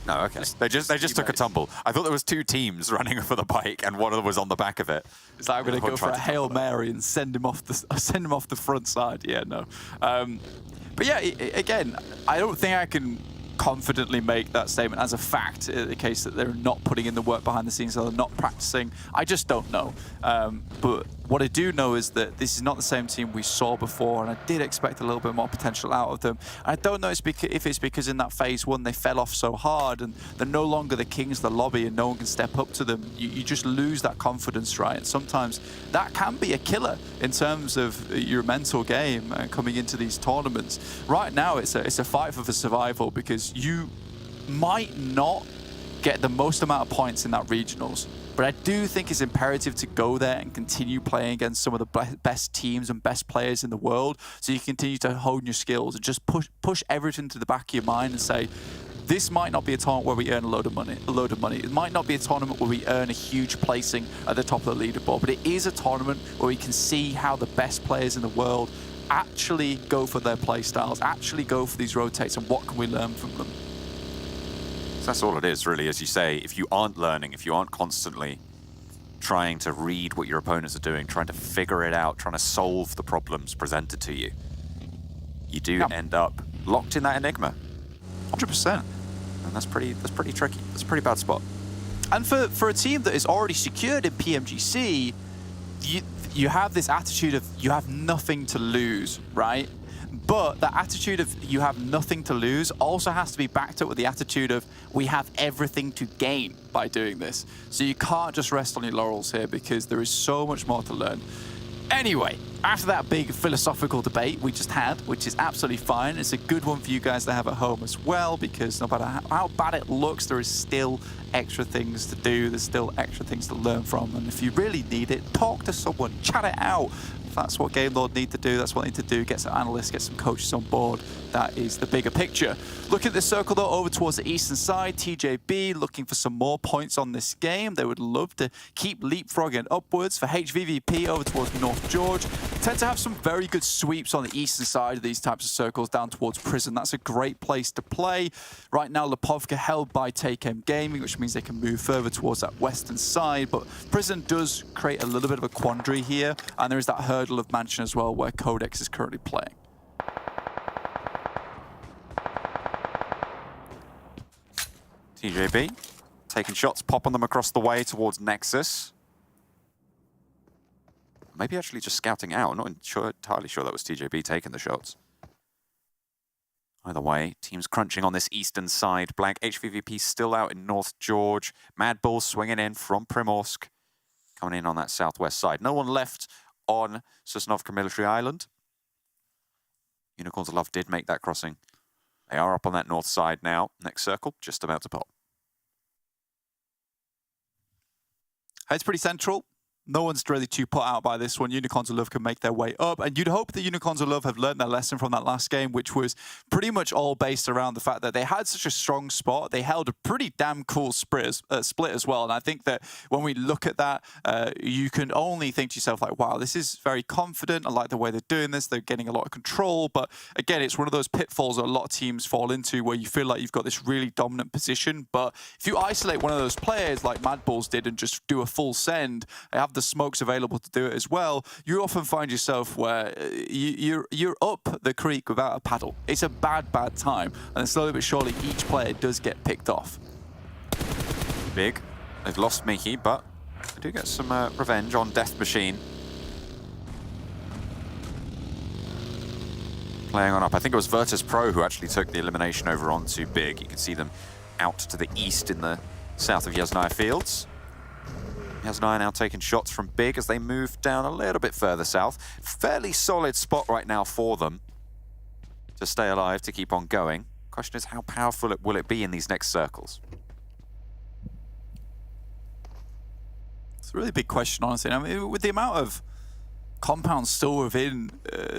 No, okay. They just took a tumble. I thought there was 2 teams running for the bike, and one of them was on the back of it. It's like I'm going to go for a Hail Mary and send him off the front side. Yeah, no. But yeah, again, I don't think I can confidently make that statement as a fact in the case that they're not putting in the work behind the scenes, or they're not practicing. I just don't know. But what I do know is that this is not the same team we saw before, and I did expect a little bit more potential out of them. I don't know if it's because in that phase 1 they fell off so hard and they're no longer the kings of the lobby and no one can step up to them. You just lose that confidence, right? And sometimes that can be a killer in terms of your mental game coming into these tournaments. Right now it's a fight for the survival, because you might not get the most amount of points in that regionals, but I do think it's imperative to go there and continue playing against some of the best teams and best players in the world, so you continue to hone your skills and just push everything to the back of your mind and say, this might not be a tournament where we earn a load of money. It might not be a tournament where we earn a huge placing at the top of the leaderboard, but it is a tournament where we can see how the best players in the world actually go for their play styles, actually go for these rotates, and what can we learn from them. That's all it is, really, as you say. If you aren't learning, if you aren't constantly trying to read what your opponents are doing, trying to figure it out, trying to solve the problems presented to you, you do end up locked in that enigma. 100%. And that's pretty tricky. That's a pretty bad spot. And for a team that is already secured in PMGC, you have this attitude of you have nothing to lose, right? But that attitude of you have nothing to lose also has to be backed up with the attitude of we have everything to gain by doing this. So you can't just rest on your laurels here, because there is so much more to learn. Anyway, after that big philosophical debate we just had, which is absolutely fine, it's a good one for you guys to have at home as well, because no matter how bad it looks, there is still extra things to do, there's still extra things to learn from, and if you really need it, talk to someone, chat it out. That's what Game Lord need to do. That's what they need to do. Get some analysts, get some coaches on board. That is the bigger picture. Looking at the circle, though, over towards the eastern side, TJB looking for some more points on this game. They would love to keep leapfrogging upwards. For HVVP over towards North George, tend to have some very good sweeps on the eastern side of these types of circles down towards Prison. That's a great place to play. Right now, Lipovka held by Take-M Gaming, which means they can move further towards that western side. But Prison does create a little bit of a quandary here, and there is that hurdle of Mansion as well, where QODEX is currently playing. TJB taking shots, popping them across the way towards Nexus. Maybe actually just scouting out. I'm not entirely sure that was TJB taking the shots. Either way, teams crunching on this eastern side. Blank HVVP still out in North George. MADBULLS swinging in from Primorsk, coming in on that southwest side. No one left on Sosnovka Military Island. Unicorns of Love did make that crossing. They are up on that north side now. Next circle, just about to pop. It's pretty central. No one's really too put out by this one. Unicorns of Love can make their way up. And you'd hope that Unicorns of Love have learned their lesson from that last game, which was pretty much all based around the fact that they had such a strong spot. They held a pretty damn cool split as well. And I think that when we look at that, you can only think to yourself, like, wow, this is very confident. I like the way they're doing this. They're getting a lot of control. But again, it's one of those pitfalls that a lot of teams fall into, where you feel like you've got this really dominant position. But if you isolate one of those players like MADBULLS did and just do a full send, they have the smokes available to do it as well, you often find yourself where you're up the creek without a paddle. It's a bad time, and then slowly but surely each player does get picked off. Big. They've lost Mickey, but they do get some revenge on Death Machine. Playing on up. I think it was VIRTUS.PRO who actually took the elimination over onto Big. You can see them out to the east in the south of Yasnaya Fields. Yasnaya now taking shots from Big as they move down a little bit further south. Fairly solid spot right now for them to stay alive, to keep on going. Question is, how powerful will it be in these next circles? It's a really big question, honestly. I mean, with the amount of compounds still within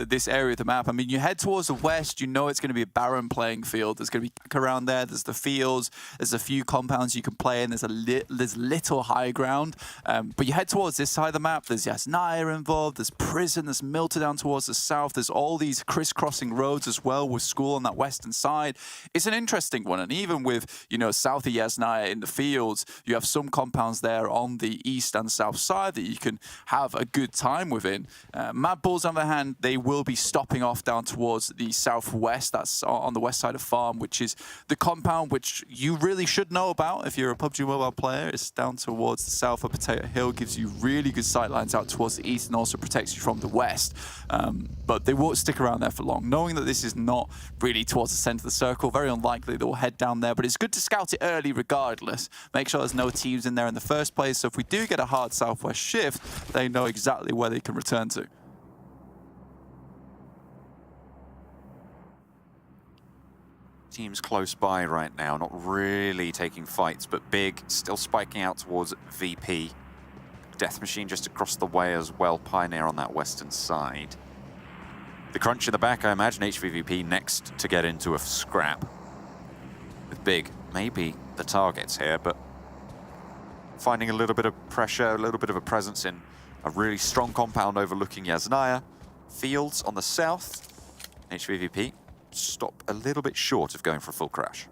this area of the map. I mean, you head towards the west, you know it's going to be a barren playing field. There's going to be around there, there's the fields, there's a few compounds you can play in, there's little high ground. But you head towards this side of the map, there's Yasnaya involved, there's Prison, there's Milta down towards the south, there's all these crisscrossing roads as well with school on that western side. It's an interesting one, and even with, you know, south of Yasnaya in the fields, you have some compounds there on the east and south side that you can have a good time within. MADBULLS, on the other hand, they will be stopping off down towards the southwest. That's on the west side of Farm, which is the compound which you really should know about if you're a PUBG Mobile player. It's down towards the south of Potato Hill, gives you really good sight lines out towards the east and also protects you from the west. But they won't stick around there for long. Knowing that this is not really towards the center of the circle, very unlikely they'll head down there, but it's good to scout it early regardless. Make sure there's no teams in there in the first place, so if we do get a hard southwest shift, they know exactly where they can return to. Teams close by right now, not really taking fights, but Big still spiking out towards VP. Death Machine just across the way as well, Pioneer on that western side. The crunch in the back, I imagine HVVP next to get into a scrap. With Big, maybe the targets here, but finding a little bit of pressure, a little bit of a presence in a really strong compound overlooking Yasnaya. Fields on the south, HVVP stop a little bit short of going for a full crash.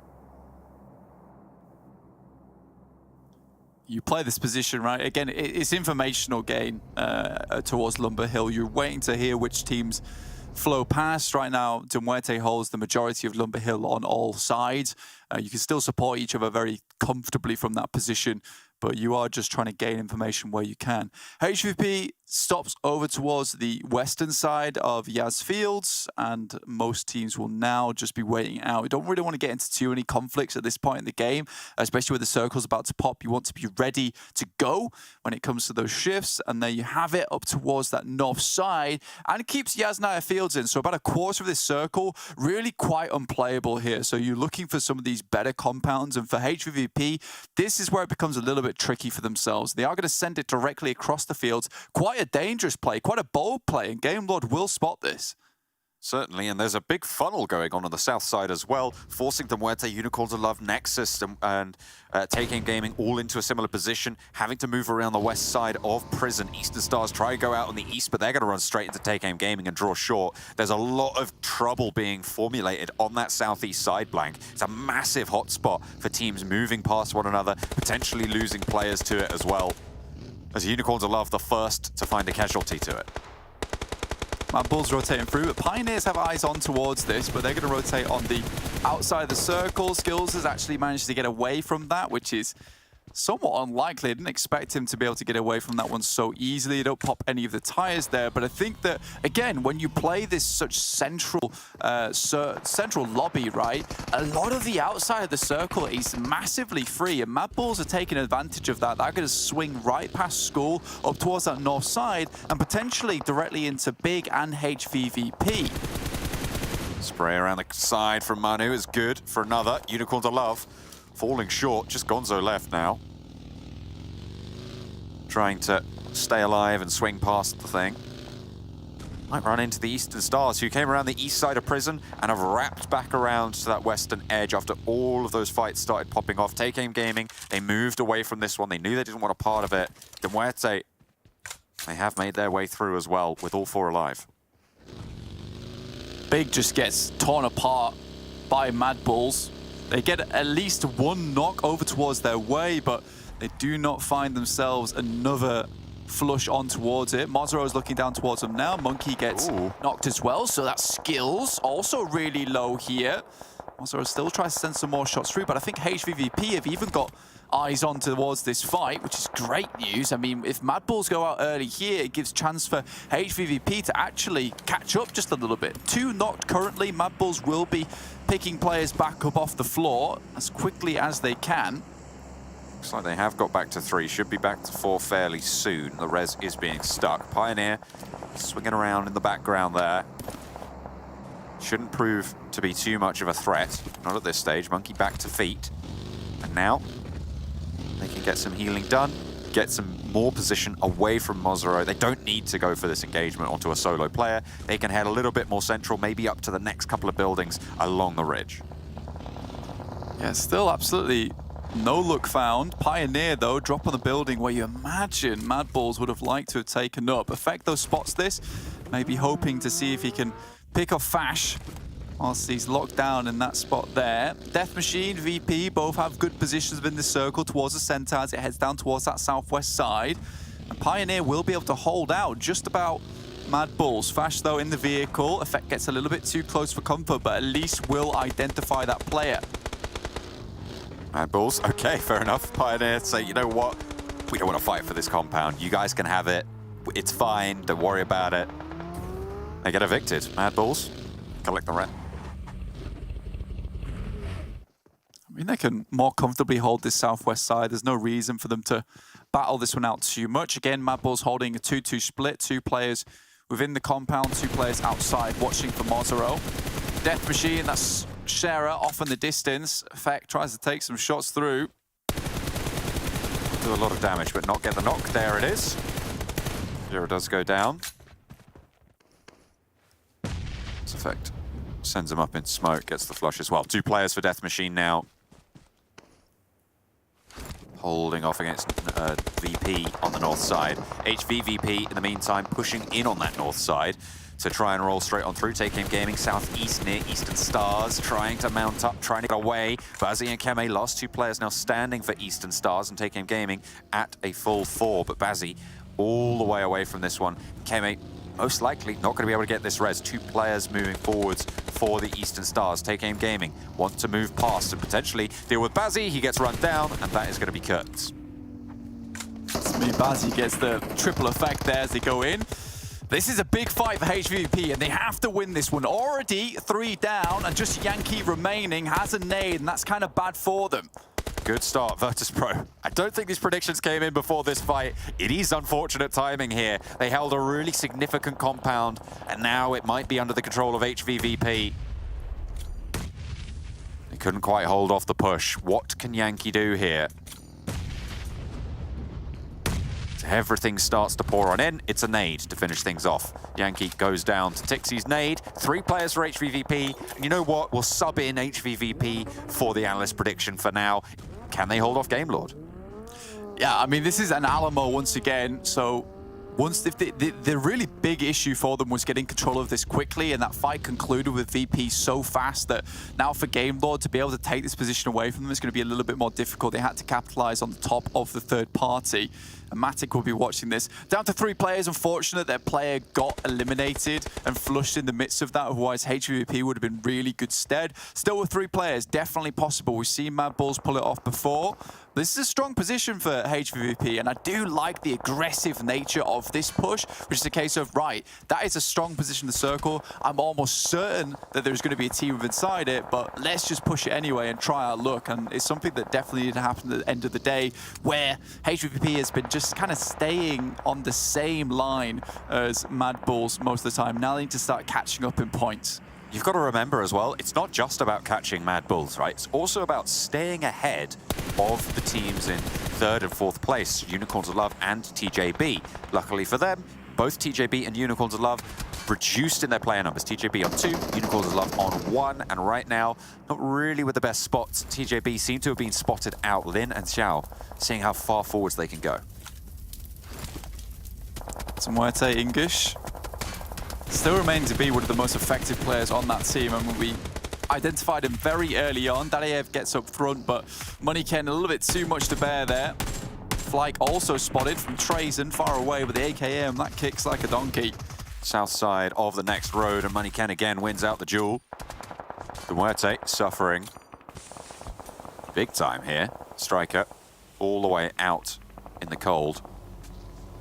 You play this position, right? Again, it's informational gain towards Lumber Hill. You're waiting to hear which teams flow past. Right now, MUERTE holds the majority of Lumber Hill on all sides. You can still support each other very comfortably from that position, but you are just trying to gain information where you can. HVP stops over towards the western side of Yas Fields, and most teams will now just be waiting out. We don't really want to get into too many conflicts at this point in the game, especially with the circles about to pop. You want to be ready to go when it comes to those shifts, and there you have it up towards that north side, and it keeps Yasnaya Fields in. So about a quarter of this circle, really quite unplayable here. So you're looking for some of these better compounds, and for HVVP, this is where it becomes a little bit tricky for themselves. They are going to send it directly across the fields. Quite a dangerous play, quite a bold play, and Game Lord will spot this. Certainly, and there's a big funnel going on the south side as well, forcing the MUERTE, Unicorns of Love, Nexus, and Taking Gaming all into a similar position, having to move around the west side of Prison. Eastern Stars try to go out on the east, but they're going to run straight into Taking Gaming and draw short. There's a lot of trouble being formulated on that southeast side blank. It's a massive hotspot for teams moving past one another, potentially losing players to it as well, as Unicorns of Love the first to find a casualty to it. MADBULLS rotating through, but Pioneers have eyes on towards this, but they're going to rotate on the outside of the circle. Skills has actually managed to get away from that, which is somewhat unlikely. I didn't expect him to be able to get away from that one so easily. They don't pop any of the tires there, but I think that, again, when you play this such central lobby, right, a lot of the outside of the circle is massively free, and MADBULLS are taking advantage of that. They're going to swing right past school up towards that north side and potentially directly into Big and HVVP. Spray around the side from Manu is good for another. Unicorns of Love falling short, just Gonzo left now. Trying to stay alive and swing past the thing. Might run into the Eastern Stars, who came around the east side of Prison and have wrapped back around to that western edge after all of those fights started popping off. Take Aim Gaming, they moved away from this one. They knew they didn't want a part of it. MUERTE, they have made their way through as well, with all four alive. Big just gets torn apart by MADBULLS. They get at least one knock over towards their way, but they do not find themselves another flush on towards it. Mozero is looking down towards them now. Monkey gets knocked as well, so that's Skills. Also really low here. Mozero still tries to send some more shots through, but I think HVVP have even got eyes on towards this fight, which is great news. I mean, if MADBULLS go out early here, it gives chance for HVVP to actually catch up just a little bit. 2 knocked currently. MADBULLS will be picking players back up off the floor as quickly as they can. Looks like they have got back to 3, should be back to 4 fairly soon. The res is being stuck. Pioneer swinging around in the background there. Shouldn't prove to be too much of a threat, not at this stage. Monkey back to feet. And now they can get some healing done, get some more position away from Mozero. They don't need to go for this engagement onto a solo player. They can head a little bit more central, maybe up to the next couple of buildings along the ridge. Yeah, still absolutely no look found. Pioneer, though, drop on the building where you imagine MADBULLS would have liked to have taken up. Effect, though, spots this, maybe hoping to see if he can pick off Fash whilst he's locked down in that spot there. Death Machine, VP, both have good positions within the circle towards the center as it heads down towards that southwest side. And Pioneer will be able to hold out just about MADBULLS. Fash, though, in the vehicle. Effect gets a little bit too close for comfort, but at least will identify that player. MADBULLS, okay, fair enough. Pioneer say, you know what? We don't want to fight for this compound. You guys can have it. It's fine. Don't worry about it. They get evicted. MADBULLS collect the rent. I mean, they can more comfortably hold this southwest side. There's no reason for them to battle this one out too much. Again, MADBULLS holding a 2-2 split. 2 players within the compound, 2 players outside watching for Mozero. Death Machine, that's Shera off in the distance. Effect tries to take some shots through. Do a lot of damage, but not get the knock. There it is. Shera does go down. This Effect sends him up in smoke, gets the flush as well. 2 players for Death Machine now. Holding off against VP on the north side. HVVP, in the meantime, pushing in on that north side to try and roll straight on through. Take Aim Gaming southeast near Eastern Stars, trying to mount up, trying to get away. Bazzi and Keme, last 2 players now standing for Eastern Stars, and Take Aim Gaming at a full 4. But Bazzi all the way away from this one. Keme most likely not going to be able to get this res. 2 players moving forwards for the Eastern Stars. Take Aim Gaming want to move past and potentially deal with Bazzi. He gets run down, and that is going to be Kurtz. Bazzi gets the triple effect there as they go in. This is a big fight for HVVP, and they have to win this one. Already 3 down, and just Yankee remaining, has a nade, and that's kind of bad for them. Good start, VIRTUS.PRO. I don't think these predictions came in before this fight. It is unfortunate timing here. They held a really significant compound, and now it might be under the control of HVVP. They couldn't quite hold off the push. What can Yankee do here? Everything starts to pour on in. It's a nade to finish things off. Yankee goes down to Tixie's nade. 3 players for HVVP. And you know what? We'll sub in HVVP for the analyst prediction for now. Can they hold off Game Lord? Yeah, I mean, this is an Alamo once again. So the really big issue for them was getting control of this quickly, and that fight concluded with VP so fast that now for Game Lord to be able to take this position away from them is going to be a little bit more difficult. They had to capitalize on the top of the third party. And Matic will be watching this. Down to 3 players, unfortunate their player got eliminated and flushed in the midst of that, otherwise HVVP would have been really good stead. Still with 3 players, definitely possible. We've seen MADBULLS pull it off before. This is a strong position for HVVP, and I do like the aggressive nature of this push, which is a case of, right, that is a strong position in the circle. I'm almost certain that there's going to be a team inside it, but let's just push it anyway and try our luck. And it's something that definitely needed to happen at the end of the day, where HVVP has been just kind of staying on the same line as MADBULLS most of the time. Now they need to start catching up in points. You've got to remember as well, it's not just about catching MADBULLS, right? It's also about staying ahead of the teams in 3rd and 4th place, Unicorns of Love and TJB. Luckily for them, both TJB and Unicorns of Love reduced in their player numbers. TJB on 2, Unicorns of Love on 1, and right now, not really with the best spots. TJB seem to have been spotted out. Lin and Xiao seeing how far forwards they can go. MUERTE English still remains to be one of the most effective players on that team. I mean, we identified him very early on. Dadaev gets up front, but Moneyken a little bit too much to bear there. Flyke also spotted from Trazen far away with the AKM. That kicks like a donkey. South side of the next road, and Moneyken again wins out the duel. MUERTE suffering big time here. Striker all the way out in the cold.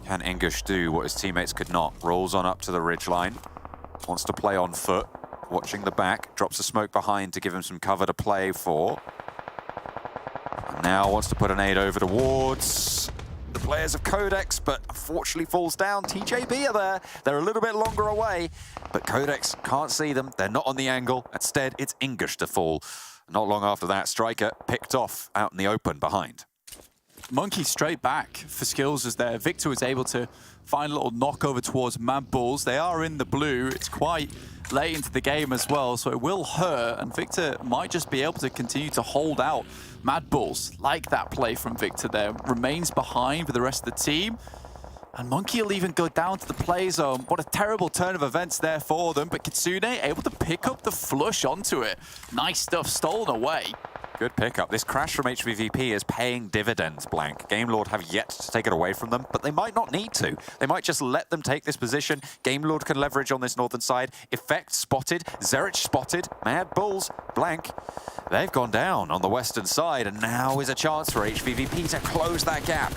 Can English do what his teammates could not? Rolls on up to the ridgeline. Wants to play on foot. Watching the back. Drops a smoke behind to give him some cover to play for. And now wants to put an aid over towards the players of QODEX, but unfortunately falls down. TJB are there. They're a little bit longer away, but QODEX can't see them. They're not on the angle. Instead, it's English to fall. Not long after that, Striker picked off out in the open behind. Monkey straight back for skills as there. Victor was able to find a little knock over towards MADBULLS. They are in the blue. It's quite late into the game as well, so it will hurt, and Victor might just be able to continue to hold out. MADBULLS, like that play from Victor there, remains behind with the rest of the team. And Monkey will even go down to the play zone. What a terrible turn of events there for them, but Kitsune able to pick up the flush onto it. Nice stuff, stolen away. Good pickup. This crash from HVVP is paying dividends, Blank. Gamelord have yet to take it away from them, but they might not need to. They might just let them take this position. Gamelord can leverage on this northern side. Effect spotted. Zerich spotted. MADBULLS, Blank. They've gone down on the western side, and now is a chance for HVVP to close that gap.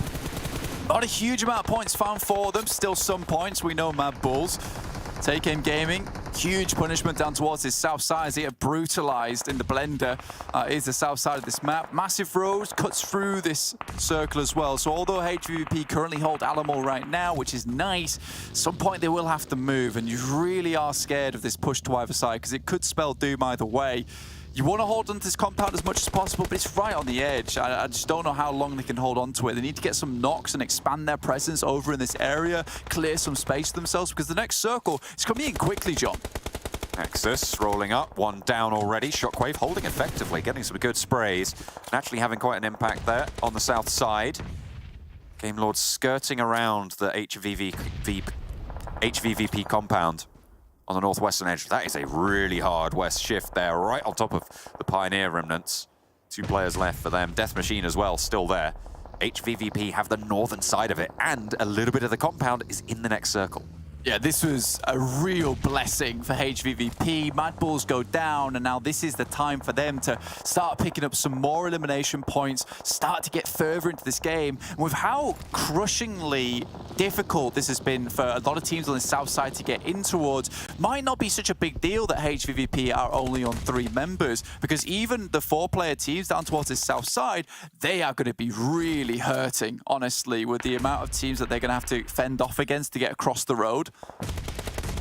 Not a huge amount of points found for them. Still some points. We know MADBULLS. Take Aim Gaming, huge punishment down towards his south side as he get brutalized in the blender. Is the south side of this map. Massive road cuts through this circle as well. So although HVVP currently hold Alamo right now, which is nice, at some point they will have to move, and you really are scared of this push to either side because it could spell doom either way. You want to hold onto this compound as much as possible, but it's right on the edge. I just don't know how long they can hold on to it. They need to get some knocks and expand their presence over in this area, clear some space for themselves, because the next circle is coming in quickly, John. Nexus rolling up, one down already. Shockwave holding effectively, getting some good sprays, and actually having quite an impact there on the south side. Gamelord skirting around the HVVP compound on the northwestern edge. That is a really hard west shift there, right on top of the Pioneer remnants. 2 players left for them. Death Machine as well, still there. HVVP have the northern side of it, and a little bit of the compound is in the next circle. Yeah, this was a real blessing for HVVP. MADBULLS go down, and now this is the time for them to start picking up some more elimination points, start to get further into this game. And with how crushingly difficult this has been for a lot of teams on the south side to get in towards, might not be such a big deal that HVVP are only on 3 members, because even the 4-player teams down towards the south side, they are going to be really hurting, honestly, with the amount of teams that they're going to have to fend off against to get across the road.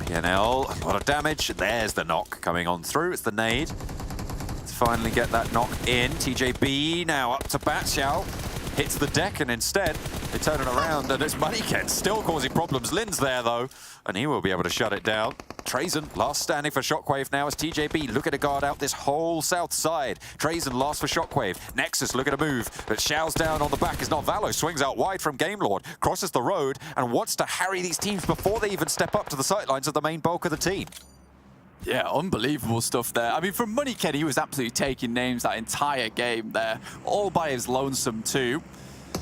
PNL, a lot of damage. There's the knock coming on through. It's the nade. To finally get that knock in. TJB now up to bat. Xiao hits the deck, and instead they turn it around, and it's Moneyken still causing problems. Lin's there though, and he will be able to shut it down. Trazen, last standing for Shockwave now as TJB looking to guard out this whole south side. Trazen last for Shockwave. Nexus looking to move, but Xiao's down on the back is not Valo. Swings out wide from Gamelord, crosses the road, and wants to harry these teams before they even step up to the sightlines of the main bulk of the team. Yeah, unbelievable stuff there. I mean, from Moneyken, he was absolutely taking names that entire game there, all by his lonesome too.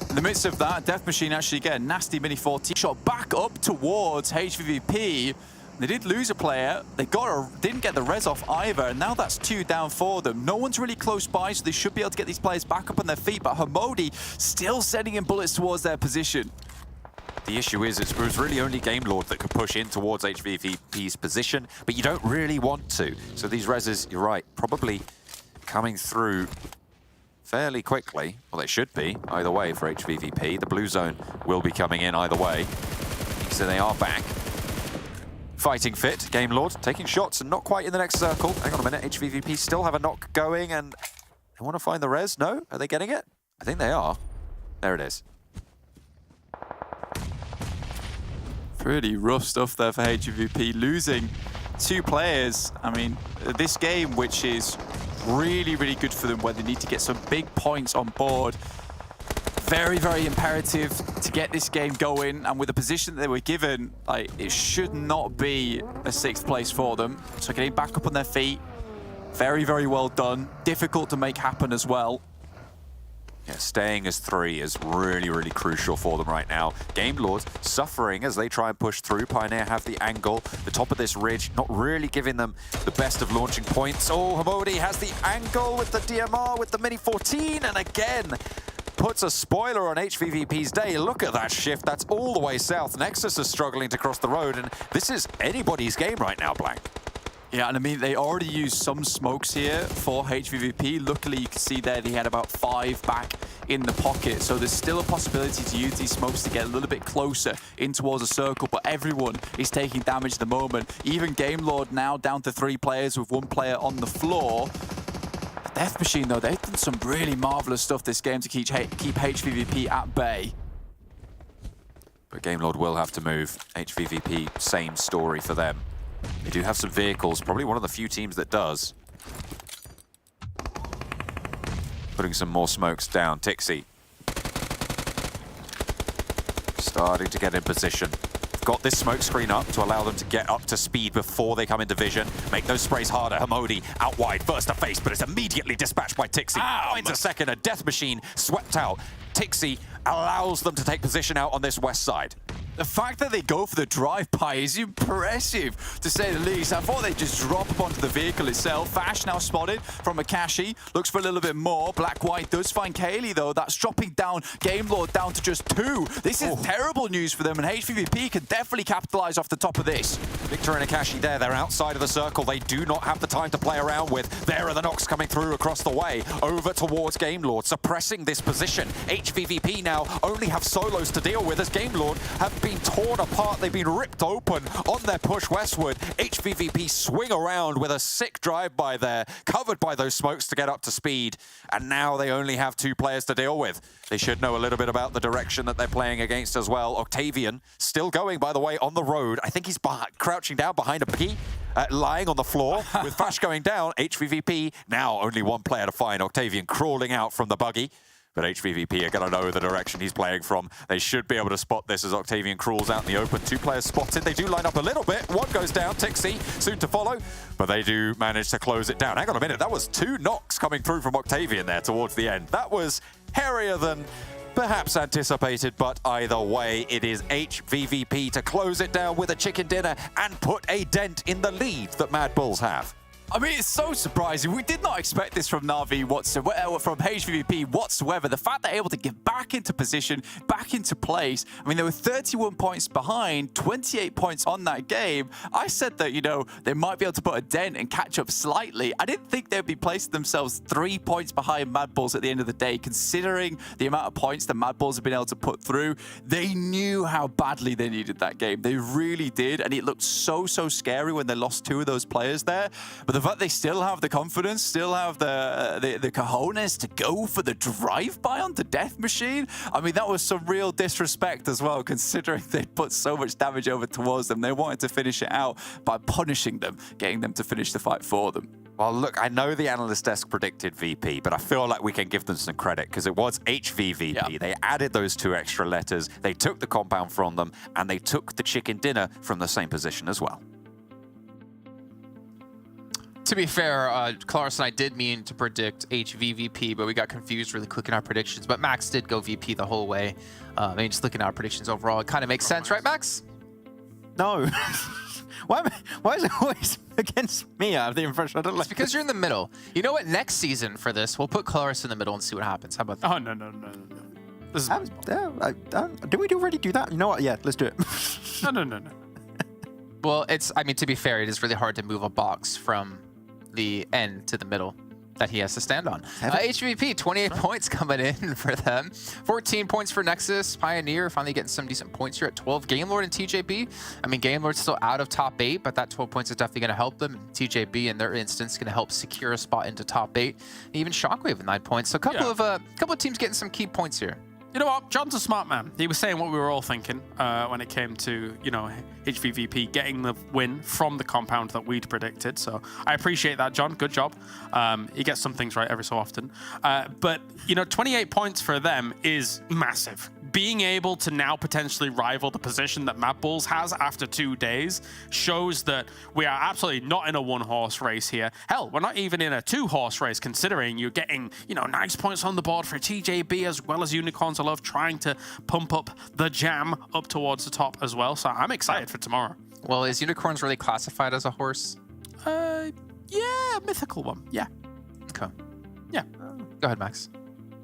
In the midst of that, Death Machine actually get a nasty mini 14 shot back up towards HVVP. They did lose a player. They didn't get the res off either, and now that's 2 down for them. No one's really close by, so they should be able to get these players back up on their feet, but Hamodi still sending in bullets towards their position. The issue is it was really only Gamelord that could push in towards HVVP's position, but you don't really want to. So these reses, you're right, probably coming through fairly quickly. Well, they should be, either way for HVVP. The blue zone will be coming in either way. So they are back. Fighting fit, Gamelord taking shots and not quite in the next circle. Hang on a minute, HVVP still have a knock going, and they want to find the res. No? Are they getting it? I think they are. There it is. Pretty rough stuff there for HVVP, losing 2 players. I mean, this game, which is really, really good for them, where they need to get some big points on board. Very, very imperative to get this game going, and with the position that they were given, like, it should not be a 6th place for them. So getting back up on their feet, very, very well done. Difficult to make happen as well. Yeah, staying as 3 is really, really crucial for them right now. Gamelord suffering as they try and push through. Pioneer have the angle, the top of this ridge, not really giving them the best of launching points. Oh, Hamodi has the angle with the DMR, with the Mini 14, and again, puts a spoiler on HVVP's day. Look at that shift, that's all the way south. Nexus is struggling to cross the road, and this is anybody's game right now, Blank. Yeah, and I mean, they already used some smokes here for HVVP. Luckily, you can see there they had about 5 back in the pocket. So there's still a possibility to use these smokes to get a little bit closer in towards a circle, but everyone is taking damage at the moment. Even Gamelord now down to 3 players with 1 player on the floor. Death Machine, though, they've done some really marvelous stuff this game to keep HVVP at bay. But Game Lord will have to move. HVVP, same story for them. They do have some vehicles, probably one of the few teams that does. Putting some more smokes down. Tixi starting to get in position. Got this smoke screen up to allow them to get up to speed before they come into vision. Make those sprays harder. Hamodi out wide, first to face, but it's immediately dispatched by Tixi. Finds a second, a Death Machine swept out. Tixi allows them to take position out on this west side. The fact that they go for the drive-by is impressive, to say the least. I thought they'd just drop up onto the vehicle itself. Fash now spotted from Akashi. Looks for a little bit more. Black-White does find Kaylee, though. That's dropping down Game Lord down to just 2. This is terrible news for them, and HVVP can definitely capitalize off the top of this. Victor and Akashi there. They're outside of the circle. They do not have the time to play around with. There are the knocks coming through across the way. Over towards Game Lord, suppressing this position. HVVP now only have solos to deal with as Game Lord have been torn apart. They've been ripped open on their push westward. HVVP swing around with a sick drive-by there, covered by those smokes to get up to speed. And now they only have 2 players to deal with. They should know a little bit about the direction that they're playing against as well. Octavian still going, by the way, on the road. I think he's crouching down behind a buggy, lying on the floor with Fash going down. HVVP now only 1 player to find. Octavian crawling out from the buggy. But HVVP are going to know the direction he's playing from. They should be able to spot this as Octavian crawls out in the open. 2 players spotted. They do line up a little bit. 1 goes down. Tixi soon to follow. But they do manage to close it down. Hang on a minute. That was 2 knocks coming through from Octavian there towards the end. That was hairier than perhaps anticipated. But either way, it is HVVP to close it down with a chicken dinner and put a dent in the lead that MADBULLS have. I mean, it's so surprising. We did not expect this from Na'Vi whatsoever, from HVVP whatsoever. The fact they're able to get back into position, back into place. I mean, they were 31 points behind, 28 points on that game. I said that, you know, they might be able to put a dent and catch up slightly. I didn't think they'd be placing themselves 3 points behind MADBULLS at the end of the day, considering the amount of points that MADBULLS have been able to put through. They knew how badly they needed that game. They really did, and it looked so scary when they lost 2 of those players there. But the fact they still have the confidence, still have the cojones to go for the drive-by on the Death Machine, I mean, that was some real disrespect as well, considering they put so much damage over towards them. They wanted to finish it out by punishing them, getting them to finish the fight for them. Well, look, I know the analyst desk predicted VP, but I feel like we can give them some credit because it was HVVP. Yeah. They added those 2 extra letters, they took the compound from them, and they took the chicken dinner from the same position as well. To be fair, Claris and I did mean to predict HVVP, but we got confused really quick in our predictions. But Max did go VP the whole way. I mean, just looking at our predictions overall, it kind of makes sense, right, Max? No. Why is it always against me? I have the impression I don't like It's because you're in the middle. You know what? Next season for this, we'll put Claris in the middle and see what happens. How about that? Oh, no. This is do we already do that? You know what? Yeah, let's do it. No. Well, I mean, to be fair, it is really hard to move a box from the end to the middle that he has to stand on. HVVP, 28 points coming in for them. 14 points for Nexus. Pioneer finally getting some decent points here at 12. Game Lord and TJB. I mean, Game Lord's still out of top 8, but that 12 points is definitely going to help them. TJB, in their instance, going to help secure a spot into top 8. And even Shockwave with 9 points. So a couple of teams getting some key points here. You know what? John's a smart man. He was saying what we were all thinking when it came to, you know, HVVP getting the win from the compound that we'd predicted. So I appreciate that, John. Good job. He gets some things right every so often. But, you know, 28 points for them is massive. Being able to now potentially rival the position that MADBULLS has after 2 days shows that we are absolutely not in a 1-horse race here. Hell, we're not even in a 2-horse race, considering you're getting, you know, nice points on the board for TJB as well as Unicorns. I love trying to pump up the jam up towards the top as well. So I'm excited for tomorrow. Well, is Unicorns really classified as a horse? Yeah, mythical one. Yeah. Okay. Yeah. Go ahead, Max.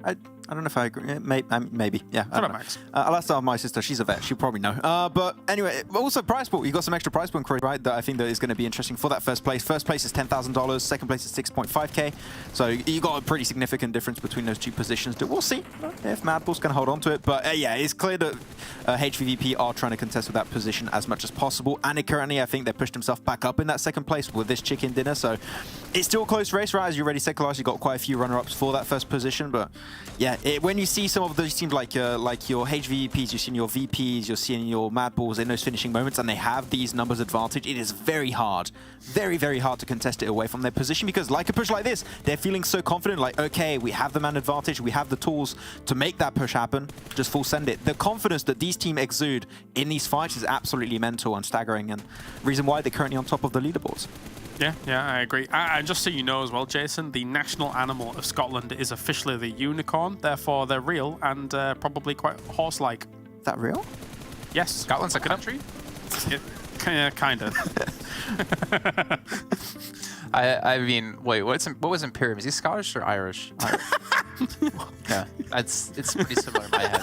I don't know if I agree. Maybe. Yeah. I don't know. Max. I'll ask my sister. She's a vet. She'll probably know. But anyway, also prize pool. You got some extra prize pool, right? That I think that is going to be interesting for that first place. First place is $10,000. Second place is 6.5K. So you got a pretty significant difference between those 2 positions. We'll see if MADBULLS can hold on to it. But yeah, it's clear that HVVP are trying to contest with that position as much as possible. And currently, I think they pushed themselves back up in that second place with this chicken dinner. So it's still a close race, right? As you already said, Kalash, you got quite a few runner-ups for that first position. But yeah, when you see some of those teams like your HVVPs, you're seeing your VPs, you're seeing your MADBULLS in those finishing moments, and they have these numbers advantage, it is very hard, very, very hard to contest it away from their position, because like a push like this, they're feeling so confident, like, okay, we have the man advantage, we have the tools to make that push happen, just full send it. The confidence that these teams exude in these fights is absolutely mental and staggering, and reason why they're currently on top of the leaderboards. Yeah, I agree. And just so you know as well, Jason, the national animal of Scotland is officially the unicorn, therefore they're real and probably quite horse-like. Is that real? Yes. Scotland's a country? Kind of. I mean, wait, what was Imperium? Is he Scottish or Irish? Yeah, it's pretty similar in my head.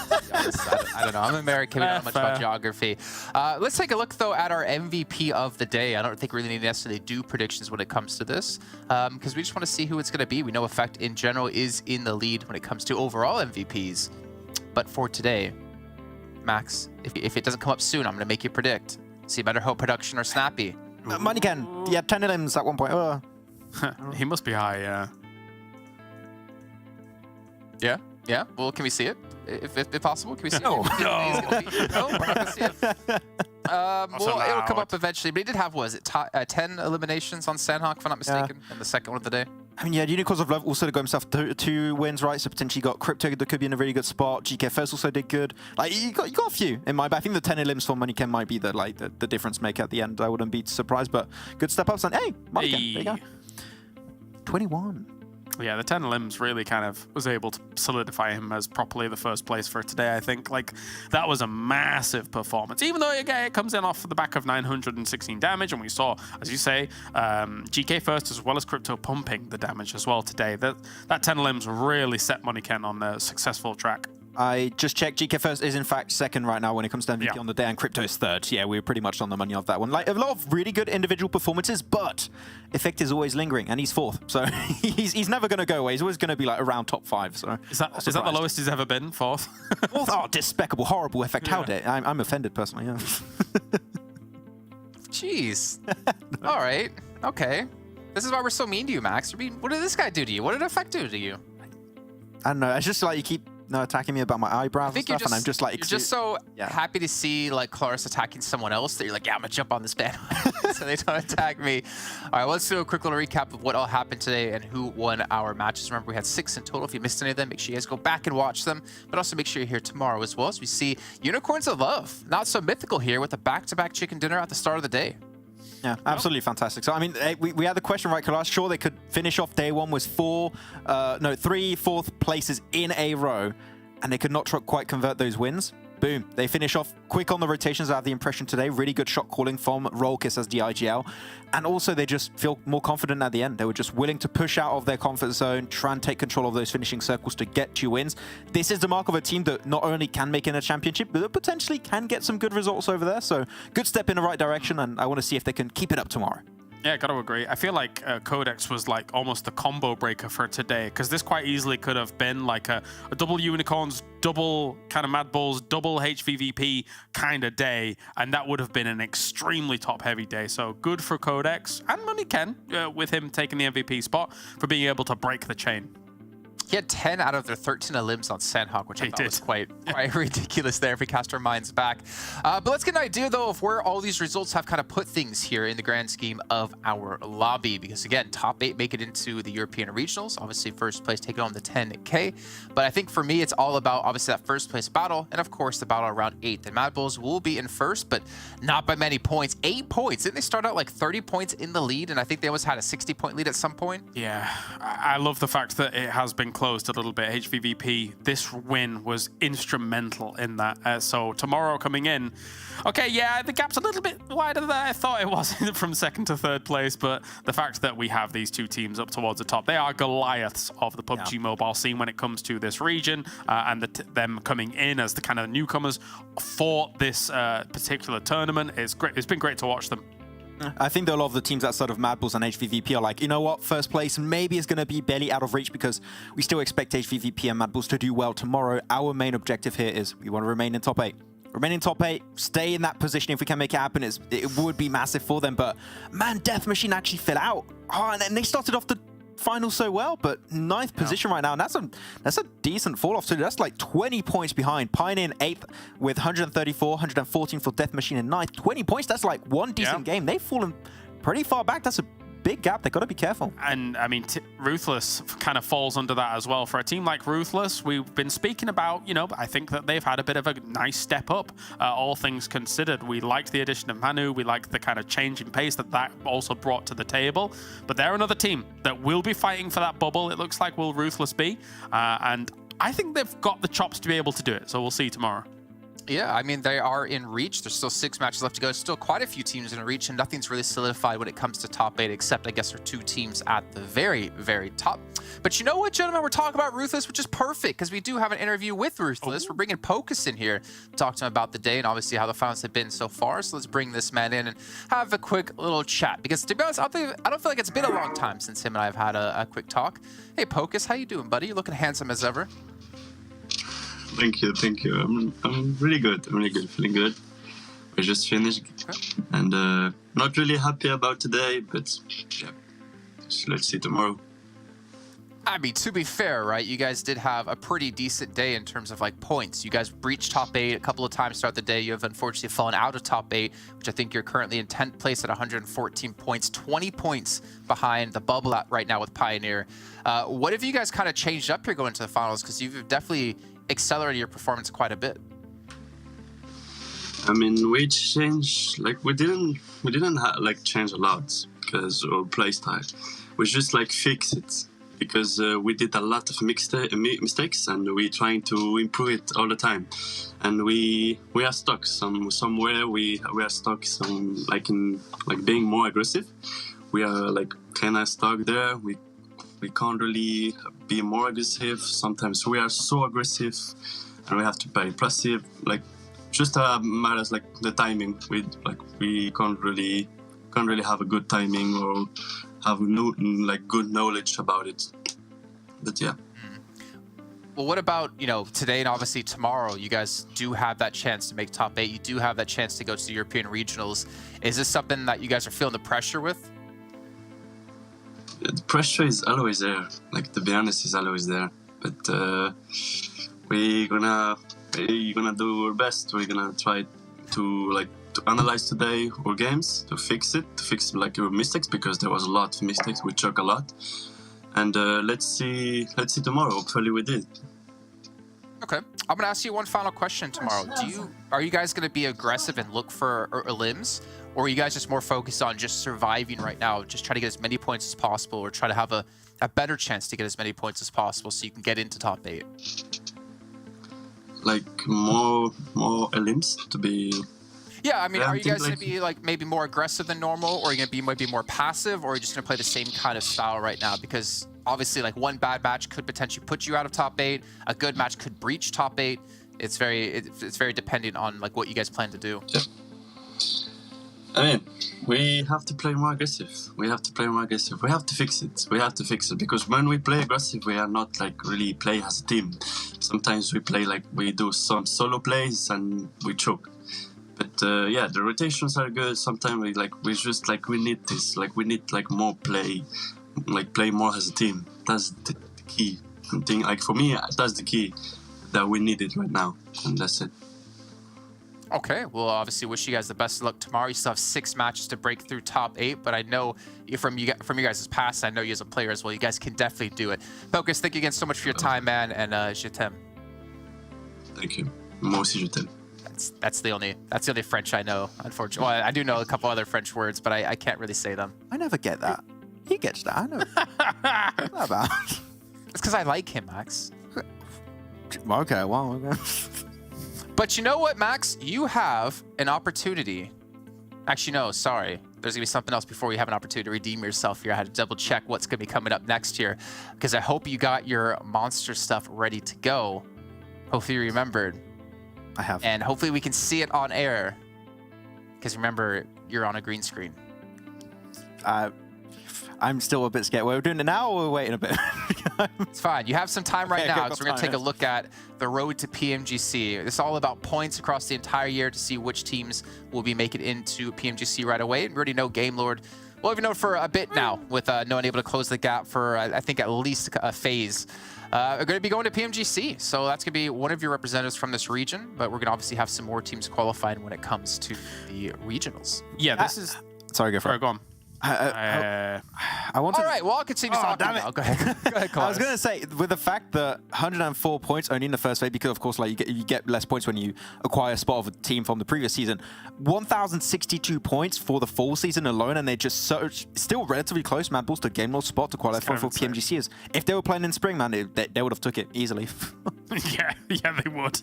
I don't know. I'm American. We don't know much about geography. Let's take a look, though, at our MVP of the day. I don't think we really need to necessarily do predictions when it comes to this, because we just want to see who it's going to be. We know Effect in general is in the lead when it comes to overall MVPs. But for today, Max, if it doesn't come up soon, I'm going to make you predict. So you better hope production or snappy. Moneyken, he had 10 LMs at one point. He must be high, yeah. Yeah? Well, can we see it? If possible, can we see it? No. No, we're not going to see it. Well, it'll come up eventually. But he did have, what is it, 10 eliminations on Sanhok, if I'm not mistaken, in the second one of the day. I mean, yeah, Unicorns of Love also got himself two wins, right? So potentially got Crypto that could be in a really good spot. GK First also did good. Like, you got a few in mind, but I think the 10 elims for Moneyken might be the difference maker at the end. I wouldn't be surprised, but good step ups. And hey, Moneyken, there you go. 21. Yeah, the 10 limbs really kind of was able to solidify him as properly the first place for today, I think. Like, that was a massive performance. Even though, again, it comes in off the back of 916 damage, and we saw, as you say, GK First as well as Crypto pumping the damage as well today. That 10 limbs really set Moneyken on a successful track. I just checked. GK First is in fact second right now when it comes to MVP on the day, and Crypto is third. Yeah, we were pretty much on the money of that one. Like, a lot of really good individual performances, but Effect is always lingering, and he's fourth. So he's never going to go away. He's always going to be like around top 5. So is that the lowest he's ever been? Fourth? Fourth? Oh, despicable, horrible Effect. How dare I'm offended personally. Yeah. Jeez. All right. Okay. This is why we're so mean to you, Max. I mean, what did this guy do to you? What did Effect do to you? I don't know. It's just like you keep attacking me about my eyebrows and stuff, and I'm just like... You're just so happy to see, like, Clarus attacking someone else that you're like, yeah, I'm gonna jump on this bandwagon so they don't attack me. All right, let's do a quick little recap of what all happened today and who won our matches. Remember, we had 6 in total. If you missed any of them, make sure you guys go back and watch them, but also make sure you're here tomorrow as well, as we see Unicorns of Love. Not so mythical here with a back-to-back chicken dinner at the start of the day. Yeah, absolutely fantastic. So, I mean, we had the question, right, Kalash? Sure, they could finish off day one with 3 fourth places in a row, and they could not quite convert those wins. Boom. They finish off quick on the rotations. I have the impression today. Really good shot calling from Rollkiss as the IGL. And also, they just feel more confident at the end. They were just willing to push out of their comfort zone, try and take control of those finishing circles to get 2 wins. This is the mark of a team that not only can make it in a championship, but potentially can get some good results over there. So, good step in the right direction, and I want to see if they can keep it up tomorrow. Yeah, gotta agree. I feel like QODEX was like almost the combo breaker for today, because this quite easily could have been like a double Unicorns, double kind of MADBULLS, double HVVP kind of day, and that would have been an extremely top-heavy day. So good for QODEX and Moneyken with him taking the MVP spot for being able to break the chain. He had 10 out of their 13 limbs on Sanhok, which I thought was quite ridiculous there if we cast our minds back. But let's get an idea, though, of where all these results have kind of put things here in the grand scheme of our lobby. Because, again, top 8 make it into the European Regionals. Obviously, first place taking on the 10K. But I think for me, it's all about, obviously, that first place battle. And, of course, the battle around 8th. And MADBULLS will be in first, but not by many points. 8 points. Didn't they start out like 30 points in the lead? And I think they always had a 60-point lead at some point. Yeah, I love the fact that it has been closed a little bit. HVVP, this win was instrumental in that. So tomorrow coming in, okay, yeah, the gap's a little bit wider than I thought it was from second to third place, but the fact that we have these 2 teams up towards the top, they are Goliaths of the PUBG mobile scene when it comes to this region, and them coming in as the kind of newcomers for this particular tournament. It's great. It's been great to watch them. I think that a lot of the teams outside of MADBULLS and HVVP are like, you know what, first place maybe is going to be barely out of reach, because we still expect HVVP and MADBULLS to do well tomorrow. Our main objective here is we want to remain in top 8. remaining top 8, stay in that position if we can make it happen. It would be massive for them, but man, Death Machine actually fell out. Oh, and then they started off the final so well, but 9th position right now, and that's a decent fall off. So that's like 20 points behind. Pioneer in 8th with 134, 114 for Death Machine in 9th. 20 points, that's like one decent game. They've fallen pretty far back. That's a big gap. They got to be careful. And I mean, Ruthless kind of falls under that as well. For a team like Ruthless, we've been speaking about, you know, I think that they've had a bit of a nice step up, all things considered. We liked the addition of Manu. We liked the kind of change in pace that also brought to the table. But they're another team that will be fighting for that bubble, it looks like, will Ruthless be. And I think they've got the chops to be able to do it. So we'll see tomorrow. Yeah, I mean, they are in reach. There's still 6 matches left to go. Still quite a few teams in reach, and nothing's really solidified when it comes to top 8, except, I guess, there are 2 teams at the very, very top. But you know what, gentlemen? We're talking about Ruthless, which is perfect, because we do have an interview with Ruthless. We're bringing Pocus in here to talk to him about the day and obviously how the finals have been so far. So let's bring this man in and have a quick little chat, because to be honest, I don't feel like it's been a long time since him and I have had a quick talk. Hey, Pocus, how you doing, buddy? You're looking handsome as ever. Thank you. I'm really good. Feeling good. We just finished, and not really happy about today, but yeah, let's see tomorrow. I mean, to be fair, right, you guys did have a pretty decent day in terms of, like, points. You guys breached top 8 a couple of times throughout the day. You have unfortunately fallen out of top 8, which I think you're currently in 10th place at 114 points, 20 points behind the bubble right now with Pioneer. What have you guys kind of changed up here going to the finals? Because you've definitely accelerated your performance quite a bit. I mean, we changed, like, we didn't change a lot because our play style. We just like fix it because we did a lot of mistakes and we're trying to improve it all the time. And we are stuck somewhere. We are stuck being more aggressive. We are like kind of stuck there. We can't really be more aggressive. Sometimes we are so aggressive and we have to be passive. Like, just matters like the timing. We can't really have a good timing or have good knowledge about it. But yeah. Well, what about, you know, today and obviously tomorrow? You guys do have that chance to make top 8. You do have that chance to go to the European regionals. Is this something that you guys are feeling the pressure with? The pressure is always there. Like, to be honest, is always there. But we're gonna do our best. We're gonna try to analyze today our games, to fix like our mistakes, because there was a lot of mistakes. We choke a lot, and let's see tomorrow. Hopefully, we did. Okay, I'm gonna ask you one final question tomorrow. Are you guys gonna be aggressive and look for limbs? Or are you guys just more focused on just surviving right now, just try to get as many points as possible, or try to have a better chance to get as many points as possible so you can get into top 8? Like more elims to be... Yeah, I mean, are you guys going to be like maybe more aggressive than normal, or are you going to be maybe more passive, or are you just going to play the same kind of style right now? Because obviously, like, one bad match could potentially put you out of top 8. A good match could breach top 8. It's very dependent on like what you guys plan to do. Yeah. I mean, we have to play more aggressive. We have to fix it. Because when we play aggressive, we are not like really play as a team. Sometimes we play like we do some solo plays and we choke. But yeah, the rotations are good. Sometimes we need this. Like, we need like more play, like play more as a team. That's the key thing. Like, for me, that's the key that we need it right now, and that's it. Okay, well, obviously wish you guys the best of luck tomorrow. You still have 6 matches to break through top 8, but I know from you guys' past, I know you as a player as well, you guys can definitely do it. Pocus, thank you again so much for your time, man, and je t'aime. Thank you. Moi aussi, je t'aime. That's the only French I know, unfortunately. Well, I do know a couple other French words, but I can't really say them. I never get that. He gets that, I know. What's that about? It's because I like him, Max. Okay, well, okay. But you know what, Max? You have an opportunity. Actually, no, sorry. There's going to be something else before you have an opportunity to redeem yourself here. I had to double check what's going to be coming up next here, because I hope you got your monster stuff ready to go. Hopefully you remembered. I have. And hopefully we can see it on air, because remember, you're on a green screen. I'm still a bit scared. We're doing it now, or we're waiting a bit? It's fine. You have some time right Okay, now I've because got we're going to time, take a look at the road to PMGC. This is all about points across the entire year to see which teams will be making it into PMGC right away. We already know Game Lord. Well, we've known for a bit now with no one able to close the gap for, I think, at least a phase. Are going to be going to PMGC. So that's going to be one of your representatives from this region. But we're going to obviously have some more teams qualifying when it comes to the regionals. Yeah, this is... Sorry, go for it. Go on. I wanted. All right, well, I'll continue talking now. Go ahead. Go ahead, I was going to say, with the fact that 104 points only in the first phase, because of course, like you get less points when you acquire a spot of a team from the previous season. 1,062 points for the fall season alone, and they're just still relatively close. MADBULLS to Game Lord's spot to qualify for PMGC. Is if they were playing in spring, man, they would have took it easily. Yeah, they would.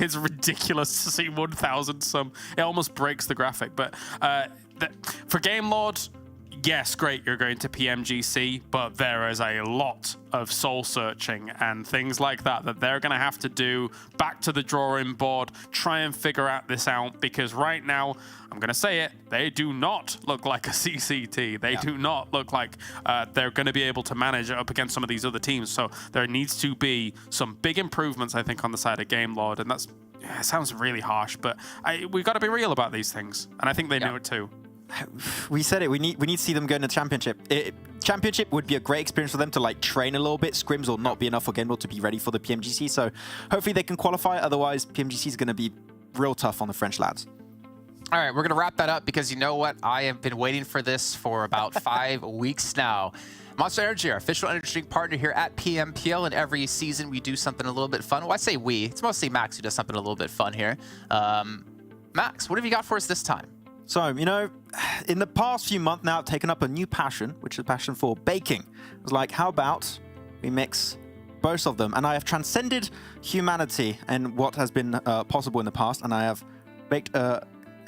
It's ridiculous to see 1,000 some. It almost breaks the graphic, but. For Game Lord, yes, great, you're going to PMGC, but there is a lot of soul searching and things like that they're going to have to do, back to the drawing board, try and figure this out, because right now, I'm going to say it, they do not look like a CCT. They do not look like they're going to be able to manage it up against some of these other teams. So there needs to be some big improvements, I think, on the side of Game Lord, and that's, it sounds really harsh, but we've got to be real about these things, and I think they knew it too. We said it. We need to see them go into championship. Championship would be a great experience for them to like train a little bit. Scrims will not be enough for Game Lord to be ready for the PMGC. So hopefully they can qualify. Otherwise, PMGC is going to be real tough on the French lads. All right, we're going to wrap that up because you know what? I have been waiting for this for about 5 weeks now. Monster Energy, our official energy drink partner here at PMPL, and every season we do something a little bit fun. Well, I say we. It's mostly Max who does something a little bit fun here. Max, what have you got for us this time? So, you know, in the past few months now, I've taken up a new passion, which is a passion for baking. I was like, how about we mix both of them? And I have transcended humanity and what has been possible in the past, and I have baked a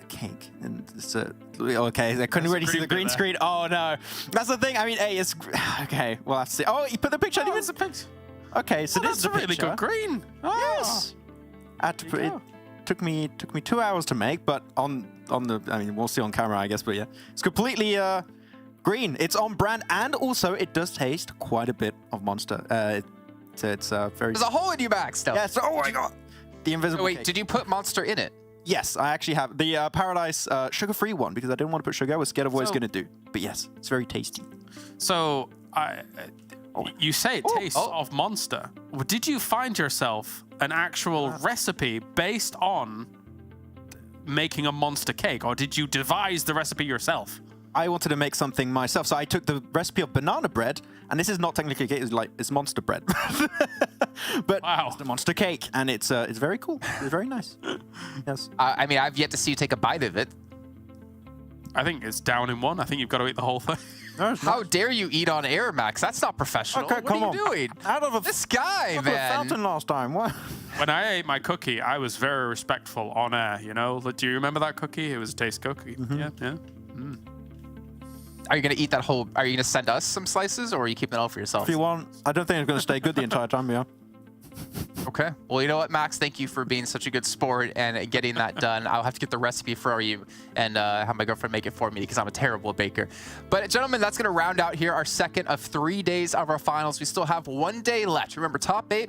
cake. And it's okay, I couldn't really see the green screen. Oh, no. That's the thing. I mean, hey, it's... Okay, well, let's see. Oh, you put the picture. Oh, it's a picture. Okay, so this is a really picture. good green. Oh. Yes. I had to put it. Took me 2 hours to make, but on the, I mean, we'll see on camera, I guess, but yeah, it's completely green. It's on brand, and also it does taste quite a bit of Monster. It's very. There's a hole in your back still. Yes. Oh my god. The invisible. Wait, cake. did you put Monster in it? Yes, I actually have the Paradise sugar-free one because I didn't want to put sugar. I was scared of what it's going to do. But yes, it's very tasty. So you say it tastes of Monster. Did you find yourself an actual recipe based on making a Monster cake, or did you devise the recipe yourself? I wanted to make something myself, so I took the recipe of banana bread, and this is not technically a cake; it's Monster bread. But it's the Monster cake, and it's very cool. It's very nice. Yes. I mean, I've yet to see you take a bite of it. I think it's down in one. I think you've got to eat the whole thing. No, how dare you eat on air, Max? That's not professional. Okay, what are you doing? Out of this guy, out man. of a fountain last time. What? When I ate my cookie, I was very respectful on air. You know, do you remember that cookie? It was a taste cookie. Yeah. Mm. Are you gonna eat that whole? Are you gonna send us some slices, or are you keeping it all for yourself? If you want, I don't think it's gonna stay good the entire time. Yeah. Okay. Well, you know what, Max? Thank you for being such a good sport and getting that done. I'll have to get the recipe for you and have my girlfriend make it for me because I'm a terrible baker. But, gentlemen, that's going to round out here our second of 3 days of our finals. We still have 1 day left. Remember, top 8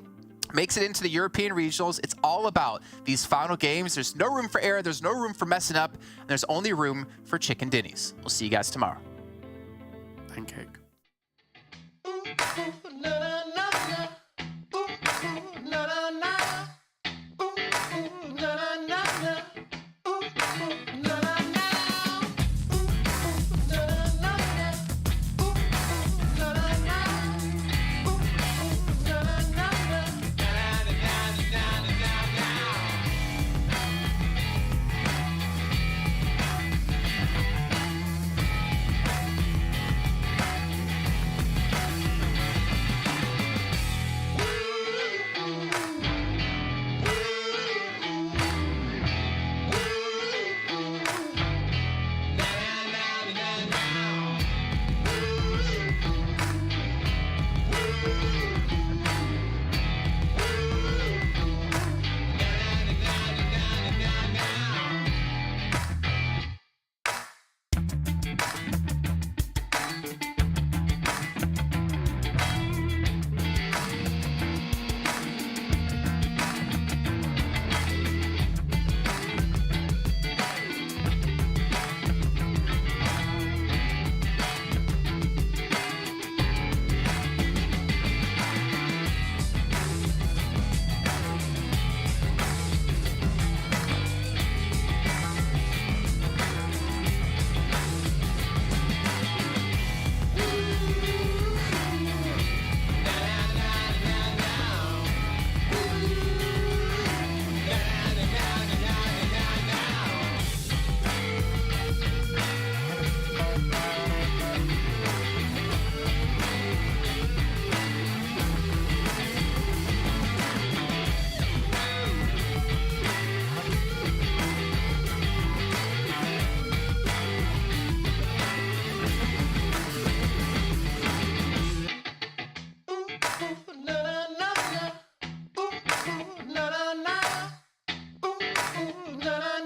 makes it into the European regionals. It's all about these final games. There's no room for error. There's no room for messing up. And there's only room for chicken dinnies. We'll see you guys tomorrow. Pancake. na na